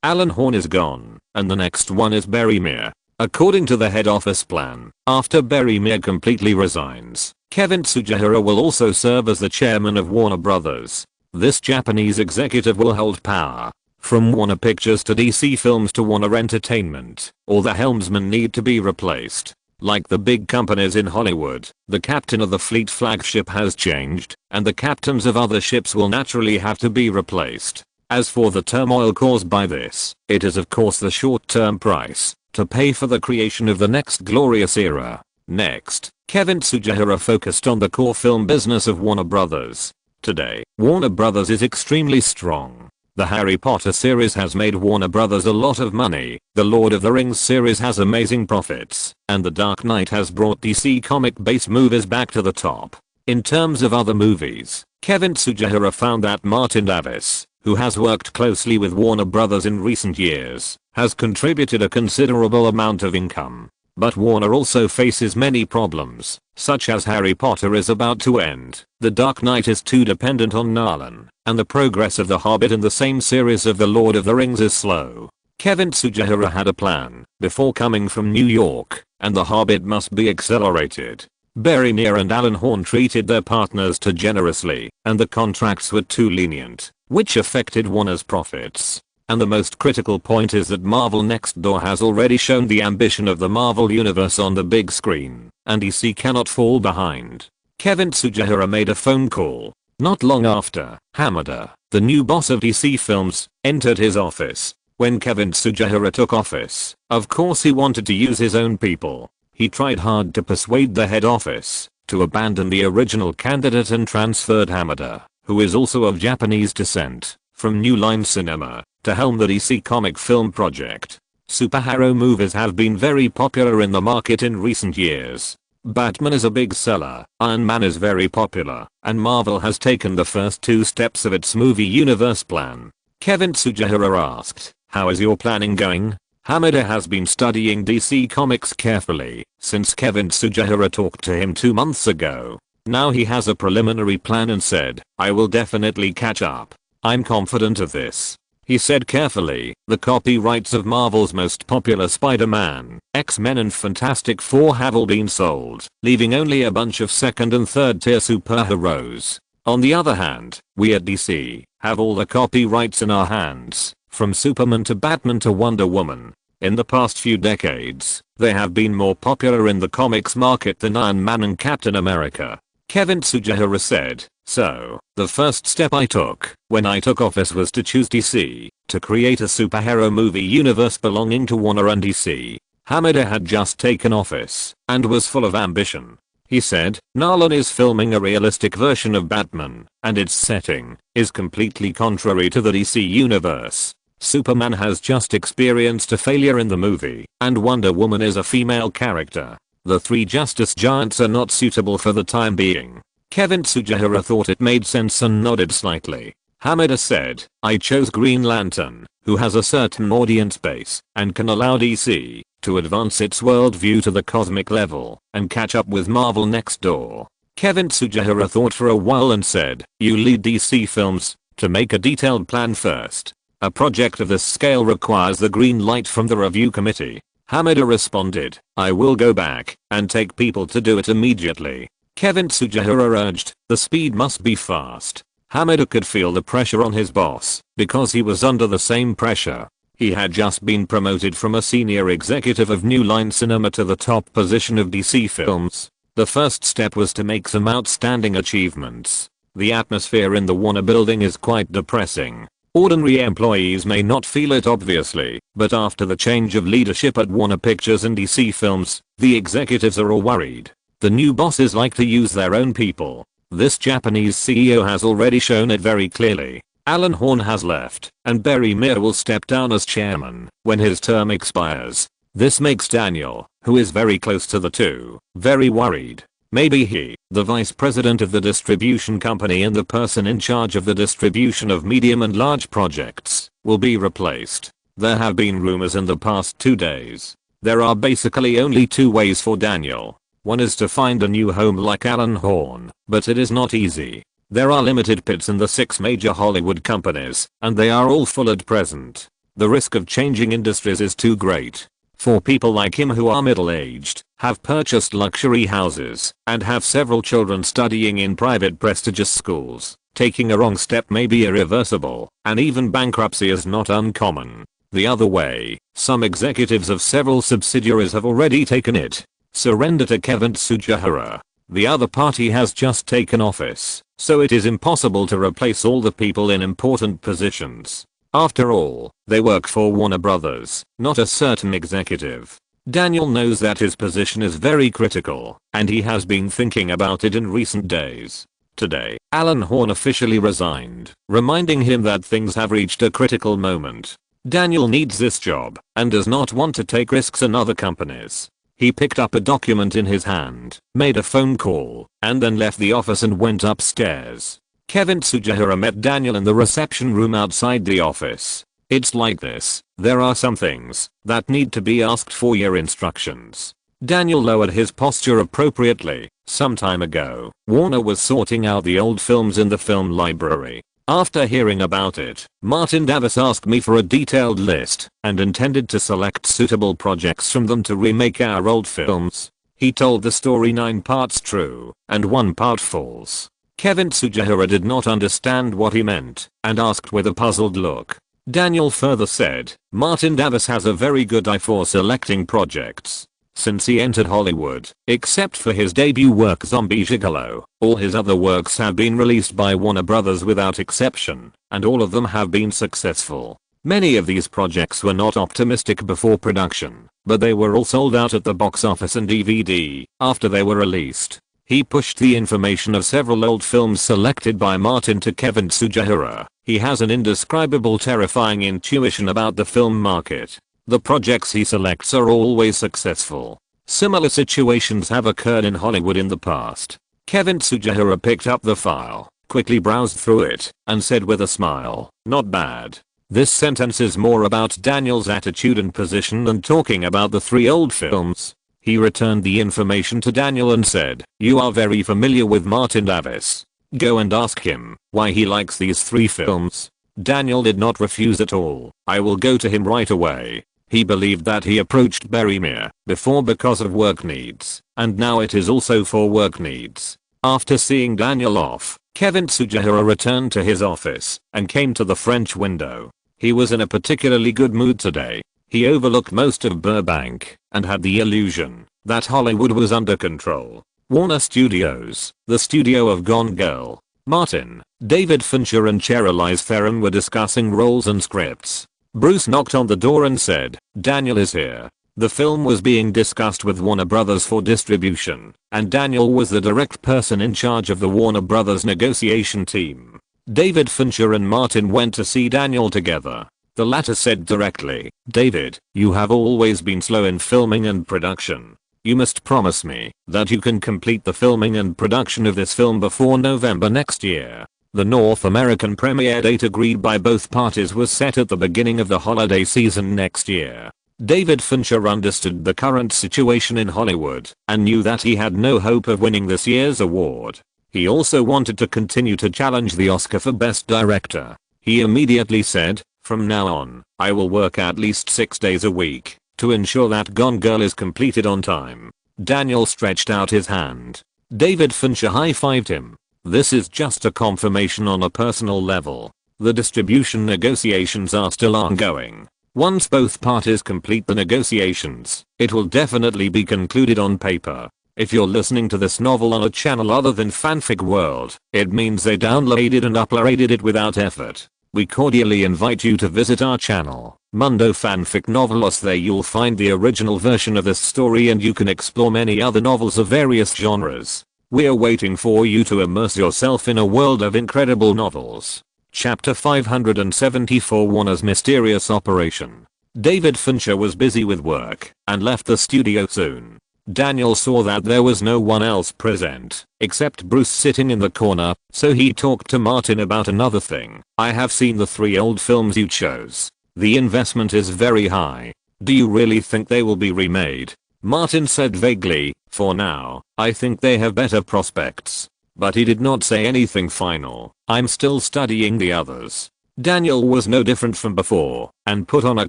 Alan Horn is gone, and the next one is Barry Meir. According to the head office plan, after Barry Meir completely resigns, Kevin Tsujihara will also serve as the chairman of Warner Brothers. This Japanese executive will hold power. From Warner Pictures to DC Films to Warner Entertainment, all the helmsmen need to be replaced. Like the big companies in Hollywood, the captain of the fleet flagship has changed, and the captains of other ships will naturally have to be replaced. As for the turmoil caused by this, it is of course the short-term price to pay for the creation of the next glorious era. Next, Kevin Tsujihara focused on the core film business of Warner Brothers. Today, Warner Brothers is extremely strong. The Harry Potter series has made Warner Brothers a lot of money, the Lord of the Rings series has amazing profits, and The Dark Knight has brought DC comic-based movies back to the top. In terms of other movies, Kevin Tsujihara found that Martin Davis, who has worked closely with Warner Brothers in recent years, has contributed a considerable amount of income. But Warner also faces many problems, such as Harry Potter is about to end, The Dark Knight is too dependent on Nolan, and the progress of The Hobbit in the same series of The Lord of the Rings is slow. Kevin Tsujihara had a plan before coming from New York, and The Hobbit must be accelerated. Barry Meir and Alan Horn treated their partners too generously, and the contracts were too lenient, which affected Warner's profits. And the most critical point is that Marvel Next Door has already shown the ambition of the Marvel Universe on the big screen, and DC cannot fall behind. Kevin Tsujihara made a phone call. Not long after, Hamada, the new boss of DC Films, entered his office. When Kevin Tsujihara took office, of course he wanted to use his own people. He tried hard to persuade the head office to abandon the original candidate and transferred Hamada, who is also of Japanese descent, from New Line Cinema, to helm the DC comic film project. Superhero movies have been very popular in the market in recent years. Batman is a big seller, Iron Man is very popular, and Marvel has taken the first 2 steps of its movie universe plan. Kevin Tsujihara asked, how is your planning going? Hamada has been studying DC Comics carefully since Kevin Tsujihara talked to him 2 months ago. Now he has a preliminary plan and said, I will definitely catch up. I'm confident of this. He said carefully, the copyrights of Marvel's most popular Spider-Man, X-Men and Fantastic Four have all been sold, leaving only a bunch of second and third tier superheroes. On the other hand, we at DC have all the copyrights in our hands, from Superman to Batman to Wonder Woman. In the past few decades, they have been more popular in the comics market than Iron Man and Captain America. Kevin Tsujihara said, so, the first step I took when I took office was to choose DC to create a superhero movie universe belonging to Warner and DC. Hamada had just taken office and was full of ambition. He said, Nolan is filming a realistic version of Batman, and its setting is completely contrary to the DC universe. Superman has just experienced a failure in the movie, and Wonder Woman is a female character. The 3 Justice Giants are not suitable for the time being. Kevin Tsujihara thought it made sense and nodded slightly. Hamida said, I chose Green Lantern, who has a certain audience base and can allow DC to advance its worldview to the cosmic level and catch up with Marvel next door. Kevin Tsujihara thought for a while and said, you lead DC films, to make a detailed plan first. A project of this scale requires the green light from the review committee. Hamida responded, I will go back and take people to do it immediately. Kevin Tsujihara urged, the speed must be fast. Hamida could feel the pressure on his boss because he was under the same pressure. He had just been promoted from a senior executive of New Line Cinema to the top position of DC Films. The first step was to make some outstanding achievements. The atmosphere in the Warner building is quite depressing. Ordinary employees may not feel it obviously, but after the change of leadership at Warner Pictures and DC Films, the executives are all worried. The new bosses like to use their own people. This Japanese CEO has already shown it very clearly. Alan Horn has left, and Barry Meir will step down as chairman when his term expires. This makes Daniel, who is very close to the two, very worried. Maybe he, the vice president of the distribution company and the person in charge of the distribution of medium and large projects, will be replaced. There have been rumors in the past 2 days. There are basically only 2 ways for Daniel. One is to find a new home like Alan Horn, but it is not easy. There are limited pits in the 6 major Hollywood companies, and they are all full at present. The risk of changing industries is too great. For people like him who are middle-aged, have purchased luxury houses, and have several children studying in private prestigious schools, taking a wrong step may be irreversible, and even bankruptcy is not uncommon. The other way, some executives of several subsidiaries have already taken it. Surrender to Kevin Tsujihara. The other party has just taken office, so it is impossible to replace all the people in important positions. After all, they work for Warner Brothers, not a certain executive. Daniel knows that his position is very critical, and he has been thinking about it in recent days. Today, Alan Horn officially resigned, reminding him that things have reached a critical moment. Daniel needs this job, and does not want to take risks in other companies. He picked up a document in his hand, made a phone call, and then left the office and went upstairs. Kevin Tsujihara met Daniel in the reception room outside the office. It's like this, there are some things that need to be asked for your instructions. Daniel lowered his posture appropriately. Some time ago, Warner was sorting out the old films in the film library. After hearing about it, Martin Davis asked me for a detailed list and intended to select suitable projects from them to remake our old films. He told the story 9 parts true and 1 part false. Kevin Tsujihara did not understand what he meant and asked with a puzzled look. Daniel further said, Martin Davis has a very good eye for selecting projects. Since he entered Hollywood, except for his debut work Zombie Gigolo, all his other works have been released by Warner Brothers without exception, and all of them have been successful. Many of these projects were not optimistic before production, but they were all sold out at the box office and DVD after they were released. He pushed the information of several old films selected by Martin to Kevin Tsujihara. He has an indescribable terrifying intuition about the film market. The projects he selects are always successful. Similar situations have occurred in Hollywood in the past. Kevin Tsujihara picked up the file, quickly browsed through it, and said with a smile, not bad. This sentence is more about Daniel's attitude and position than talking about the 3 old films. He returned the information to Daniel and said, you are very familiar with Martin Davis. Go and ask him why he likes these 3 films. Daniel did not refuse at all. I will go to him right away. He believed that he approached Barry Meir before because of work needs, and now it is also for work needs. After seeing Daniel off, Kevin Tsujihara returned to his office and came to the French window. He was in a particularly good mood today. He overlooked most of Burbank and had the illusion that Hollywood was under control. Warner Studios, the studio of Gone Girl, Martin, David Fincher and Charlize Theron were discussing roles and scripts. Bruce knocked on the door and said, Daniel is here. The film was being discussed with Warner Brothers for distribution, and Daniel was the direct person in charge of the Warner Brothers negotiation team. David Fincher and Martin went to see Daniel together. The latter said directly, David, you have always been slow in filming and production. You must promise me that you can complete the filming and production of this film before November next year. The North American premiere date agreed by both parties was set at the beginning of the holiday season next year. David Fincher understood the current situation in Hollywood and knew that he had no hope of winning this year's award. He also wanted to continue to challenge the Oscar for Best Director. He immediately said, "From now on, I will work at least 6 days a week to ensure that Gone Girl is completed on time." Daniel stretched out his hand. David Fincher high-fived him. "This is just a confirmation on a personal level. The distribution negotiations are still ongoing. Once both parties complete the negotiations, it will definitely be concluded on paper. If you're listening to this novel on a channel other than Fanfic World, it means they downloaded and uploaded it without effort. We cordially invite you to visit our channel, Mundo Fanfic Novelos. There you'll find the original version of this story and you can explore many other novels of various genres. We're waiting for you to immerse yourself in a world of incredible novels." Chapter 574 Warner's Mysterious Operation. David Fincher was busy with work and left the studio soon. Daniel saw that there was no one else present except Bruce sitting in the corner, so he talked to Martin about another thing. "I have seen the 3 old films you chose. The investment is very high. Do you really think they will be remade?" Martin said vaguely, "For now, I think they have better prospects." But he did not say anything final. "I'm still studying the others." Daniel was no different from before and put on a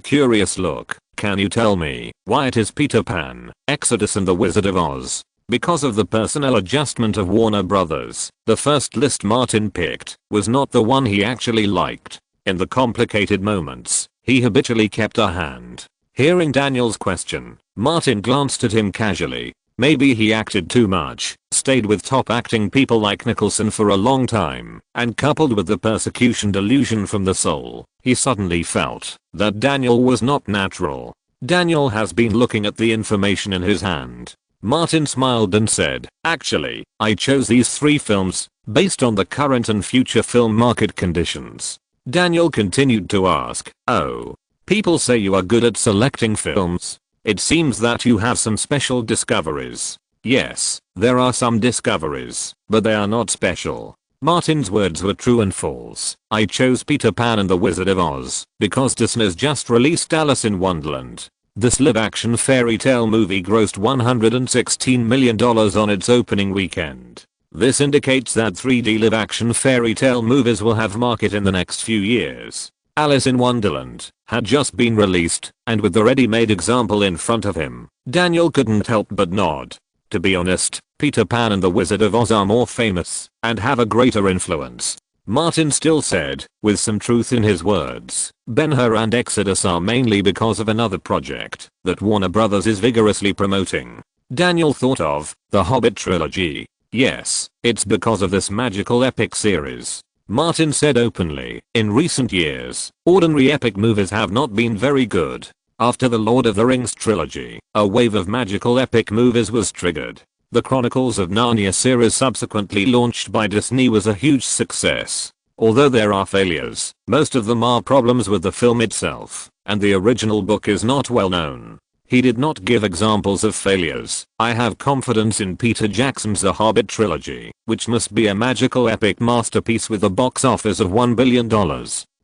curious look. "Can you tell me why it is Peter Pan, Exodus and the Wizard of Oz?" Because of the personnel adjustment of Warner Brothers, the first list Martin picked was not the one he actually liked. In the complicated moments, he habitually kept a hand. Hearing Daniel's question, Martin glanced at him casually. Maybe he acted too much, stayed with top acting people like Nicholson for a long time, and coupled with the persecution delusion from the soul, he suddenly felt that Daniel was not natural. Daniel has been looking at the information in his hand. Martin smiled and said, "Actually, I chose these 3 films based on the current and future film market conditions." Daniel continued to ask, "Oh, people say you are good at selecting films. It seems that you have some special discoveries." "Yes, there are some discoveries, but they are not special." Martin's words were true and false. "I chose Peter Pan and the Wizard of Oz because Disney's just released Alice in Wonderland. This live-action fairy tale movie grossed $116 million on its opening weekend. This indicates that 3D live-action fairy tale movies will have market in the next few years." Alice in Wonderland had just been released, and with the ready-made example in front of him, Daniel couldn't help but nod. To be honest, Peter Pan and the Wizard of Oz are more famous and have a greater influence. Martin still said, with some truth in his words, Ben-Hur and Exodus are mainly because of another project that Warner Brothers is vigorously promoting. Daniel thought of the Hobbit trilogy. "Yes, it's because of this magical epic series." Martin said openly, "In recent years, ordinary epic movies have not been very good. After the Lord of the Rings trilogy, a wave of magical epic movies was triggered. The Chronicles of Narnia series subsequently launched by Disney was a huge success. Although there are failures, most of them are problems with the film itself, and the original book is not well known." He did not give examples of failures. "I have confidence in Peter Jackson's The Hobbit trilogy, which must be a magical epic masterpiece with a box office of $1 billion.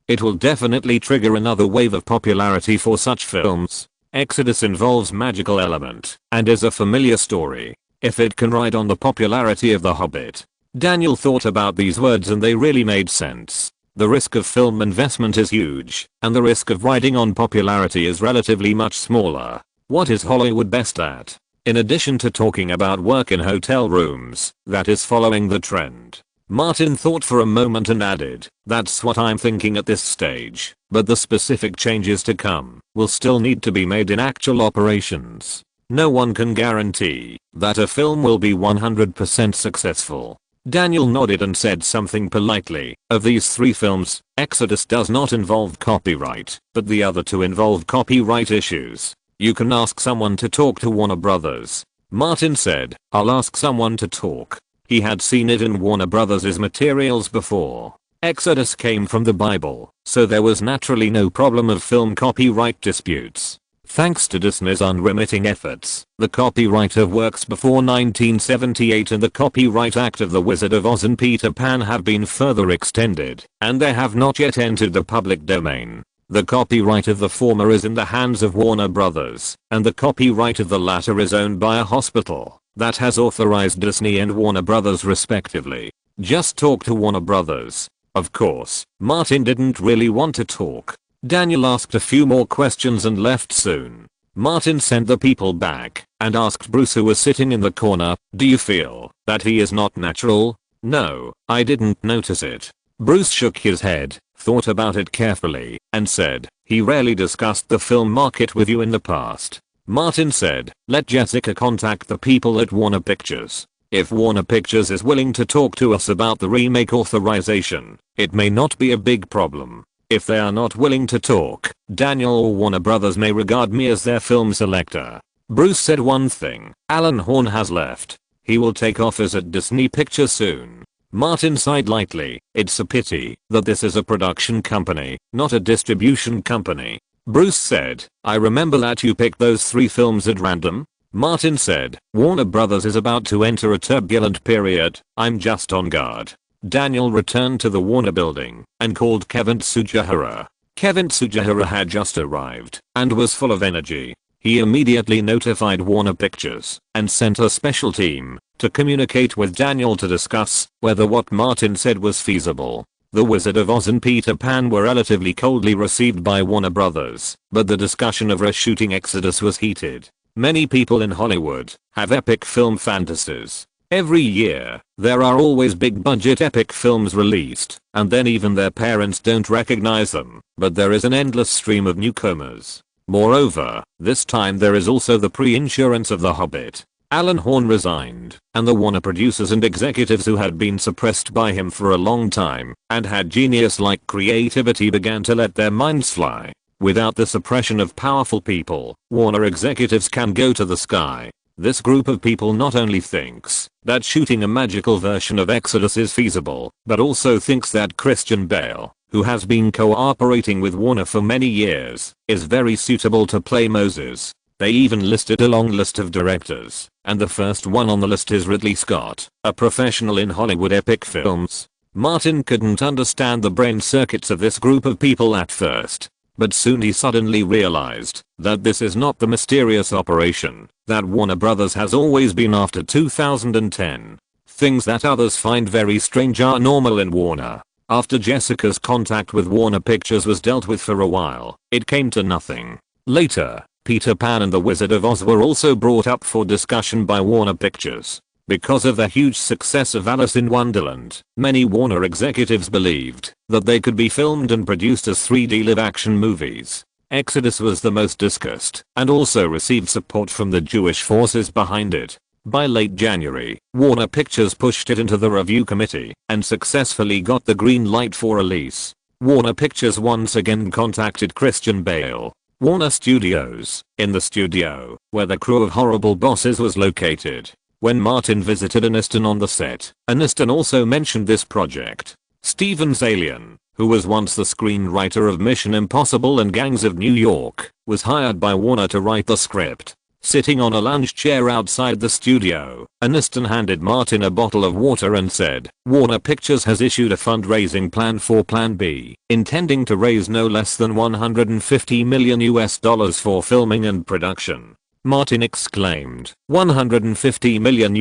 It will definitely trigger another wave of popularity for such films. Exodus involves magical element and is a familiar story. If it can ride on the popularity of The Hobbit." Daniel thought about these words and they really made sense. The risk of film investment is huge, and the risk of riding on popularity is relatively much smaller. What is Hollywood best at? In addition to talking about work in hotel rooms, that is following the trend. Martin thought for a moment and added, "That's what I'm thinking at this stage, but the specific changes to come will still need to be made in actual operations. No one can guarantee that a film will be 100% successful." Daniel nodded and said something politely. "Of these 3 films, Exodus does not involve copyright, but the other 2 involve copyright issues. You can ask someone to talk to Warner Brothers." Martin said, "I'll ask someone to talk." He had seen it in Warner Brothers' materials before. Exodus came from the Bible, so there was naturally no problem of film copyright disputes. Thanks to Disney's unremitting efforts, the copyright of works before 1978 and the Copyright Act of The Wizard of Oz and Peter Pan have been further extended, and they have not yet entered the public domain. The copyright of the former is in the hands of Warner Brothers, and the copyright of the latter is owned by a hospital that has authorized Disney and Warner Brothers respectively. Just talk to Warner Brothers. Of course, Martin didn't really want to talk. Daniel asked a few more questions and left soon. Martin sent the people back and asked Bruce, who was sitting in the corner, "Do you feel that he is not natural?" "No, I didn't notice it." Bruce shook his head, thought about it carefully, and said, "He rarely discussed the film market with you in the past." Martin said, "Let Jessica contact the people at Warner Pictures. If Warner Pictures is willing to talk to us about the remake authorization, it may not be a big problem. If they are not willing to talk, Daniel or Warner Brothers may regard me as their film selector." Bruce said one thing: Alan Horn has left. He will take office at Disney Pictures soon. Martin sighed lightly. "It's a pity that this is a production company, not a distribution company." Bruce said, "I remember that you picked those 3 films at random." Martin said, "Warner Brothers is about to enter a turbulent period. I'm just on guard." Daniel returned to the Warner building and called Kevin Tsujihara. Kevin Tsujihara had just arrived and was full of energy. He immediately notified Warner Pictures and sent a special team to communicate with Daniel to discuss whether what Martin said was feasible. The Wizard of Oz and Peter Pan were relatively coldly received by Warner Brothers, but the discussion of reshooting Exodus was heated. Many people in Hollywood have epic film fantasies. Every year, there are always big budget epic films released, and then even their parents don't recognize them, but there is an endless stream of newcomers. Moreover, this time there is also the pre-insurance of The Hobbit. Alan Horn resigned, and the Warner producers and executives who had been suppressed by him for a long time and had genius-like creativity began to let their minds fly. Without the suppression of powerful people, Warner executives can go to the sky. This group of people not only thinks that shooting a magical version of Exodus is feasible, but also thinks that Christian Bale, who has been cooperating with Warner for many years, is very suitable to play Moses. They even listed a long list of directors, and the first one on the list is Ridley Scott, a professional in Hollywood epic films. Martin couldn't understand the brain circuits of this group of people at first, but soon he suddenly realized that this is not the mysterious operation that Warner Brothers has always been after 2010. Things that others find very strange are normal in Warner. After Jessica's contact with Warner Pictures was dealt with for a while, it came to nothing. Later, Peter Pan and the Wizard of Oz were also brought up for discussion by Warner Pictures. Because of the huge success of Alice in Wonderland, many Warner executives believed that they could be filmed and produced as 3D live-action movies. Exodus was the most discussed and also received support from the Jewish forces behind it. By late January, Warner Pictures pushed it into the review committee and successfully got the green light for release. Warner Pictures once again contacted Christian Bale. Warner Studios, in the studio where the crew of Horrible Bosses was located. When Martin visited Aniston on the set, Aniston also mentioned this project. Steven Zaillian, who was once the screenwriter of Mission Impossible and Gangs of New York, was hired by Warner to write the script. Sitting on a lounge chair outside the studio, Aniston handed Martin a bottle of water and said, "Warner Pictures has issued a fundraising plan for Plan B, intending to raise no less than $150 million for filming and production." Martin exclaimed, $150 million,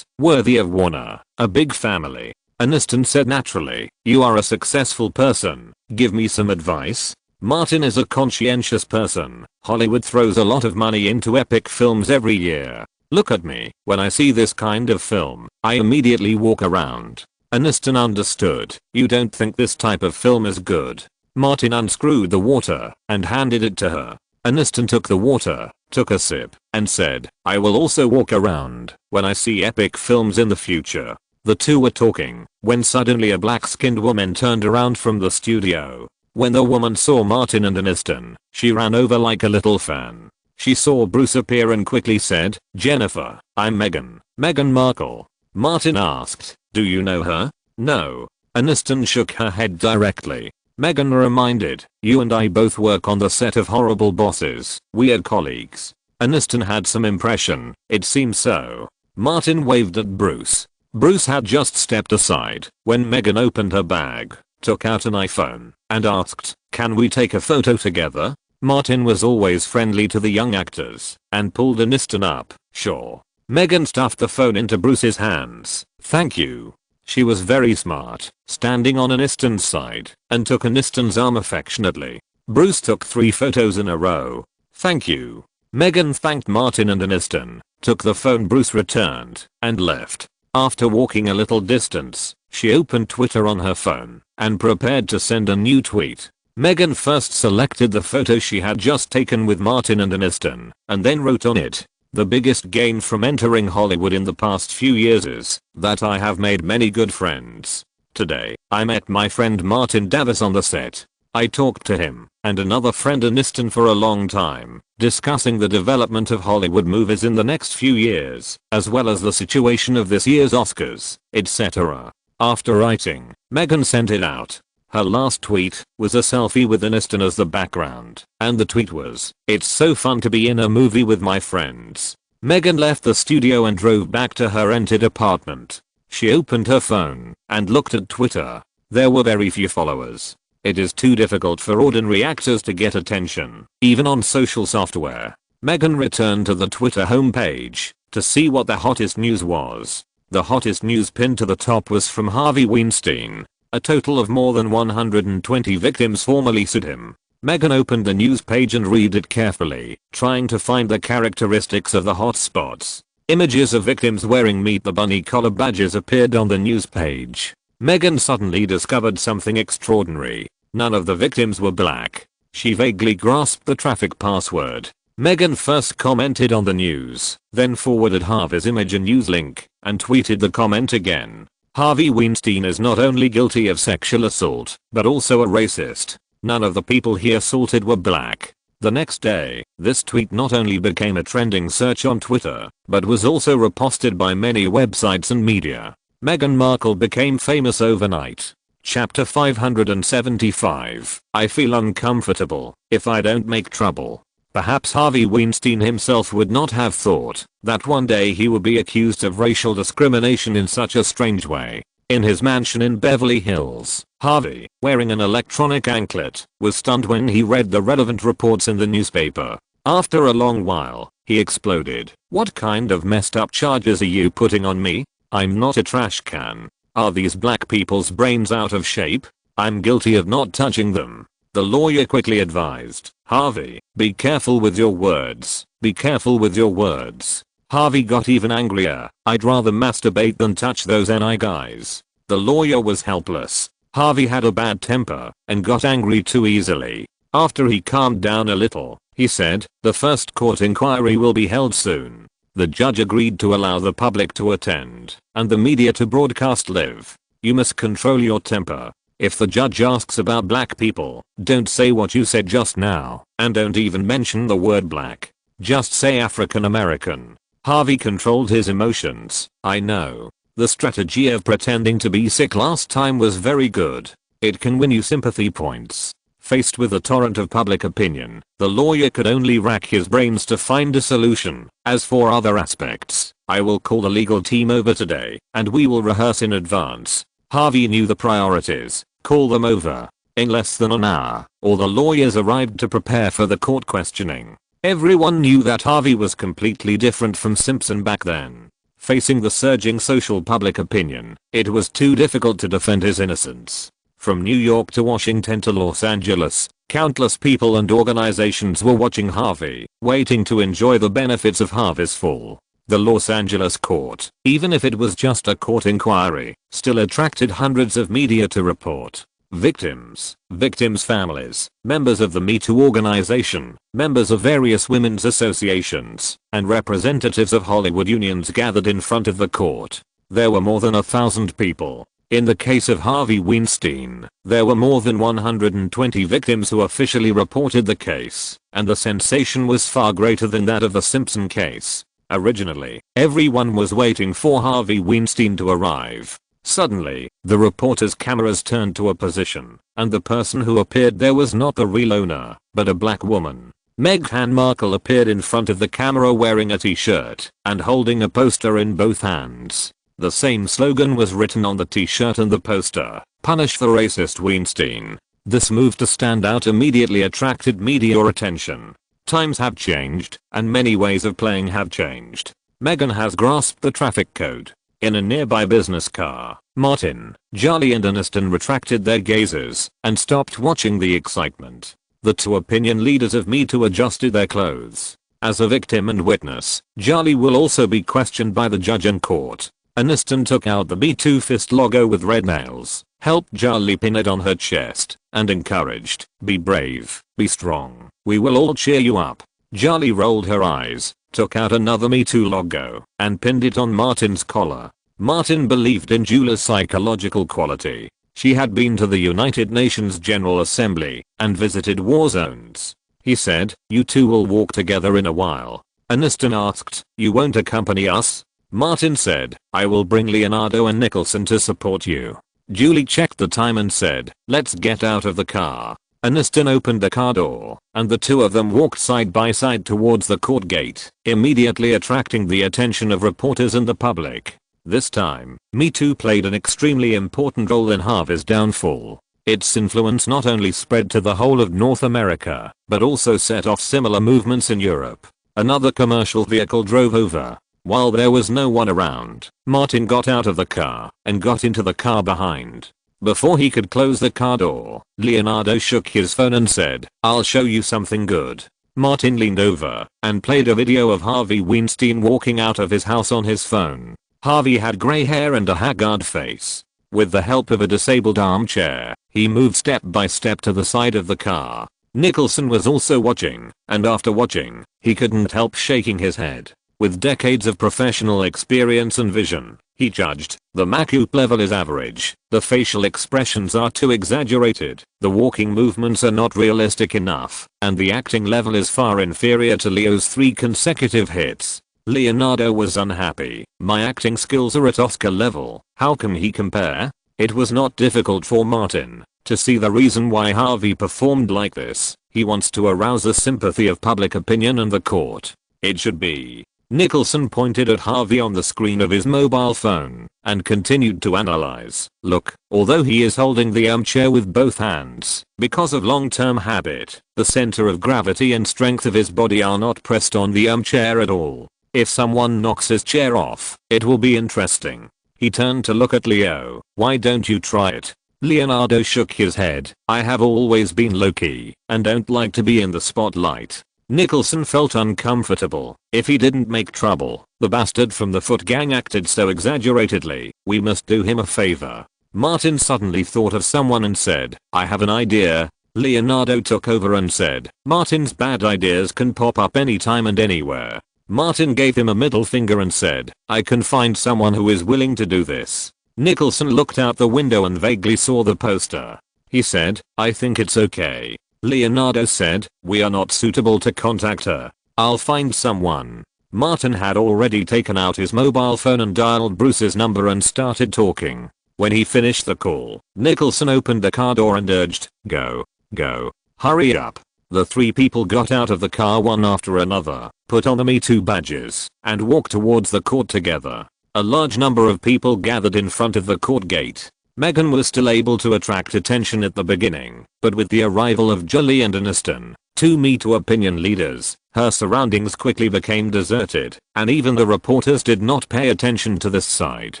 worthy of Warner, a big family. Aniston said, "Naturally, you are a successful person, give me some advice." Martin is a conscientious person. Hollywood throws a lot of money into epic films every year. Look at me, when I see this kind of film, I immediately walk around. Aniston understood, "You don't think this type of film is good." Martin unscrewed the water and handed it to her. Aniston took the water, took a sip, and said, "I will also walk around when I see epic films in the future." The two were talking when suddenly a black-skinned woman turned around from the studio. When the woman saw Martin and Aniston, she ran over like a little fan. She saw Bruce appear and quickly said, "Jennifer, I'm Meghan Markle." Martin asked, "Do you know her?" "No." Aniston shook her head directly. Megan reminded, "You and I both work on the set of Horrible Bosses. Weird colleagues." Aniston had some impression, "It seems so." Martin waved at Bruce. Bruce had just stepped aside when Megan opened her bag, took out an iPhone, and asked, "Can we take a photo together?" Martin was always friendly to the young actors and pulled Aniston up. "Sure." Megan stuffed the phone into Bruce's hands. "Thank you." She was very smart, standing on Aniston's side, and took Aniston's arm affectionately. Bruce took 3 photos in a row. "Thank you." Megan thanked Martin and Aniston, took the phone Bruce returned, and left. After walking a little distance, she opened Twitter on her phone and prepared to send a new tweet. Megan first selected the photo she had just taken with Martin and Aniston, and then wrote on it, "The biggest gain from entering Hollywood in the past few years is that I have made many good friends. Today, I met my friend Martin Davis on the set. I talked to him and another friend Aniston for a long time, discussing the development of Hollywood movies in the next few years, as well as the situation of this year's Oscars, etc." After writing, Megan sent it out. Her last tweet was a selfie with Aniston as the background, and the tweet was, "It's so fun to be in a movie with my friends." Megan left the studio and drove back to her rented apartment. She opened her phone and looked at Twitter. There were very few followers. It is too difficult for ordinary actors to get attention, even on social software. Megan returned to the Twitter homepage to see what the hottest news was. The hottest news pinned to the top was from Harvey Weinstein. A total of more than 120 victims formally sued him. Megan opened the news page and read it carefully, trying to find the characteristics of the hot spots. Images of victims wearing Meet the Bunny collar badges appeared on the news page. Megan suddenly discovered something extraordinary. None of the victims were black. She vaguely grasped the traffic password. Megan first commented on the news, then forwarded Harvey's image and news link, and tweeted the comment again. Harvey Weinstein is not only guilty of sexual assault, but also a racist. None of the people he assaulted were black. The next day, this tweet not only became a trending search on Twitter, but was also reposted by many websites and media. Meghan Markle became famous overnight. Chapter 575. I feel uncomfortable if I don't make trouble. Perhaps Harvey Weinstein himself would not have thought that one day he would be accused of racial discrimination in such a strange way. In his mansion in Beverly Hills, Harvey, wearing an electronic anklet, was stunned when he read the relevant reports in the newspaper. After a long while, he exploded. "What kind of messed up charges are you putting on me? I'm not a trash can. Are these black people's brains out of shape? I'm guilty of not touching them." The lawyer quickly advised, "Harvey, be careful with your words. Be careful with your words." Harvey got even angrier. "I'd rather masturbate than touch those NI guys." The lawyer was helpless. Harvey had a bad temper and got angry too easily. After he calmed down a little, he said, "The first court inquiry will be held soon." The judge agreed to allow the public to attend and the media to broadcast live. "You must control your temper. If the judge asks about black people, don't say what you said just now, and don't even mention the word black. Just say African American." Harvey controlled his emotions. "I know. The strategy of pretending to be sick last time was very good. It can win you sympathy points." Faced with a torrent of public opinion, the lawyer could only rack his brains to find a solution. "As for other aspects, I will call the legal team over today, and we will rehearse in advance." Harvey knew the priorities. Call them over. In less than an hour, all the lawyers arrived to prepare for the court questioning. Everyone knew that Harvey was completely different from Simpson back then. Facing the surging social public opinion, it was too difficult to defend his innocence. From New York to Washington to Los Angeles, countless people and organizations were watching Harvey, waiting to enjoy the benefits of Harvey's fall. The Los Angeles court, even if it was just a court inquiry, still attracted hundreds of media to report. Victims, victims' families, members of the Me Too organization, members of various women's associations, and representatives of Hollywood unions gathered in front of the court. There were more than 1,000 people. In the case of Harvey Weinstein, there were more than 120 victims who officially reported the case, and the sensation was far greater than that of the Simpson case. Originally, everyone was waiting for Harvey Weinstein to arrive. Suddenly, the reporter's cameras turned to a position, and the person who appeared there was not the real owner, but a black woman. Meghan Markle appeared in front of the camera wearing a t-shirt and holding a poster in both hands. The same slogan was written on the t-shirt and the poster, "Punish the racist Weinstein." This move to stand out immediately attracted media attention. Times have changed, and many ways of playing have changed. Meghan has grasped the traffic code. In a nearby business car, Martin, Charlie and Aniston retracted their gazes and stopped watching the excitement. The two opinion leaders of Me Too adjusted their clothes. As a victim and witness, Charlie will also be questioned by the judge in court. Aniston took out the Me Too fist logo with red nails, helped Charlie pin it on her chest, and encouraged, "Be brave, be strong, we will all cheer you up." Charlie rolled her eyes, took out another Me Too logo, and pinned it on Martin's collar. Martin believed in Julie's psychological quality. She had been to the United Nations General Assembly and visited war zones. He said, "You two will walk together in a while." Aniston asked, "You won't accompany us?" Martin said, "I will bring Leonardo and Nicholson to support you." Julie checked the time and said, "Let's get out of the car." Aniston opened the car door, and the two of them walked side by side towards the court gate, immediately attracting the attention of reporters and the public. This time, Me Too played an extremely important role in Harvey's downfall. Its influence not only spread to the whole of North America, but also set off similar movements in Europe. Another commercial vehicle drove over. While there was no one around, Martin got out of the car and got into the car behind. Before he could close the car door, Leonardo shook his phone and said, "I'll show you something good." Martin leaned over and played a video of Harvey Weinstein walking out of his house on his phone. Harvey had grey hair and a haggard face. With the help of a disabled armchair, he moved step by step to the side of the car. Nicholson was also watching, and after watching, he couldn't help shaking his head. With decades of professional experience and vision, he judged, the makeup level is average, the facial expressions are too exaggerated, the walking movements are not realistic enough, and the acting level is far inferior to Leo's 3 consecutive hits. Leonardo was unhappy. "My acting skills are at Oscar level, how can he compare?" It was not difficult for Martin to see the reason why Harvey performed like this. He wants to arouse the sympathy of public opinion and the court. It should be. Nicholson pointed at Harvey on the screen of his mobile phone and continued to analyze. "Look, although he is holding the armchair with both hands, because of long-term habit, the center of gravity and strength of his body are not pressed on the armchair at all. If someone knocks his chair off, it will be interesting." He turned to look at Leo. "Why don't you try it?" Leonardo shook his head. "I have always been low-key and don't like to be in the spotlight." Nicholson felt uncomfortable. If he didn't make trouble, the bastard from the Foot Gang acted so exaggeratedly, we must do him a favor. Martin suddenly thought of someone and said, "I have an idea." Leonardo took over and said, "Martin's bad ideas can pop up anytime and anywhere." Martin gave him a middle finger and said, "I can find someone who is willing to do this." Nicholson looked out the window and vaguely saw the poster. He said, "I think it's okay." Leonardo said, "We are not suitable to contact her. I'll find someone." Martin had already taken out his mobile phone and dialed Bruce's number and started talking. When he finished the call, Nicholson opened the car door and urged, "Go, go, hurry up." The 3 people got out of the car one after another, put on the Me Too badges, and walked towards the court together. A large number of people gathered in front of the court gate. Meghan was still able to attract attention at the beginning, but with the arrival of Julie and Aniston, 2 Me Too opinion leaders, her surroundings quickly became deserted, and even the reporters did not pay attention to this side.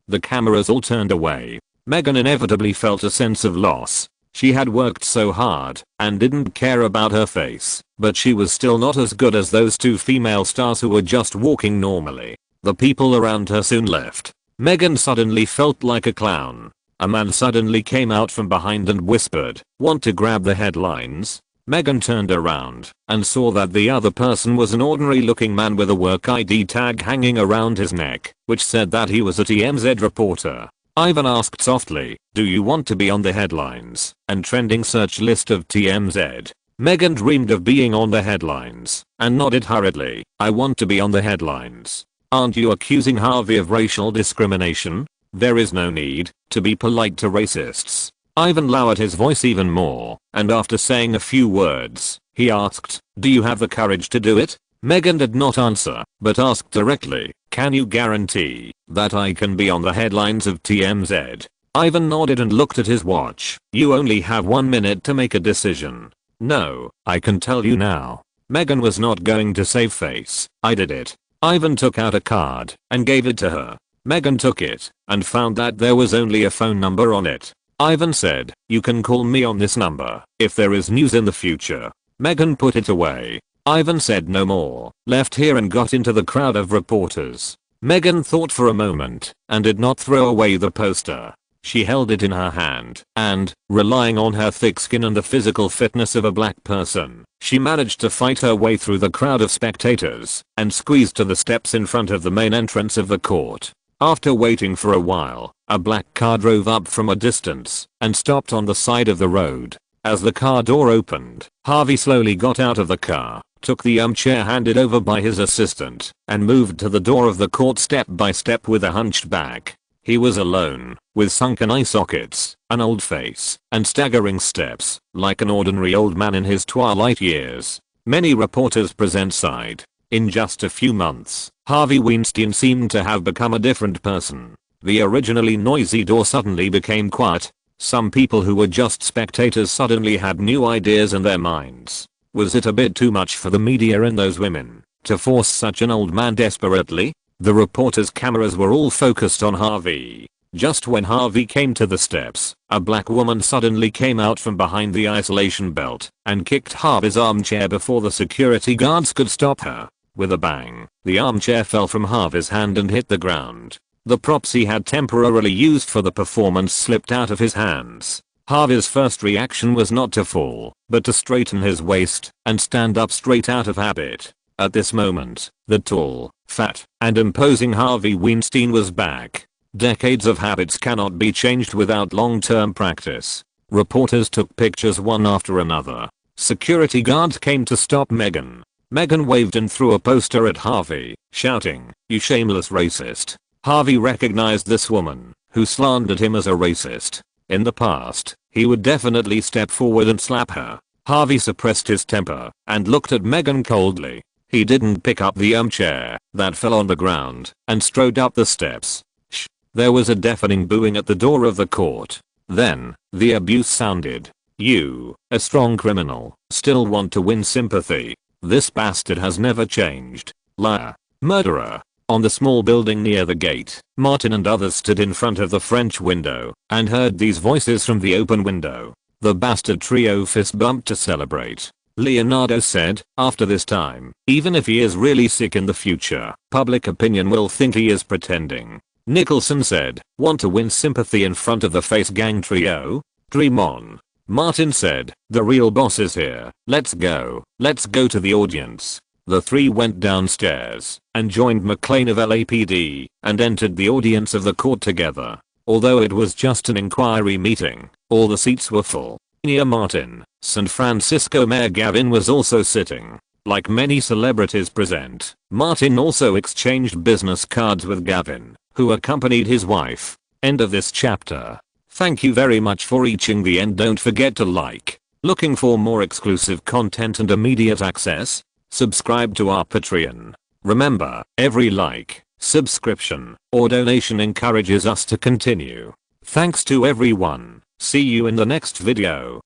The cameras all turned away. Meghan inevitably felt a sense of loss. She had worked so hard and didn't care about her face, but she was still not as good as those 2 female stars who were just walking normally. The people around her soon left. Meghan suddenly felt like a clown. A man suddenly came out from behind and whispered, "Want to grab the headlines?" Meghan turned around and saw that the other person was an ordinary looking man with a work ID tag hanging around his neck, which said that he was a TMZ reporter. Ivan asked softly, "Do you want to be on the headlines and trending search list of TMZ?" Meghan dreamed of being on the headlines and nodded hurriedly, "I want to be on the headlines." "Aren't you accusing Harvey of racial discrimination?" There is no need to be polite to racists. Ivan lowered his voice even more, and after saying a few words, he asked, "Do you have the courage to do it?" Megan did not answer, but asked directly, "Can you guarantee that I can be on the headlines of TMZ?" Ivan nodded and looked at his watch. "You only have 1 minute to make a decision." "No, I can tell you now." Megan was not going to save face. "I did it." Ivan took out a card and gave it to her. Megan took it and found that there was only a phone number on it. Ivan said, "You can call me on this number if there is news in the future." Megan put it away. Ivan said no more, left here and got into the crowd of reporters. Megan thought for a moment and did not throw away the poster. She held it in her hand and, relying on her thick skin and the physical fitness of a black person, she managed to fight her way through the crowd of spectators and squeezed to the steps in front of the main entrance of the court. After waiting for a while, a black car drove up from a distance and stopped on the side of the road. As the car door opened, Harvey slowly got out of the car, took the armchair handed over by his assistant, and moved to the door of the court step by step with a hunched back. He was alone, with sunken eye sockets, an old face, and staggering steps, like an ordinary old man in his twilight years. Many reporters present side. In just a few months, Harvey Weinstein seemed to have become a different person. The originally noisy door suddenly became quiet. Some people who were just spectators suddenly had new ideas in their minds. Was it a bit too much for the media and those women to force such an old man desperately? The reporters' cameras were all focused on Harvey. Just when Harvey came to the steps, a black woman suddenly came out from behind the isolation belt and kicked Harvey's armchair before the security guards could stop her. With a bang, the armchair fell from Harvey's hand and hit the ground. The props he had temporarily used for the performance slipped out of his hands. Harvey's first reaction was not to fall, but to straighten his waist and stand up straight out of habit. At this moment, the tall, fat, and imposing Harvey Weinstein was back. Decades of habits cannot be changed without long-term practice. Reporters took pictures one after another. Security guards came to stop Megan. Megan waved and threw a poster at Harvey, shouting, "You shameless racist." Harvey recognized this woman, who slandered him as a racist. In the past, he would definitely step forward and slap her. Harvey suppressed his temper and looked at Megan coldly. He didn't pick up the armchair that fell on the ground and strode up the steps. Shh. There was a deafening booing at the door of the court. Then, the abuse sounded. "You, a strong criminal, still want to win sympathy. This bastard has never changed. Liar. Murderer." On the small building near the gate, Martin and others stood in front of the French window and heard these voices from the open window. The bastard trio fist bumped to celebrate. Leonardo said, "After this time, even if he is really sick in the future, public opinion will think he is pretending." Nicholson said, "Want to win sympathy in front of the face gang trio? Dream on." Martin said, "The real boss is here. Let's go. Let's go to the audience." The three went downstairs and joined McLean of LAPD and entered the audience of the court together. Although it was just an inquiry meeting, all the seats were full. Near Martin, San Francisco Mayor Gavin was also sitting. Like many celebrities present, Martin also exchanged business cards with Gavin, who accompanied his wife. End of this chapter. Thank you very much for reaching the end. Don't forget to like. Looking for more exclusive content and immediate access? Subscribe to our Patreon. Remember, every like, subscription, or donation encourages us to continue. Thanks to everyone. See you in the next video.